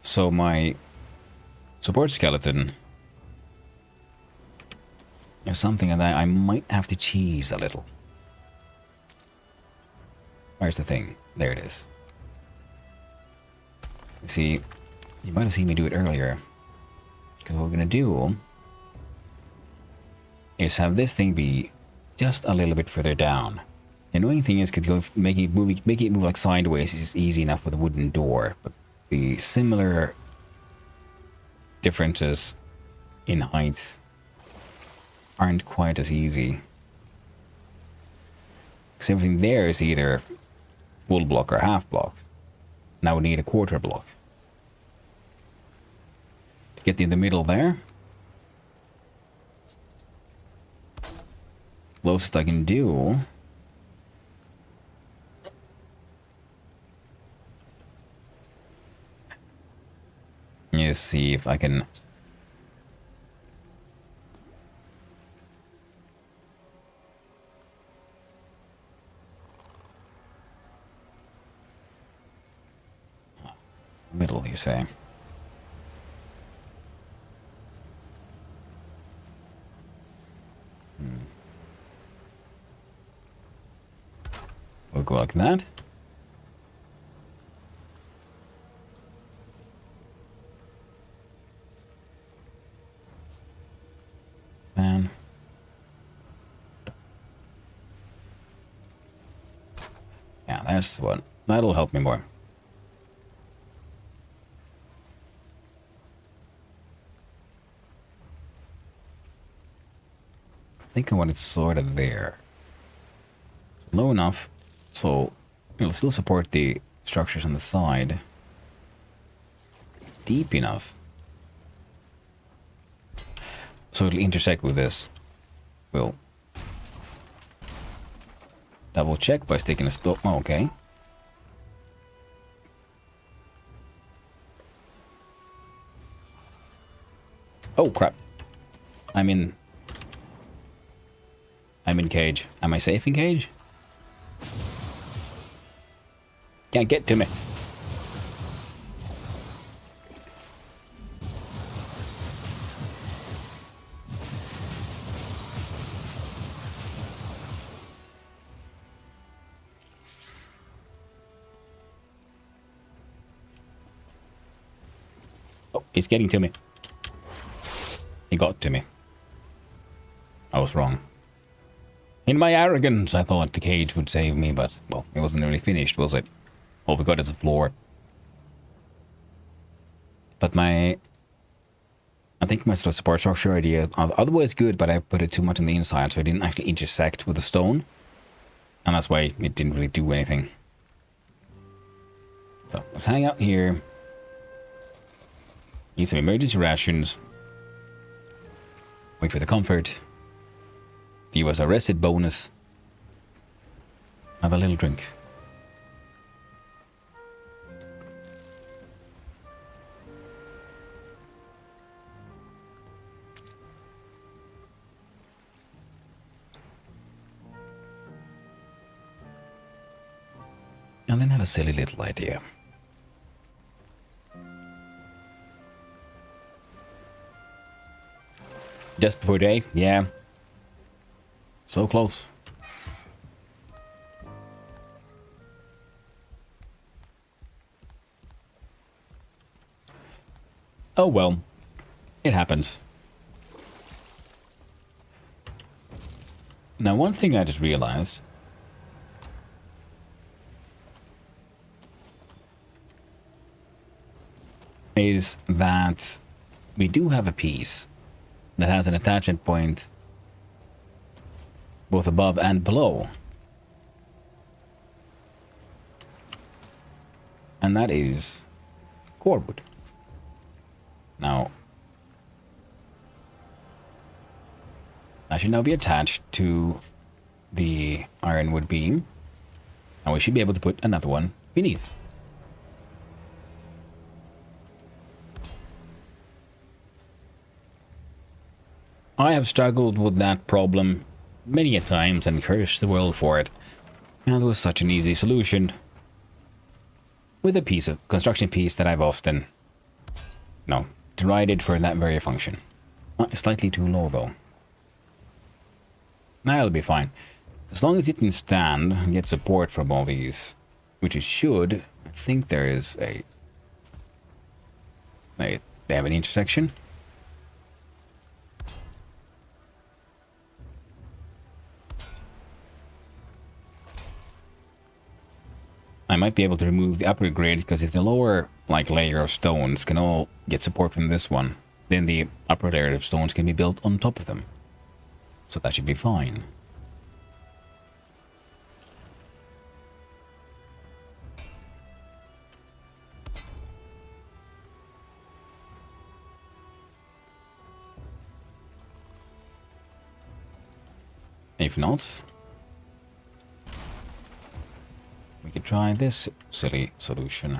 Speaker 2: So my support skeleton... There's something that I might have to cheese a little. Where's the thing? There it is. You see, you might have seen me do it earlier. Because what we're going to do is have this thing be just a little bit further down. The annoying thing is, because make it move like sideways is easy enough with a wooden door, but the similar differences in height aren't quite as easy. Because everything there is either full block or half block. Now we need a quarter block. To get in the middle there. Closest I can do. Let's see if I can... Middle, you say? We'll go like that. Man. Yeah, that's what. That'll help me more. I think I want it sort of there. Low enough so it'll still support the structures on the side. Deep enough so it'll intersect with this. We'll double check by sticking a stone. Oh, okay. Oh crap. I'm in cage. Am I safe in cage? Can't get to me. Oh, he's getting to me. He got to me. I was wrong. In my arrogance, I thought the cage would save me, but, well, it wasn't really finished, was it? All we got is the floor. But I think my sort of support structure idea, otherwise good, but I put it too much on the inside, so it didn't actually intersect with the stone. And that's why it didn't really do anything. So, let's hang out here. Need some emergency rations. Wait for the comfort. Give us a reset bonus. Have a little drink. And then have a silly little idea. Just before day? Yeah. So close. Oh well. It happens. Now one thing I just realized. Is that we do have a piece that has an attachment point both above and below. And that is cordwood. Now, that should now be attached to the ironwood beam. And we should be able to put another one beneath. I have struggled with that problem many a times and cursed the world for it. And there was such an easy solution. With a piece of construction piece that I've often, derided for that very function. Slightly too low though. That'll be fine. As long as it can stand and get support from all these, which it should. I think there is a... They have an intersection. I might be able to remove the upper grade, because if the lower layer of stones can all get support from this one, then the upper layer of stones can be built on top of them. So that should be fine. If not, we could try this silly solution.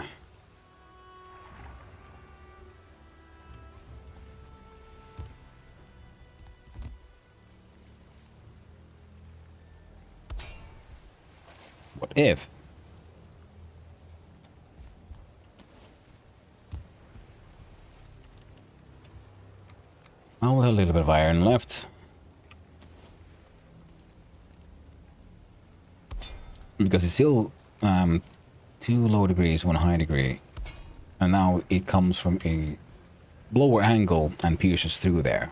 Speaker 2: What if? Oh, we have a little bit of iron left. Because it's still 2 low degrees, 1 high degree. And now it comes from a lower angle and pierces through there.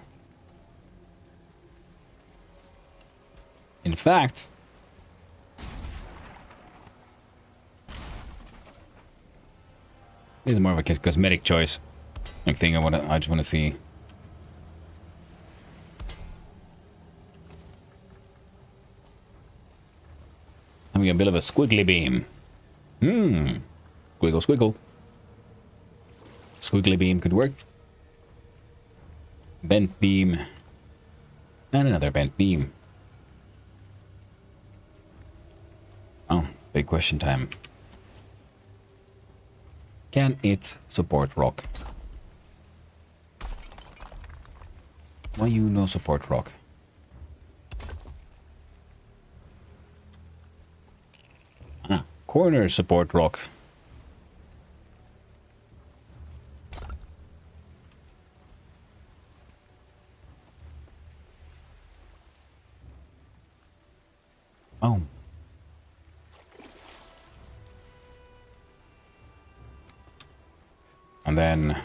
Speaker 2: In fact, this is more of a cosmetic choice. Thing I just want to see. Having a bit of a squiggly beam. Squiggle, squiggle. Squiggly beam could work. Bent beam. And another bent beam. Oh, big question time. Can it support rock? Why you no support rock? Corner support rock. Oh. And then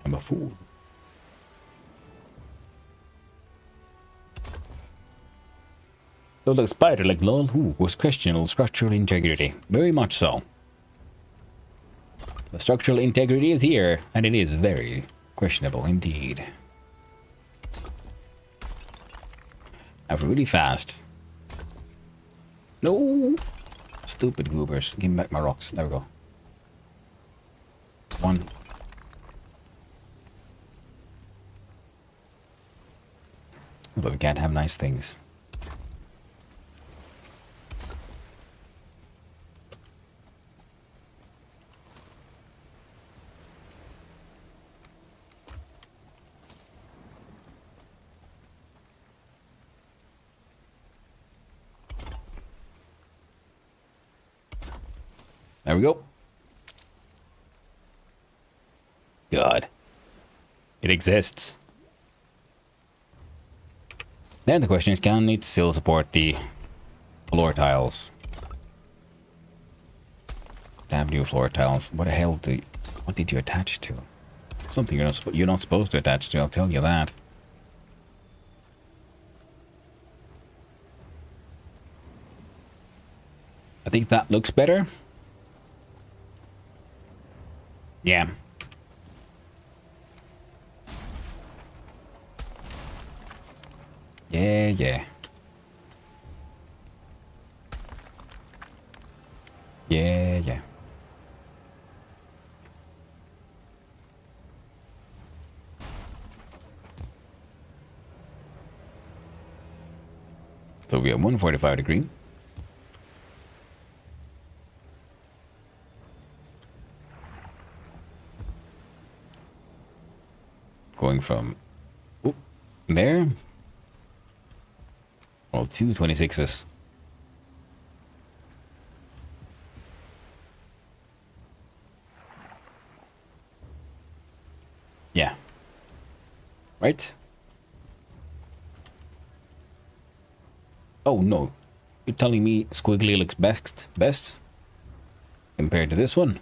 Speaker 2: I'm a fool. Don't look spider like lol who was questionable structural integrity. Very much so. The structural integrity is here, and it is very, Questionable indeed. Now really fast. No! Stupid goobers. Give me back my rocks. There we go. One. But we can't have nice things. There we go. God. It exists. Then the question is, can it still support the floor tiles? Damn new floor tiles. What the hell what did you attach to? Something you're not supposed to attach to, I'll tell you that. I think that looks better. Yeah. Yeah. Yeah. So we have 145 degree. Going from there. Well, two 26s. Yeah. Right? Oh no. You're telling me squiggly looks best? Compared to this one?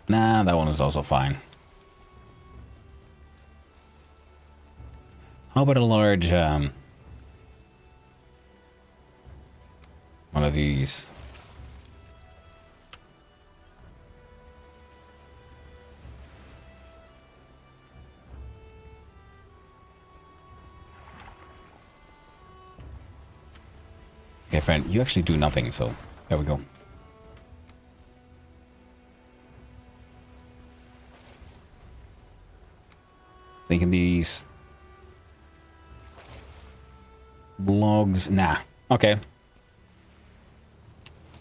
Speaker 2: Nah, that one is also fine. How about a large, one of these? Okay, friend, you actually do nothing, so there we go. Thinking these blogs. Nah. Okay.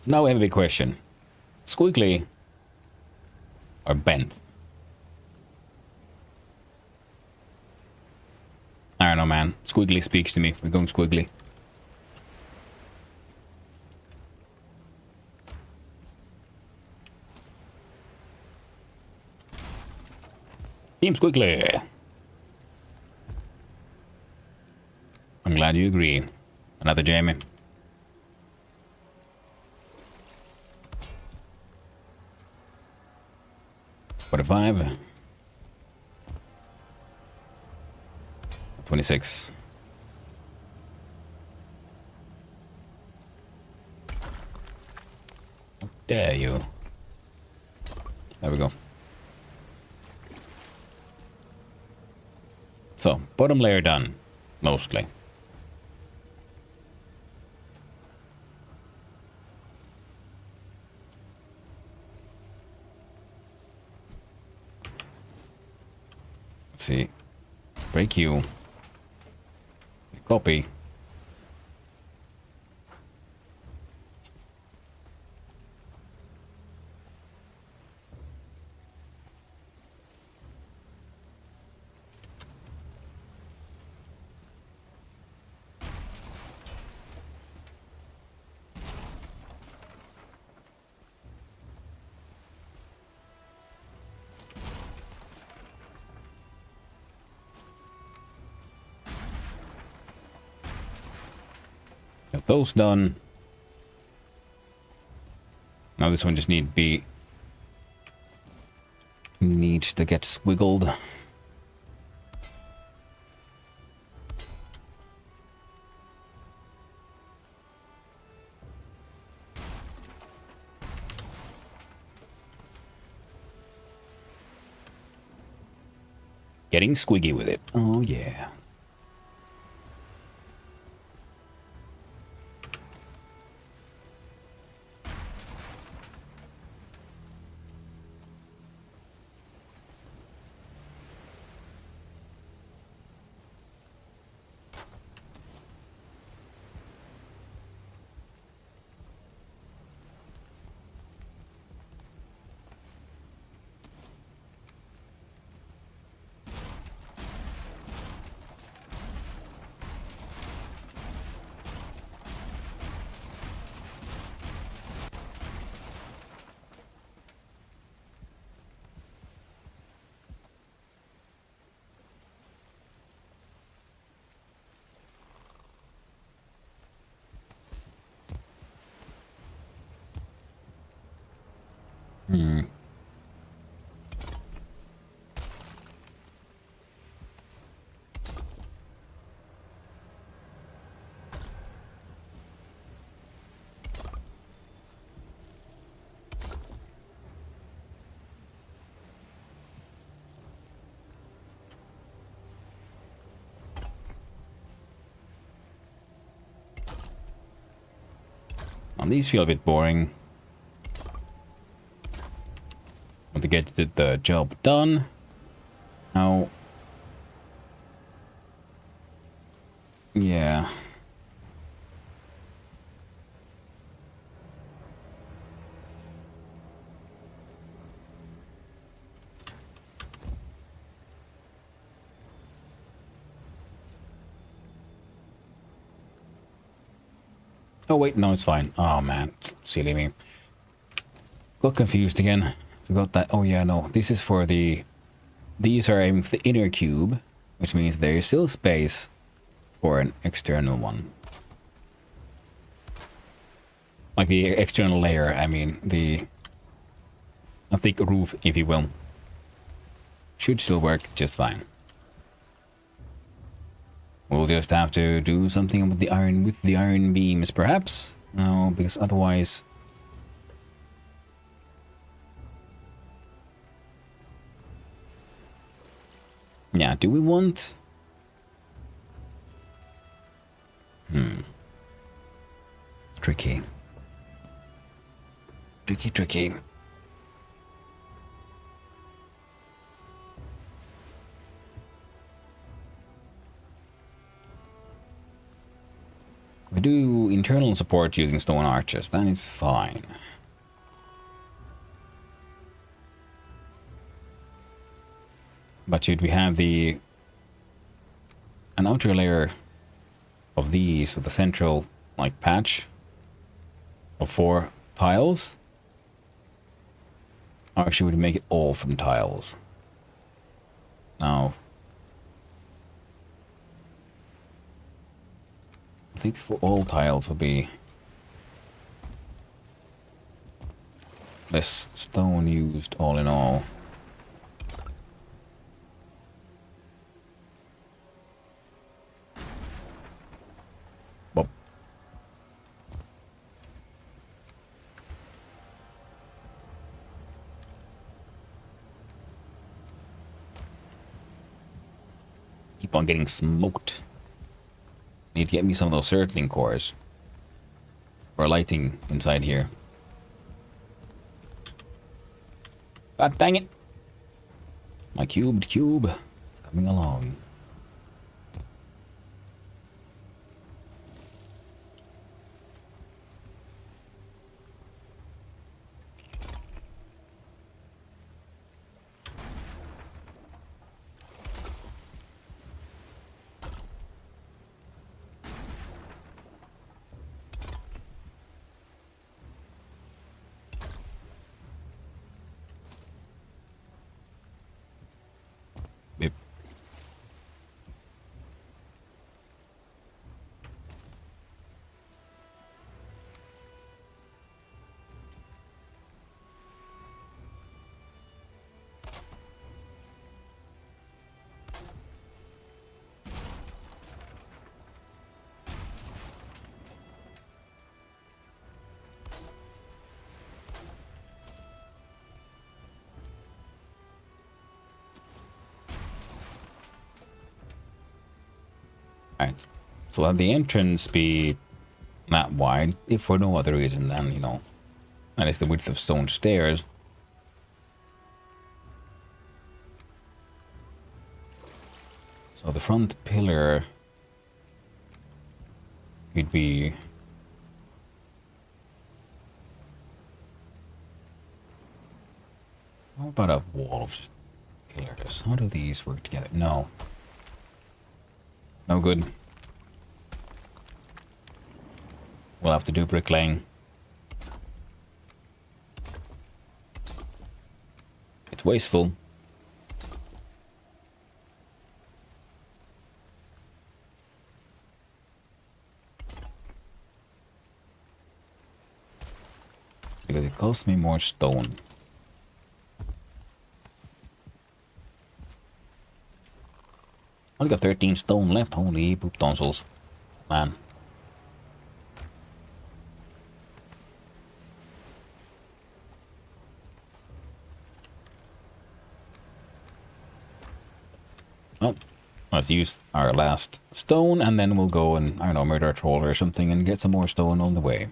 Speaker 2: Now we have a big question. Squiggly or bent? I don't know, man. Squiggly speaks to me. We're going squiggly. Team Squiggly. I'm glad you agree. Another Jamie. What a 5. 26. How dare you? There we go. So, bottom layer done. Mostly. Let's see. Break you. Copy. Got those done. Now this one just needs to get squiggled. Getting squiggy with it. Oh, yeah. Hmm. These feel a bit boring. Want to get the job done. Now, yeah. Oh wait, no, it's fine. Oh man, silly me. Got confused again. Forgot that. Oh yeah, no. This is for the... These are aiming for the inner cube, which means there is still space for an external one. Like the external layer, I mean, a thick roof, if you will. Should still work just fine. We'll just have to do something with the iron beams, perhaps? No, because otherwise... Yeah, do we want... Tricky. Tricky. We do internal support using stone arches, that is fine. But should we have an outer layer of these with a central like patch of 4 tiles? Or should we make it all from tiles? Now, I think for all tiles will be less stone used all in all. Bob. Keep on getting smoked. Need to get me some of those circling cores. Or lighting inside here. God dang it! My cubed cube. It's coming along. Alright. So have the entrance be that wide, if for no other reason than, you know, that is the width of stone stairs. So the front pillar could be... How about a wall of pillars? How do these work together? No. No good. We'll have to do bricklaying. It's wasteful. Because it costs me more stone. Only got 13 stone left. Holy poop tonsils. Man. Well, let's use our last stone and then we'll go and, I don't know, murder a troll or something and get some more stone on the way.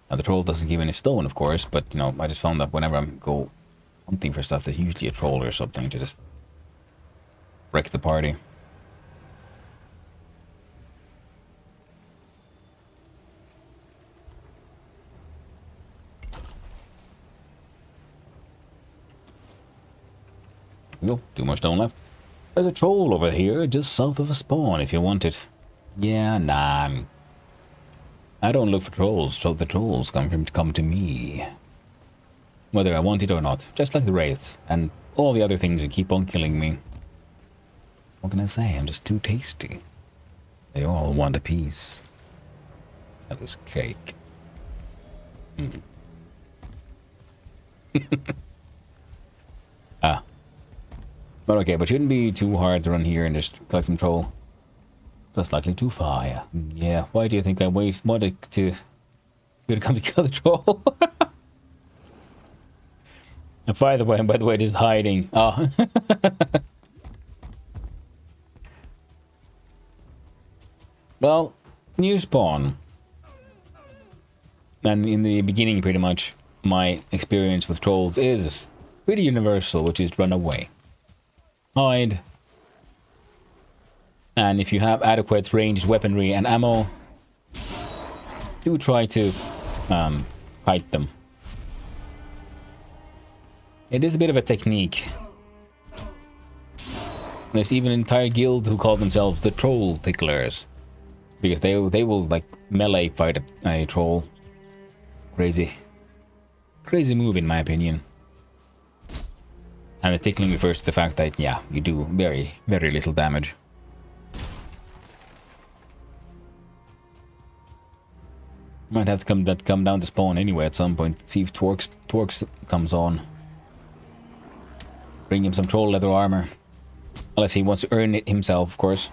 Speaker 2: Now the troll doesn't give any stone, of course, but, you know, I just found that whenever I go hunting for stuff, there's usually a troll or something to just wreck the party. Go, 2 more stone left. There's a troll over here, just south of a spawn, if you want it. Yeah, nah. I don't look for trolls, so the trolls come to me. Whether I want it or not, just like the wraiths, and all the other things that keep on killing me. What can I say? I'm just too tasty. They all want a piece of this cake. Ah. But okay, but shouldn't be too hard to run here and just collect some troll. That's likely too far, yeah. Yeah, why do you think I wanted to come to kill the troll? And by the way, just hiding. Oh. Well, new spawn. And in the beginning, pretty much, my experience with trolls is pretty universal, which is run away. Hide. And if you have adequate ranged weaponry and ammo, do try to fight them. It is a bit of a technique. There's even an entire guild who call themselves the Troll Ticklers. Because they will like melee fight a troll. Crazy. Crazy move in my opinion. And the tickling refers to the fact that, yeah, you do very, very little damage. Might have to come down to spawn anyway at some point. See if Torx comes on. Bring him some troll leather armor. Unless he wants to earn it himself, of course.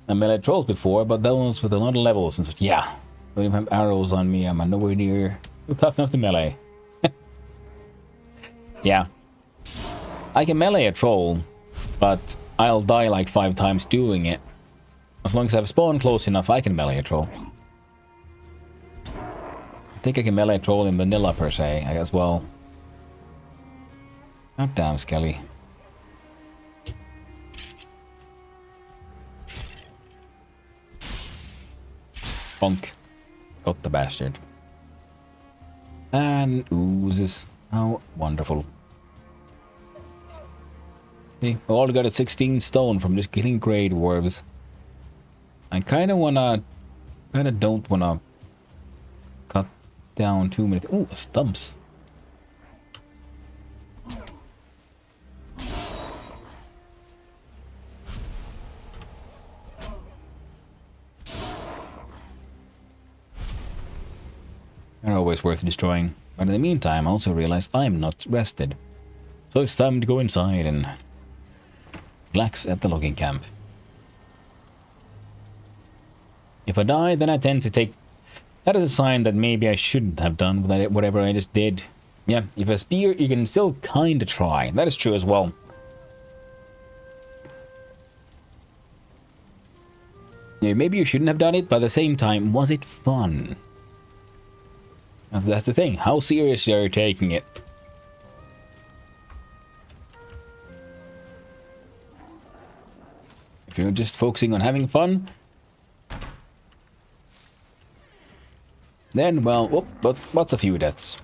Speaker 2: I melee trolls before, but those with a lot of levels and such. Yeah, don't even have arrows on me. I'm nowhere near tough enough to melee. Yeah. I can melee a troll, but I'll die like 5 times doing it. As long as I have spawn close enough, I can melee a troll. I think I can melee a troll in vanilla per se, as well. God damn, Skelly. Bonk. Got the bastard. And oozes. How wonderful. See, we all got a 16 stone from just killing grey dwarves. I kinda don't wanna cut down too many. Ooh, stumps. They're always worth destroying. But in the meantime, I also realized I'm not rested. So it's time to go inside and relax at the logging camp. If I die, then I tend to take... That is a sign that maybe I shouldn't have done whatever I just did. Yeah, if a spear, you can still kinda try. That is true as well. Yeah, maybe you shouldn't have done it, but at the same time, was it fun? That's the thing. How seriously are you taking it? If you're just focusing on having fun, then, well, what's a few deaths?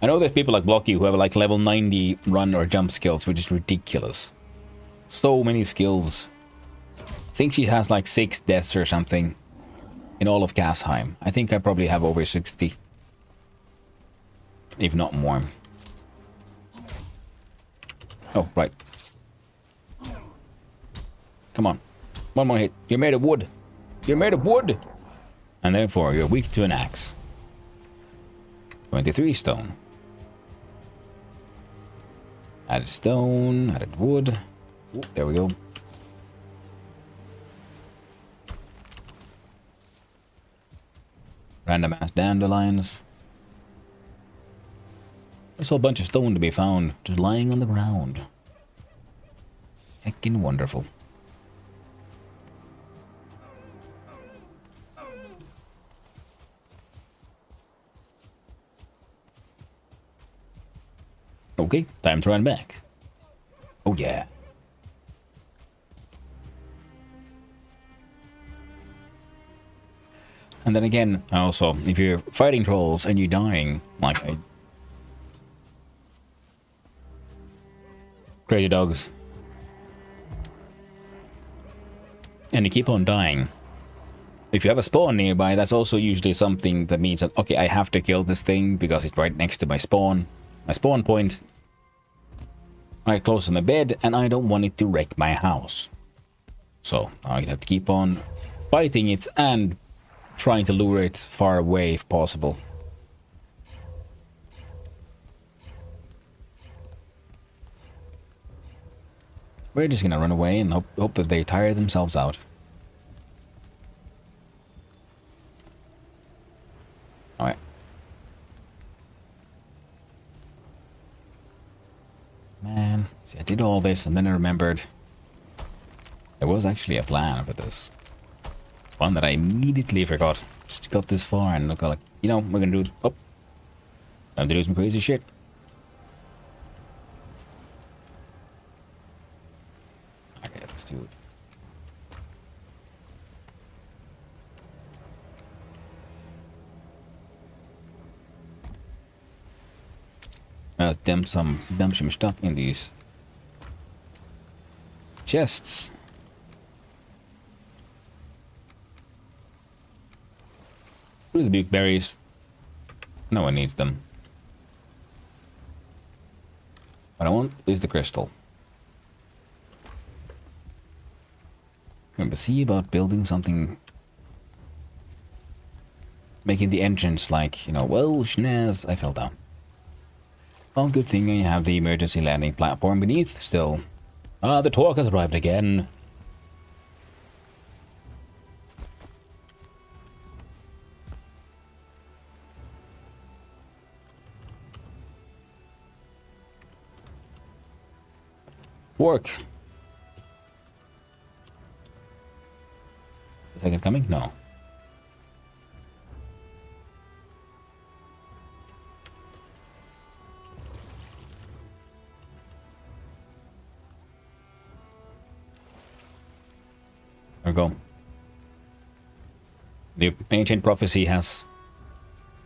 Speaker 2: I know there's people like Blocky who have like level 90 run or jump skills, which is ridiculous. So many skills. I think she has like 6 deaths or something in all of Casheim. I think I probably have over 60. If not more. Oh, right. Come on. One more hit. You're made of wood. You're made of wood! And therefore, you're weak to an axe. 23 stone. Added stone, added wood. Ooh, there we go. Random ass dandelions. There's a whole bunch of stone to be found, just lying on the ground. Heckin' wonderful. Okay, time to run back. Oh yeah. And then again, also, if you're fighting trolls and you're dying, like crazy dogs, and you keep on dying, if you have a spawn nearby, that's also usually something that means that, okay, I have to kill this thing because it's right next to my spawn point, right close to my bed, and I don't want it to wreck my house. So I have to keep on fighting it and trying to lure it far away if possible. We're just gonna run away and hope that they tire themselves out. Alright. Man, see, I did all this and then I remembered there was actually a plan for this. One that I immediately forgot. Just got this far and look like, you know, we're gonna do it. Oh, time to do some crazy shit. Okay, let's do it. Dump some stuff in these chests. What are the big berries? No one needs them. What I want is the crystal. Remember, see about building something, making the entrance like, you know, well, schnaz, I fell down. Well, good thing you have the emergency landing platform beneath still. Ah, the torque has arrived again. Work. Is second coming? No. There we go. The ancient prophecy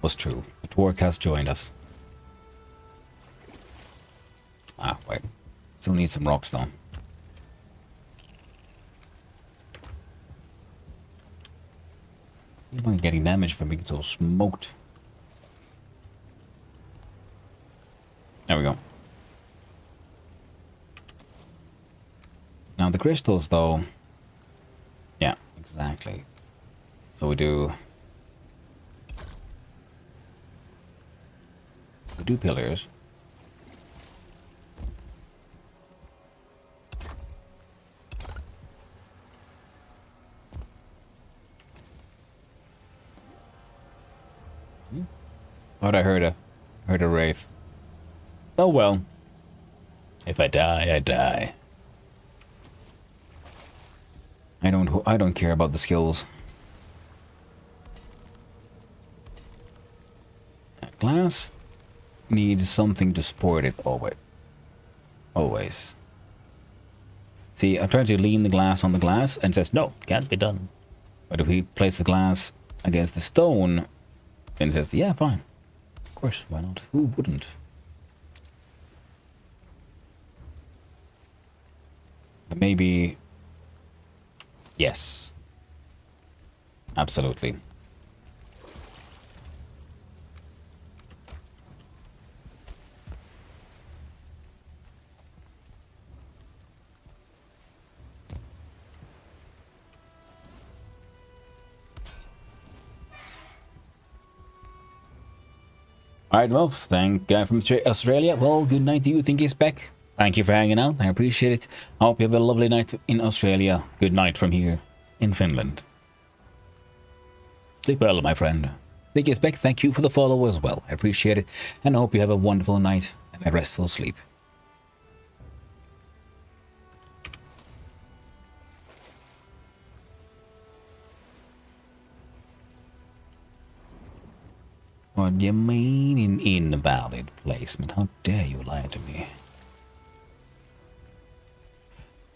Speaker 2: was true. The Dwarf has joined us. Ah, wait. Still need some rockstone. You might getting damaged from being so smoked. There we go. Now the crystals, though. Yeah, exactly. So we do pillars. Thought I heard a wraith. Oh well. If I die, I die. I don't care about the skills. Glass needs something to support it always. See, I tried to lean the glass on the glass and it says no, can't be done. But if we place the glass against the stone, then it says yeah, fine. Of course, why not? Who wouldn't? But maybe yes. Absolutely. Alright, well, thank guy from Australia. Well, good night to you, Thinky Spec. Thank you for hanging out. I appreciate it. I hope you have a lovely night in Australia. Good night from here in Finland. Sleep well, my friend. Thinky Spec, thank you for the follow as well. I appreciate it. And I hope you have a wonderful night and a restful sleep. What do you mean in invalid placement? How dare you lie to me?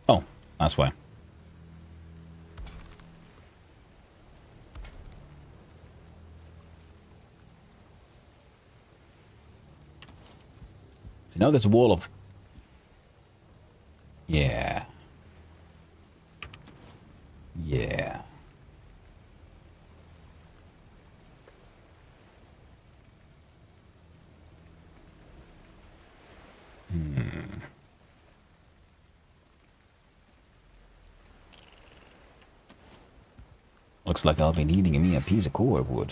Speaker 2: Oh, that's why. So now there's a wall of... Yeah. Yeah. Looks like I'll be needing me a piece of core wood.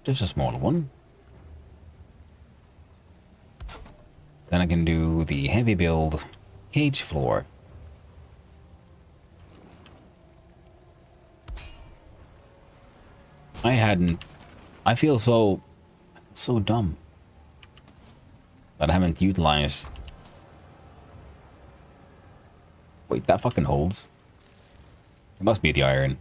Speaker 2: Just a small one. Then I can do the heavy build cage floor. I feel so dumb that I haven't utilized. Wait, that fucking holds. It must be the iron.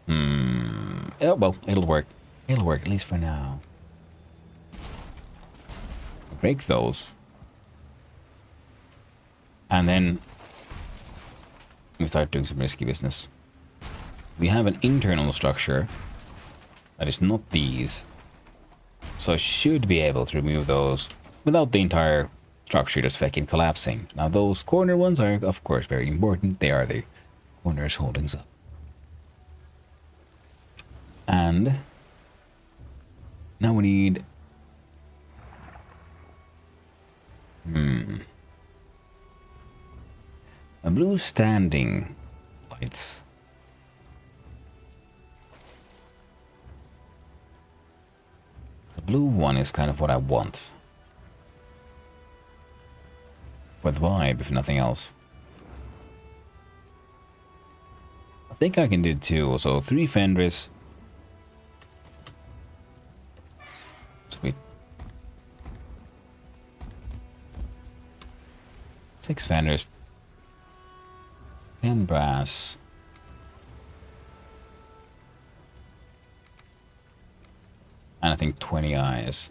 Speaker 2: Oh, well, it'll work. It'll work, at least for now. Break those. And then we start doing some risky business. We have an internal structure that is not these. So I should be able to remove those without the entire structure just fucking collapsing. Now those corner ones are of course very important. They are the corners holdings up. And now we need a blue standing lights. The blue one is kind of what I want. For the vibe, if nothing else. I think I can do 2, so 3 Fenris. Sweet. 6 Fenris. 10 brass. And I think 20 eyes.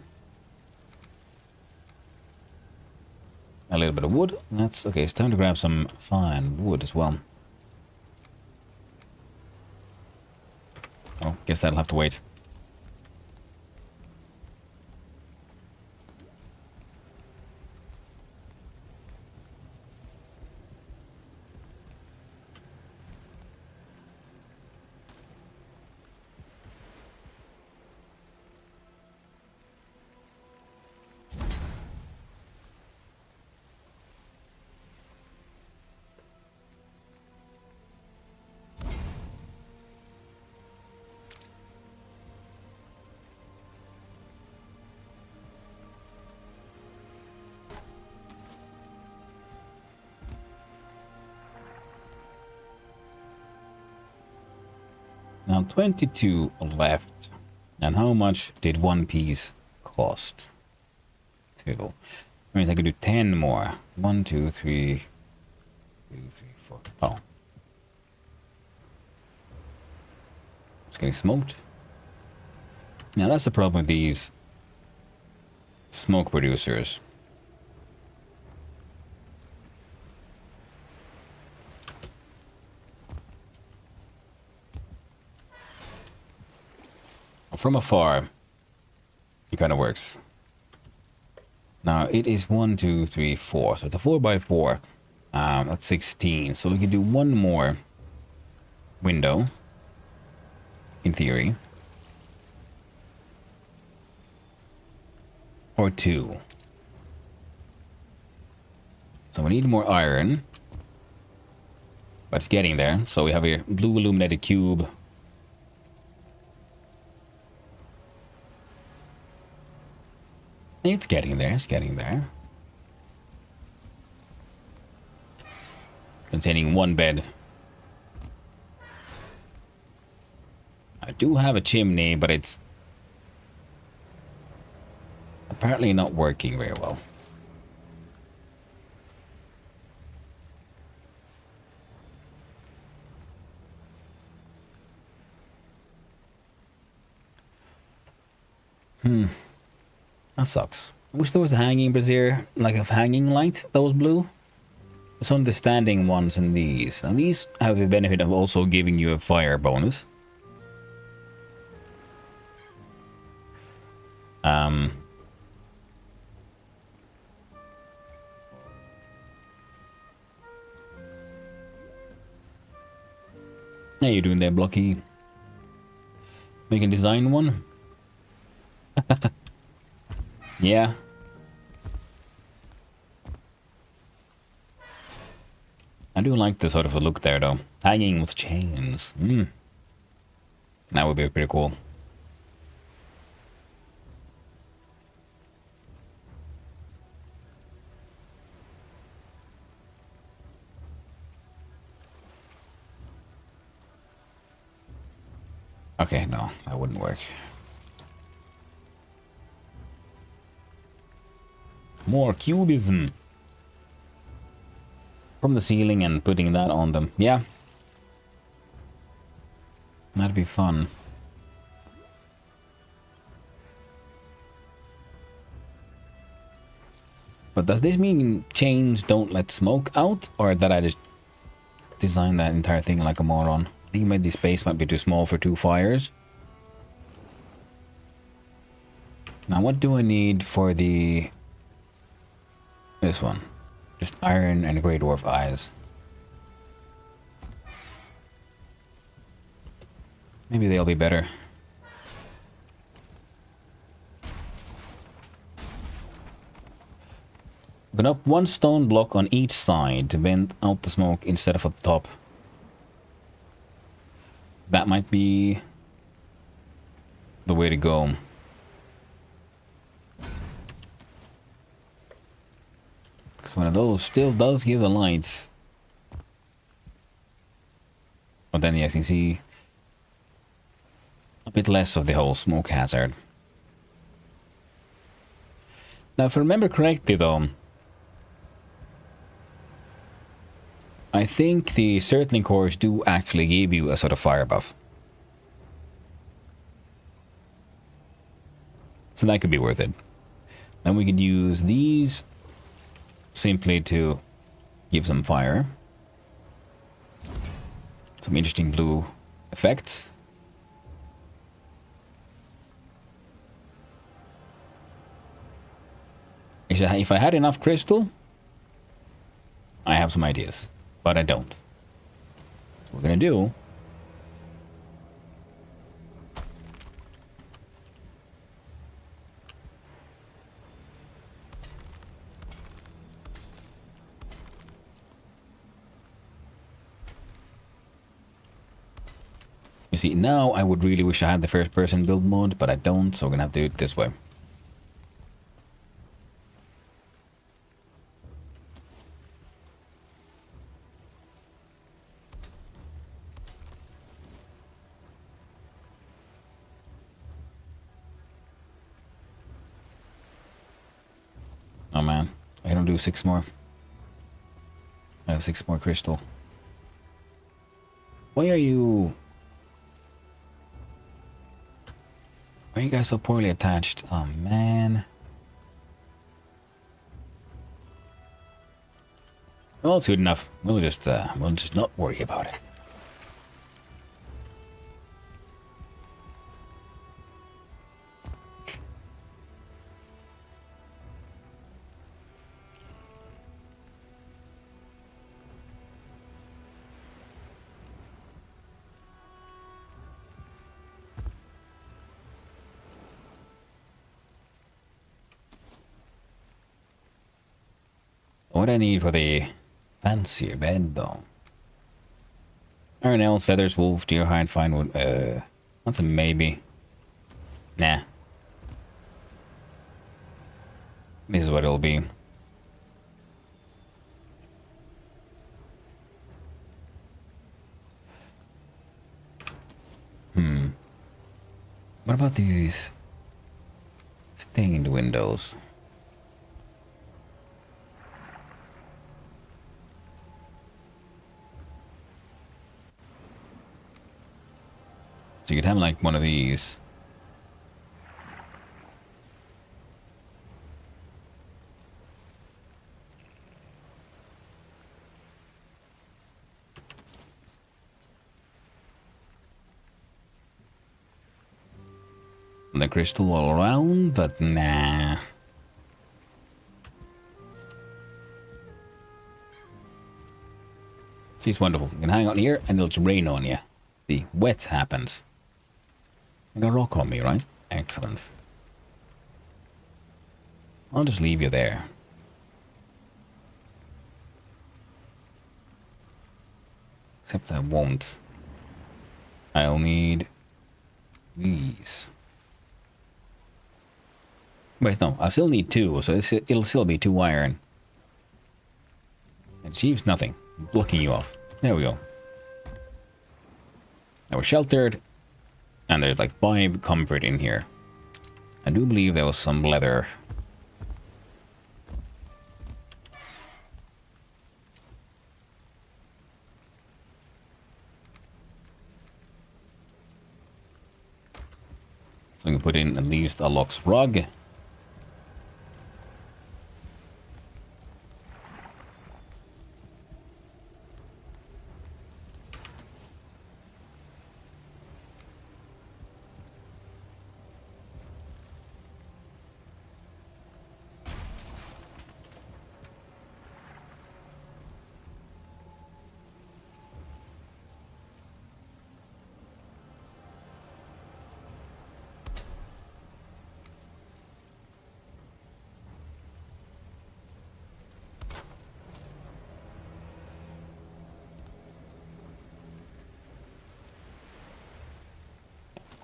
Speaker 2: A little bit of wood. That's okay. It's time to grab some fine wood as well. Oh, guess that'll have to wait. Now 22 left. And how much did one piece cost? 2. That means I could do 10 more. 1, 2, 3, 2, 3, 4. Oh. It's getting smoked. Now that's the problem with these smoke producers. From afar, it kind of works. Now it is 1, 2, 3, 4. So it's a 4x4. That's 16. So we can do one more window, in theory, or 2. So we need more iron, but it's getting there. So we have a blue illuminated cube. It's getting there, it's getting there. Containing 1 bed. I do have a chimney, but it's apparently not working very well. That sucks. I wish there was a hanging brazier, like a hanging light that was blue. There's only the standing ones and these. And these have the benefit of also giving you a fire bonus. Yeah, you're doing that, Blocky. We can design one. Yeah. I do like the sort of a look there, though. Hanging with chains. That would be pretty cool. Okay, no, that wouldn't work. More cubism. From the ceiling and putting that on them. Yeah. That'd be fun. But does this mean chains don't let smoke out? Or that I just designed that entire thing like a moron? I think maybe the space might be too small for 2 fires. Now what do I need for the... this one? Just iron and Grey Dwarf eyes. Maybe they'll be better. Gonna up 1 stone block on each side to vent out the smoke instead of at the top. That might be the way to go. Because one of those still does give the light. But then yes, you can see a bit less of the whole smoke hazard. Now if I remember correctly though, I think the Surtling cores do actually give you a sort of fire buff. So that could be worth it. Then we could use these simply to give some fire. Some interesting blue effects. If I had enough crystal, I have some ideas. But I don't. So what we're gonna do... You see, now I would really wish I had the first person build mode, but I don't, so we're gonna have to do it this way. Oh man, I don't do 6 more. I have 6 more crystal. Why are you guys so poorly attached? Oh man. Well, it's good enough. We'll just not worry about it. What I need for the fancier bed, though. Iron nails, feathers, wolf, deer hide, fine wood. That's a maybe. Nah. This is what it'll be. What about these stained windows? So you could have like one of these. The crystal all around, but nah. She's wonderful. You can hang out here and it'll rain on you. The wet happens. I got a rock on me, right? Excellent. I'll just leave you there. Except I won't. I'll need these. Wait, no, I still need 2, so it'll still be 2 iron. It achieves nothing. I'm blocking you off. There we go. Now we're sheltered. And there's like 5 comfort in here. I do believe there was some leather. So we can put in at least a Lock's rug.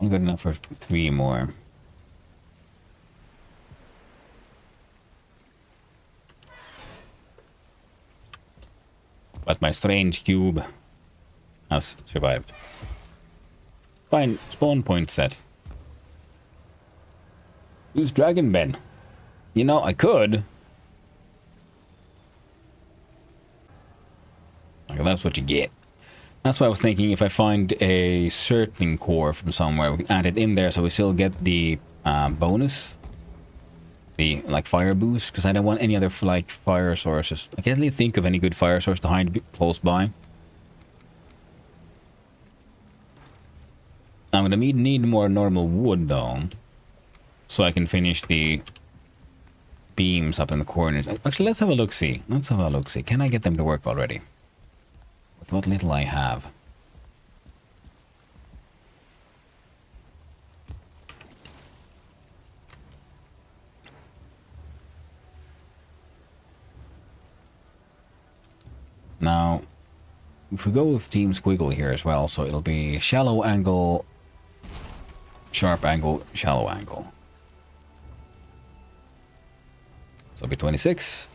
Speaker 2: Only good enough for 3 more. But my strange cube has survived. Fine, spawn point set. Use Dragon Ben. You know, I could. Okay, that's what you get. That's why I was thinking if I find a certain core from somewhere, we can add it in there so we still get the bonus. The, like, fire boost, because I don't want any other, like, fire sources. I can't really think of any good fire source to hide close by. I'm gonna need more normal wood, though. So I can finish the beams up in the corners. Actually, let's have a look-see. Let's have a look-see. Can I get them to work already? With what little I have. Now, if we go with Team Squiggle here as well, so it'll be shallow angle, sharp angle, shallow angle. So it'll be 26.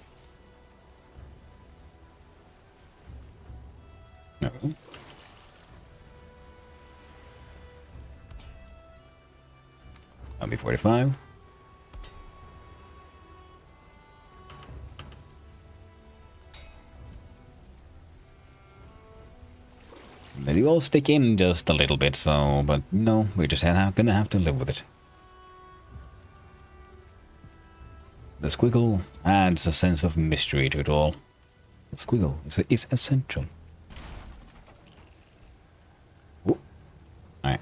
Speaker 2: No. That'll be 45. They all stick in just a little bit, so... But no, we're just gonna have to live with it. The squiggle adds a sense of mystery to it all. The squiggle is essential. Alright.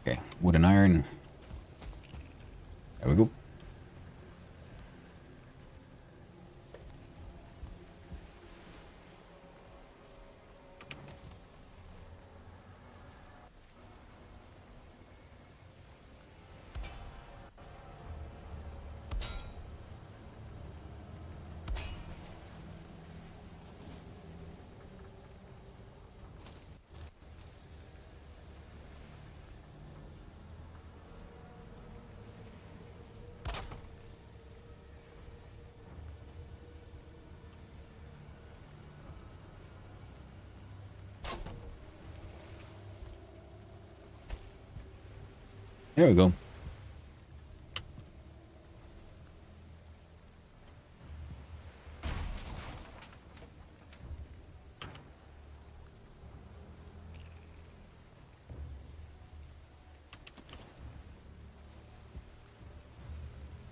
Speaker 2: Okay, wood and iron. There we go. There we go.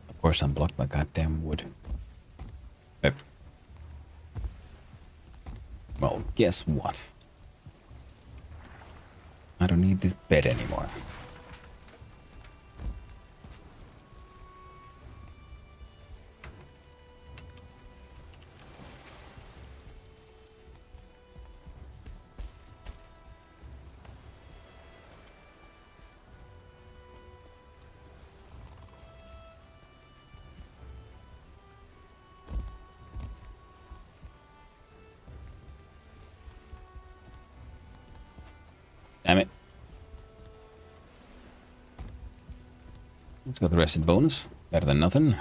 Speaker 2: Of course, I'm blocked by goddamn wood. Yep. Well, guess what? I don't need this bed anymore. Damn it. Let's go the rested bonus. Better than nothing.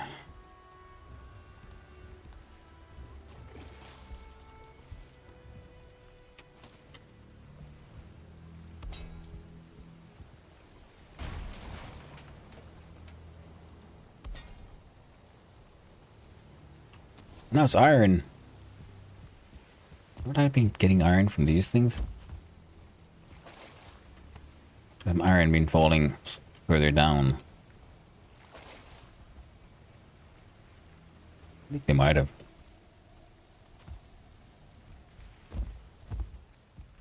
Speaker 2: Now it's iron. Would I be getting iron from these things? Iron been falling further down. I think they might have.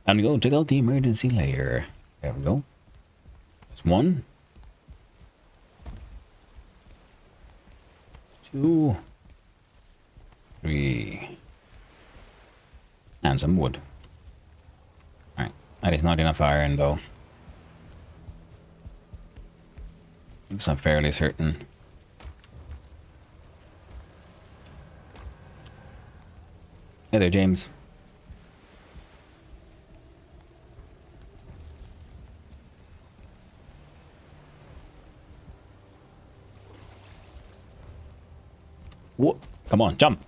Speaker 2: Time to go check out the emergency layer. There we go. That's 1. 2. 3. And some wood. Alright. That is not enough iron though. I'm fairly certain. Hey there, James. What? Come on, jump.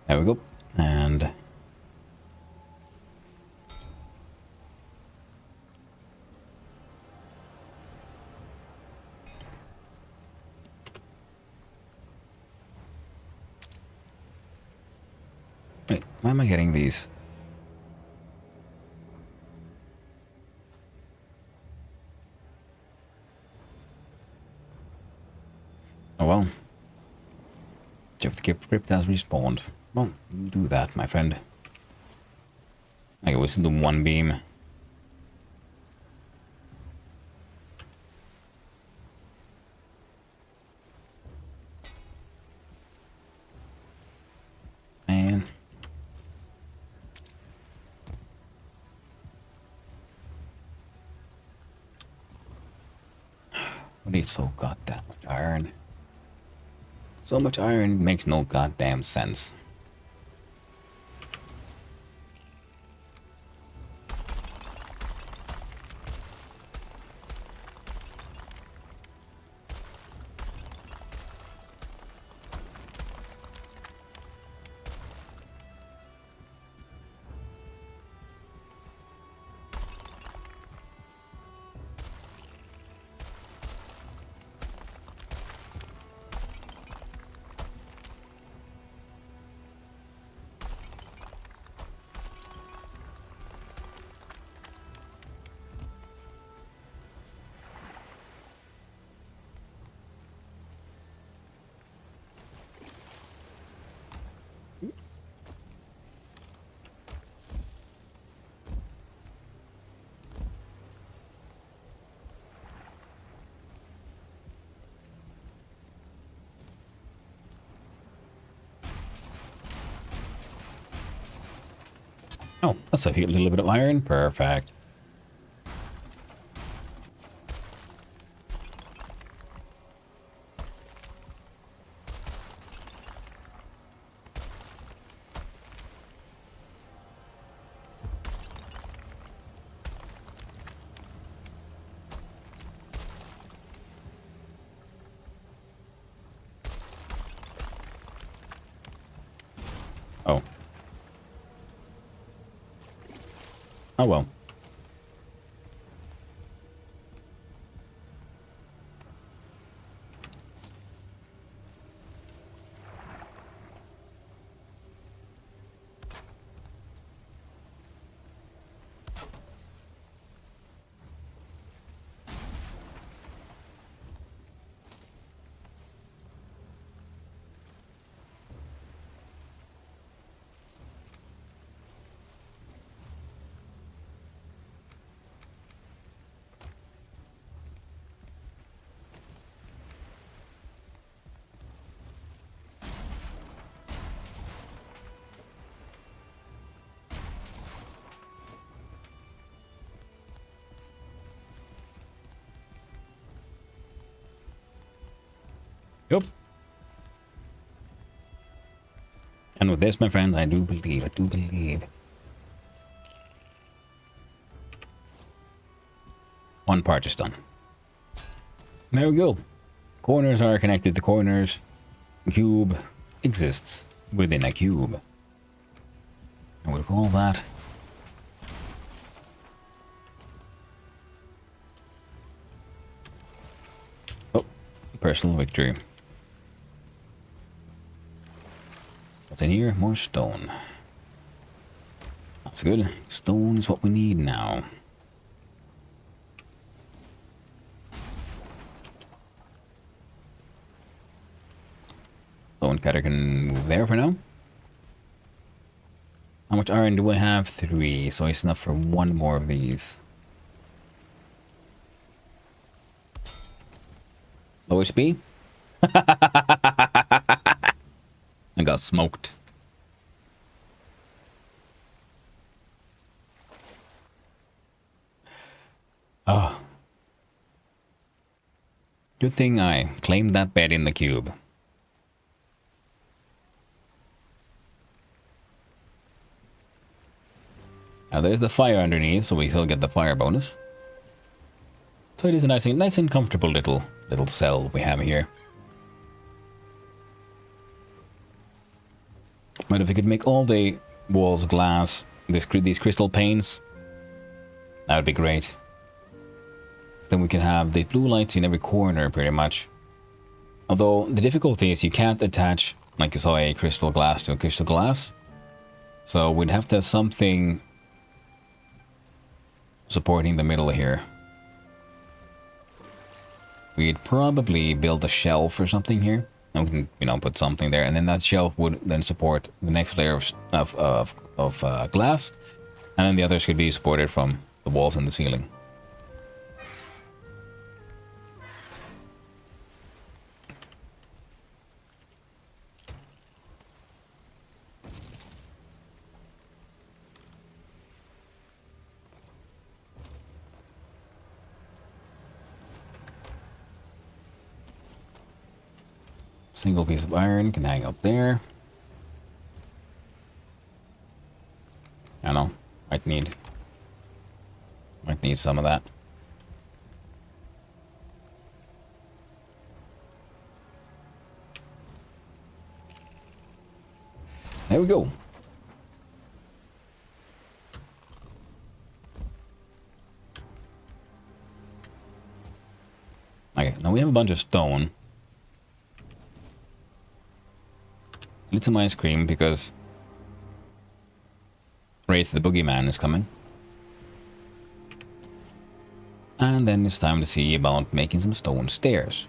Speaker 2: There we go. And wait, why am I getting these? Oh well. Check the crypt has respawned. Well, you do that, my friend. I was in the one beam. Man. We need so goddamn much iron. So much iron makes no goddamn sense. Oh, that's a little bit of iron. Perfect. Oh. Oh well. Yep. And with this, my friend, I do believe. One part is done. There we go. Corners are connected to corners. Cube exists within a cube. I would call that personal victory. What's in here? More stone. That's good. Stone is what we need now. Stone cutter can move there for now. How much iron do I have? 3, so it's enough for 1 more of these. Low HP? I got smoked. Oh. Good thing I claimed that bed in the cube. Now there's the fire underneath, so we still get the fire bonus. So it is a nice and comfortable little cell we have here. But if we could make all the walls glass, these crystal panes, that would be great. Then we can have the blue lights in every corner, pretty much. Although the difficulty is you can't attach, like you saw, a crystal glass to a crystal glass. So we'd have to have something supporting the middle here. We'd probably build a shelf or something here. And we can, you know, put something there, and then that shelf would then support the next layer of glass, and then the others could be supported from the walls and the ceiling. Single piece of iron can hang up there. I don't know. Might need some of that. There we go. Okay, now we have a bunch of stone. Lit some ice cream because Wraith the Boogeyman is coming. And then it's time to see about making some stone stairs.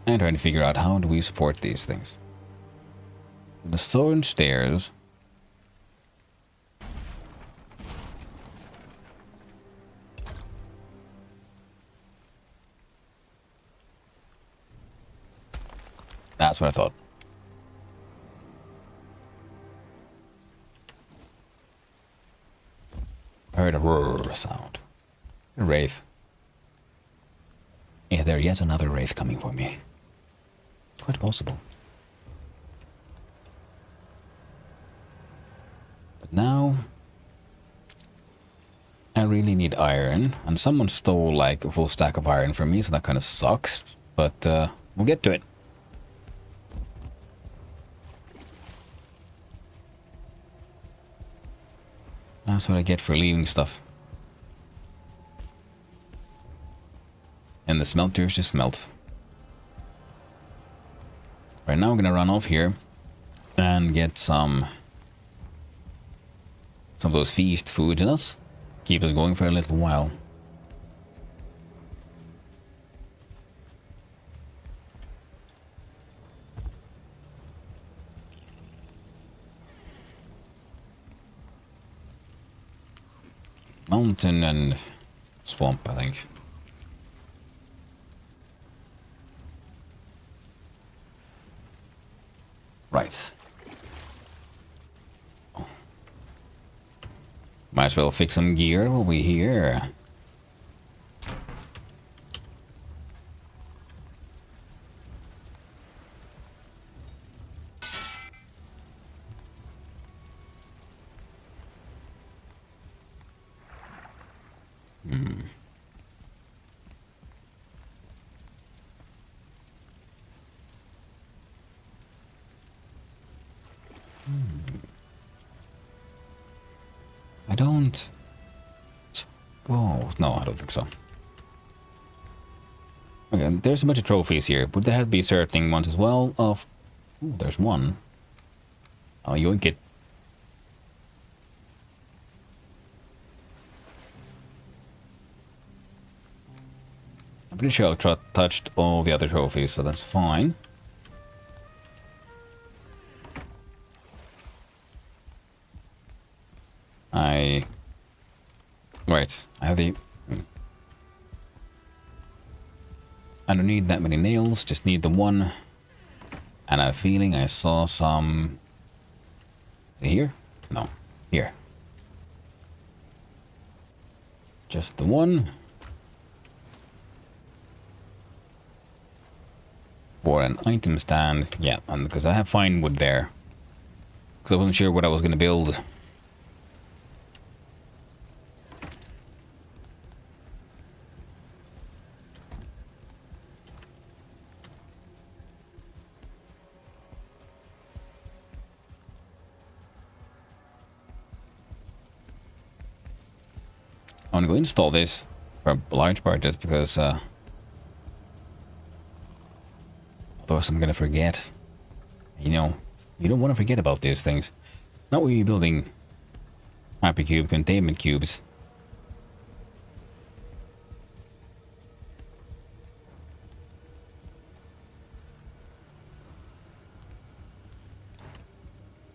Speaker 2: And trying to figure out how do we support these things. The stone stairs. That's what I thought. heard a roar sound. A wraith. Yeah, there yet another wraith coming for me. Quite possible. But now I really need iron, and someone stole like a full stack of iron from me, so that kind of sucks. But we'll get to it. That's what I get for leaving stuff. And the smelters just melt. Right now I'm gonna run off here and get some of those feast foods in us. Keep us going for a little while. Mountain and swamp, I think. Right. Oh. Might as well fix some gear while we're here. I don't... Oh, no, I don't think so. Okay, there's a bunch of trophies here. Would there have to be certain ones as well? Of... Ooh, there's one. I'll yoink it. I'm pretty sure I touched all the other trophies, so that's fine. Right, I have the... I don't need that many nails, just need the one. And I have a feeling I saw some... Is it here? No, here. Just the one. For an item stand, yeah, and because I have fine wood there. Because I wasn't sure what I was going to build. I'm going to go install this for a large part just because otherwise I'm going to forget. You know, you don't want to forget about these things. Not when you're building hypercube containment cubes.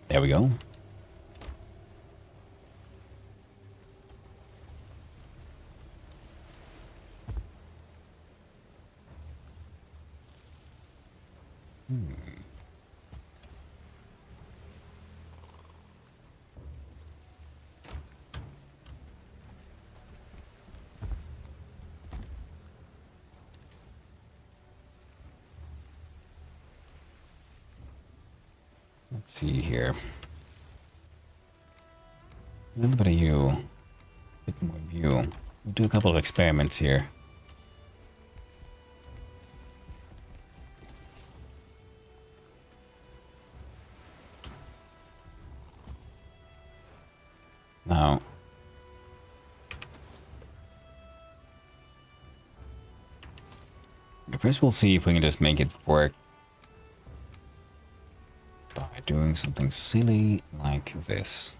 Speaker 2: There we go. Let's see here. A little bit of you. A bit more of you. We'll do a couple of experiments here. Now, first we'll see if we can just make it work by doing something silly like this.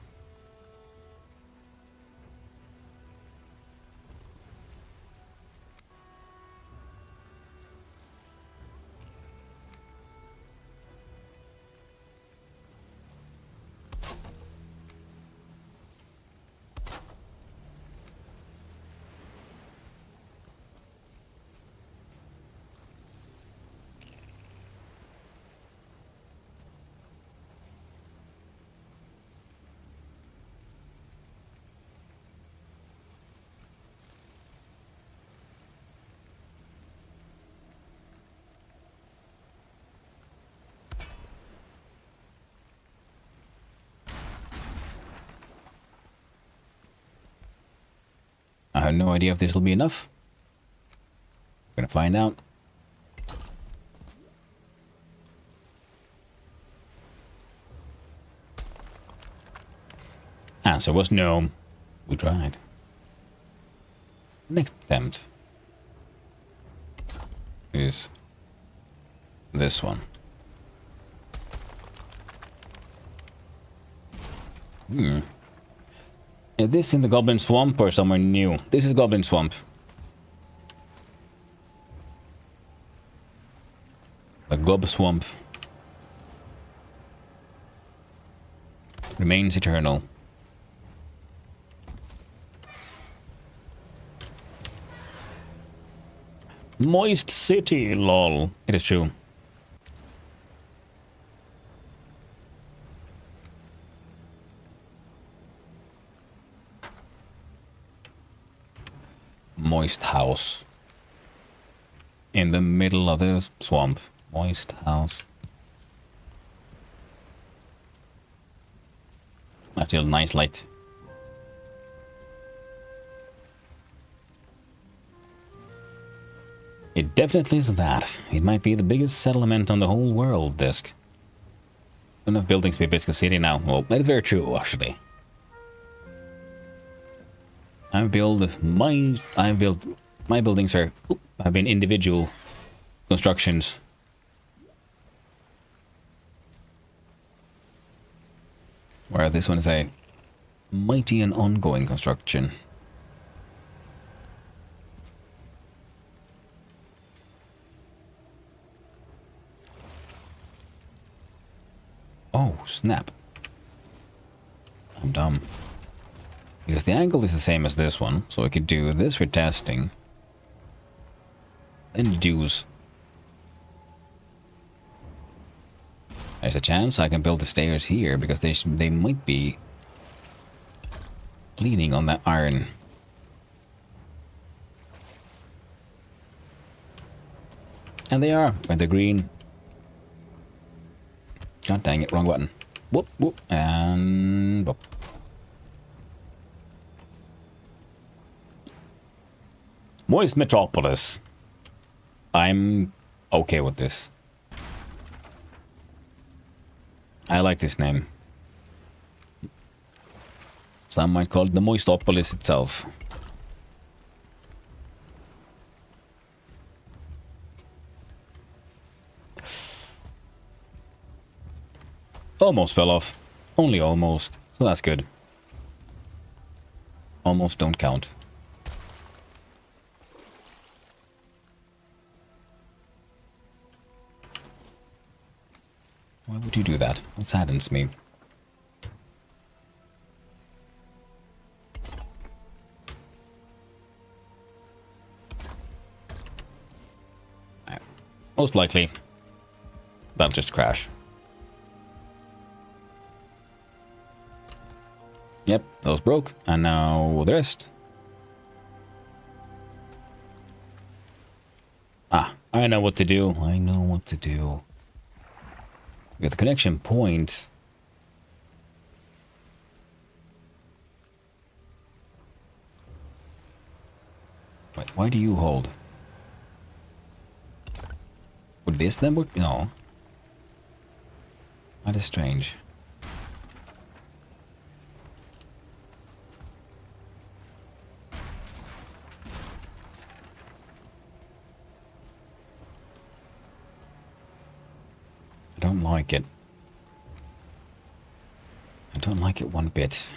Speaker 2: have no idea if this will be enough. We're gonna find out. Answer was no. We tried. Next attempt is this one. Is this in the Goblin Swamp or somewhere new? This is Goblin Swamp. The Gob Swamp remains eternal. Moist city, lol. It is true. Moist house. In the middle of the swamp. Moist house. Actually, a nice light. It definitely is that. It might be the biggest settlement on the whole world, Disc. Enough buildings to be a Biscuit City now. Well, that is very true, actually. My buildings have been individual constructions. Where this one is a mighty and ongoing construction. Oh, snap. I'm dumb. Because the angle is the same as this one, so I could do this for testing. Then use. There's a chance I can build the stairs here, because they might be leaning on that iron. And they are, with the green. God dang it, wrong button. Whoop, whoop, and whoop. Moist Metropolis. I'm okay with this. I like this name. Some might call it the Moistopolis itself. Almost fell off. Only almost. So that's good. Almost don't count. Why would you do that? It saddens me. Most likely, that'll just crash. Yep, those broke, and now the rest. Ah, I know what to do. I know what to do. With the connection point. Wait, why do you hold? Would this then work? No. That is strange. I don't like it. I don't like it one bit.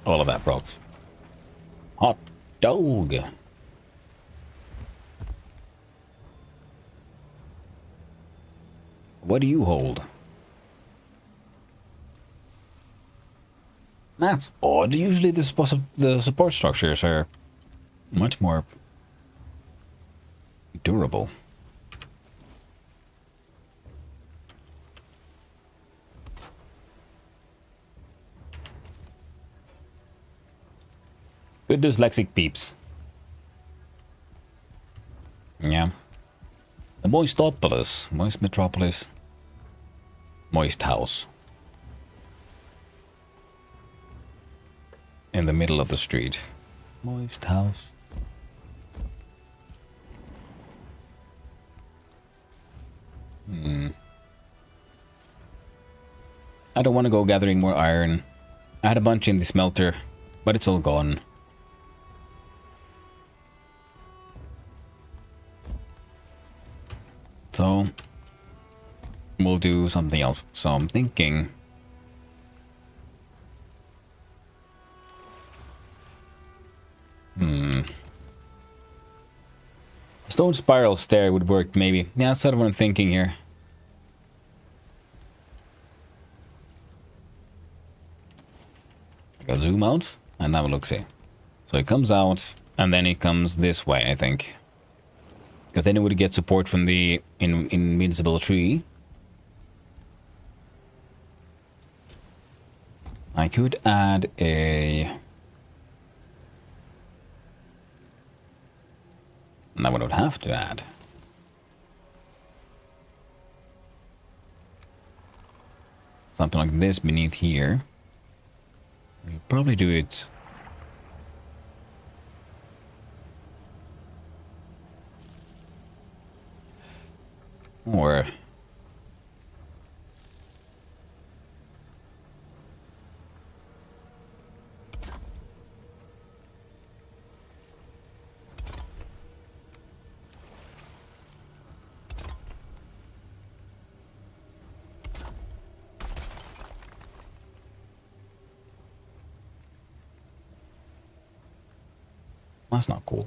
Speaker 2: All of that broke. Hot dog. What do you hold? That's odd. Usually the support structures are much more durable. Good dyslexic peeps. Yeah. The Moistopolis. Moist Metropolis. Moist House. In the middle of the street. Moist House. I don't want to go gathering more iron. I had a bunch in the smelter, but it's all gone. So, we'll do something else. So I'm thinking... Stone spiral stair would work, maybe. Yeah, that's sort of what I'm thinking here. Go zoom out and have a look-see. So it comes out, and then it comes this way, I think. Because then it would get support from the invincible tree. I could add a... And I would have to add. Something like this beneath here. You'll probably do it. Or... That's not cool.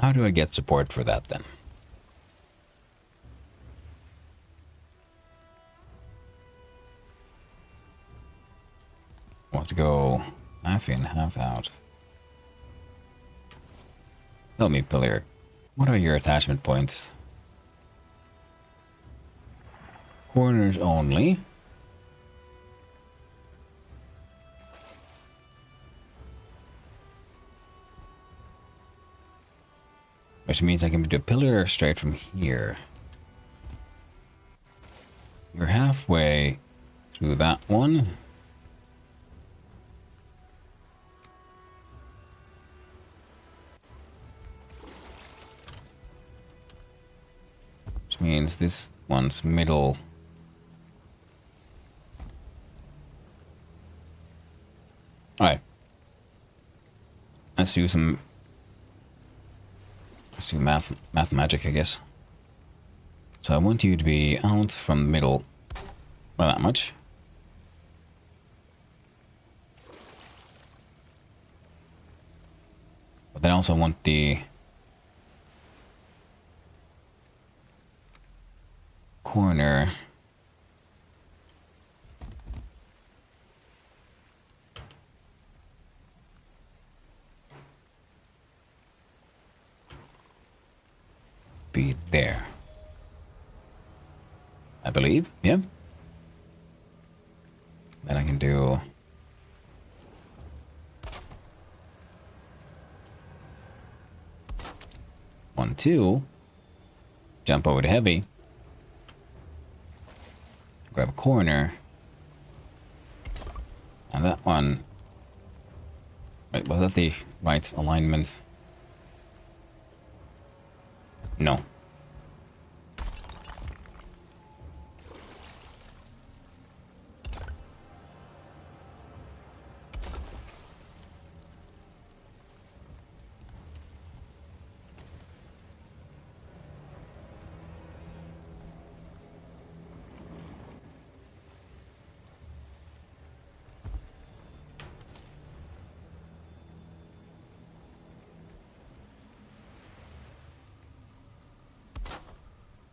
Speaker 2: How do I get support for that then? We'll have to go half in, half out. Tell me, Pillar, what are your attachment points? Corners only. Which means I can do a pillar straight from here. You're halfway through that one. Which means this one's middle. Alright. Let's do some... Let's do math magic, I guess. So I want you to be out from the middle. Well, that much. But then I also want the corner be there. I believe, yeah. Then I can do 1, 2. Jump over to heavy. Grab a corner. And that one... Wait, was that the right alignment? No.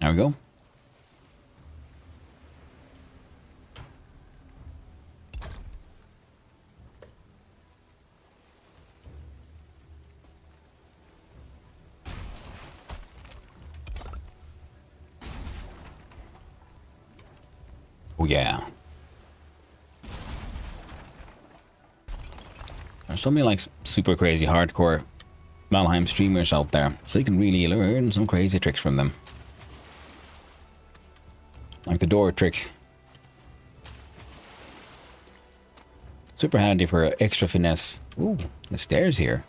Speaker 2: There we go. Oh yeah. There's so many like super crazy hardcore Valheim streamers out there, so you can really learn some crazy tricks from them. Like the door trick. Super handy for extra finesse. Ooh, the stairs here.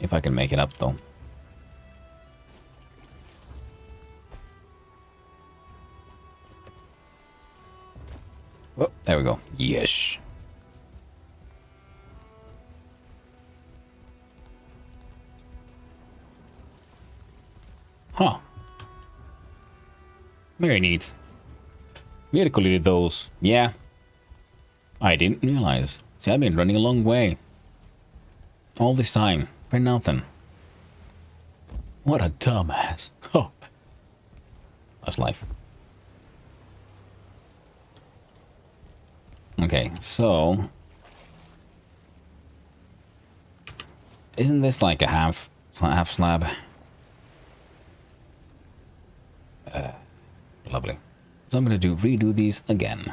Speaker 2: If I can make it up though. Oh, there we go. Yes. Huh. Very neat. We had collected those. Yeah. I didn't realize. See, I've been running a long way. All this time. For nothing. What a dumbass. Oh. That's life. Okay, so... Isn't this like a half slab? Lovely. So I'm gonna redo these again.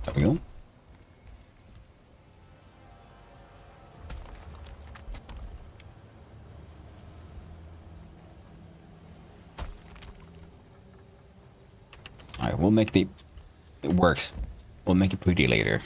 Speaker 2: There we go. Alright, we'll make the... It works. We'll make it pretty later.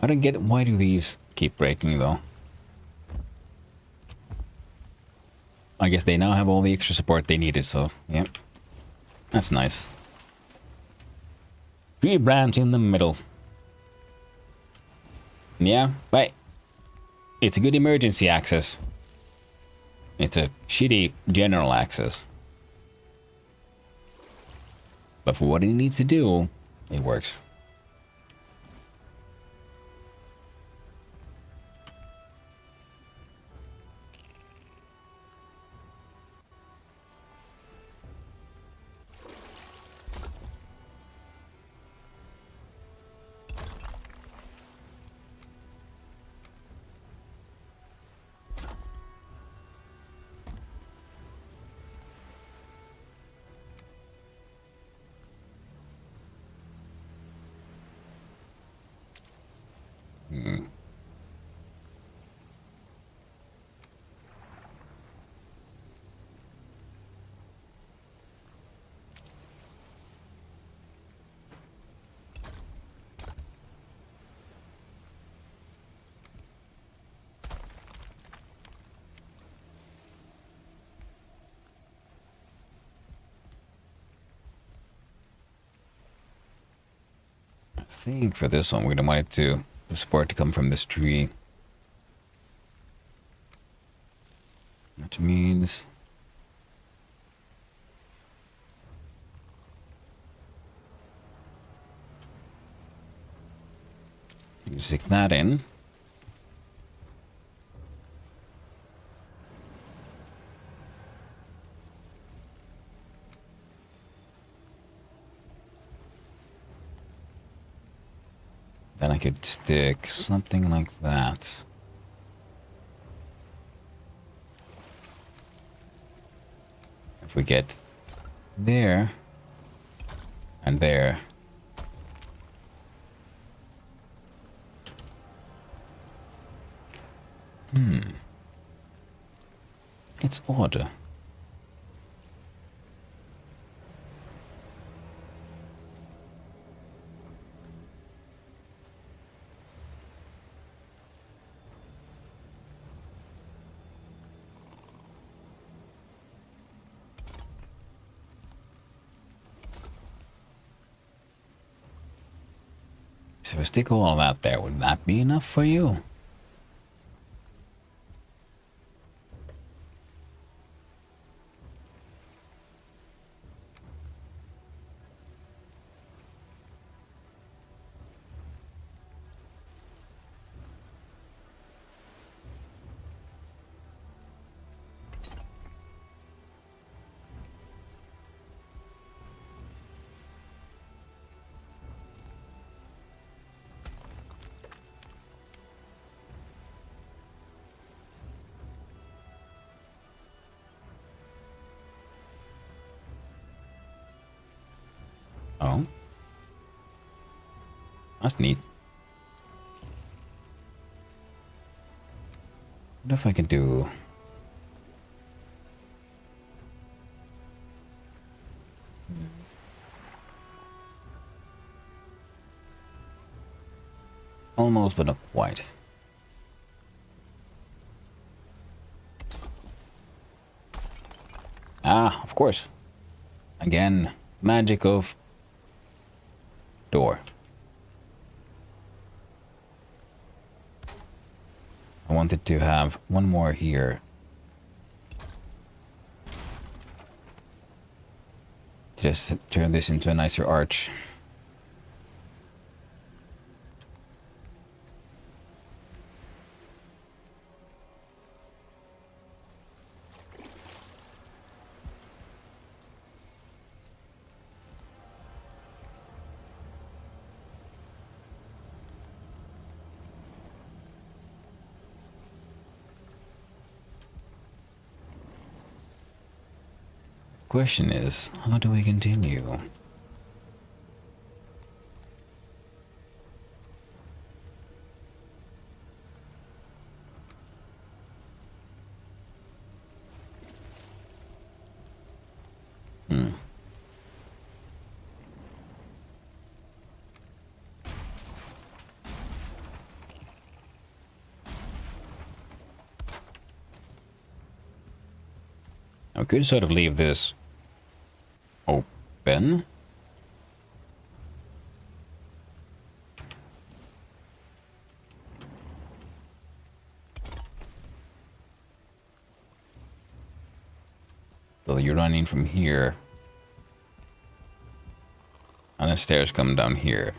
Speaker 2: I don't get why do these keep breaking though? I guess they now have all the extra support they needed, so yep. That's nice. 3 branch in the middle. Yeah, but it's a good emergency access. It's a shitty general access. But for what it needs to do, it works. I think for this one we're gonna want the support to come from this tree. Which means you stick that in. Then I could stick something like that. If we get there and there. It's odd. So if I stick all that there, would that be enough for you? Oh. That's neat. What if I could do... Almost, but not quite. Ah, of course. Again, magic of door. I wanted to have one more here. Just turn this into a nicer arch. Question is, how do we continue? I could sort of leave this open. So you run in from here. And the stairs come down here.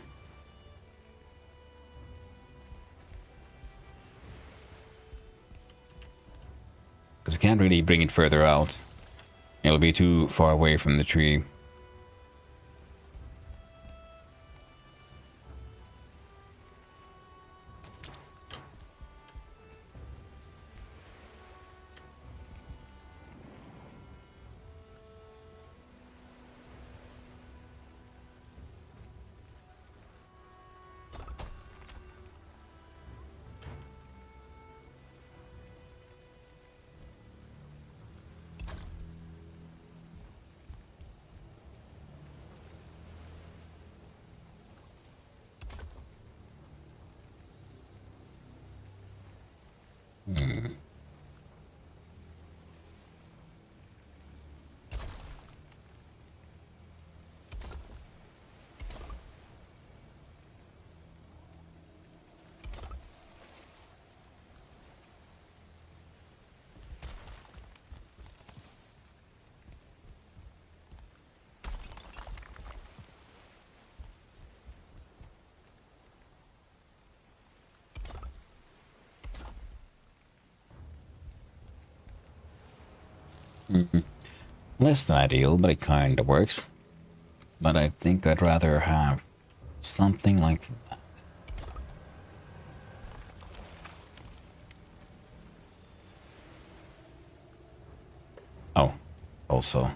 Speaker 2: Because we can't really bring it further out. It'll be too far away from the tree. Less than ideal, but it kind of works. But I think I'd rather have something like that. Oh, also.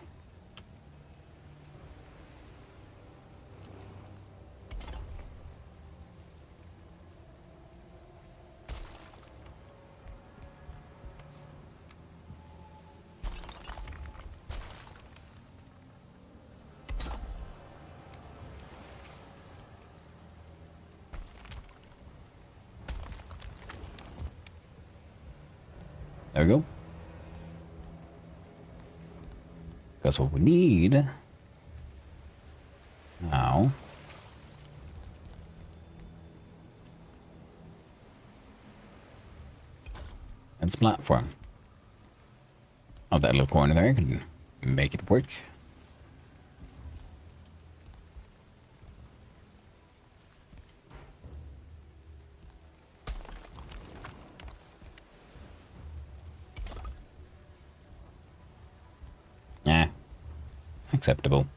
Speaker 2: There we go. That's what we need. Now. It's platform. Oh, that little corner there can make it work. Acceptable.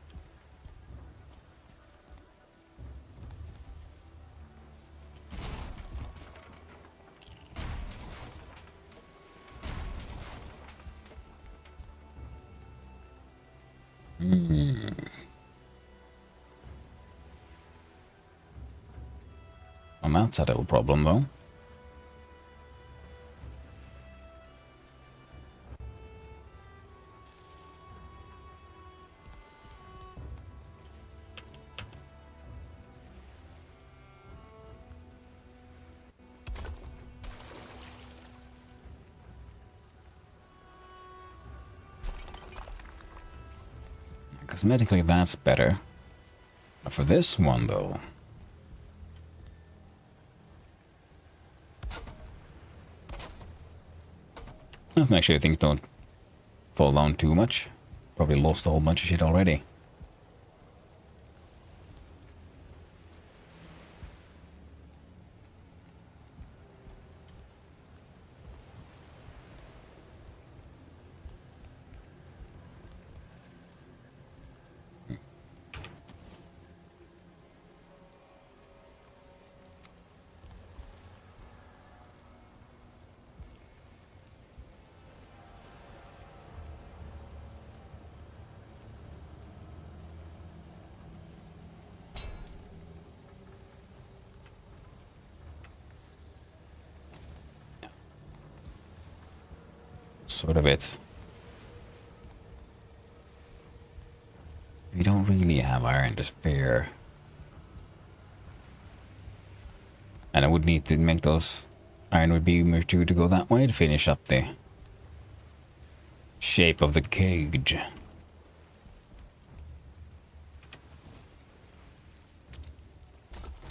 Speaker 2: That's a little problem, though. Cosmetically, that's better. But for this one, though... Let's make sure things don't fall down too much. Probably lost a whole bunch of shit already. Sort of it. We don't really have iron to spare. And I would need to make those iron would be more to go that way to finish up the shape of the cage.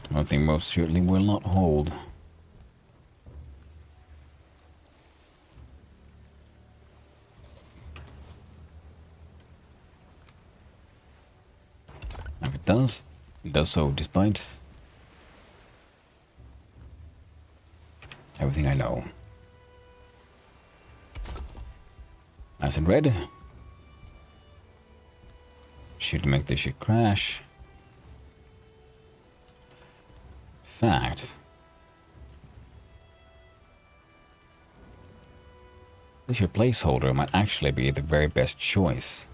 Speaker 2: One thing most certainly will not hold. If it does so despite everything I know. Nice and red. Should make this shit crash. Fact. This your placeholder might actually be the very best choice.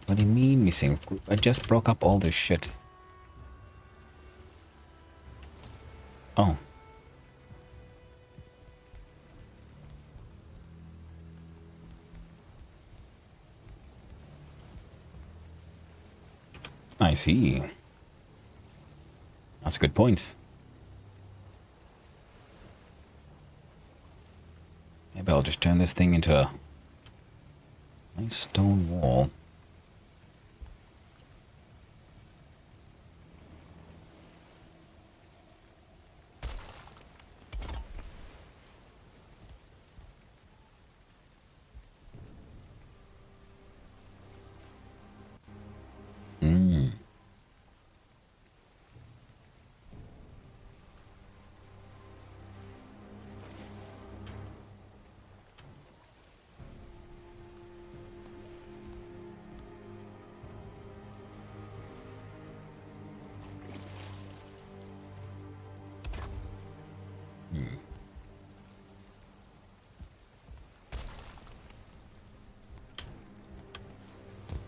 Speaker 2: What do you mean missing? I just broke up all this shit. Oh. I see. That's a good point. Maybe I'll just turn this thing into a nice stone wall.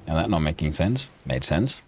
Speaker 2: Now that not making sense. Made sense.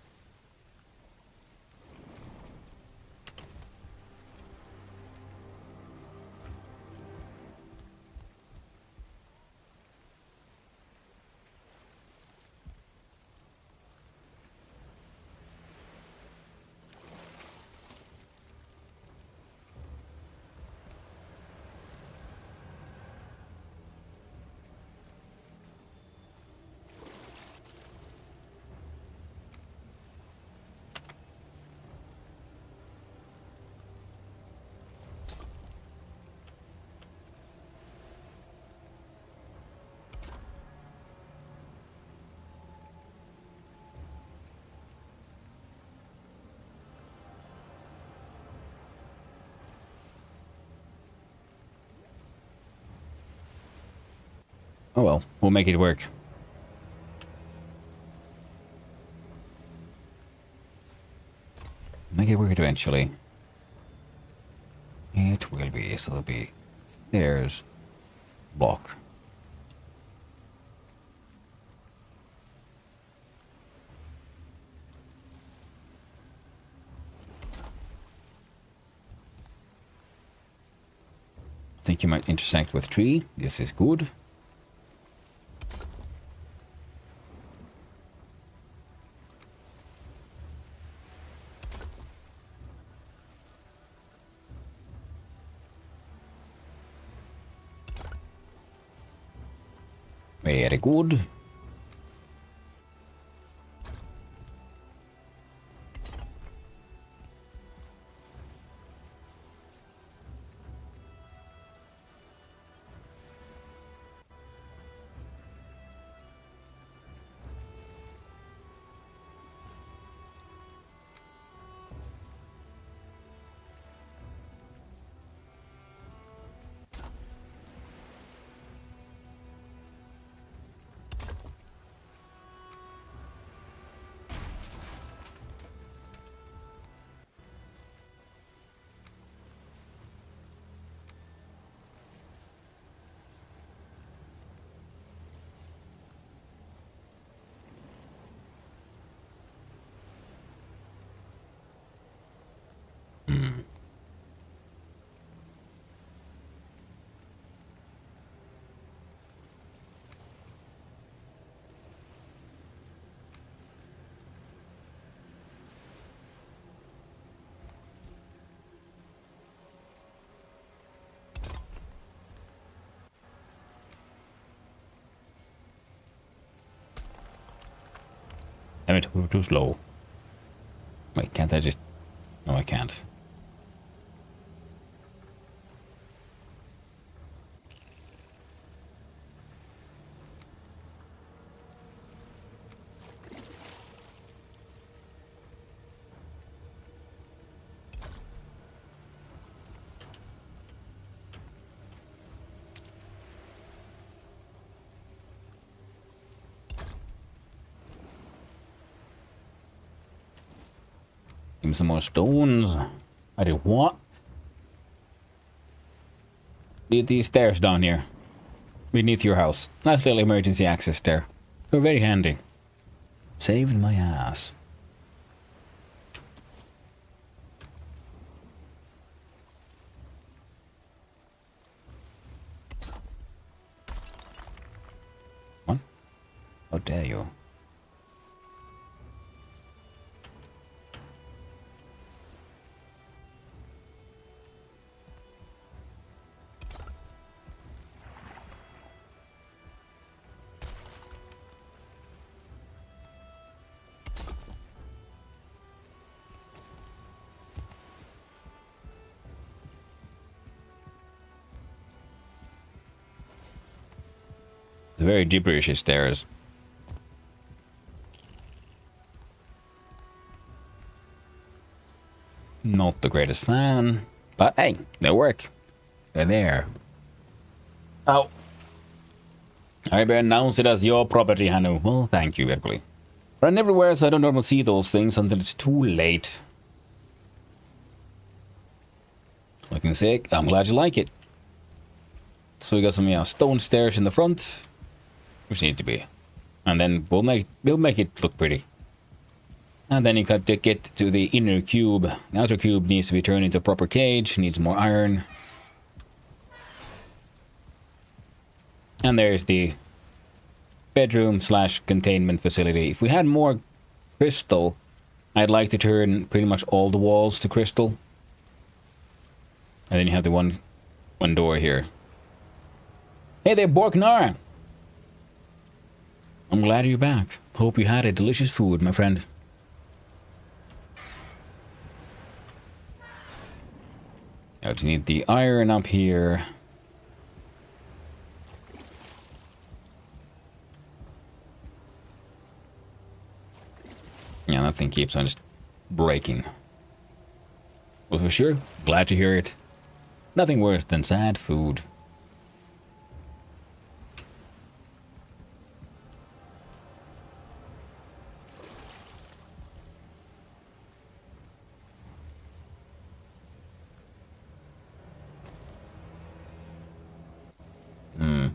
Speaker 2: Oh well, we'll make it work. Make it work eventually. It will be, so there'll be stairs block. I think you might intersect with tree. This is good. Very good. Damn it, we're too slow. Wait, can't I just... No, I can't. Give me some more stones. I did what? Need these stairs down here. Beneath your house. Nice little emergency access there. They're very handy. Saving my ass. What? How dare you? The very gibberish stairs. Not the greatest fan, but hey, they work. They're there. Oh. I better announce it as your property, Hanu. Well, thank you, Berkeley. Run everywhere, so I don't normally see those things until it's too late. Looking sick. I'm glad you like it. So we got some stone stairs in the front, which need to be, and then we'll make it look pretty. And then you got to get to the inner cube. The outer cube needs to be turned into a proper cage. Needs more iron. And there's the bedroom / containment facility. If we had more crystal, I'd like to turn pretty much all the walls to crystal. And then you have the one door here. Hey there, Borknar! I'm glad you're back. Hope you had a delicious food, my friend. Now you need the iron up here. Yeah, that thing keeps on just breaking. Well, for sure, glad to hear it. Nothing worse than sad food. Hmm.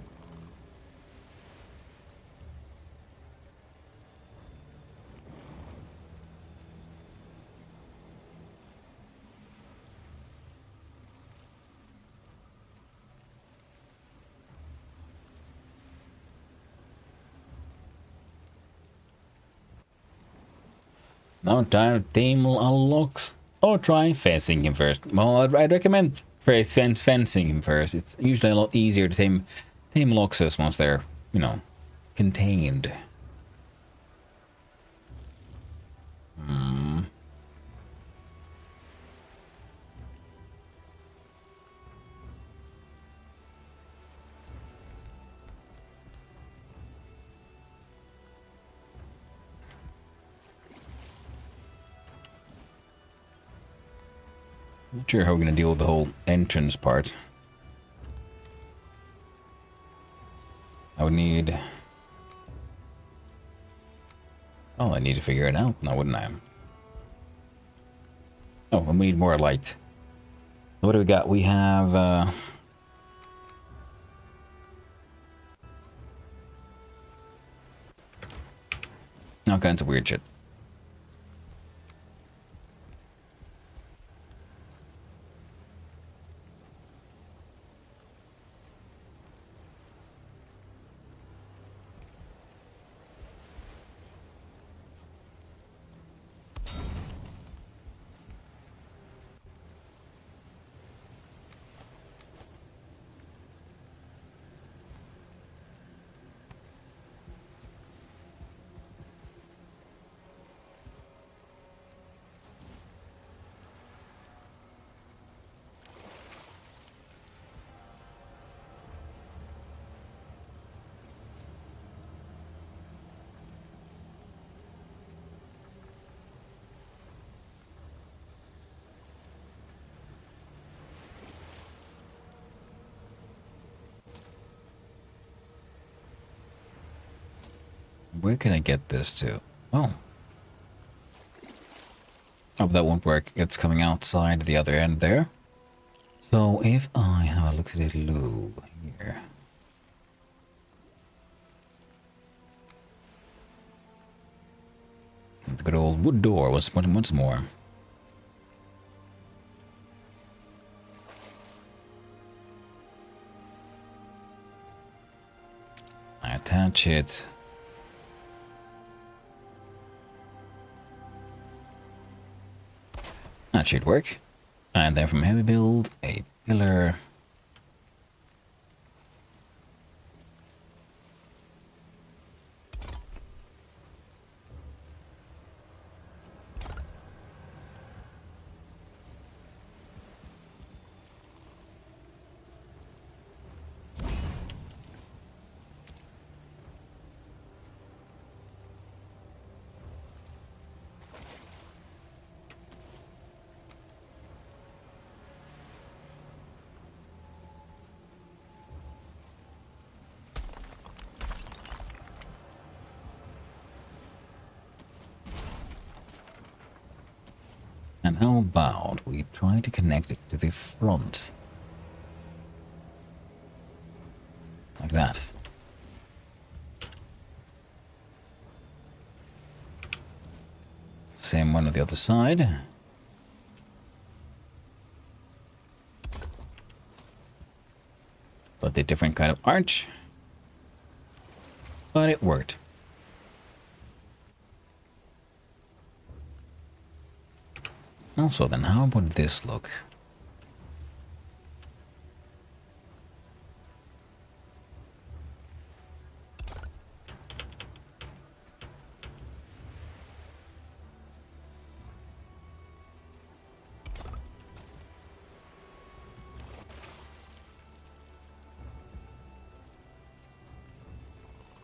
Speaker 2: Now time to tame unlocks. Or try fencing him first. Well, I'd recommend first fencing him first. It's usually a lot easier to tame loxes once they're, you know, contained. Not sure how we're gonna deal with the whole entrance part. I would need... Oh, I need to figure it out now, wouldn't I? Oh, and we need more light. What do we got? We have, all kinds of weird shit. Where can I get this to? Oh. Oh, that won't work. It's coming outside the other end there. So if I have a look at it here. The good old wood door was once more. I attach it. That should work. And then from heavy build, a pillar. And how about we try to connect it to the front? Like that. Same one on the other side. But a different kind of arch. But it worked. Also, then how would this look?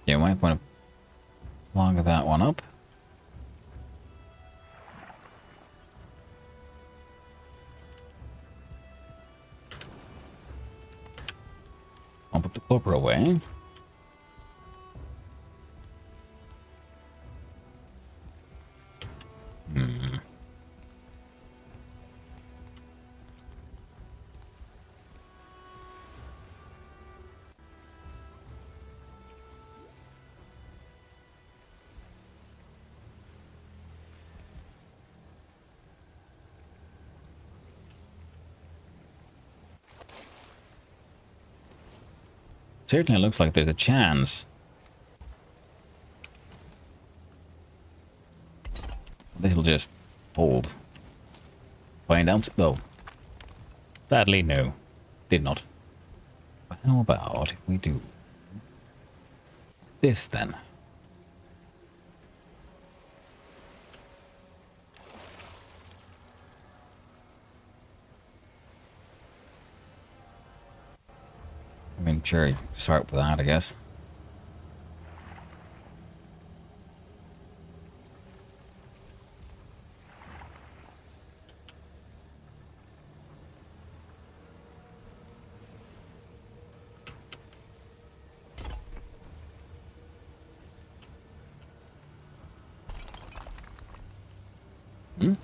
Speaker 2: Yeah, might want to log that one up. I'll put the copper away. Certainly looks like there's a chance This'll just hold. Find out? No. Sadly, no. Did not. But how about if we do this then? I mean, sure, start with that, I guess. Hmm?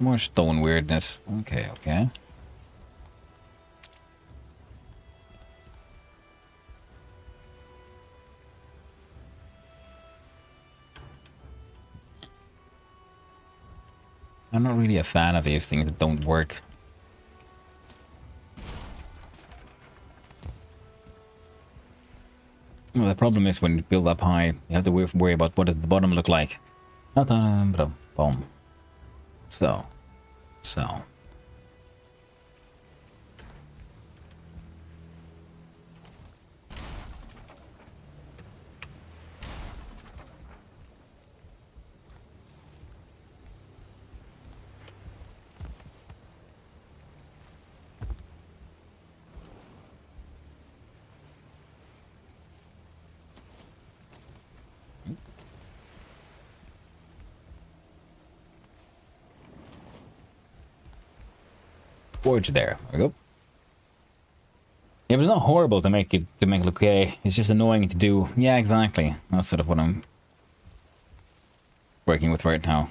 Speaker 2: More stone weirdness. Okay, okay. I'm not really a fan of these things that don't work. Well, the problem is when you build up high, you have to worry about what does the bottom look like. Boom. So. Forge there. There we go. Yeah, but it's not horrible to make it look okay. It's just annoying to do. Yeah, exactly. That's sort of what I'm working with right now.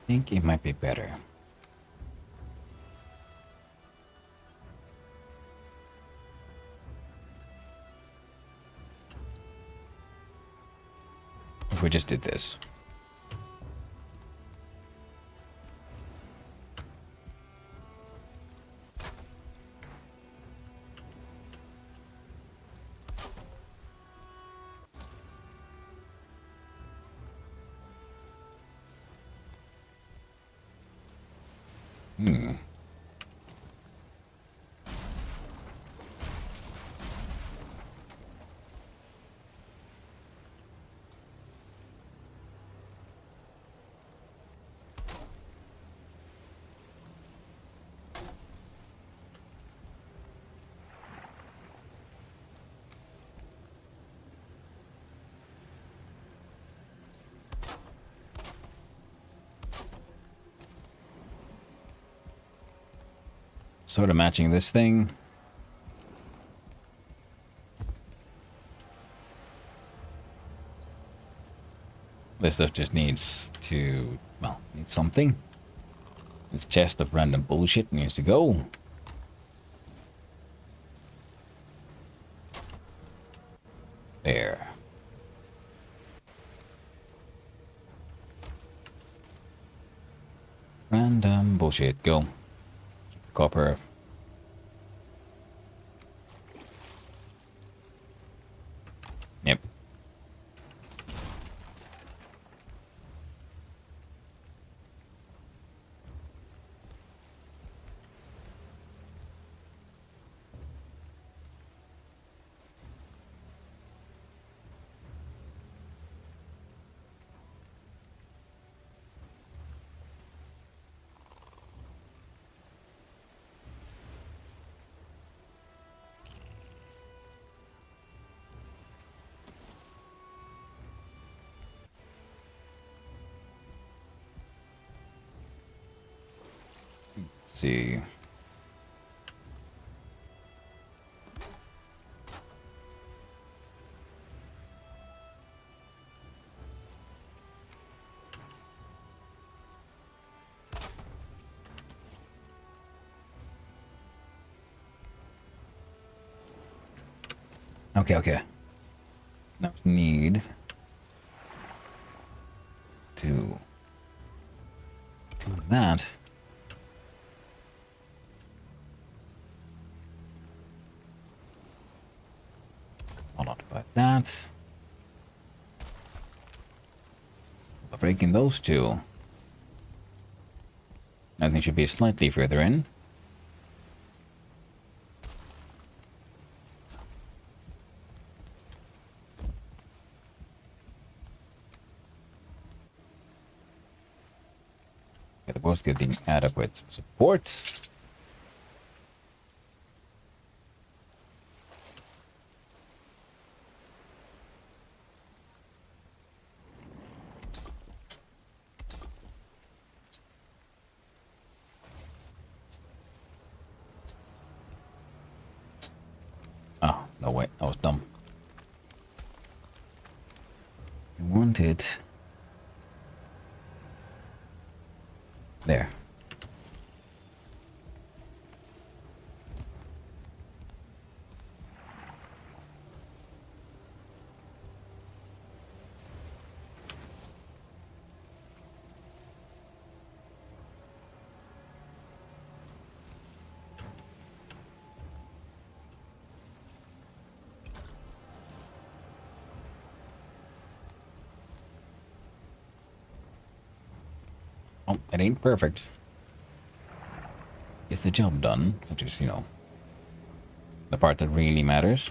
Speaker 2: I think it might be better. If we just did this. sort of matching this thing. This stuff just needs to, well, needs something. This chest of random bullshit needs to go. There. Random bullshit, go. Keep the copper. Yep. Let's see. Okay. Now we need to do that. Followed by that. By breaking those two. Everything should be slightly further in. They're both getting adequate support. Oh, no wait, that was dumb. You want it there. Oh, it ain't perfect. Gets the job done, which is, you know, the part that really matters.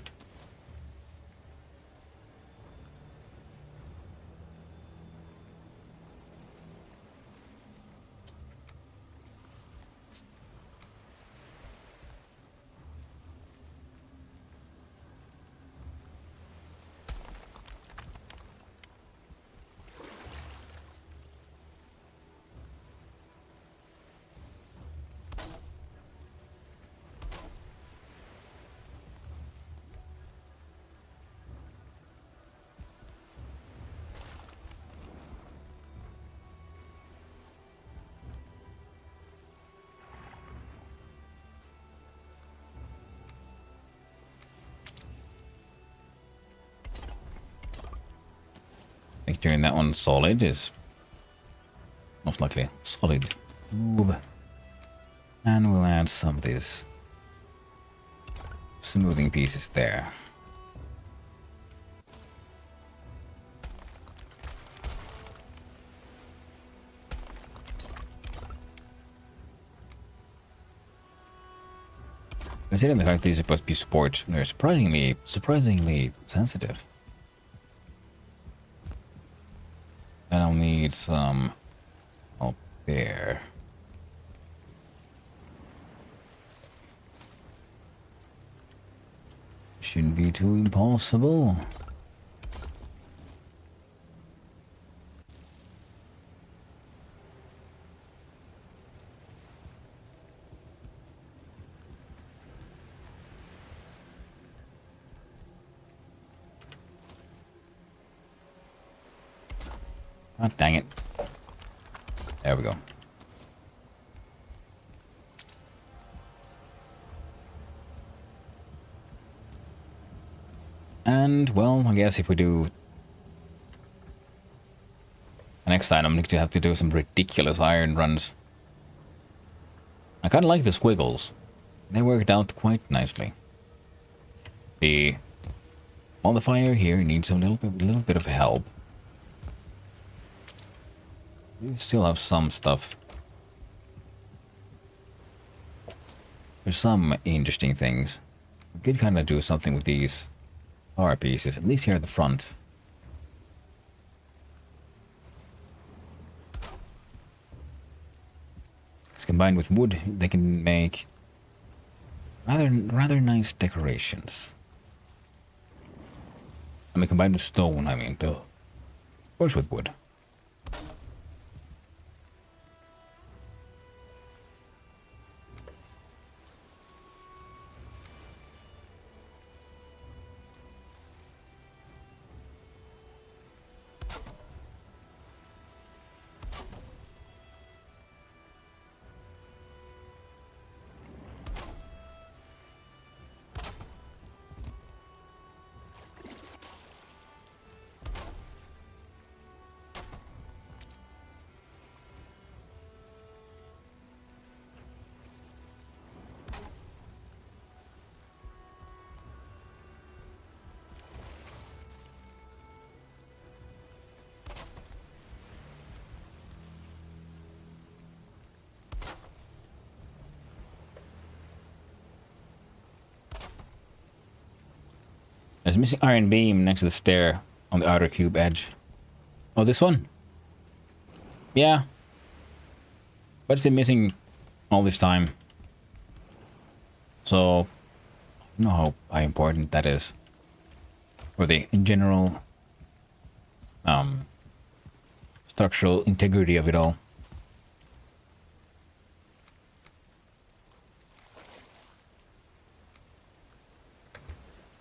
Speaker 2: Securing that one solid is most likely solid move. And we'll add some of these smoothing pieces there. Considering the fact that these are supposed to be support, they're surprisingly sensitive. Then I'll need some up there. Shouldn't be too impossible. God dang it. There we go. And, well, I guess if we do... Next time I'm going to have to do some ridiculous iron runs. I kind of like the squiggles. They worked out quite nicely. The modifier here needs a little bit of help. We still have some stuff. There's some interesting things. We could kind of do something with these power pieces, at least here at the front. It's combined with wood, they can make rather nice decorations. I mean, combined with stone, I mean, of course with wood. There's a missing iron beam next to the stair on the outer cube edge. Oh, this one? Yeah. But it's been missing all this time. So, I don't know how important that is for the general structural integrity of it all.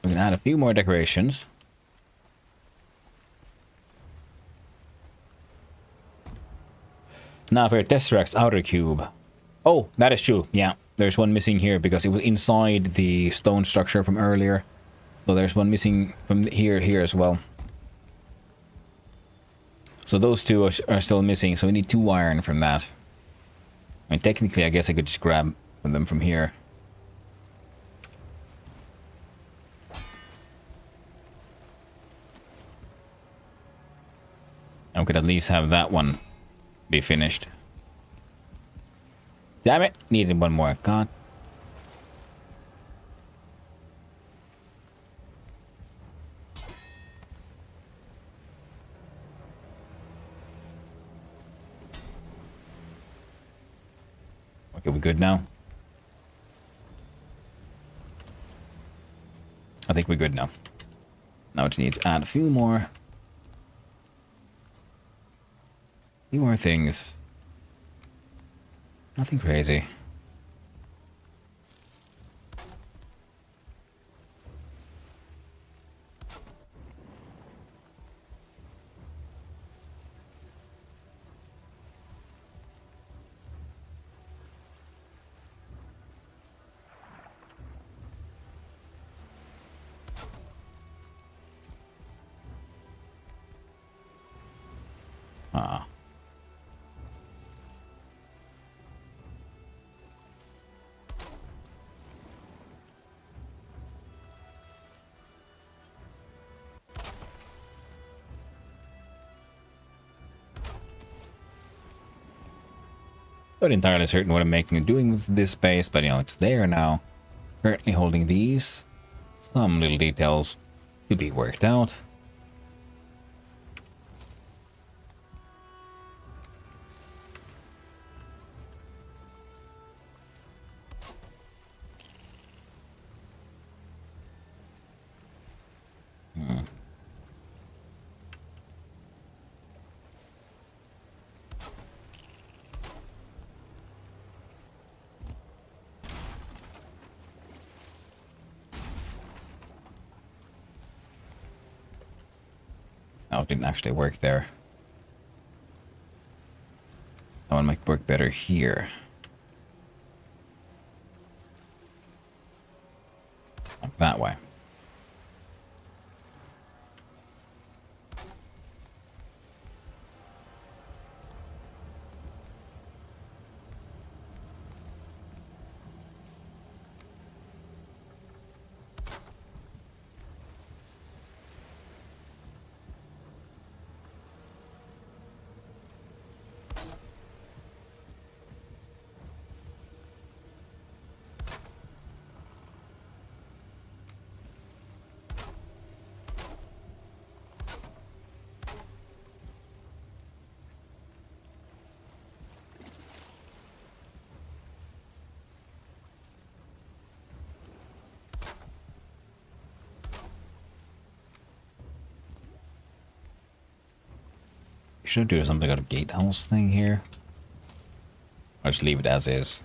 Speaker 2: We can add a few more decorations. Now for Tesseract's outer cube. Oh, that is true. Yeah, there's one missing here because it was inside the stone structure from earlier. So there's one missing from here as well. So those two are still missing, so we need 2 iron from that. I mean, technically, I guess I could just grab them from here. I could at least have that one be finished. Damn it! Needed one more. God. Okay, we good now? I think we're good now. Now we just need to add a few more things. Nothing crazy. Ah. Not entirely certain what I'm doing with this space, but you know, it's there now. Currently holding these. Some little details to be worked out. Oh, it didn't actually work there. one might work better here. Like that way. Should do something about a gatehouse thing here. Or just leave it as is.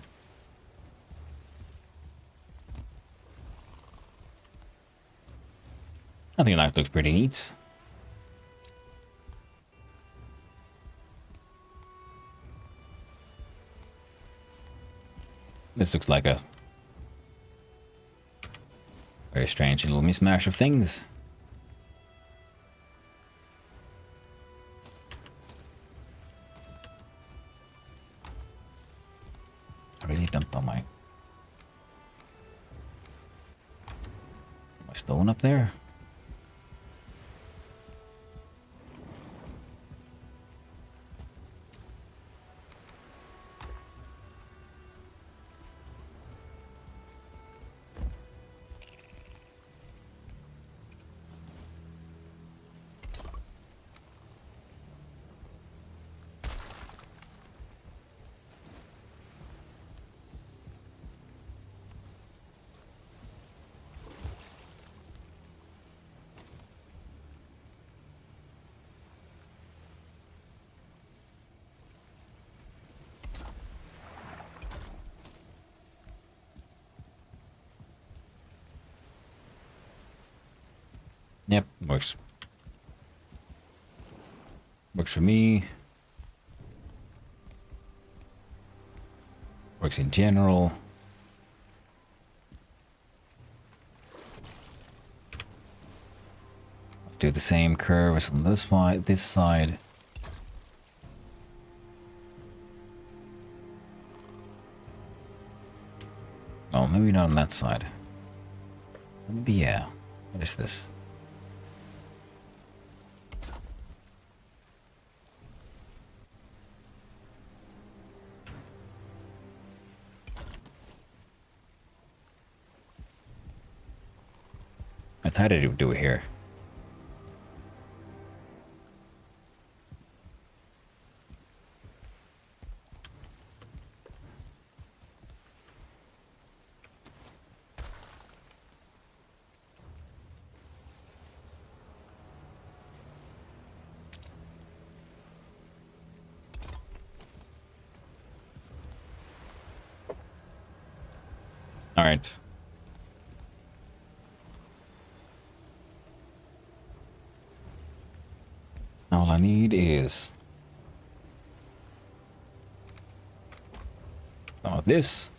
Speaker 2: I think that looks pretty neat. This looks like a very strange little mismatch of things. I really dumped all my stone up there. Yep, works. Works for me. Works in general. Let's do the same curve as on this side. Oh, maybe not on that side. Maybe yeah. What is this? I thought I would do it here. All right. All I need is some of this.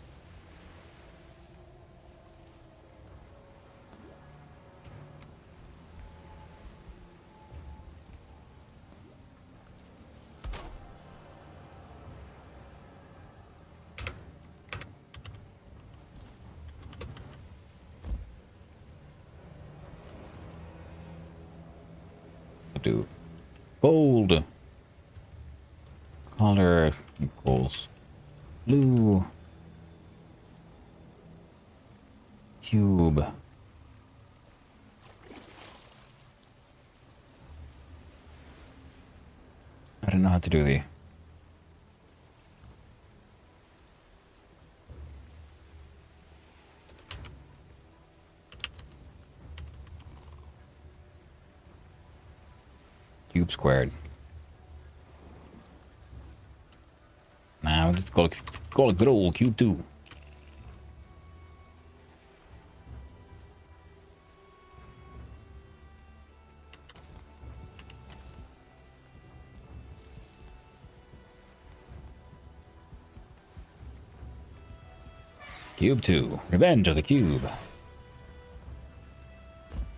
Speaker 2: Do gold color equals blue cube. I don't know how to do the cube squared. Nah, we'll just call it good old cube 2. Cube 2. Revenge of the Cube.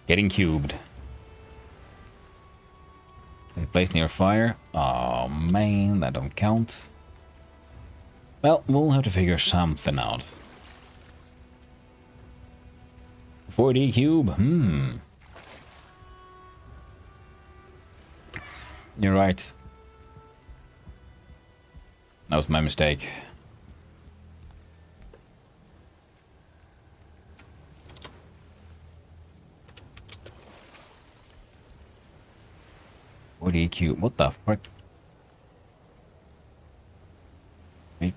Speaker 2: Getting cubed. They placed near fire. Oh man, that don't count. Well, we'll have to figure something out. 4D cube? You're right. That was my mistake. What cube? What the frick? Hey.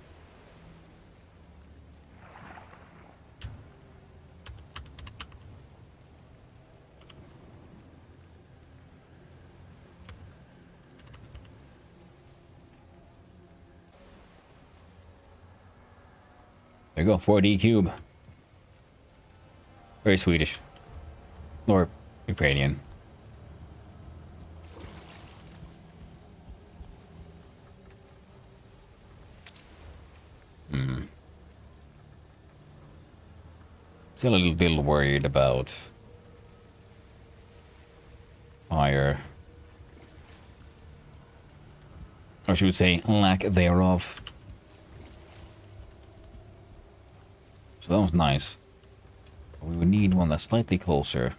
Speaker 2: There you go, 4D cube. Very Swedish. Or Ukrainian. Still a little worried about fire. Or should we say lack thereof. So that was nice. We would need one that's slightly closer.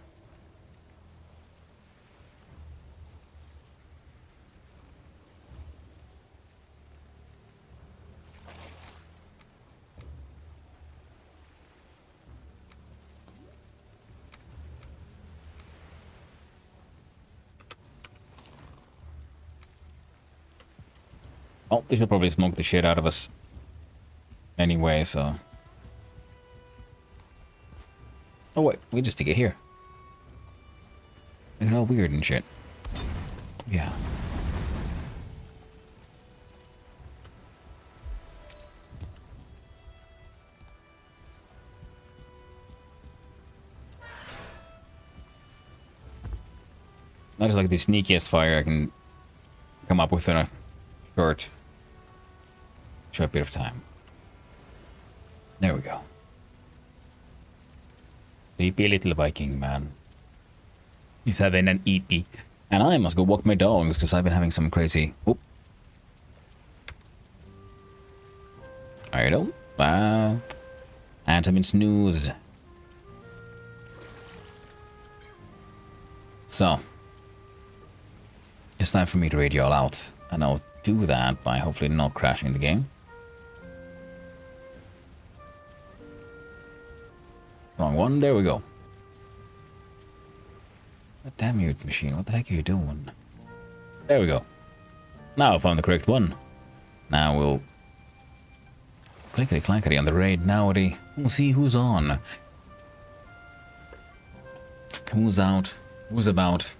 Speaker 2: Oh, they should probably smoke the shit out of us. Anyway, so... Oh wait, we just take it here. Make it all weird and shit. Yeah. That is like the sneakiest fire I can come up with in a short bit of time. There we go. Sleepy little Viking man. He's having an EP. And I must go walk my dogs because I've been having some crazy... Oop. Alright, wow. And I've been snoozed. So. It's time for me to raid you all out. And I'll do that by hopefully not crashing the game. Wrong one, there we go. God damn you, machine, what the heck are you doing? There we go. Now I found the correct one. Now we'll clickety clackety on the raid nowady. We'll see who's on. Who's out, who's about,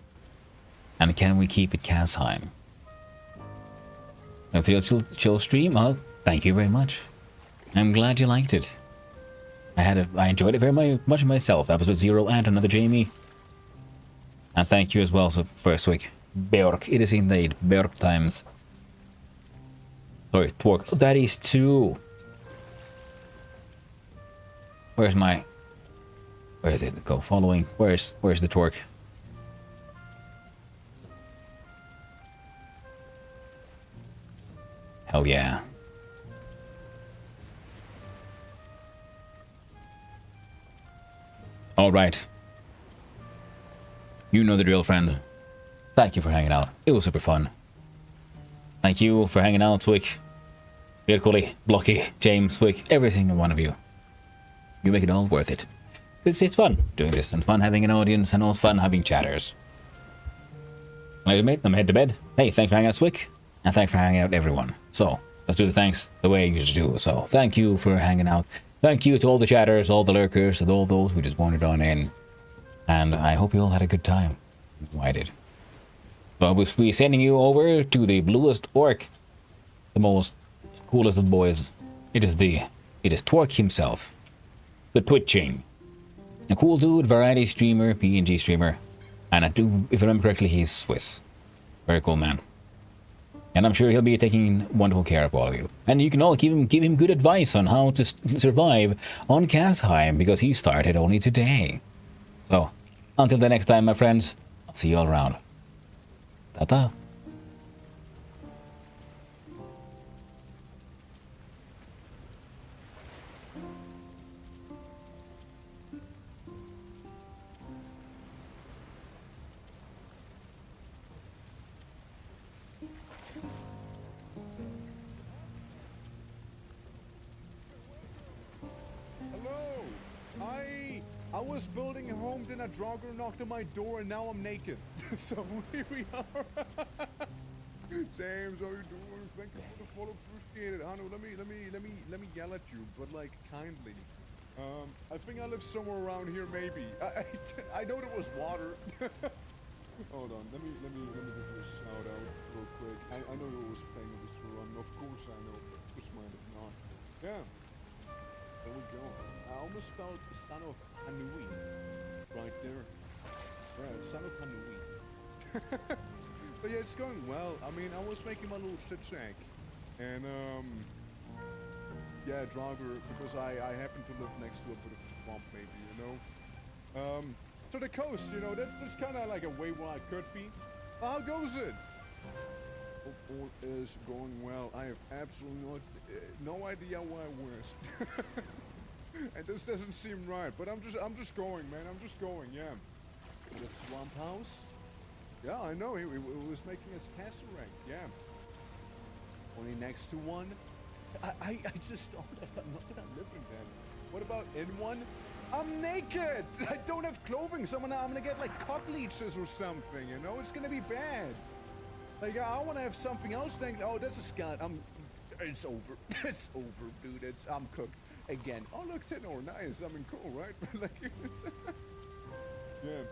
Speaker 2: and can we keep it Casheim? A chill stream? Oh, thank you very much. I'm glad you liked it. I enjoyed it very much myself. That was with Zero and another Jamie. And thank you as well so first week. Björk, it is indeed Björk times. Sorry, Twerk. Oh, that is two. Where's my... Where is it? Go following. Where's the Twerk? Hell yeah. All right. You know the drill, friend. Thank you for hanging out. It was super fun. Thank you for hanging out, Swick. Birkoli, Blocky, James, Swick, every single one of you. You make it all worth it. It's fun doing this, and fun having an audience, and also fun having chatters. Alright, mate, I'm head to bed. Hey, thanks for hanging out, Swick. And thanks for hanging out, everyone. So, let's do the thanks the way I usually do. So, thank you for hanging out. Thank you to all the chatters, all the lurkers, and all those who just wandered on in. And I hope you all had a good time. I did. So we'll be sending you over to the bluest orc. The most coolest of boys. It is Twerk himself. The Twitching. A cool dude, variety streamer, PNG streamer. And if I remember correctly, he's Swiss. Very cool man. And I'm sure he'll be taking wonderful care of all of you. And you can all give him good advice on how to survive on Casheim, because he started only today. So, until the next time, my friends, I'll see you all around. Ta-ta.
Speaker 5: I was building a home, then a Draugr knocked on my door, and now I'm naked. So here we are. James, how you doing? Thank you for the follow. Appreciate it. Hanu, let me yell at you, but like kindly. I think I live somewhere around here, maybe. I know there was water. Hold on, let me give you a shout out real quick. I know you was playing this run. Of course I know. Which mind if not? Yeah. There we go. I almost spelled the son of Hanui right there. Right, son of Hanui. But yeah, it's going well. I mean, I was making my little chit shack, and yeah, Draugr, because I happen to live next to a bit of a swamp, maybe, you know. To the coast, you know, that's kind of like a way where I could be. How goes it? All is going well. I have absolutely no idea why I was. And this doesn't seem right, but I'm just going, man. I'm just going, yeah. The swamp house? Yeah, I know. He was making his castle rank, yeah. Only next to one? I just thought I'm not living there. What about in one? I'm naked! I don't have clothing, so I'm gonna get like cock leeches or something, you know? It's gonna be bad. Like, I wanna have something else think, oh, that's a scut. It's over. It's over, dude. I'm cooked. Again. Oh, look, tenor, nice. I mean, cool, right? Like, it's... yeah.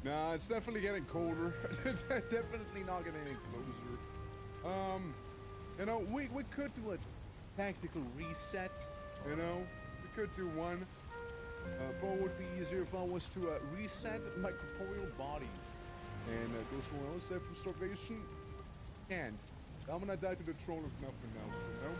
Speaker 5: Nah, it's definitely getting colder. It's definitely not getting any closer. You know, we could do a tactical reset, you know? We could do one. But it would be easier if I was to reset my corporeal body. And go somewhere else there from starvation. Can't. I'm gonna die to the troll of nothing else, you know?